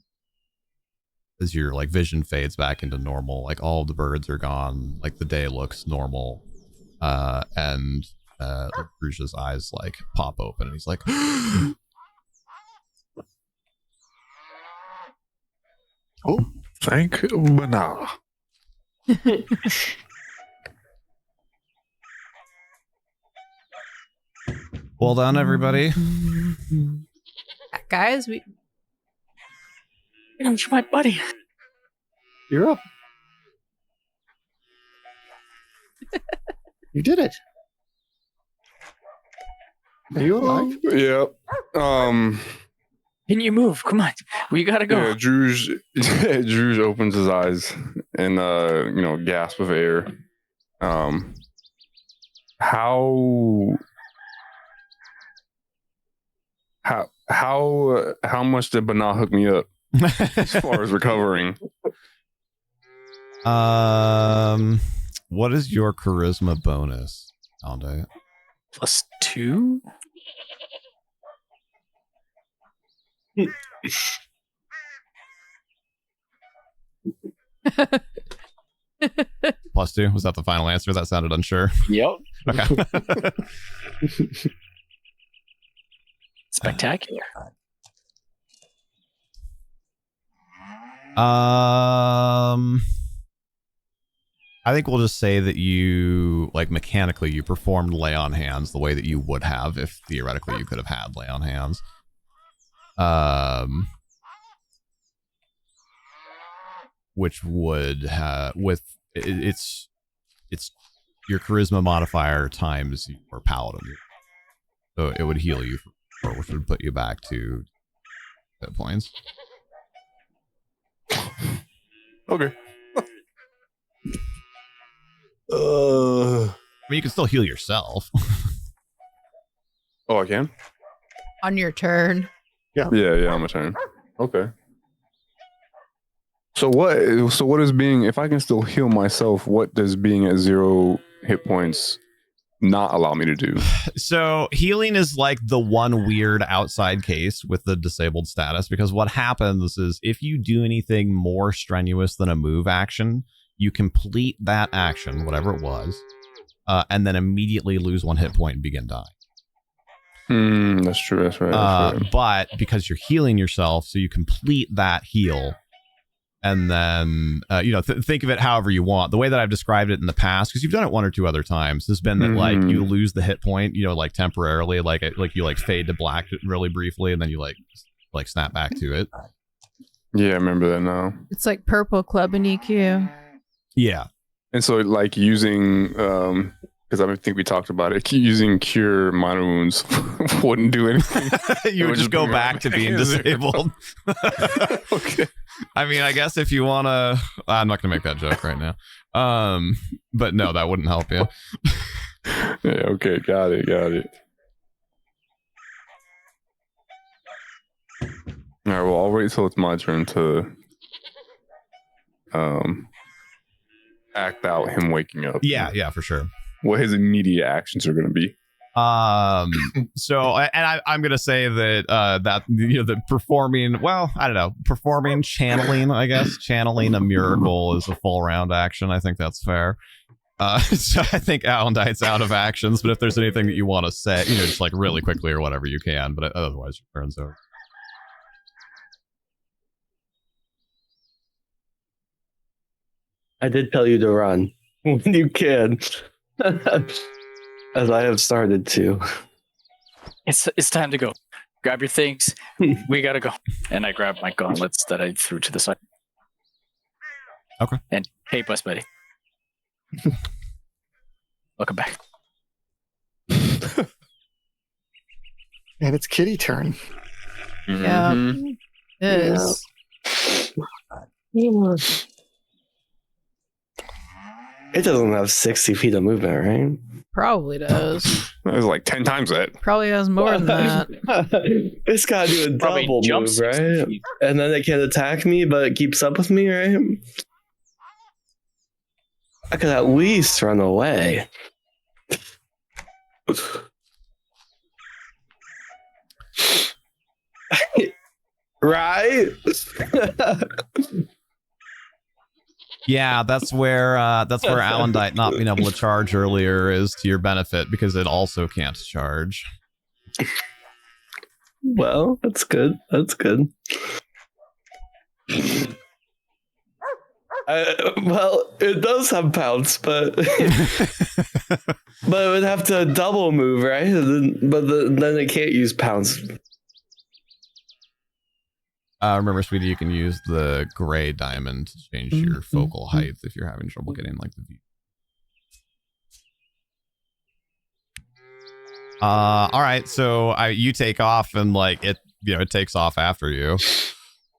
Speaker 1: as your like vision fades back into normal, like all of the birds are gone, like the day looks normal, and Bruce's eyes like pop open, and he's like
Speaker 8: oh, thank Mana.
Speaker 1: well done, everybody.
Speaker 6: Guys,
Speaker 9: You're my buddy.
Speaker 3: You're up. You did it. Are you alive?
Speaker 7: Yeah.
Speaker 9: Can you move? Come on. We gotta go.
Speaker 7: Yeah, Druge opens his eyes and gasp of air. How much did Bana hook me up as far as recovering?
Speaker 1: What is your charisma bonus, Alde?
Speaker 9: +2?
Speaker 1: +2? Was that the final answer? That sounded unsure.
Speaker 9: Yep.
Speaker 1: Okay.
Speaker 9: Spectacular.
Speaker 1: I think we'll just say that you, like, mechanically, you performed lay on hands the way that you would have if theoretically you could have had lay on hands. Which would have, with it's your charisma modifier times your paladin, so it would heal you, which would put you back to hit points.
Speaker 7: Okay.
Speaker 1: I mean, you can still heal yourself.
Speaker 7: Oh, I can?
Speaker 6: on your turn.
Speaker 7: Yeah, on my turn. Okay. So what is being, if I can still heal myself, what does being at 0 hit points not allow me to do?
Speaker 1: So healing is like the one weird outside case with the disabled status, because what happens is if you do anything more strenuous than a move action, you complete that action, whatever it was, and then immediately lose 1 hit point and begin dying.
Speaker 7: That's true. That's right. That's right.
Speaker 1: But because you're healing yourself, so you complete that heal, and then think of it however you want. The way that I've described it in the past, because you've done it 1 or 2 other times, has been that like you lose the hit point, like temporarily, like you like fade to black really briefly, and then you like snap back to it.
Speaker 7: Yeah, I remember that now.
Speaker 6: It's like Purple Club and EQ.
Speaker 1: Yeah.
Speaker 7: And so like using because I think we talked about it, using cure minor wounds wouldn't do anything.
Speaker 1: You would just go back to being disabled.
Speaker 7: Okay.
Speaker 1: I mean, I guess if you want to, I'm not going to make that joke right now. But no, that wouldn't help you.
Speaker 7: Yeah, okay, got it. All right, well, I'll wait till it's my turn to act out him waking up.
Speaker 1: Yeah, for sure.
Speaker 7: What his immediate actions are going to be.
Speaker 1: So, and I'm going to say that, the performing, well, I don't know, channeling, I guess, channeling a miracle is a full round action. I think that's fair. So I think Alandite's out of actions, but if there's anything that you want to say, just like really quickly or whatever you can, but otherwise your turn's over.
Speaker 5: I did tell you to run when you can, as I have started to.
Speaker 9: It's time to go. Grab your things. We gotta go. And I grab my gauntlets that I threw to the side.
Speaker 1: Okay.
Speaker 9: And hey, bus buddy. Welcome back.
Speaker 3: And it's Kitty turn.
Speaker 6: Yeah.
Speaker 7: Mhm.
Speaker 6: It is.
Speaker 5: It doesn't have 60 feet of movement, right?
Speaker 6: Probably does.
Speaker 7: That was like 10 times that.
Speaker 6: Probably has more than that.
Speaker 5: It's gotta do a
Speaker 9: Probably
Speaker 5: double
Speaker 9: jump
Speaker 5: move,
Speaker 9: 60
Speaker 5: right?
Speaker 9: feet.
Speaker 5: And then it can attack me, but it keeps up with me, right? I could at least run away. Right?
Speaker 1: Yeah, that's where Alendite not being able to charge earlier is to your benefit because it also can't charge.
Speaker 5: Well, that's good. That's good. Well, it does have pounce, but but it would have to double move, right? Then it can't use pounce.
Speaker 1: Remember, sweetie, you can use the gray diamond to change your focal height if you're having trouble getting like the view. All right, so you take off and like it takes off after you.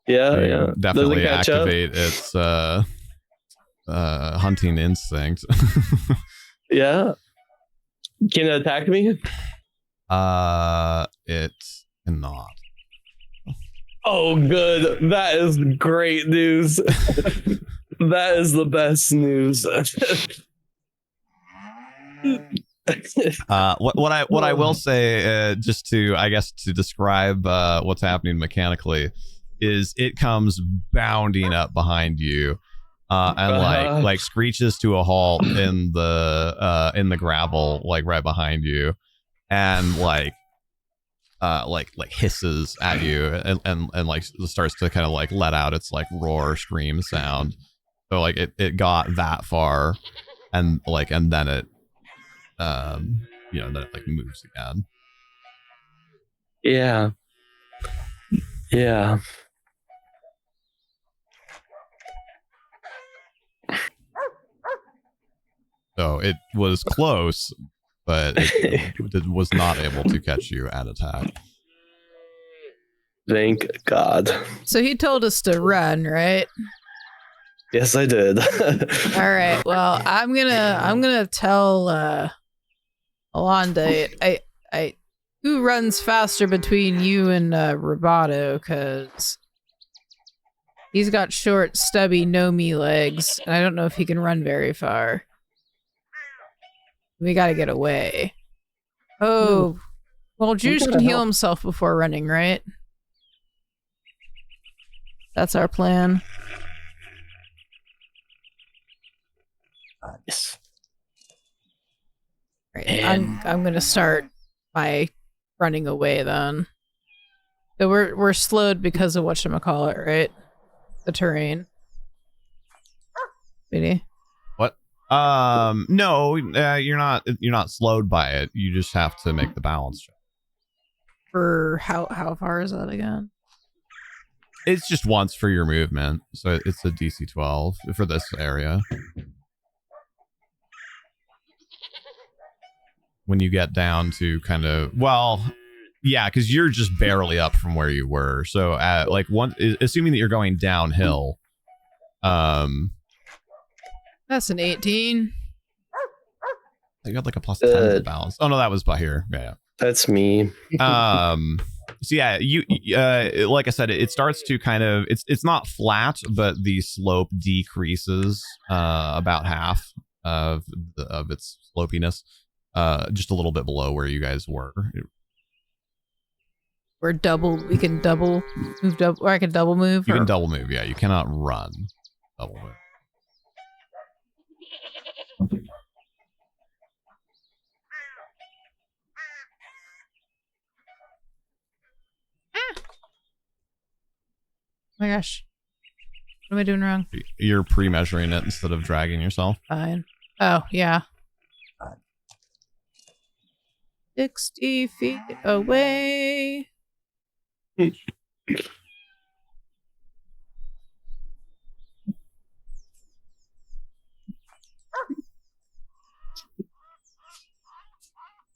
Speaker 5: Yeah,
Speaker 1: You
Speaker 5: yeah.
Speaker 1: definitely
Speaker 5: Doesn't catch up?
Speaker 1: activate its hunting instinct.
Speaker 5: Yeah. Can it attack me?
Speaker 1: It cannot.
Speaker 5: Oh, good. That is great news. That is the best news.
Speaker 1: What I will say, just to describe what's happening mechanically, is it comes bounding up behind you, and like screeches to a halt in the gravel, like right behind you, and like hisses at you and like starts to kind of like let out its like roar scream sound. So like it got that far, and then it then it like moves again.
Speaker 5: Yeah. Yeah.
Speaker 1: So it was close, but it was not able to catch you at attack.
Speaker 5: Thank God.
Speaker 6: So he told us to run, right?
Speaker 5: Yes, I did.
Speaker 6: All right. Well, I'm gonna tell Alonda, who runs faster between you and Roboto, because he's got short, stubby, no-me legs, and I don't know if he can run very far. We gotta get away. Oh, well, Juice can heal himself before running, right? That's our plan.
Speaker 9: Yes.
Speaker 6: Right. I'm gonna start by running away then. So we're slowed because of whatchamacallit, right? The terrain. Really?
Speaker 1: What? No, you're not slowed by it. You just have to make the balance check.
Speaker 6: For how far is that again?
Speaker 1: It's just once for your movement, so it's a DC 12 for this area. When you get down to kind of, well, yeah, because you're just barely up from where you were. So assuming that you're going downhill,
Speaker 6: That's an 18.
Speaker 1: you got like a plus 10 to the balance. Oh no, that was by here. Yeah.
Speaker 5: That's me.
Speaker 1: So yeah, you like I said, it starts to kind of it's not flat, but the slope decreases about half of its slopiness, just a little bit below where you guys were.
Speaker 6: We can double move, or I can double move.
Speaker 1: You can double move, yeah. You cannot run. Double move.
Speaker 6: Oh my gosh. What am I doing wrong?
Speaker 1: You're pre-measuring it instead of dragging yourself.
Speaker 6: Fine. Oh, yeah. 60 feet away.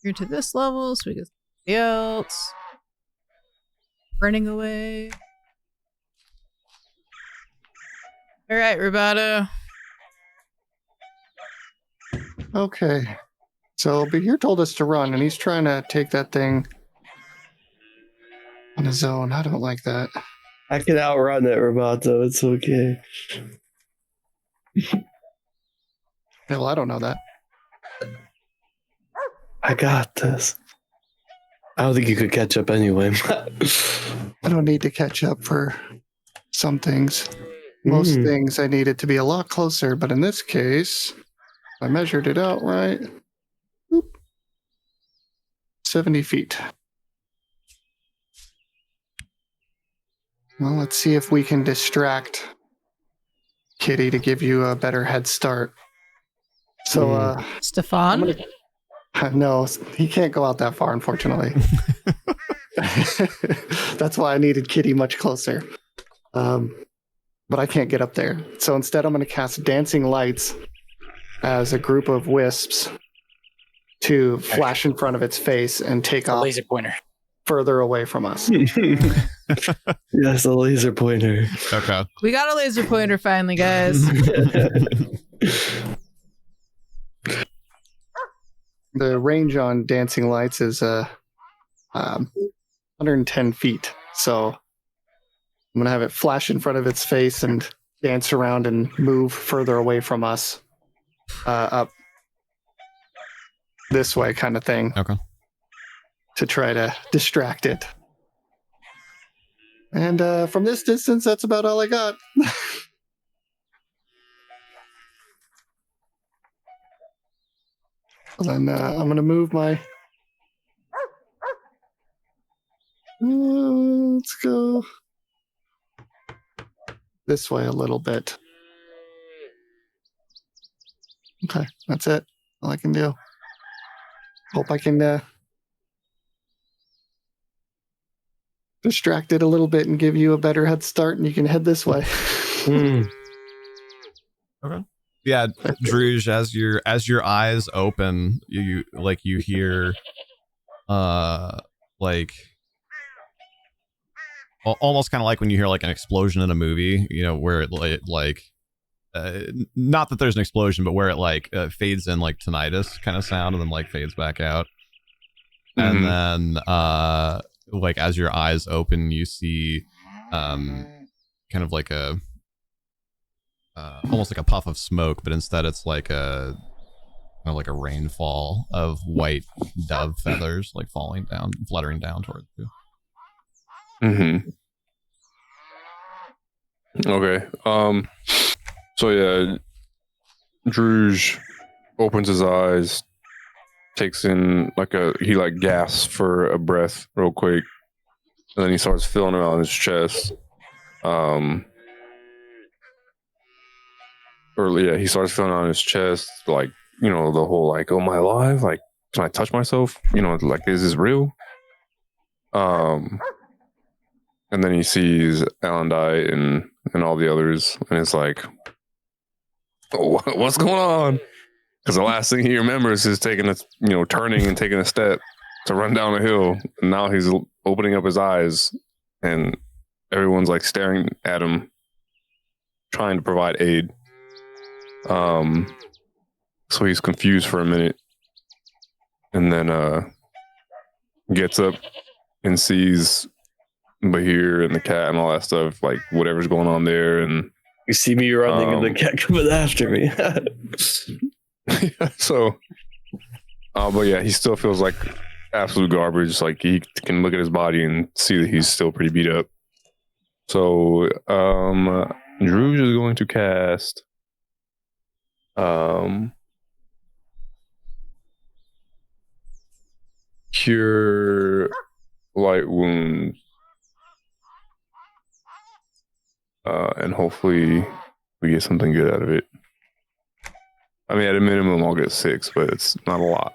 Speaker 6: You're to this level, so we get somebody else. Running away. All right, Roboto.
Speaker 3: Okay. So Bahir told us to run, and he's trying to take that thing on his own. I don't like that.
Speaker 5: I can outrun it, Roboto. It's okay.
Speaker 3: Well, I don't know that.
Speaker 5: I got this. I don't think you could catch up anyway.
Speaker 3: I don't need to catch up for some things. Most things I needed to be a lot closer, but in this case, I measured it out right. 70 feet. Well, let's see if we can distract Kitty to give you a better head start. So,
Speaker 6: Stefan?
Speaker 3: No, he can't go out that far, unfortunately. That's why I needed Kitty much closer. But I can't get up there. So instead, I'm going to cast Dancing Lights as a group of wisps to flash in front of its face and take off
Speaker 9: Laser pointer.
Speaker 3: further away from us.
Speaker 5: Yes, a laser pointer.
Speaker 1: Okay.
Speaker 6: We got a laser pointer finally, guys.
Speaker 3: The range on Dancing Lights is 110 feet. So I'm going to have it flash in front of its face and dance around and move further away from us up this way kind of thing.
Speaker 1: Okay.
Speaker 3: To try to distract it. And from this distance, that's about all I got. Then I'm going to move my... let's go this way a little bit. Okay, that's it. All I can do. Hope I can distract it a little bit and give you a better head start, and you can head this way.
Speaker 1: Okay. Yeah, Druge, as your eyes open, you hear like almost kind of like when you hear like an explosion in a movie, you know, where it not that there's an explosion, but where it fades in like tinnitus kind of sound and then like fades back out. And then like as your eyes open, you see kind of like a almost like a puff of smoke, but instead it's like a rainfall of white dove feathers like falling down, fluttering down towards you.
Speaker 7: Okay. So yeah, Druge opens his eyes, takes in he gasps for a breath real quick, and then he starts feeling around his chest. He starts feeling on his chest, the whole oh, am I alive? Like, can I touch myself? Is this real? And then he sees Alendai and all the others, and it's like, oh, what's going on? Because the last thing he remembers is turning and taking a step to run down a hill, and now he's opening up his eyes, and everyone's staring at him, trying to provide aid. So he's confused for a minute, and then gets up and sees Bahir and the cat and all that stuff, whatever's going on there, and
Speaker 5: you see me running and the cat coming after me.
Speaker 7: So, but yeah, he still feels like absolute garbage. He can look at his body and see that he's still pretty beat up. So, Druge is going to cast Cure Light Wounds. and hopefully we get something good out of it. I mean, at a minimum, I'll get 6, but it's not a lot.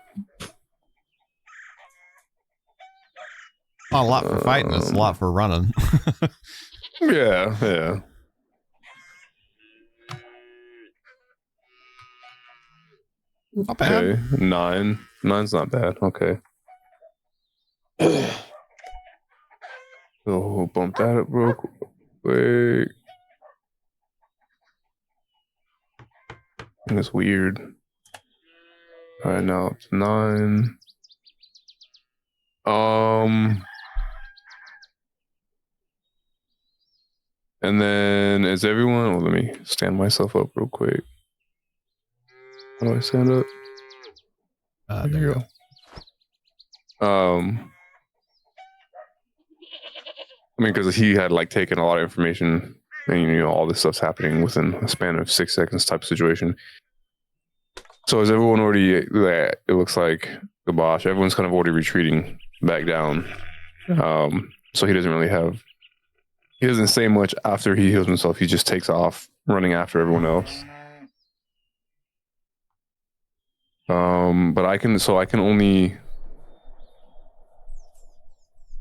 Speaker 1: Not a lot for fighting. It's a lot for running.
Speaker 7: Yeah.
Speaker 1: Not bad.
Speaker 7: Okay, 9. 9's not bad. Okay. So bump that up real quick. And it's weird. All right, now it's 9. And then is everyone? Well, let me stand myself up real quick. How do I stand up?
Speaker 1: There you
Speaker 7: go. I mean, because he had like taken a lot of information, and you know all this stuff's happening within a span of 6 seconds type of situation. So is everyone already? It looks like Gabosh. Everyone's kind of already retreating back down. So he doesn't really have. He doesn't say much after he heals himself. He just takes off, running after everyone else. But I can only.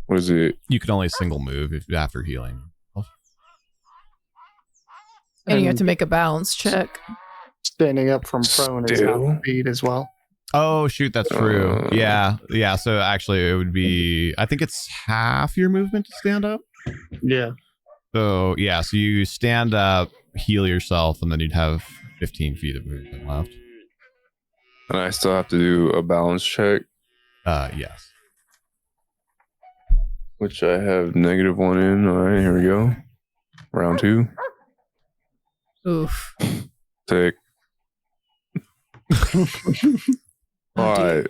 Speaker 7: What is it?
Speaker 1: You can only single move after healing.
Speaker 6: And you have to make a balance check.
Speaker 3: Standing up from prone is half speed as well.
Speaker 1: Oh shoot, that's true. Yeah. So actually, it would be. I think it's half your movement to stand up.
Speaker 3: Yeah.
Speaker 1: So yeah, so you stand up, heal yourself, and then you'd have 15 feet of movement left.
Speaker 7: And I still have to do a balance check.
Speaker 1: Yes.
Speaker 7: Which I have -1 in. All right, here we go. Round 2.
Speaker 6: Oof.
Speaker 7: Take. All right.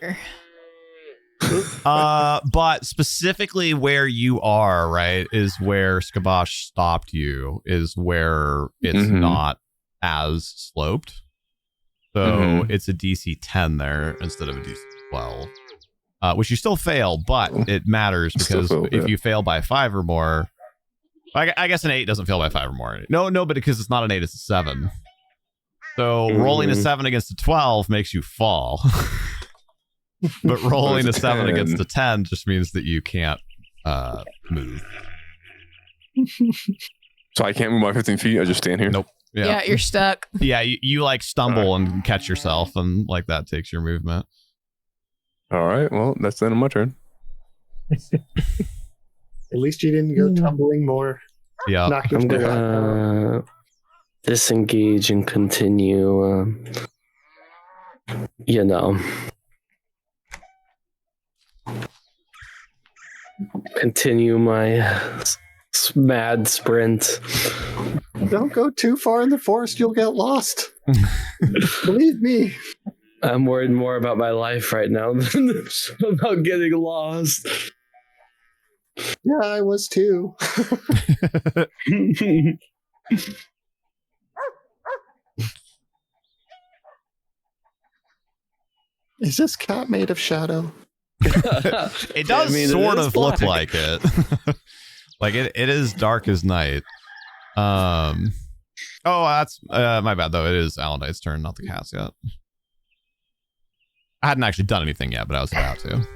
Speaker 1: But specifically where you are, right, is where Skabosh stopped you, is where it's not as sloped. So it's a DC 10 there instead of a DC 12. Which you still fail, but it matters because if you fail by 5 or more, I guess an 8 doesn't fail by 5 or more. No, but because it's not an 8, it's a 7. So rolling a 7 against a 12 makes you fall. But rolling a 7 against a 10 just means that you can't move.
Speaker 7: So I can't move my 15 feet? I just stand here?
Speaker 1: Nope.
Speaker 6: Yeah, you're stuck.
Speaker 1: Yeah, you like stumble and catch yourself, and like that takes your movement.
Speaker 7: All right, well, that's the end of my turn.
Speaker 3: At least you didn't go tumbling more.
Speaker 1: Yeah.
Speaker 5: I'm gonna disengage and continue. Continue my mad sprint.
Speaker 3: Don't go too far in the forest, you'll get lost. Believe me.
Speaker 5: I'm worried more about my life right now than about getting lost.
Speaker 3: Yeah, I was too. Is this cat made of shadow?
Speaker 1: It does sort of look like it. Like it is dark as night. Oh, that's my bad though. It is Alanite's turn, not the cat's yet. I hadn't actually done anything yet, but I was about to.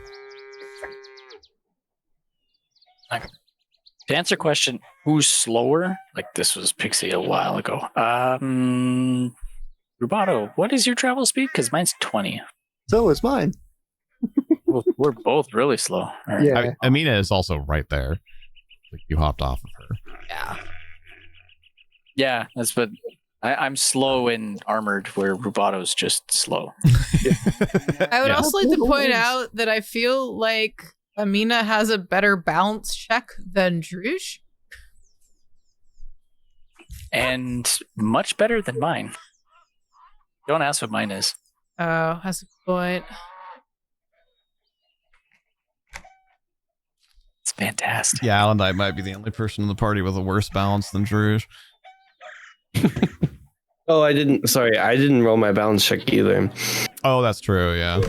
Speaker 9: To answer your question, who's slower? Like this was Pixie a while ago. Rubato, what is your travel speed? Because mine's 20.
Speaker 3: So is mine.
Speaker 9: Well, we're both really slow. Right.
Speaker 3: Yeah.
Speaker 1: Amina is also right there. Like you hopped off of her.
Speaker 6: Yeah.
Speaker 9: Yeah, that's what I'm slow and armored, where Rubato's just slow.
Speaker 6: I would also like to point out that I feel like Amina has a better balance check than Druge.
Speaker 9: And much better than mine. Don't ask what mine is.
Speaker 6: Oh, that's a point.
Speaker 9: It's fantastic.
Speaker 1: Yeah, Alanite might be the only person in the party with a worse balance than Druge.
Speaker 5: Oh, I didn't roll my balance check either.
Speaker 1: Oh, that's true, yeah.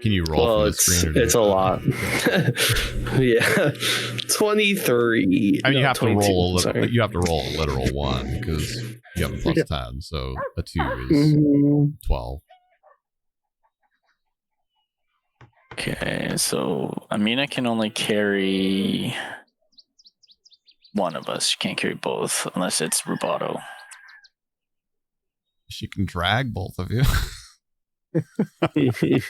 Speaker 1: Can you roll
Speaker 5: Well,
Speaker 1: from the screen?
Speaker 5: it's a lot. Yeah, 23.
Speaker 1: I mean, you have to
Speaker 5: 22,
Speaker 1: roll.
Speaker 5: sorry.
Speaker 1: You have to roll a literal 1 because you have a plus 10. So a 2 is
Speaker 5: Mhm.
Speaker 1: 12.
Speaker 9: Okay, so Amina can only carry one of us. She can't carry both unless it's Rubato.
Speaker 1: She can drag both of you.
Speaker 6: Bruce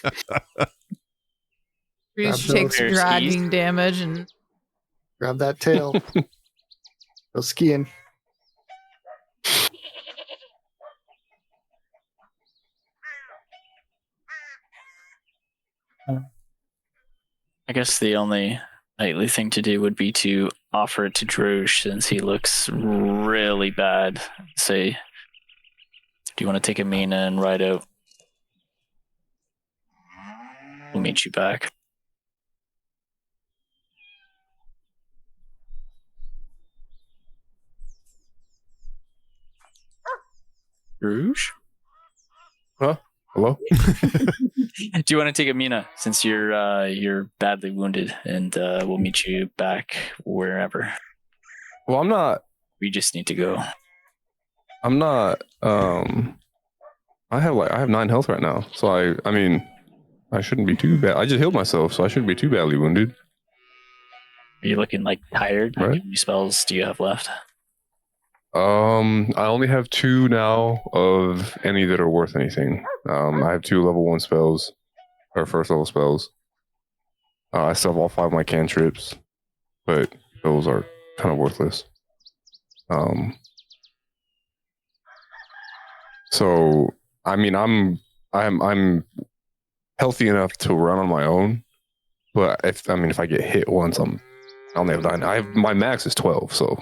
Speaker 3: Grab
Speaker 6: takes
Speaker 9: those.
Speaker 6: dragging damage and
Speaker 3: Grab that tail. Go skiing.
Speaker 9: I guess the only nightly thing to do would be to offer it to Drosh since he looks really bad. Say, do you want to take Amina and ride out? We'll meet you back. Drosh?
Speaker 7: Hello?
Speaker 9: Do you want to take Amina since you're badly wounded, and we'll meet you back wherever.
Speaker 7: Well, I'm not.
Speaker 9: We just need to go.
Speaker 7: I'm not. I have 9 health right now, so I mean, I shouldn't be too bad. I just healed myself, so I shouldn't be too badly wounded.
Speaker 9: Are you looking like tired?
Speaker 7: Right.
Speaker 9: How many spells do you have left?
Speaker 7: I only have 2 now of any that are worth anything. I have 2 level 1 spells, or first level spells. I still have all 5 of my cantrips, but those are kind of worthless. So I mean, I'm healthy enough to run on my own, but if I get hit once, I only have 9. My max is 12, so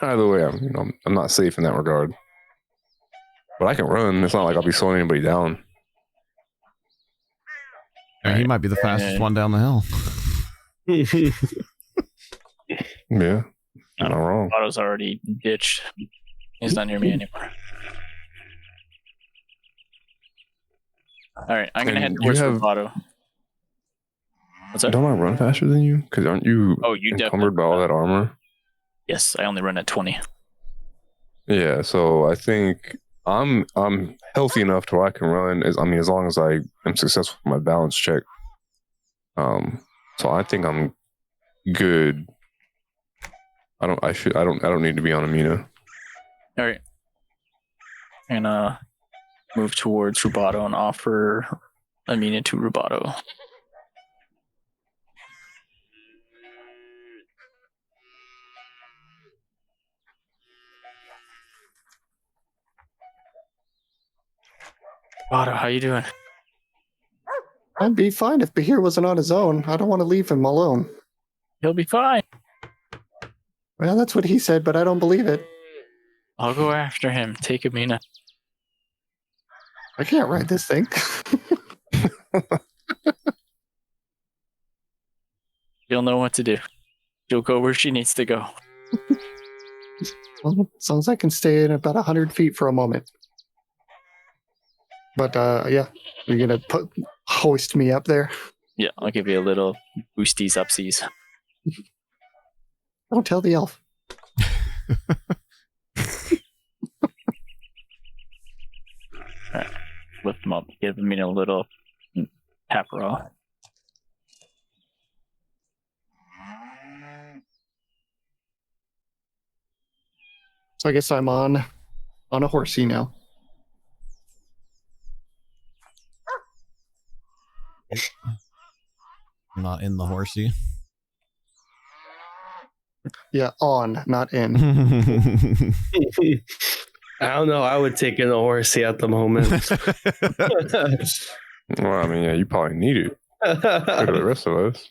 Speaker 7: either way, I'm not safe in that regard. But I can run. It's not like I'll be slowing anybody down.
Speaker 1: And he might be the fastest one down the hill.
Speaker 7: Yeah, not wrong.
Speaker 9: Otto's already ditched. He's not near me anymore. All right, I'm gonna head
Speaker 7: And
Speaker 9: towards
Speaker 7: you have-
Speaker 9: Otto. What's that?
Speaker 7: Don't I run faster than you? Because aren't you
Speaker 9: Oh, you
Speaker 7: encumbered by all that armor?
Speaker 9: Yes, I only run at 20.
Speaker 7: Yeah, so I think I'm healthy enough to where I can run. As long as I am successful with my balance check. So I think I'm good. I don't need to be on Amina.
Speaker 9: All right, and move towards Rubato and offer Amina to Rubato. Rubato, how you doing?
Speaker 3: I'd be fine if Bahir wasn't on his own. I don't want to leave him alone.
Speaker 9: He'll be fine.
Speaker 3: Well, that's what he said, but I don't believe it.
Speaker 9: I'll go after him. Take Amina.
Speaker 3: I can't ride this thing.
Speaker 9: She'll know what to do. She'll go where she needs to go.
Speaker 3: Well, as long as I can stay in about 100 feet for a moment. But yeah, you're gonna hoist me up there.
Speaker 9: Yeah, I'll give you a little boosties upsies.
Speaker 3: Don't tell the elf.
Speaker 9: Lift him up. Give him a little tap roll.
Speaker 3: So I guess I'm on a horsey now.
Speaker 1: I'm not in the horsey.
Speaker 3: Yeah, on, not in.
Speaker 5: I don't know. I would take in a horsey at the moment.
Speaker 7: Well, yeah, you probably need it. Look at the rest of us.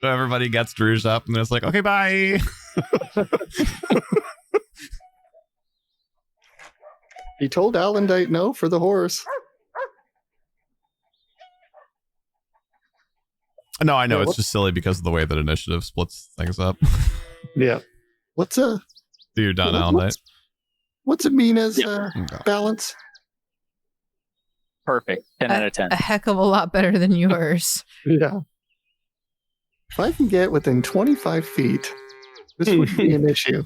Speaker 1: So everybody gets Druge up and it's like, okay, bye.
Speaker 3: He told Alendite no for the horse.
Speaker 1: No, I know.
Speaker 3: Yeah,
Speaker 1: It's just silly because of the way that initiative splits things up.
Speaker 3: Yeah. What's
Speaker 1: You're done, Alan Knight.
Speaker 3: what's Amina's
Speaker 1: Okay.
Speaker 3: balance?
Speaker 9: Perfect. 10 out of 10.
Speaker 6: A heck of a lot better than yours.
Speaker 3: Yeah. If I can get within 25 feet, this would be an issue.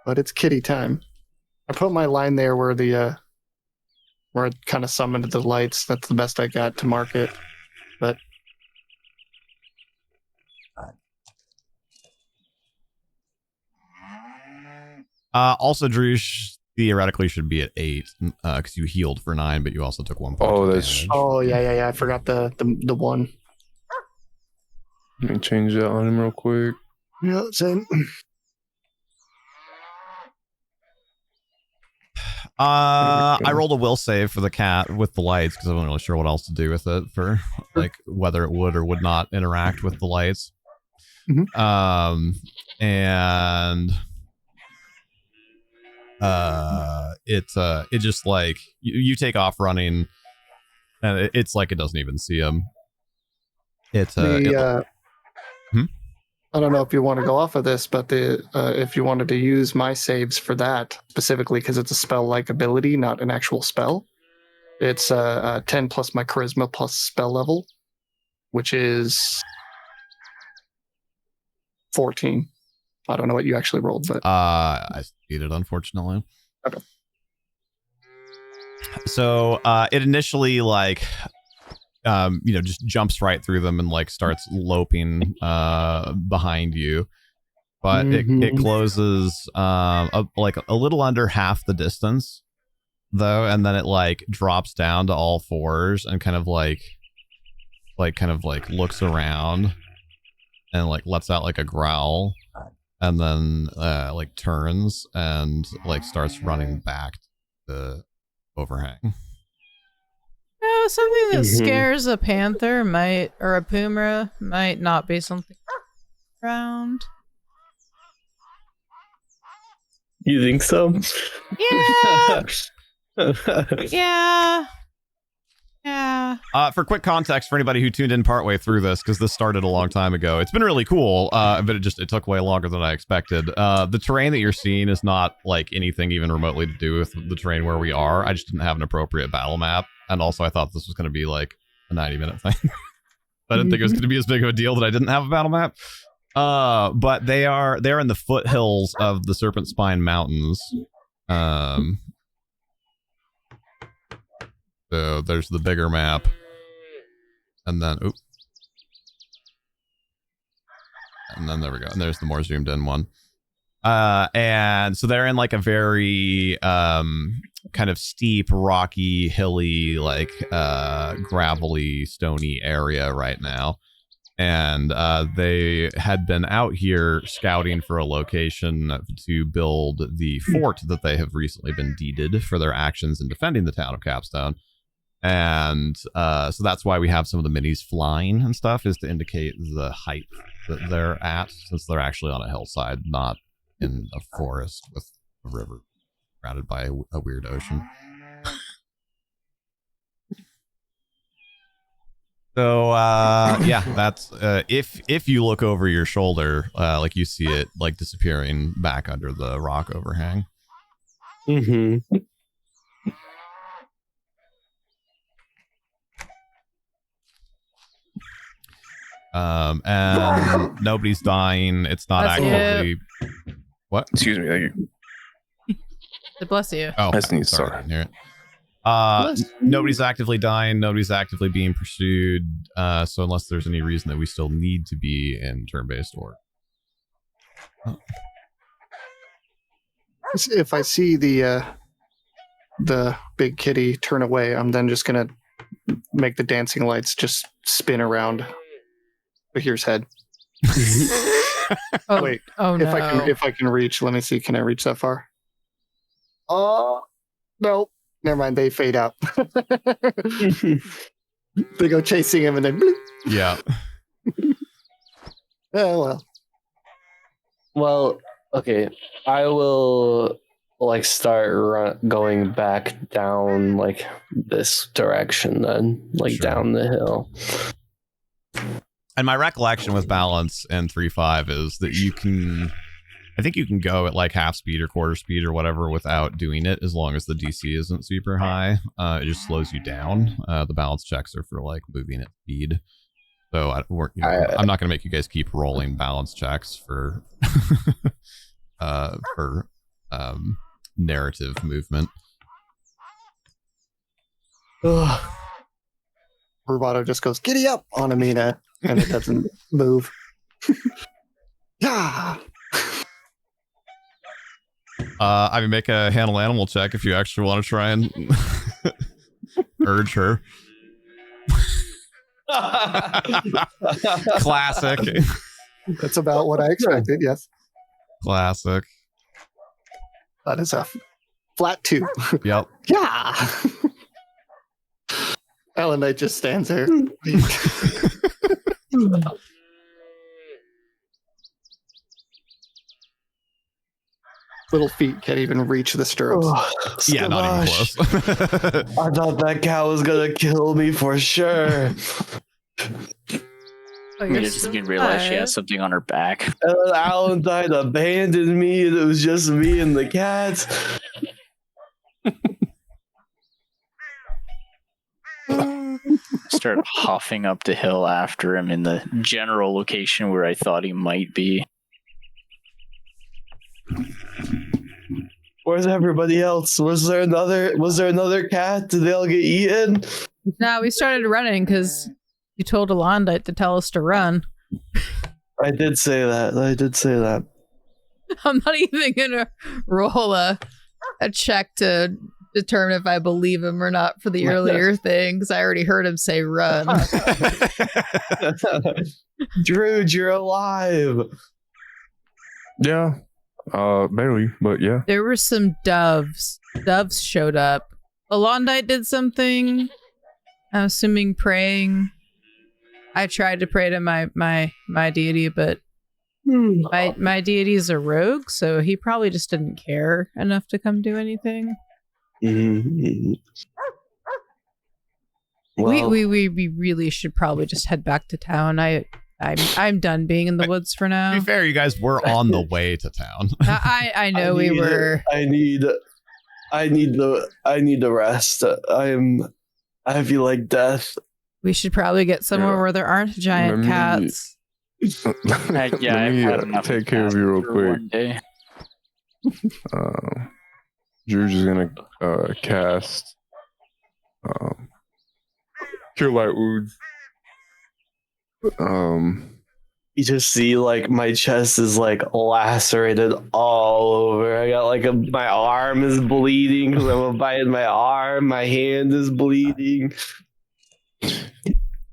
Speaker 3: But it's kitty time. I put my line there where where I kind of summoned the lights. That's the best I got to mark it. But
Speaker 1: also, Drew theoretically should be at 8 because you healed for 9, but you also took 1 point.
Speaker 7: Oh,
Speaker 1: of
Speaker 7: that's.
Speaker 1: damage.
Speaker 3: oh yeah. I forgot the one.
Speaker 7: Let me change that on him real quick.
Speaker 3: Yeah, same.
Speaker 1: I rolled a will save for the cat with the lights because I wasn't really sure what else to do with it for like whether it would or would not interact with the lights.
Speaker 3: Mhm.
Speaker 1: And it just like you take off running and it's like it doesn't even see him.
Speaker 3: I don't know if you want to go off of this, but if you wanted to use my saves for that specifically, because it's a spell-like ability, not an actual spell, it's 10 plus my charisma plus spell level, which is 14. I don't know what you actually rolled, but
Speaker 1: I beat it, unfortunately.
Speaker 3: Okay.
Speaker 1: So it initially like just jumps right through them and like starts loping behind you, but it closes like a little under half the distance though, and then it like drops down to all fours and kind of like looks around and like lets out like a growl and then like turns and like starts running back to the overhang.
Speaker 6: Something that scares a panther or a puma might not be something around.
Speaker 5: You think so?
Speaker 6: Yeah. Yeah.
Speaker 1: For quick context, for anybody who tuned in partway through this, because this started a long time ago, it's been really cool, but it took way longer than I expected. The terrain that you're seeing is not like anything even remotely to do with the terrain where we are. I just didn't have an appropriate battle map, and also I thought this was going to be like a 90-minute thing. I didn't think it was going to be as big of a deal that I didn't have a battle map. But they're in the foothills of the Serpent Spine Mountains. So there's the bigger map, and then there we go, and there's the more zoomed in one. And so they're in like a very kind of steep, rocky, hilly, like gravelly, stony area right now. And they had been out here scouting for a location to build the fort that they have recently been deeded for their actions in defending the town of Capstone. And so that's why we have some of the minis flying and stuff, is to indicate the height that they're at, since they're actually on a hillside, not in a forest with a river surrounded by a weird ocean. So yeah, that's if you look over your shoulder, like you see it like disappearing back under the rock overhang.
Speaker 5: Mm-hmm.
Speaker 1: And nobody's dying. It's not
Speaker 6: That's
Speaker 1: actively. What?
Speaker 7: Excuse me. Thank you.
Speaker 6: Bless you.
Speaker 1: Oh,
Speaker 7: I sneezed,
Speaker 1: sorry.
Speaker 7: sorry.
Speaker 1: I didn't hear it. Nobody's actively dying. Nobody's actively being pursued. So unless there's any reason that we still need to be in turn-based order. Oh.
Speaker 3: if I see the big kitty turn away, I'm then just gonna make the dancing lights just spin around Bahir's head.
Speaker 6: Oh,
Speaker 3: Wait,
Speaker 6: oh no.
Speaker 3: if I can reach, let me see. Can I reach that far? Oh, no. Never mind. They fade out. They go chasing him and then bloop.
Speaker 1: Yeah.
Speaker 3: Oh, well.
Speaker 5: Well, okay. I will like start going back down like this direction then, like
Speaker 1: Sure.
Speaker 5: down the hill.
Speaker 1: And my recollection with balance in 3.5 is that I think you can go at like half speed or quarter speed or whatever without doing it, as long as the DC isn't super high. It just slows you down. The balance checks are for like moving at speed. So I'm not going to make you guys keep rolling balance checks for narrative movement.
Speaker 3: Bravado just goes, giddy up on Amina, and it doesn't move. Yeah.
Speaker 1: I mean, make a handle animal check if you actually want to try and urge her. Classic.
Speaker 3: That's about what I expected, yes.
Speaker 1: Classic.
Speaker 3: That is a flat 2.
Speaker 1: Yep.
Speaker 3: Yeah. Ellen Knight just stands there. Little feet can't even reach the stirrups.
Speaker 1: Yeah, not even close.
Speaker 5: I thought that cow was gonna kill me for sure.
Speaker 6: Oh,
Speaker 9: Just didn't realize she has something on her back.
Speaker 5: And then Alentine abandoned me, and it was just me and the cats.
Speaker 9: Start huffing up the hill after him in the general location where I thought he might be.
Speaker 5: Where's everybody else? Was there another cat? Did they all get eaten?
Speaker 6: No, we started running because you told Alondite to tell us to run.
Speaker 5: I did say that.
Speaker 6: I'm not even gonna roll a check to determine if I believe him or not for the earlier things. I already heard him say run.
Speaker 5: Druge, you're alive.
Speaker 7: Yeah. Barely, but yeah.
Speaker 6: There were some doves. Doves showed up. Alondite did something. I'm assuming praying. I tried to pray to my deity, but my deity is a rogue, so he probably just didn't care enough to come do anything.
Speaker 5: Mm-hmm. Well,
Speaker 6: We really should probably just head back to town. I'm done being in the woods for
Speaker 1: To
Speaker 6: now.
Speaker 1: be fair, you guys were on the way to town.
Speaker 6: I know we were.
Speaker 5: I need the rest. I feel like death.
Speaker 6: We should probably get somewhere where there aren't giant cats.
Speaker 9: I've had enough
Speaker 7: take care of you real
Speaker 9: for
Speaker 7: quick.
Speaker 9: one day.
Speaker 7: Drew's is gonna cast Cure Light Wounds.
Speaker 5: You just see like my chest is like lacerated all over. I got like my arm is bleeding because I'm biting my arm. My hand is bleeding.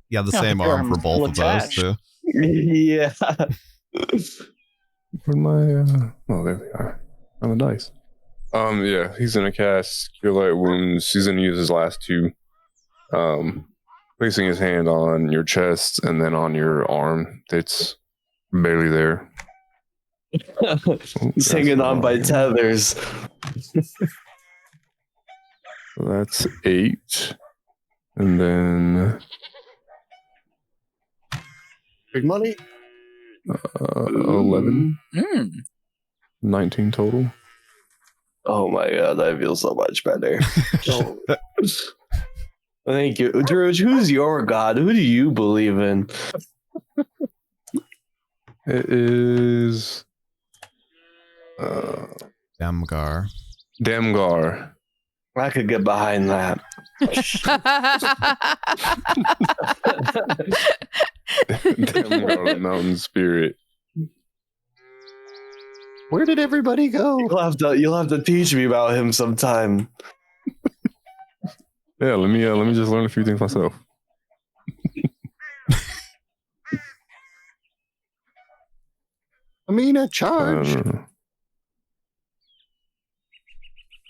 Speaker 1: You have the same arm for both of those too.
Speaker 5: Yeah.
Speaker 7: Where'd my oh, there they are on the dice. Yeah, he's gonna cast Cure Light Wounds. He's gonna use his last 2. Placing his hand on your chest and then on your arm that's barely there.
Speaker 5: He's hanging on by tethers.
Speaker 7: So that's 8. And then
Speaker 3: Big money.
Speaker 7: 11. 19 total.
Speaker 5: Oh my god, I feel so much better. Thank you. Druge, who's your god? Who do you believe in?
Speaker 7: It is
Speaker 1: Damgar.
Speaker 7: Damgar.
Speaker 5: I could get behind that.
Speaker 7: Damgar, the mountain spirit.
Speaker 3: Where did everybody go?
Speaker 5: You'll have to teach me about him sometime.
Speaker 7: Yeah, let me just learn a few things myself.
Speaker 3: Amina, charge.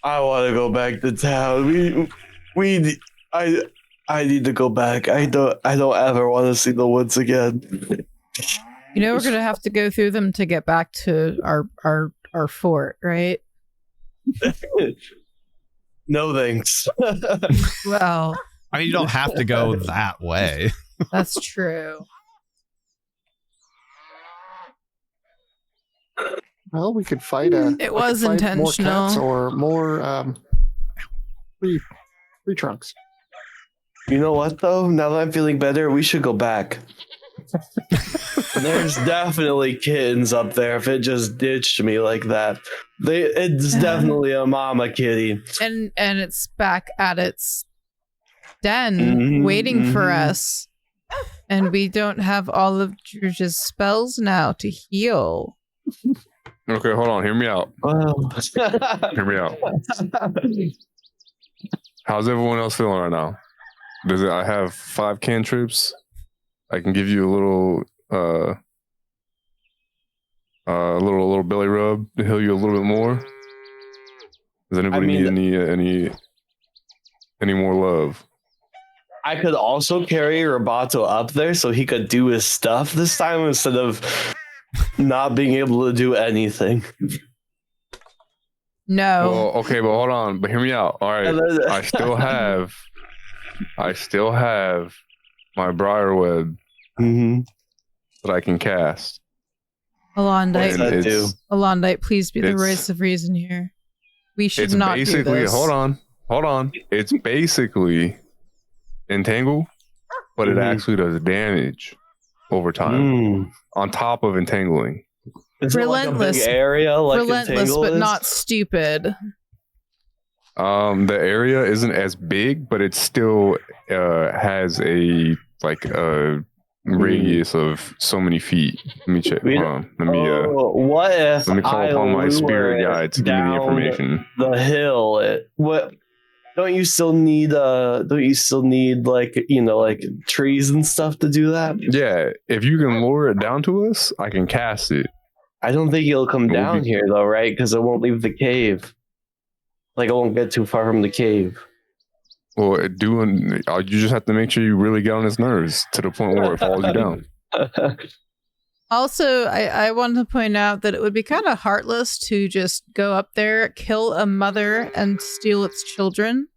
Speaker 5: I want to go back to town. I need to go back. I don't ever want to see the woods again.
Speaker 6: You know, we're gonna have to go through them to get back to our fort, right?
Speaker 5: No thanks.
Speaker 6: Well,
Speaker 1: I mean, you don't have to go that way.
Speaker 6: that's true.
Speaker 3: Well, we could fight
Speaker 6: It was
Speaker 3: more
Speaker 6: intentional.
Speaker 3: cats or more tree trunks.
Speaker 5: You know what, though? Now that I'm feeling better, we should go back. There's definitely kittens up there if it just ditched me like that. It's definitely a mama kitty.
Speaker 6: And it's back at its den waiting for us. And we don't have all of Drew's spells now to heal.
Speaker 7: Okay, hold on. Hear me out.
Speaker 5: Oh.
Speaker 7: Hear me out. How's everyone else feeling right now? I have 5 cantrips. I can give you a little little belly rub to heal you a little bit more. Does anybody need any more love?
Speaker 5: I could also carry Roboto up there so he could do his stuff this time instead of not being able to do anything.
Speaker 6: No.
Speaker 7: Well, okay, but hold on. But hear me out. All right, I still have my Briarweb that I can cast.
Speaker 6: Alondite, please be the voice of reason here. We should not do this.
Speaker 7: Hold on. It's basically entangle, but it actually does damage over time on top of entangling.
Speaker 5: Is
Speaker 6: relentless,
Speaker 5: it like a big area, like
Speaker 6: relentless, but not stupid.
Speaker 7: The area isn't as big, but it still has a radius of so many feet. Let me check.
Speaker 5: What if
Speaker 7: let me call upon my spirit guide to give me the information.
Speaker 5: The hill. Don't you still need like trees and stuff to do that?
Speaker 7: Yeah, if you can lure it down to us, I can cast it.
Speaker 5: I don't think it'll come down here though, right? Because it won't leave the cave. Like it won't get too far from the cave.
Speaker 7: Well, you just have to make sure you really get on its nerves to the point where it follows you down.
Speaker 6: Also, I want to point out that it would be kind of heartless to just go up there, kill a mother, and steal its children.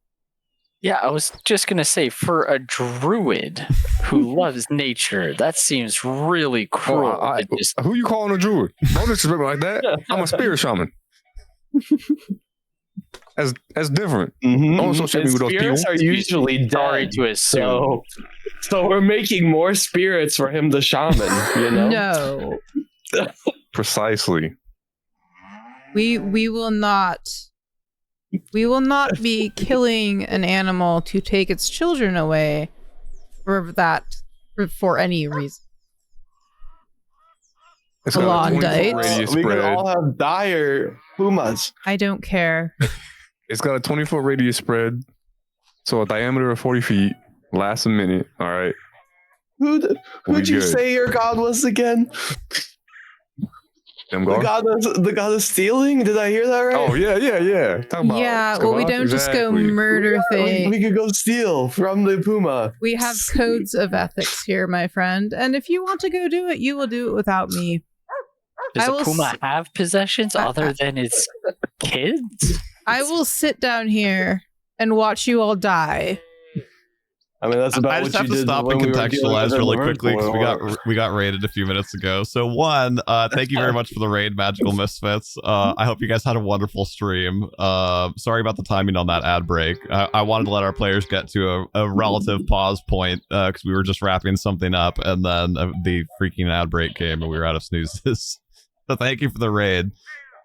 Speaker 9: Yeah, I was just going to say, for a druid who loves nature, that seems really cruel.
Speaker 7: Who you calling a druid? Don't disrespect me like that. I'm a spirit shaman. That's different. Don't associate me with those people.
Speaker 5: Spirits are usually
Speaker 9: sorry to assume.
Speaker 5: So we're making more spirits for him, the shaman, you know?
Speaker 6: No.
Speaker 7: Precisely.
Speaker 6: We will not be killing an animal to take its children away for any reason.
Speaker 7: It's got a 20-foot radius
Speaker 5: we
Speaker 7: spread.
Speaker 5: can all have dire pumas.
Speaker 6: I don't care.
Speaker 7: It's got a 20-foot radius spread, so a diameter of 40 feet, lasts a minute. All right.
Speaker 5: Who'd you say your god was again? The god of stealing? Did I hear that right?
Speaker 7: Oh yeah.
Speaker 6: Yeah, well, we don't just go murder things.
Speaker 5: We could go steal from the puma.
Speaker 6: We have codes of ethics here, my friend, and if you want to go do it, you will do it without me.
Speaker 9: Does a puma have possessions other than its kids?
Speaker 6: I will sit down here and watch you all die.
Speaker 5: I mean, that's about
Speaker 1: I
Speaker 5: what
Speaker 1: just have
Speaker 5: you
Speaker 1: to
Speaker 5: did
Speaker 1: stop and contextualize really quickly because we got raided a few minutes ago. So one, thank you very much for the raid, Magical Misfits. I hope you guys had a wonderful stream. Sorry about the timing on that ad break. I wanted to let our players get to a relative pause point because we were just wrapping something up, and then the freaking ad break came and we were out of snoozes. So thank you for the raid.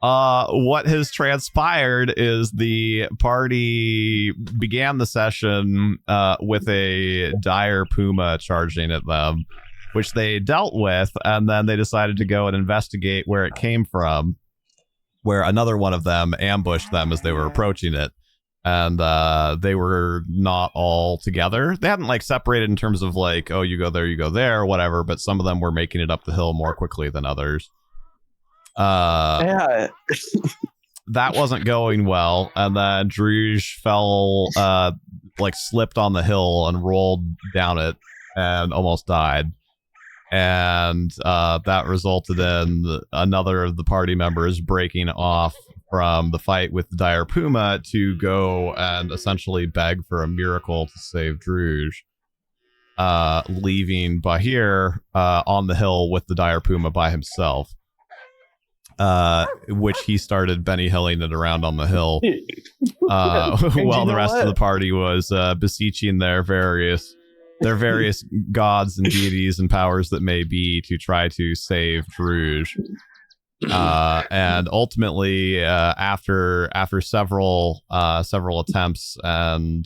Speaker 1: What has transpired is the party began the session with a dire puma charging at them, which they dealt with, and then they decided to go and investigate where it came from, where another one of them ambushed them as they were approaching it, and they were not all together. They hadn't like separated in terms of like, oh, you go there, whatever, but some of them were making it up the hill more quickly than others.
Speaker 5: Yeah.
Speaker 1: That wasn't going well, and then Druge fell, slipped on the hill and rolled down it and almost died. And that resulted in another of the party members breaking off from the fight with the dire puma to go and essentially beg for a miracle to save Druge, leaving Bahir on the hill with the dire puma by himself. which he started Benny Hilling it around on the hill, while the rest of the party was beseeching their various gods and deities and powers that may be to try to save Druge. And ultimately, after several attempts and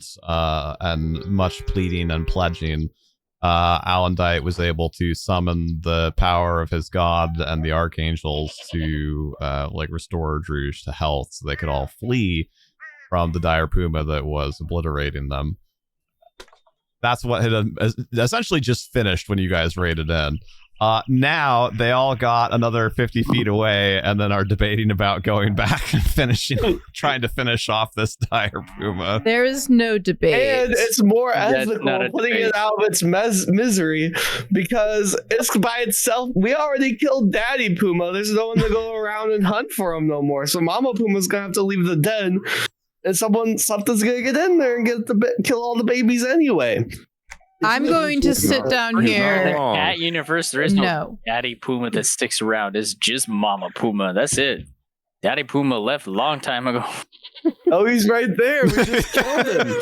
Speaker 1: much pleading and pledging, Alendite was able to summon the power of his god and the archangels to restore Druge to health, so they could all flee from the dire puma that was obliterating them. That's what had essentially just finished when you guys raided in. Now they all got another 50 feet away and then are debating about going back and trying to finish off this dire puma.
Speaker 6: There is no debate.
Speaker 5: And it's more
Speaker 9: That's
Speaker 5: ethical
Speaker 9: not a
Speaker 5: putting
Speaker 9: debate.
Speaker 5: it out of its misery because it's by itself. We already killed Daddy Puma. There's no one to go around and hunt for him no more. So Mama Puma's going to have to leave the den and something's going to get in there and kill all the babies anyway.
Speaker 6: I'm going to sit down
Speaker 9: In the
Speaker 6: here.
Speaker 9: cat universe, there is no Daddy Puma that sticks around. It's just Mama Puma. That's it. Daddy Puma left a long time ago.
Speaker 5: Oh, he's right there. We just killed him.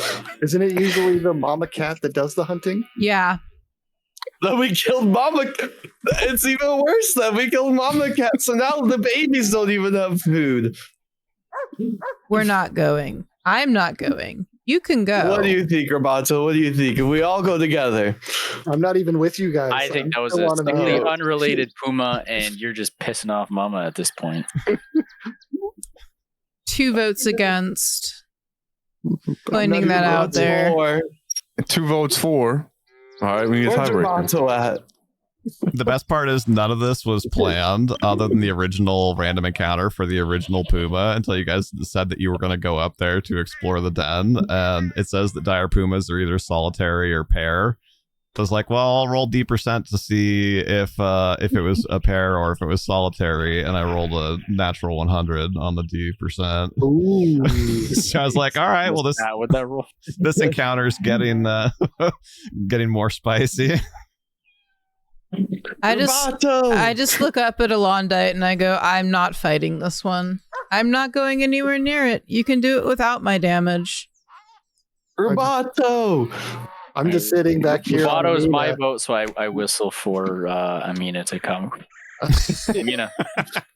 Speaker 3: Isn't it usually the mama cat that does the hunting?
Speaker 6: Yeah.
Speaker 5: Then we killed Mama. It's even worse that we killed Mama Cat. So now the babies don't even have food.
Speaker 6: We're not going. I'm not going. You can go.
Speaker 5: What do you think, Roboto? What do you think? If we all go together.
Speaker 3: I'm not even with you guys.
Speaker 9: I think that was
Speaker 3: still
Speaker 9: a
Speaker 3: wanna
Speaker 9: strictly
Speaker 3: know.
Speaker 9: unrelated Puma, and you're just pissing off Mama at this point.
Speaker 6: 2 votes against.
Speaker 3: I'm
Speaker 6: Pointing
Speaker 3: not
Speaker 6: that
Speaker 3: even
Speaker 6: out there.
Speaker 5: Or
Speaker 7: 2 votes for. All right, we need a
Speaker 5: where's
Speaker 7: tiebreaker.
Speaker 5: Roboto at?
Speaker 1: The best part is none of this was planned other than the original random encounter for the original puma until you guys said that you were going to go up there to explore the den. And it says that dire pumas are either solitary or pair. So I was like, well, I'll roll D% to see if it was a pair or if it was solitary. And I rolled a natural 100 on the D%.
Speaker 5: Ooh.
Speaker 1: So I was like, all right, well,
Speaker 9: With that roll.
Speaker 1: this encounter's getting more spicy.
Speaker 6: I
Speaker 5: Roboto!
Speaker 6: just look up at Alondite and I go, I'm not fighting this one. I'm not going anywhere near it. You can do it without my damage.
Speaker 5: Roboto!
Speaker 3: I'm just sitting back here. on
Speaker 9: Votto's my
Speaker 3: Amina.
Speaker 9: vote, so I whistle for Amina to come. Amina,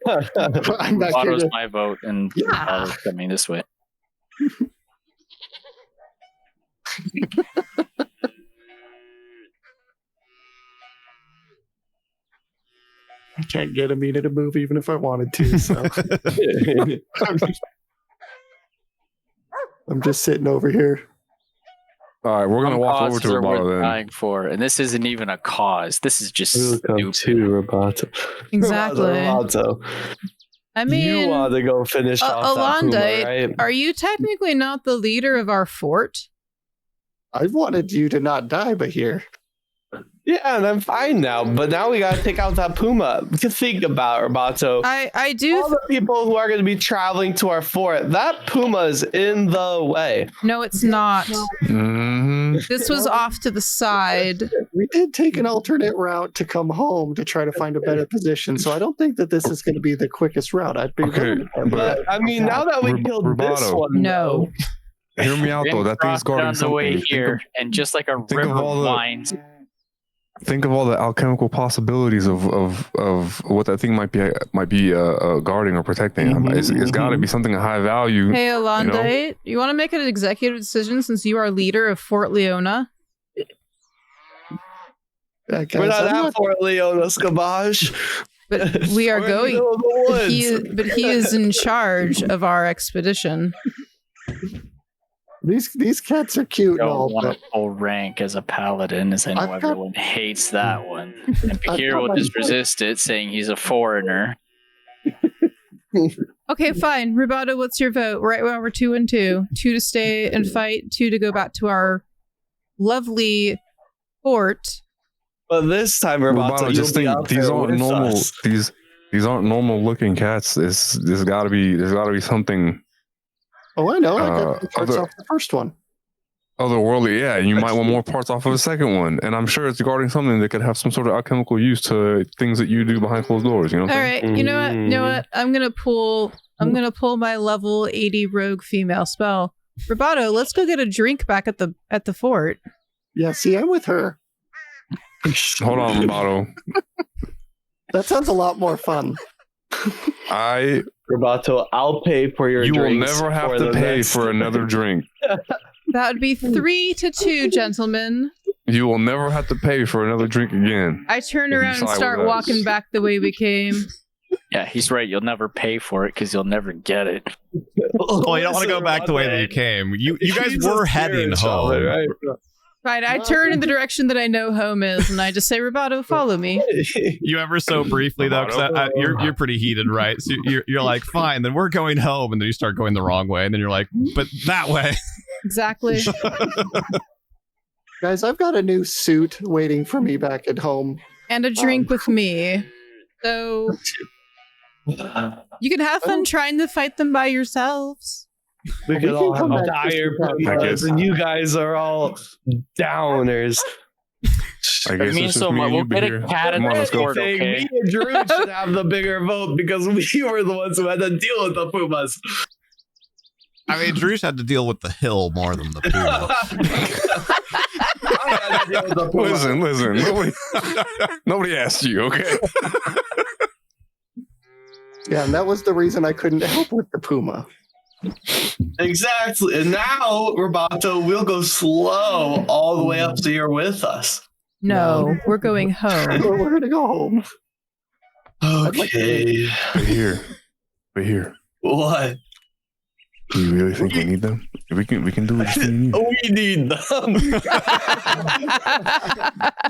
Speaker 3: I'm back here
Speaker 9: Votto's
Speaker 3: to,
Speaker 9: my vote, and Votto's coming this way.
Speaker 3: I can't get Amina to move even if I wanted to. So I'm just sitting over here.
Speaker 7: All right, we're going to walk over to
Speaker 9: Causes are worth
Speaker 7: Roboto then.
Speaker 9: dying for, and this isn't even a cause. This is just
Speaker 5: Welcome
Speaker 9: stupid.
Speaker 5: to Roboto.
Speaker 6: Exactly.
Speaker 5: Roboto.
Speaker 6: I mean,
Speaker 5: You want to go finish off that Puma,
Speaker 6: Alondite,
Speaker 5: right?
Speaker 6: are you technically not the leader of our fort?
Speaker 3: I wanted you to not die, but here.
Speaker 5: Yeah, and I'm fine now. But now we gotta take out that Puma. To think about, Roboto.
Speaker 6: I do.
Speaker 5: All the people who are going to be traveling to our fort, that Puma is in the way.
Speaker 6: No, it's not.
Speaker 7: Mhm.
Speaker 6: This was off to the side.
Speaker 3: We did take an alternate route to come home to try to find a better position. So I don't think that this is going to be the quickest route. I'd be
Speaker 7: Okay,
Speaker 3: willing to-
Speaker 5: But I mean, now that we killed this
Speaker 7: Roboto.
Speaker 5: one,
Speaker 6: No.
Speaker 7: Hear me out, though. That thing's
Speaker 9: Dropped
Speaker 7: guarding
Speaker 9: on the
Speaker 7: something.
Speaker 9: way
Speaker 7: Think
Speaker 9: here, and just like a
Speaker 7: of
Speaker 9: river
Speaker 7: all the-
Speaker 9: winds.
Speaker 7: Think of all the alchemical possibilities of what that thing might be guarding or protecting.
Speaker 5: Mhm,
Speaker 7: It's got to
Speaker 5: mhm.
Speaker 7: be something of high value.
Speaker 6: Hey, Alondite, you want to make an executive decision since you are leader of Fort Leona?
Speaker 3: Yeah, guys,
Speaker 5: we're not
Speaker 3: I'm
Speaker 5: at Fort Leona, Scabage.
Speaker 6: But we are
Speaker 5: We're in the
Speaker 6: going.
Speaker 5: middle of the woods.
Speaker 6: He is in charge of our expedition.
Speaker 3: These cats are cute and
Speaker 9: Don't
Speaker 3: all,
Speaker 9: want
Speaker 3: but
Speaker 9: to full rank as a paladin, as I know
Speaker 3: I've got-
Speaker 9: everyone hates that one. And
Speaker 3: I've
Speaker 9: Bakir
Speaker 3: got
Speaker 9: will
Speaker 3: my-
Speaker 9: just resist it, saying he's a foreigner.
Speaker 6: Okay, fine. Roboto, what's your vote? Right now we're 2 and 2. 2 to stay and fight, 2 to go back to our lovely fort.
Speaker 5: But this time, Roboto,
Speaker 7: Roboto, just think these aren't normal. These aren't normal looking cats. There's got to be something.
Speaker 3: oh, I know. I got the parts
Speaker 7: other-
Speaker 3: off the first one.
Speaker 7: otherworldly, yeah, and you might want more parts off of a second one. And I'm sure it's guarding something that could have some sort of alchemical use to things that you do behind closed doors. You know what
Speaker 6: All
Speaker 7: I'm
Speaker 6: right,
Speaker 7: saying?
Speaker 6: you know what? I'm gonna pull my level 80 rogue female spell. Roboto, let's go get a drink back at the fort.
Speaker 3: Yeah, see, I'm with her.
Speaker 7: Hold on, Roboto.
Speaker 3: That sounds a lot more fun.
Speaker 5: Roboto, I'll pay for your
Speaker 7: You will
Speaker 5: drinks
Speaker 7: never have
Speaker 5: for
Speaker 7: to
Speaker 5: the
Speaker 7: pay
Speaker 5: next-
Speaker 7: for another drink.
Speaker 6: That would be 3-2, gentlemen.
Speaker 7: You will never have to pay for another drink again.
Speaker 6: I turn
Speaker 7: If you
Speaker 6: around and
Speaker 7: side
Speaker 6: start
Speaker 7: with us.
Speaker 6: walking back the way we came.
Speaker 9: Yeah, he's right. You'll never pay for it because you'll never get it.
Speaker 1: Well, you don't want to go back the way that you came. You guys were heading home.
Speaker 5: Right?
Speaker 6: Fine, I turn in the direction that I know home is, and I just say, Roboto, follow me.
Speaker 1: You ever so briefly though, because you're pretty heated, right? So you're like, fine, then we're going home, and then you start going the wrong way, and then you're like, but that way.
Speaker 6: Exactly.
Speaker 3: Guys, I've got a new suit waiting for me back at home.
Speaker 6: And a drink with me. So you can have fun trying to fight them by yourselves.
Speaker 5: We could all
Speaker 3: come
Speaker 5: have
Speaker 3: back
Speaker 5: dire
Speaker 3: just to
Speaker 5: pumas, and you guys are all downers.
Speaker 7: I guess
Speaker 9: mean,
Speaker 7: it's just
Speaker 9: so
Speaker 7: me and
Speaker 9: we'll
Speaker 7: you
Speaker 9: get a
Speaker 7: here.
Speaker 9: cat
Speaker 7: Come
Speaker 9: at
Speaker 7: on,
Speaker 9: the
Speaker 7: let's go.
Speaker 9: fort, okay?
Speaker 5: Me and Drew should have the bigger vote because we were the ones who had to deal with the pumas.
Speaker 1: I mean, Drew's had to deal with the hill more than the puma.
Speaker 7: Listen. Nobody asked you, okay?
Speaker 3: Yeah, and that was the reason I couldn't help with the puma.
Speaker 5: Exactly. And now, Roboto, we'll go slow all the way up so you're with us.
Speaker 6: No, we're going home.
Speaker 3: We're gonna go home.
Speaker 5: Okay.
Speaker 7: But here.
Speaker 5: What?
Speaker 7: Do you really think we need them? We can do it just for you.
Speaker 5: We need them.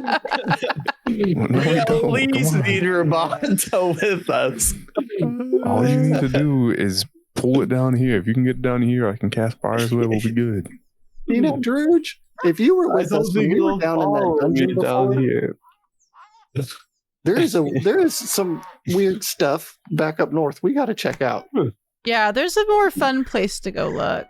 Speaker 7: No,
Speaker 5: We
Speaker 7: we
Speaker 5: at
Speaker 7: don't.
Speaker 5: least
Speaker 7: Come on.
Speaker 5: need Roboto with us.
Speaker 7: All you need to do is pull it down here. If you can get down here, I can cast Fire's Web. We'll be good.
Speaker 3: You know, Druge, if you were with us when we were down in that dungeon
Speaker 5: down
Speaker 3: before,
Speaker 5: here.
Speaker 3: there is some weird stuff back up north we got to check out.
Speaker 6: Yeah, there's a more fun place to go look.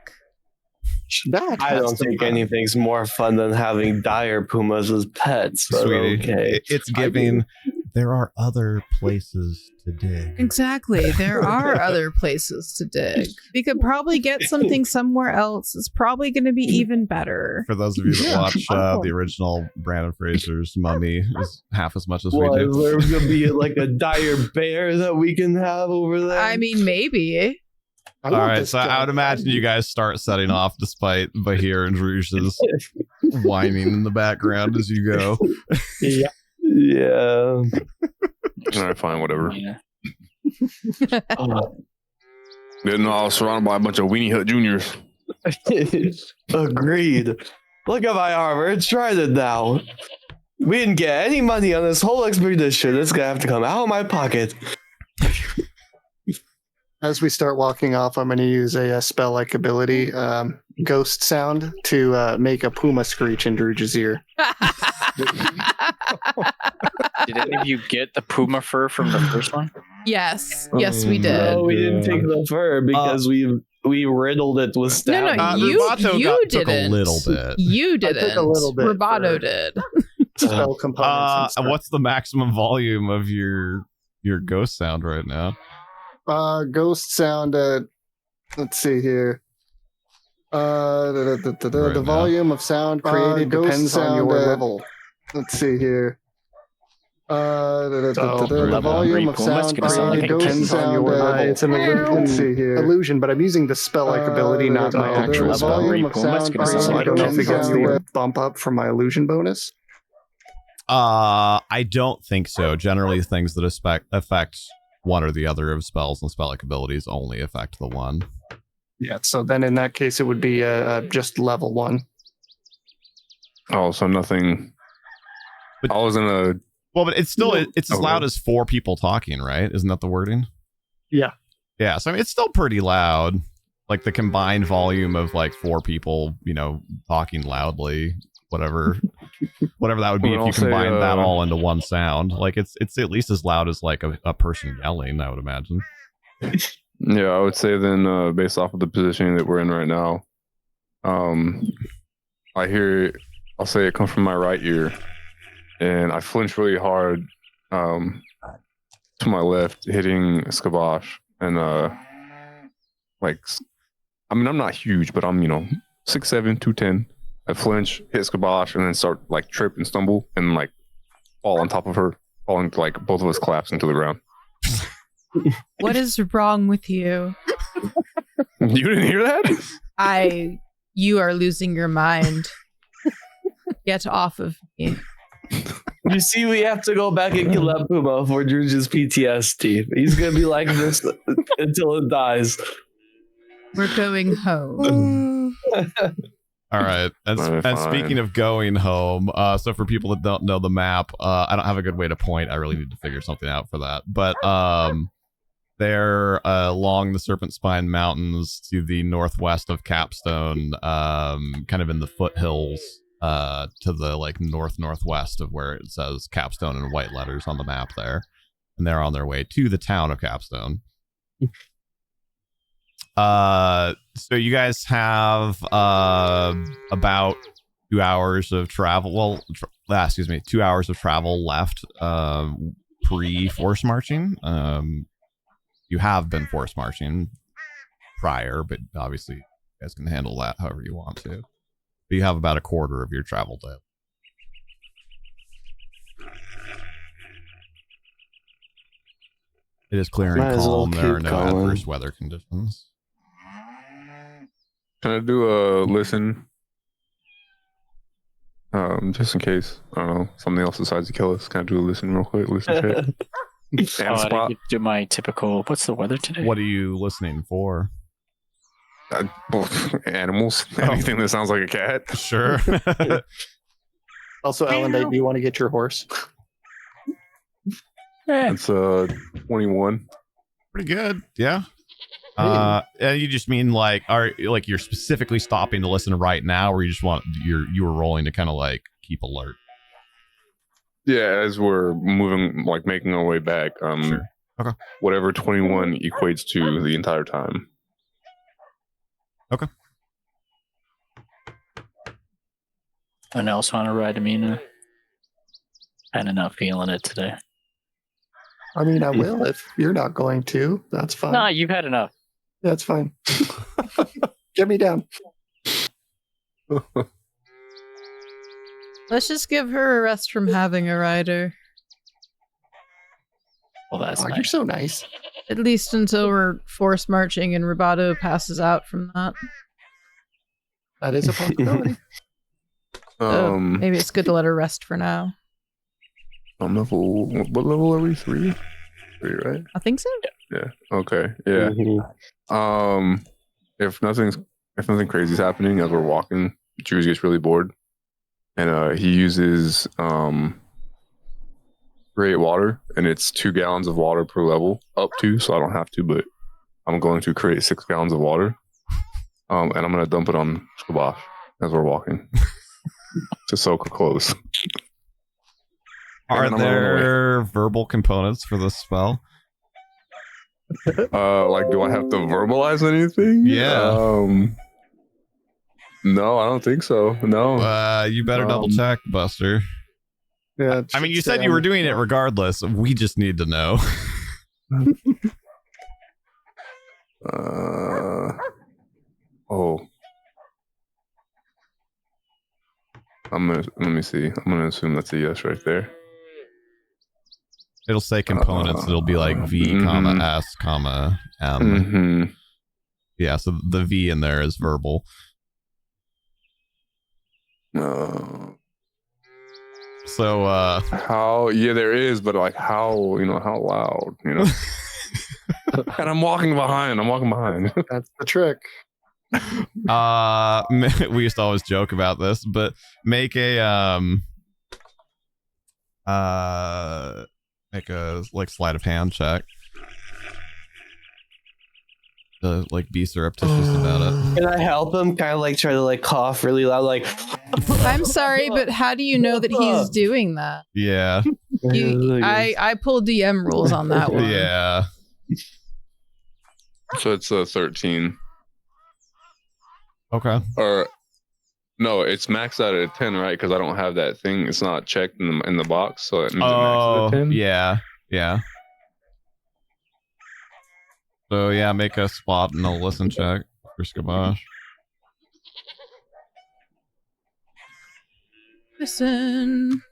Speaker 3: That
Speaker 5: I
Speaker 3: has
Speaker 5: don't
Speaker 3: to
Speaker 5: think
Speaker 3: be-
Speaker 5: anything's more fun than having dire pumas as pets. But
Speaker 1: Sweetie,
Speaker 5: okay.
Speaker 1: it's giving. There are other places to dig.
Speaker 6: Exactly. There are other places to dig. We could probably get something somewhere else. It's probably going to be even better.
Speaker 1: For those of you that
Speaker 3: Yeah.
Speaker 1: watch the original Brandon Fraser's Mummy, is half as much as we
Speaker 5: What,
Speaker 1: do.
Speaker 5: is there going to be like a dire bear that we can have over there?
Speaker 6: I mean, maybe.
Speaker 3: I
Speaker 1: All
Speaker 3: want
Speaker 1: right,
Speaker 3: this
Speaker 1: so I
Speaker 3: job.
Speaker 1: would imagine you guys start setting off despite Bahir and Rouge's whining in the background as you go.
Speaker 5: Yeah.
Speaker 7: All right, fine, whatever.
Speaker 9: Yeah.
Speaker 7: Didn't know I was surrounded by a bunch of Weenie Hut Juniors.
Speaker 5: Agreed. Look at my armor. It's trident now. We didn't get any money on this whole expedition. It's going to have to come out of my pocket.
Speaker 3: As we start walking off, I'm going to use a spell-like ability, ghost sound, to make a puma screech in Druge's ear.
Speaker 9: Did any of you get the puma fur from the first one?
Speaker 6: Yes, we did.
Speaker 5: No, we didn't take the fur because we riddled it with
Speaker 6: No,
Speaker 5: stabbing.
Speaker 6: you
Speaker 1: Rubato
Speaker 6: didn't.
Speaker 1: took a little bit.
Speaker 6: You
Speaker 3: took
Speaker 6: didn't.
Speaker 3: a little bit
Speaker 6: Roboto
Speaker 3: for-
Speaker 6: did.
Speaker 3: Spell components. and stuff.
Speaker 1: What's the maximum volume of your ghost sound right now?
Speaker 3: Ghost sound at, let's see here. The
Speaker 1: now.
Speaker 3: volume of sound created depends on your level. Let's see here. The
Speaker 9: level
Speaker 3: volume
Speaker 9: three
Speaker 3: of
Speaker 9: Puma's
Speaker 3: sound
Speaker 9: gonna sound like
Speaker 3: created
Speaker 9: a
Speaker 3: depends
Speaker 9: kitten.
Speaker 3: on your level.
Speaker 5: It's an illusion.
Speaker 3: Let's see here. Illusion, but I'm using the spell-like ability, not my
Speaker 9: the
Speaker 3: actual
Speaker 9: level
Speaker 3: spell.
Speaker 9: three
Speaker 3: Volume of
Speaker 9: Puma's
Speaker 3: sound
Speaker 9: gonna sound
Speaker 3: created
Speaker 9: like
Speaker 3: I don't know if it
Speaker 9: a
Speaker 3: gets
Speaker 9: kitten.
Speaker 3: the bump up from my illusion bonus.
Speaker 1: I don't think so. Generally, things that affect one or the other of spells and spell-like abilities only affect the one.
Speaker 3: Yeah, so then in that case, it would be just level 1.
Speaker 7: Oh, so nothing.
Speaker 1: But-
Speaker 7: I was in a.
Speaker 1: Well, but it's still it's as
Speaker 7: Okay.
Speaker 1: loud as 4 people talking, right? Isn't that the wording?
Speaker 3: Yeah.
Speaker 1: Yeah, so I mean, it's still pretty loud. Like the combined volume of like 4 people, talking loudly, whatever that would be
Speaker 7: Well,
Speaker 1: if you
Speaker 7: I'll say,
Speaker 1: combine that all into one sound. Like it's at least as loud as like a person yelling, I would imagine.
Speaker 7: Yeah, I would say then, based off of the position that we're in right now, I'm I'll say it comes from my right ear, and I flinch really hard to my left, hitting Skabosh, and I'm not huge, but I'm 6'7", 210. I flinch, hit Skabosh, and then start trip and stumble and fall on top of her, falling both of us collapse into the ground.
Speaker 6: What is wrong with you?
Speaker 7: You didn't hear that?
Speaker 6: You are losing your mind. Get off of me.
Speaker 5: You see, we have to go back and kill that Puma for Drew's PTSD. He's gonna be like this until it dies.
Speaker 6: We're going home.
Speaker 1: All right. And speaking of going home, so for people that don't know the map, I don't have a good way to point. I really need to figure something out for that. But they're along the Serpent Spine Mountains to the northwest of Capstone, kind of in the foothills to the northwest of where it says Capstone in white letters on the map there. And they're on their way to the town of Capstone. So you guys have about 2 hours of travel. Well, 2 hours of travel left pre-force marching. You have been force marching prior, but obviously you guys can handle that however you want to. But you have about a quarter of your travel day. It is clear and calm. There are no adverse weather conditions.
Speaker 7: Can I do a listen? Just in case, I don't know, something else decides to kill us. Can I do a listen real quick? Listen check.
Speaker 9: I do my typical, what's the weather today?
Speaker 1: What are you listening for?
Speaker 7: Animals. Anything that sounds like a cat.
Speaker 1: Sure.
Speaker 3: Also, Ellen, do you want to get your horse?
Speaker 7: It's 21.
Speaker 1: Pretty good. Yeah. You just mean you're specifically stopping to listen right now, or you just you were rolling to kind of keep alert?
Speaker 7: Yeah, as we're moving, making our way back.
Speaker 1: Sure. Okay.
Speaker 7: Whatever 21 equates to the entire time.
Speaker 1: Okay.
Speaker 9: Anyone else want to ride Amina? Kind of not feeling it today.
Speaker 3: I mean, I will if you're not going to. That's fine.
Speaker 9: Nah, you've had enough.
Speaker 3: That's fine. Get me down.
Speaker 6: Let's just give her a rest from having a rider.
Speaker 9: Well, that's nice.
Speaker 3: You're so nice.
Speaker 6: At least until we're force marching and Roboto passes out from that.
Speaker 3: That is a possibility.
Speaker 6: Maybe it's good to let her rest for now.
Speaker 7: What level are we? 3? 3, right?
Speaker 6: I think so.
Speaker 7: Yeah. Okay. Yeah. Mm-hmm. If nothing crazy is happening as we're walking, Juice gets really bored, and he uses create water, and it's 2 gallons of water per level, up to, so I don't have to, but I'm going to create 6 gallons of water, and I'm going to dump it on Skabosh as we're walking to soak her clothes.
Speaker 1: Are there verbal components for this spell?
Speaker 7: Do I have to verbalize anything?
Speaker 1: Yeah.
Speaker 7: No, I don't think so. No.
Speaker 1: You better double check, Buster.
Speaker 3: Yeah.
Speaker 1: I mean, you said you were doing it regardless. We just need to know.
Speaker 7: Let me see. I'm gonna assume that's a yes right there.
Speaker 1: It'll say components. It'll be like V, comma S, comma M.
Speaker 7: Mm-hmm.
Speaker 1: Yeah, so the V in there is verbal. So
Speaker 7: how? Yeah, there is, but how? How loud? And I'm walking behind.
Speaker 3: That's the trick.
Speaker 1: We used to always joke about this, but make a sleight of hand check. Be surreptitious about it.
Speaker 5: Can I help him? Kind of try to cough really loud,
Speaker 6: I'm sorry, but how do you know that he's doing that?
Speaker 1: Yeah.
Speaker 6: I pulled DM rules on that one.
Speaker 1: Yeah.
Speaker 7: So it's 13.
Speaker 1: Okay.
Speaker 7: Or No, it's maxed out at 10, right? Because I don't have that thing. It's not checked in the box, so it means it maxes at 10.
Speaker 1: Yeah. So yeah, make a spot and a listen check for Skabosh.
Speaker 6: Listen.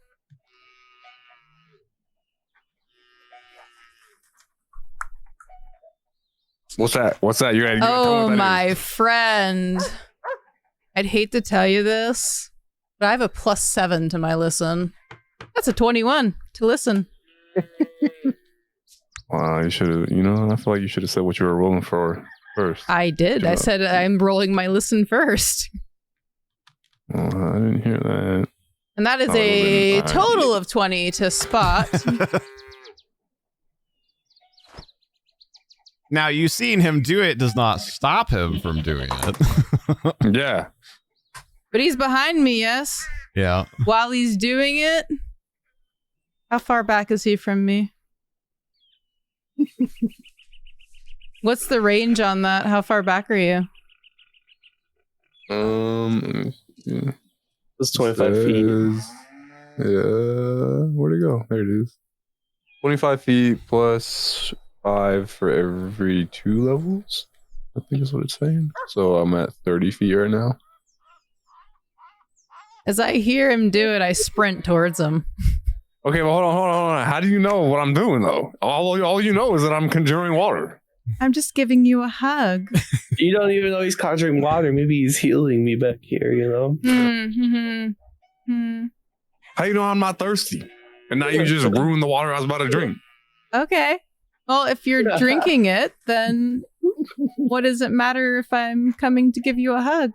Speaker 7: What's that? You gotta tell me
Speaker 6: Oh,
Speaker 7: what that
Speaker 6: my
Speaker 7: is.
Speaker 6: friend. I'd hate to tell you this, but I have a +7 to my listen. That's a 21 to listen.
Speaker 7: Wow, you should have. You know, I feel like you should have said what you were rolling for first.
Speaker 6: I did. I said I'm rolling my listen first.
Speaker 7: Well, I didn't hear that.
Speaker 6: And that is a total of 20 to Spot.
Speaker 1: Now, you seeing him do it does not stop him from doing it.
Speaker 7: Yeah.
Speaker 6: But he's behind me, yes?
Speaker 1: Yeah.
Speaker 6: While he's doing it? How far back is he from me? What's the range on that? How far back are you?
Speaker 7: Yeah.
Speaker 5: It's 25 feet.
Speaker 7: Yeah. Where'd it go? There it is. 25 feet plus 5 for every 2 levels, I think is what it's saying. So I'm at 30 feet right now.
Speaker 6: As I hear him do it, I sprint towards him.
Speaker 7: Okay, well, hold on. How do you know what I'm doing, though? All you know is that I'm conjuring water.
Speaker 6: I'm just giving you a hug.
Speaker 5: You don't even know he's conjuring water. Maybe he's healing me back here, you know?
Speaker 7: How you know I'm not thirsty? And now you just ruined the water I was about to drink.
Speaker 6: Okay. Well, if you're drinking it, then what does it matter if I'm coming to give you a hug?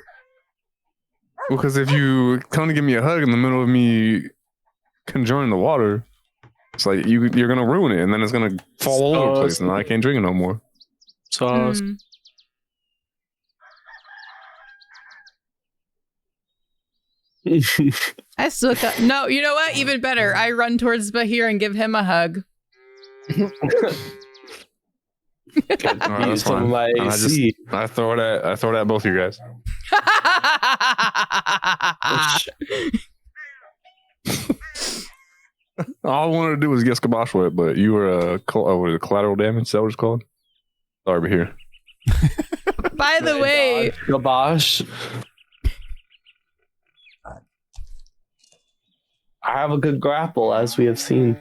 Speaker 7: Because if you come to give me a hug in the middle of me conjuring the water, it's like you're gonna ruin it, and then it's gonna fall all over the place, and I can't drink it no more.
Speaker 9: So
Speaker 6: I still got no. You know what? Even better. I run towards Bahir and give him a hug.
Speaker 7: All right, that's fine. And I throw it at both of you guys. All I wanted to do was get Skabosh wet, but you were collateral damage. Is that what it's called? Sorry, but here.
Speaker 6: By the way,
Speaker 5: Skabosh. I have a good grapple, as we have seen.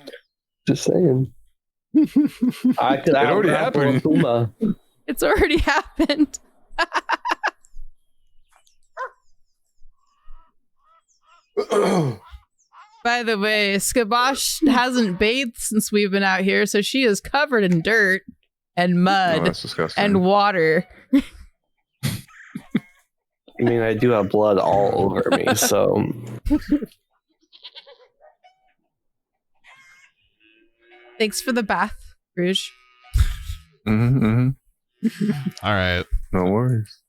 Speaker 5: Just saying. It
Speaker 7: already happened.
Speaker 6: It's already happened. By the way, Skabosh hasn't bathed since we've been out here, so she is covered in dirt and mud and water.
Speaker 5: I mean, I do have blood all over me, so...
Speaker 6: Thanks for the bath, Rouge.
Speaker 1: All right.
Speaker 7: No worries.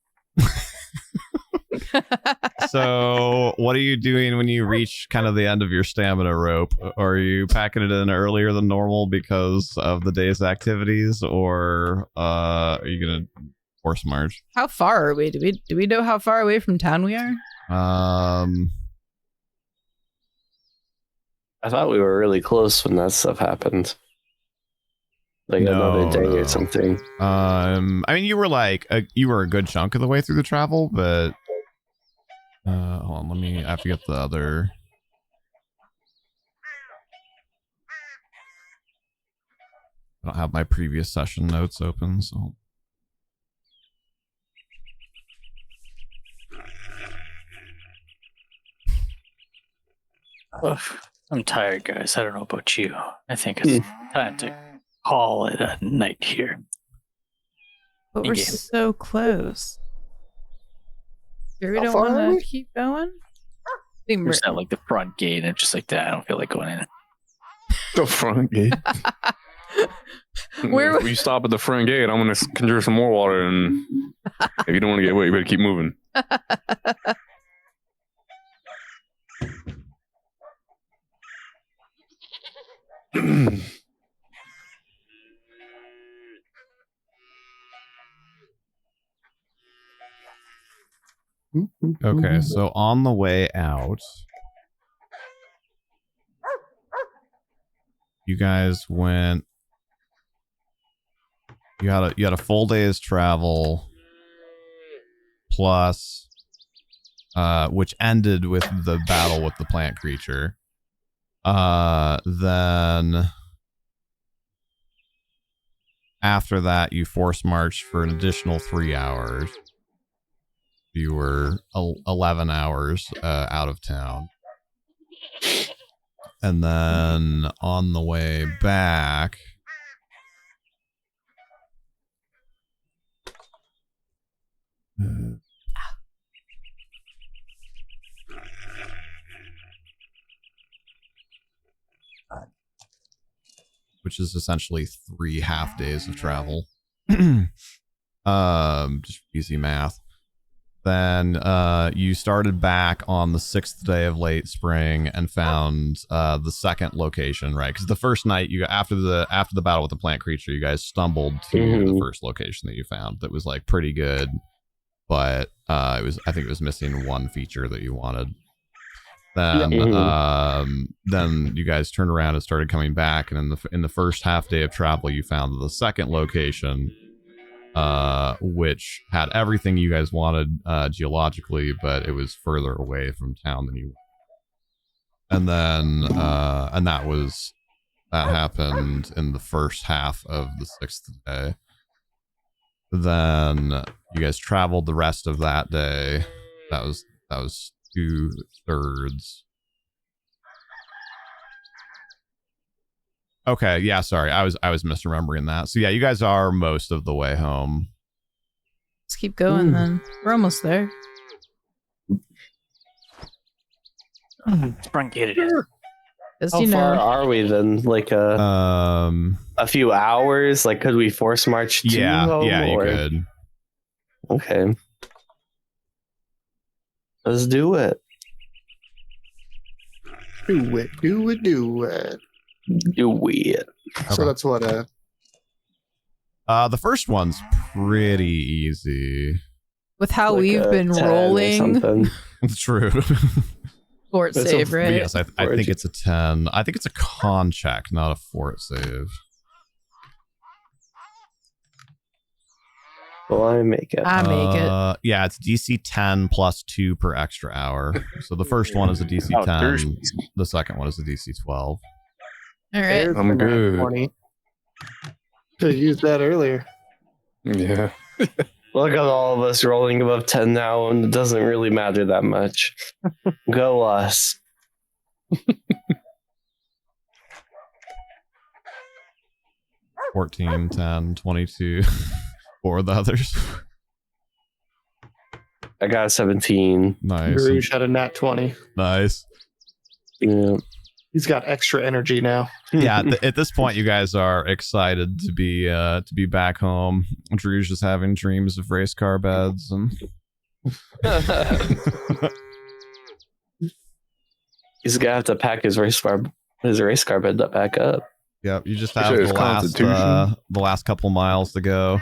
Speaker 1: So, what are you doing when you reach kind of the end of your stamina rope? Are you packing it in earlier than normal because of the day's activities, or are you gonna force march?
Speaker 6: How far are we? Do we know how far away from town we are?
Speaker 5: I thought we were really close when that stuff happened. Like another day or something.
Speaker 1: I mean, you were a good chunk of the way through the travel, but hold on, I have to get the other. I don't have my previous session notes open, so.
Speaker 9: I'm tired, guys. I don't know about you. I think it's time to call it a night here.
Speaker 6: But we're so close. We don't want to keep going?
Speaker 9: We're at like the front gate, and just like that, I don't feel like going in.
Speaker 7: The front gate? If you stop at the front gate, I'm going to conjure some more water, and if you don't want to get wet, you better keep moving.
Speaker 1: Okay, so on the way out, you guys went. You had a full day's travel, plus, which ended with the battle with the plant creature. Then after that, you force marched for an additional 3 hours. You were 11 hours out of town. And then on the way back, which is essentially 3 half days of travel. Just easy math. Then you started back on the 6th day of late spring and found the second location, right? Because the first night, you after the battle with the plant creature, you guys stumbled to the first location that you found that was like pretty good, but I think it was missing one feature that you wanted. Then then you guys turned around and started coming back, and in the first half day of travel, you found the second location. Which had everything you guys wanted geologically, but it was further away from town than you. And then, and that happened in the first half of the 6th day. Then you guys traveled the rest of that day. That was 2/3. Okay, yeah, sorry. I was misremembering that. So yeah, you guys are most of the way home.
Speaker 6: Let's keep going then. We're almost there.
Speaker 9: Truncated.
Speaker 6: As
Speaker 5: How
Speaker 6: you
Speaker 5: far
Speaker 6: know,
Speaker 5: are we then? Like a few hours? Like, could we force march to home?
Speaker 1: Yeah, you
Speaker 5: or...
Speaker 1: could.
Speaker 5: Okay. Let's do it.
Speaker 3: Do it.
Speaker 5: Do it.
Speaker 3: So that's what
Speaker 1: the first one's pretty easy.
Speaker 6: with how
Speaker 5: like
Speaker 6: we've
Speaker 5: a
Speaker 6: been
Speaker 5: 10 or
Speaker 6: rolling,
Speaker 5: something.
Speaker 1: It's true.
Speaker 6: fort
Speaker 5: That's
Speaker 6: save,
Speaker 5: a-
Speaker 6: right?
Speaker 1: Yes, I think it's a 10. I think it's a con check, not a fort save.
Speaker 5: Well, I make it.
Speaker 6: I make it.
Speaker 1: Yeah, it's DC 10 plus 2 per extra hour. So the first one is a DC 10. The second one is a DC 12.
Speaker 6: All right.
Speaker 3: There's
Speaker 7: I'm
Speaker 3: the nat
Speaker 7: good.
Speaker 3: 20. Could have used that earlier.
Speaker 7: Yeah.
Speaker 5: Look at all of us rolling above 10 now, and it doesn't really matter that much. Go us.
Speaker 1: 14, 10, 22 for the others.
Speaker 5: I got a 17.
Speaker 1: Nice.
Speaker 3: Garouge had a nat 20.
Speaker 1: Nice.
Speaker 5: Yeah.
Speaker 3: He's got extra energy now.
Speaker 1: Yeah, at this point, you guys are excited to be back home. Drew's just having dreams of race car beds and
Speaker 5: He's gonna have to pack his race car bed back up.
Speaker 1: yep. You just
Speaker 7: You
Speaker 1: have
Speaker 7: said it's
Speaker 1: the
Speaker 7: Constitution?
Speaker 1: last couple miles to go.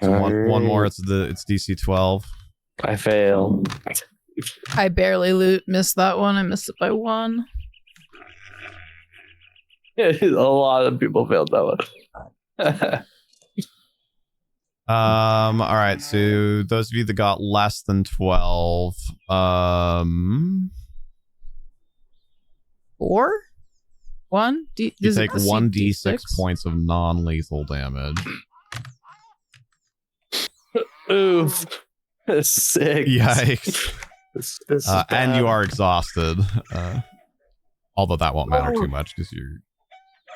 Speaker 1: So one more. It's DC 12.
Speaker 5: I fail.
Speaker 6: I barely missed that one. I missed it by 1.
Speaker 5: A lot of people failed that one.
Speaker 1: All right. So those of you that got less than 12,
Speaker 6: 4? 1?
Speaker 1: you take 1d6 points of non-lethal damage.
Speaker 5: Oof. 6.
Speaker 1: Yikes.
Speaker 3: This is
Speaker 1: And you
Speaker 3: bad.
Speaker 1: are exhausted. Although that won't matter too much because you're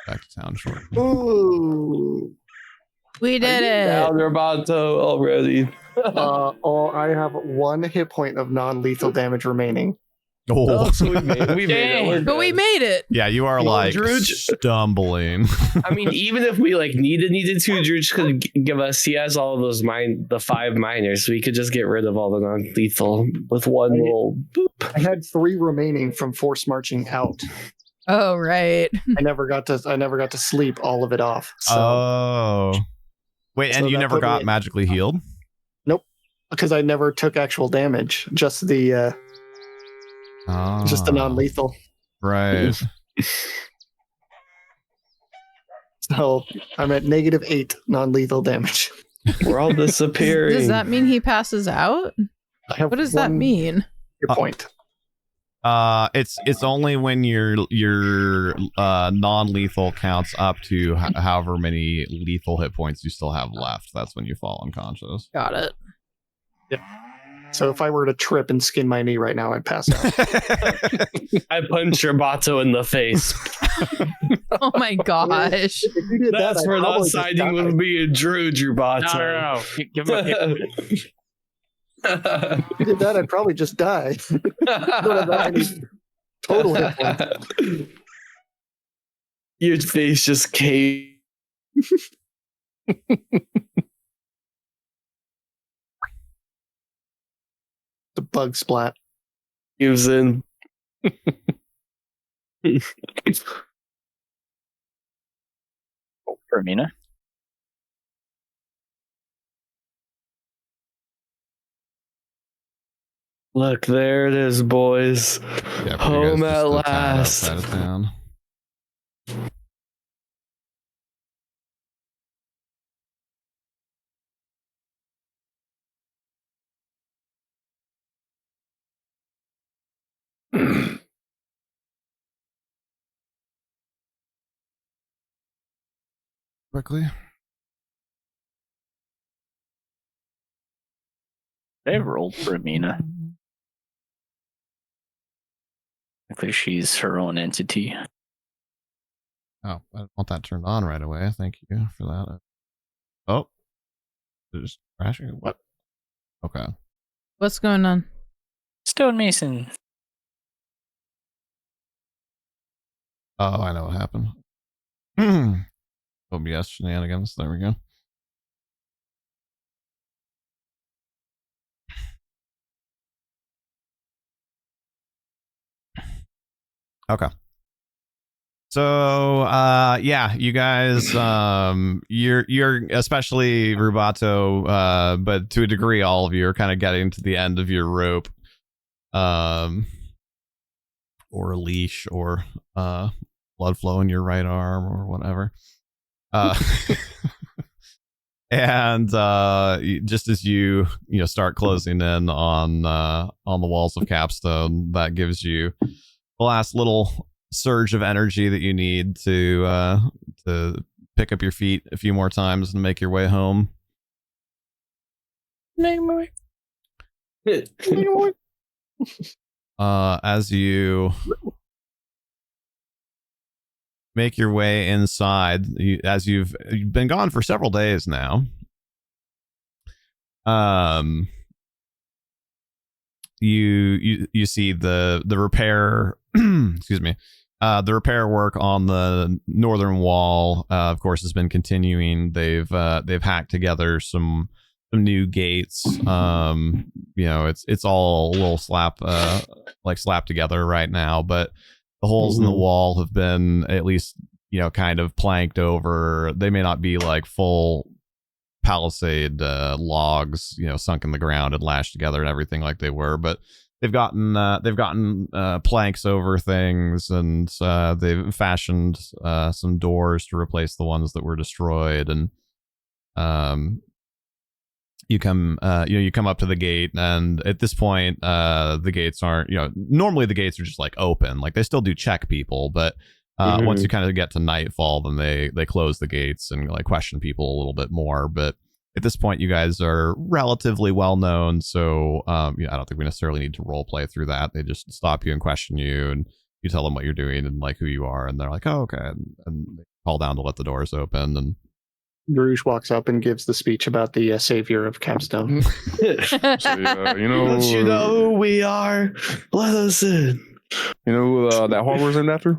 Speaker 1: back to town short.
Speaker 3: Ooh.
Speaker 6: We did it.
Speaker 5: Down Roboto already.
Speaker 3: I have 1 hit point of non-lethal damage remaining.
Speaker 1: Oh,
Speaker 5: So we made it. We're
Speaker 6: But we
Speaker 5: good.
Speaker 6: made it.
Speaker 1: yeah, you are
Speaker 5: Well,
Speaker 1: like
Speaker 5: Drew-
Speaker 1: stumbling.
Speaker 5: I mean, even if we like needed to, Drew could give us. He has all of those the 5 minors, so we could just get rid of all the non-lethal with one little boop.
Speaker 3: I had 3 remaining from force marching out.
Speaker 6: Oh, right.
Speaker 3: I never got to sleep all of it off. So
Speaker 1: Oh. Wait, and
Speaker 3: So
Speaker 1: you
Speaker 3: that
Speaker 1: never
Speaker 3: put
Speaker 1: got
Speaker 3: me-
Speaker 1: magically healed?
Speaker 3: Nope. because I never took actual damage, just the non-lethal.
Speaker 1: Right.
Speaker 3: So I'm at -8 non-lethal damage.
Speaker 5: We're all disappearing.
Speaker 6: Does that mean he passes out? What does that mean?
Speaker 3: Your point.
Speaker 1: It's only when your non-lethal counts up to however many lethal hit points you still have left. That's when you fall unconscious.
Speaker 6: Got it.
Speaker 3: Yep. So if I were to trip and skin my knee right now, I'd pass out.
Speaker 5: I punch Roboto in the face.
Speaker 6: Oh my gosh.
Speaker 3: If you did
Speaker 5: That's
Speaker 3: that,
Speaker 5: for
Speaker 3: I'd
Speaker 5: not
Speaker 3: probably
Speaker 5: siding
Speaker 3: just
Speaker 5: with me and Drew, Roboto.
Speaker 9: No. Give him a
Speaker 3: If you did that, I'd probably just die. I don't have that many total hit points.
Speaker 5: Your face just caved.
Speaker 3: The bug splat.
Speaker 5: Gives in.
Speaker 9: for Mina.
Speaker 5: Look, there it is, boys.
Speaker 1: Yeah,
Speaker 5: Home at last.
Speaker 1: Outside of town. Quickly.
Speaker 9: They rolled for Mina. I think she's her own entity.
Speaker 1: Oh, I don't want that turned on right away. Thank you for that. Oh, just crashing. What? Okay.
Speaker 6: What's going on?
Speaker 9: Stonemason.
Speaker 1: Oh, I know what happened. OBS shenanigans. There we go. Okay. So yeah, you guys you're especially Rubato, but to a degree all of you are kind of getting to the end of your rope. Or a leash or blood flow in your right arm or whatever. And just as you start closing in on the walls of Capstone, that gives you the last little surge of energy that you need to pick up your feet a few more times and make your way home. As you make your way inside, as you've been gone for several days now, you see the repair excuse me, the repair work on the northern wall of course has been continuing. They've hacked together some new gates. It's all a little slapped together right now, but the holes in the wall have been at least kind of planked over. They may not be like full palisade logs sunk in the ground and lashed together and everything like they were, but they've gotten planks over things, and they've fashioned some doors to replace the ones that were destroyed. And you come up to the gate, and at this point the gates aren't, normally the gates are just like open, like they still do check people, but once you kind of get to nightfall, then they close the gates and like question people a little bit more. But at this point you guys are relatively well known, so I don't think we necessarily need to role play through that. They just stop you and question you, and you tell them what you're doing and like who you are, and they're like, oh okay, and they call down to let the doors open. And
Speaker 3: Bruges walks up and gives the speech about the savior of Capstone.
Speaker 7: So,
Speaker 5: Don't you know who we are? Let us in.
Speaker 7: You know who that harbor's named after?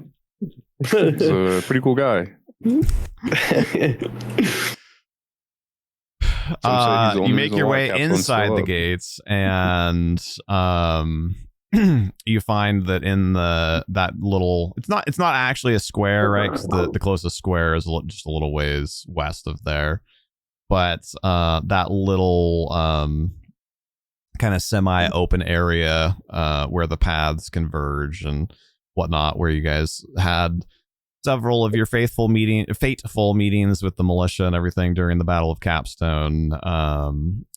Speaker 7: He's a pretty cool guy.
Speaker 1: You make your way inside the gates, and you find that in that little, it's not actually a square, right? Because the closest square is just a little ways west of there, but that little kind of semi-open area where the paths converge and whatnot, where you guys had several of your fateful meetings with the militia and everything during the Battle of Capstone.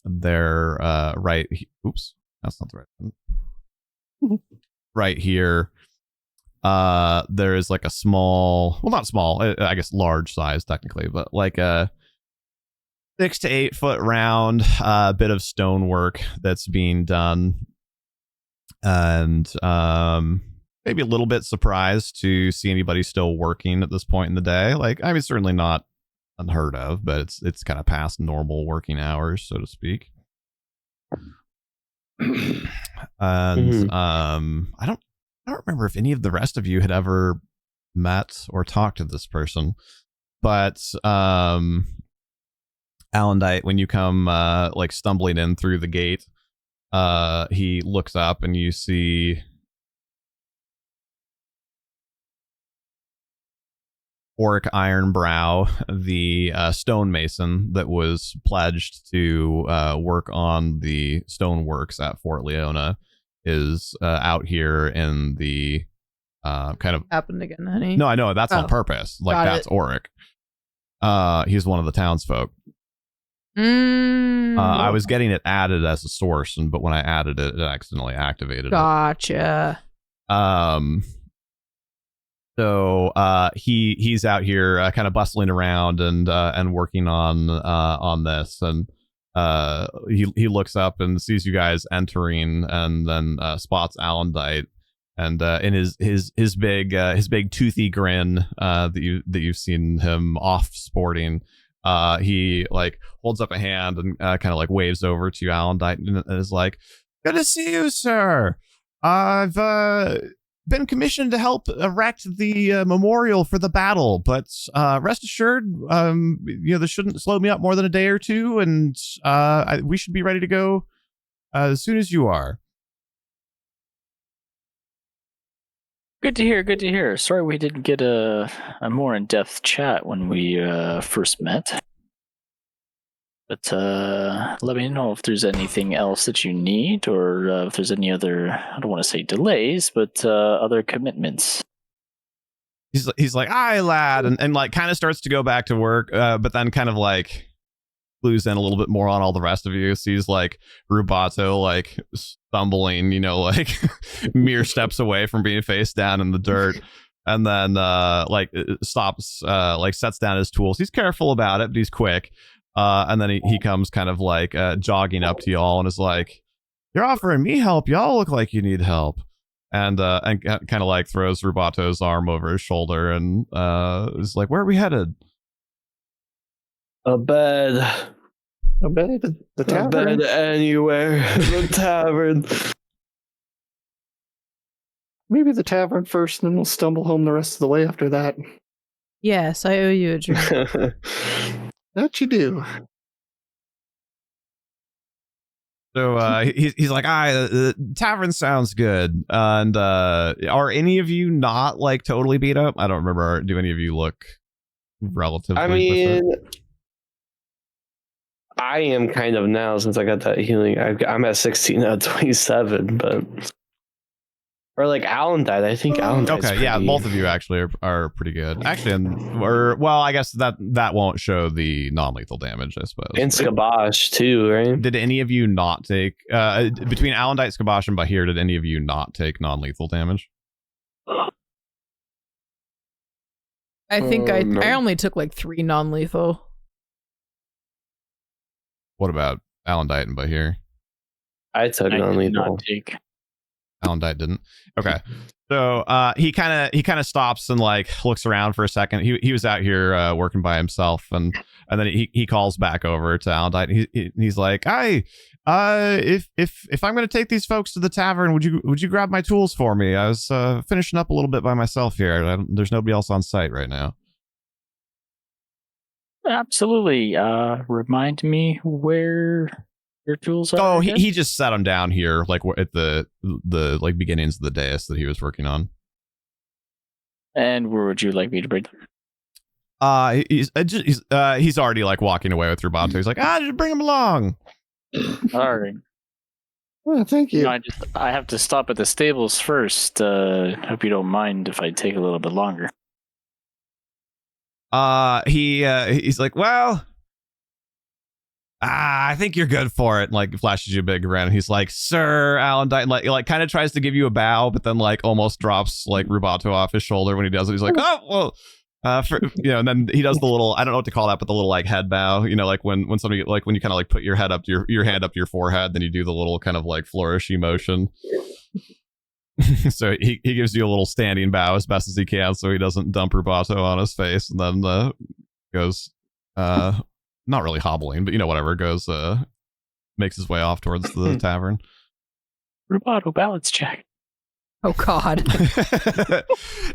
Speaker 1: They're right. Oops, that's not the right one. Right here. There is like a small, well, not small, I guess large size technically, but like a 6 to 8 foot round bit of stonework that's being done, and maybe a little bit surprised to see anybody still working at this point in the day. Like, I mean, certainly not unheard of, but it's kind of past normal working hours, so to speak. And I don't remember if any of the rest of you had ever met or talked to this person, but Alendite, when you come like stumbling in through the gate, he looks up and you see Oric Ironbrow, the stonemason that was pledged to work on the stoneworks at Fort Leona, is out here in the kind of...
Speaker 6: Happened again, honey.
Speaker 1: No, I know, that's on purpose. Like, that's
Speaker 6: it.
Speaker 1: Oric. He's one of the townsfolk. I was getting it added as a source, but when I added it, it accidentally activated
Speaker 6: Gotcha.
Speaker 1: it. So he's out here kind of bustling around and working on this, and he looks up and sees you guys entering, and then spots Alendite, and in his big toothy grin that you've seen him off sporting, he like holds up a hand and kind of like waves over to Alendite and is like, "Good to see you, sir. I've been commissioned to help erect the memorial for the battle, but rest assured, this shouldn't slow me up more than a day or two, and we should be ready to go as soon as you are."
Speaker 9: Good to hear. Good to hear. Sorry we didn't get a more in-depth chat when we first met. But let me know if there's anything else that you need, or if there's any other, I don't want to say delays, but other commitments.
Speaker 1: He's like, "Aye, lad," and like kind of starts to go back to work, but then kind of like clues in a little bit more on all the rest of you. Sees like Rubato like stumbling, like mere steps away from being face down in the dirt, and then like stops, like sets down his tools. He's careful about it, but he's quick. And then he comes kind of like jogging up to y'all and is like, "You're offering me help. Y'all look like you need help." And kind of like throws Rubato's arm over his shoulder and is like, "Where are we headed?"
Speaker 5: A bed.
Speaker 3: A bed? The tavern?
Speaker 5: A bed anywhere. The tavern.
Speaker 3: Maybe the tavern first, and then we'll stumble home the rest of the way after that.
Speaker 6: Yes, I owe you a drink.
Speaker 3: That you do.
Speaker 1: So he's like, the tavern sounds good. And are any of you not like totally beat up? I don't remember. Do any of you look relatively?
Speaker 5: I mean, I am kind of now, since I got that healing. I'm at 16 out of 27, but... Or like Alendite. I think Alendite's
Speaker 1: okay, yeah, both of you actually are pretty good. Actually, well, I guess that won't show the non-lethal damage, I suppose.
Speaker 5: And Skabosh too, right?
Speaker 1: Did any of you not take between Alendite, Skabosh, and Bahir? Did any of you not take non-lethal damage?
Speaker 6: I think I
Speaker 7: No.
Speaker 6: only took like 3 non-lethal.
Speaker 1: What about Alendite and Bahir?
Speaker 5: I took
Speaker 9: I did
Speaker 5: non-lethal.
Speaker 9: not take.
Speaker 1: Alendite didn't. Okay. So he kind of stops and like looks around for a second. He was out here working by himself, and then he calls back over to Alendite. He's like, "Hi, if I'm going to take these folks to the tavern, would you grab my tools for me? I was finishing up a little bit by myself here. There's nobody else on site right now."
Speaker 9: Absolutely. Remind me where your tools are.
Speaker 1: Oh,
Speaker 9: again?
Speaker 1: he just set them down here, like at the like beginnings of the dais that he was working on.
Speaker 9: And where would you like me to bring them?
Speaker 1: He's already like walking away with Rubato. He's like, just bring him along.
Speaker 9: All right.
Speaker 3: Well, thank you.
Speaker 9: I have to stop at the stables first. Hope you don't mind if I take a little bit longer.
Speaker 1: He's like, well, I think you're good for it. And, like, flashes you a big grin. He's like, Sir Alan Dyton, like kind of tries to give you a bow, but then like almost drops like rubato off his shoulder when he does it. He's like, oh well. And then he does the little, I don't know what to call that, but the little like head bow, like when somebody, like when you kind of like put your head up to your hand up to your forehead, then you do the little kind of like flourishy motion. So he gives you a little standing bow as best as he can so he doesn't dump rubato on his face, and then goes, not really hobbling, but whatever, goes, makes his way off towards the tavern.
Speaker 9: Rubato balance check.
Speaker 6: Oh God.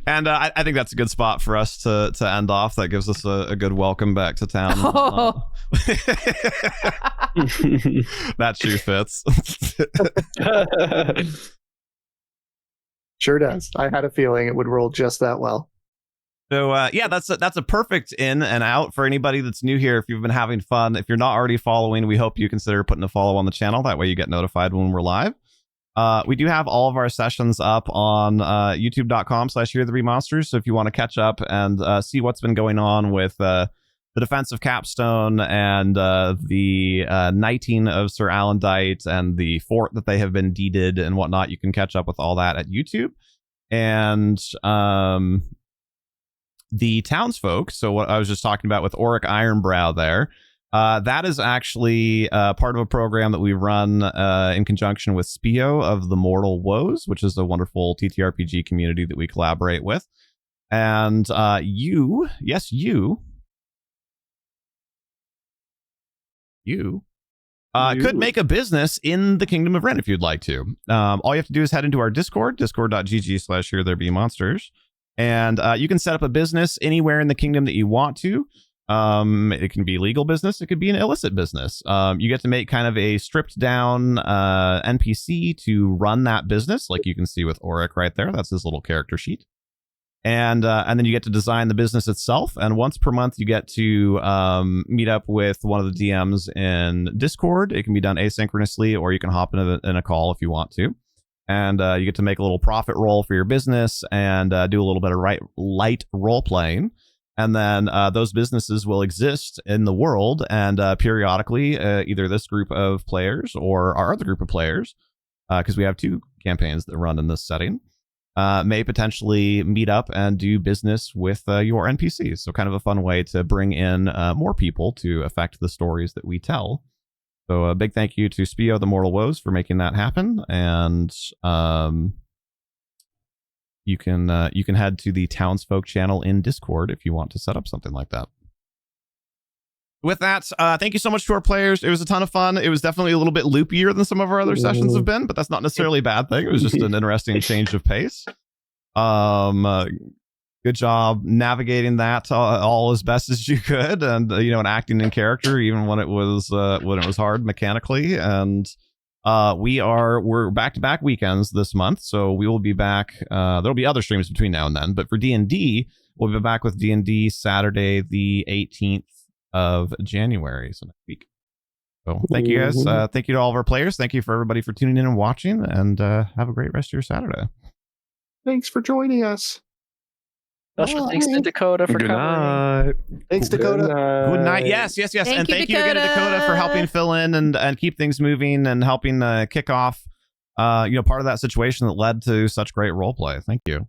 Speaker 1: And I think that's a good spot for us to end off. That gives us a good welcome back to town.
Speaker 6: Oh.
Speaker 1: That shoe fits.
Speaker 3: Sure does. I had a feeling it would roll just that well.
Speaker 1: So that's a perfect in and out for anybody that's new here. If you've been having fun, if you're not already following, we hope you consider putting a follow on the channel. That way you get notified when we're live. We do have all of our sessions up on youtube.com/hearthe3monsters. So if you want to catch up and see what's been going on with the defensive capstone and the knighting of Sir Alan Dyte and the fort that they have been deeded and whatnot, you can catch up with all that at YouTube. And the townsfolk, so what I was just talking about with Auric Ironbrow there, that is actually part of a program that we run in conjunction with Spio of the Mortal Woes, which is a wonderful TTRPG community that we collaborate with. And you could make a business in the Kingdom of Rin if you'd like to. All you have to do is head into our Discord, discord.gg/hearthe3monsters. And you can set up a business anywhere in the kingdom that you want to. It can be legal business. It could be an illicit business. You get to make kind of a stripped down NPC to run that business, like you can see with Auric right there. That's his little character sheet. And then you get to design the business itself. And once per month, you get to meet up with one of the DMs in Discord. It can be done asynchronously, or you can hop in a call if you want to. And you get to make a little profit roll for your business and do a little bit of light role playing. And then those businesses will exist in the world, and periodically, either this group of players or our other group of players, because we have two campaigns that run in this setting, may potentially meet up and do business with your NPCs. So kind of a fun way to bring in more people to affect the stories that we tell. So a big thank you to Spio the Mortal Woes for making that happen. And you can head to the Townsfolk channel in Discord if you want to set up something like that. With that, thank you so much to our players. It was a ton of fun. It was definitely a little bit loopier than some of our other sessions have been, but that's not necessarily a bad thing. It was just an interesting change of pace. Good job navigating that all as best as you could, and and acting in character even when it was hard mechanically. And we're back-to-back weekends this month, so we will be back. There'll be other streams between now and then, but for D&D, we'll be back with D&D Saturday the 18th of January, so next week. So thank you guys. Thank you to all of our players. Thank you for everybody for tuning in and watching, and have a great rest of your Saturday.
Speaker 3: Thanks for joining us.
Speaker 9: Special thanks to Dakota for coming.
Speaker 3: Thanks, Dakota.
Speaker 1: Good night. Yes.
Speaker 6: Thank
Speaker 1: and
Speaker 6: you,
Speaker 1: thank you again to Dakota for helping fill in and keep things moving and helping kick off part of that situation that led to such great roleplay. Thank you.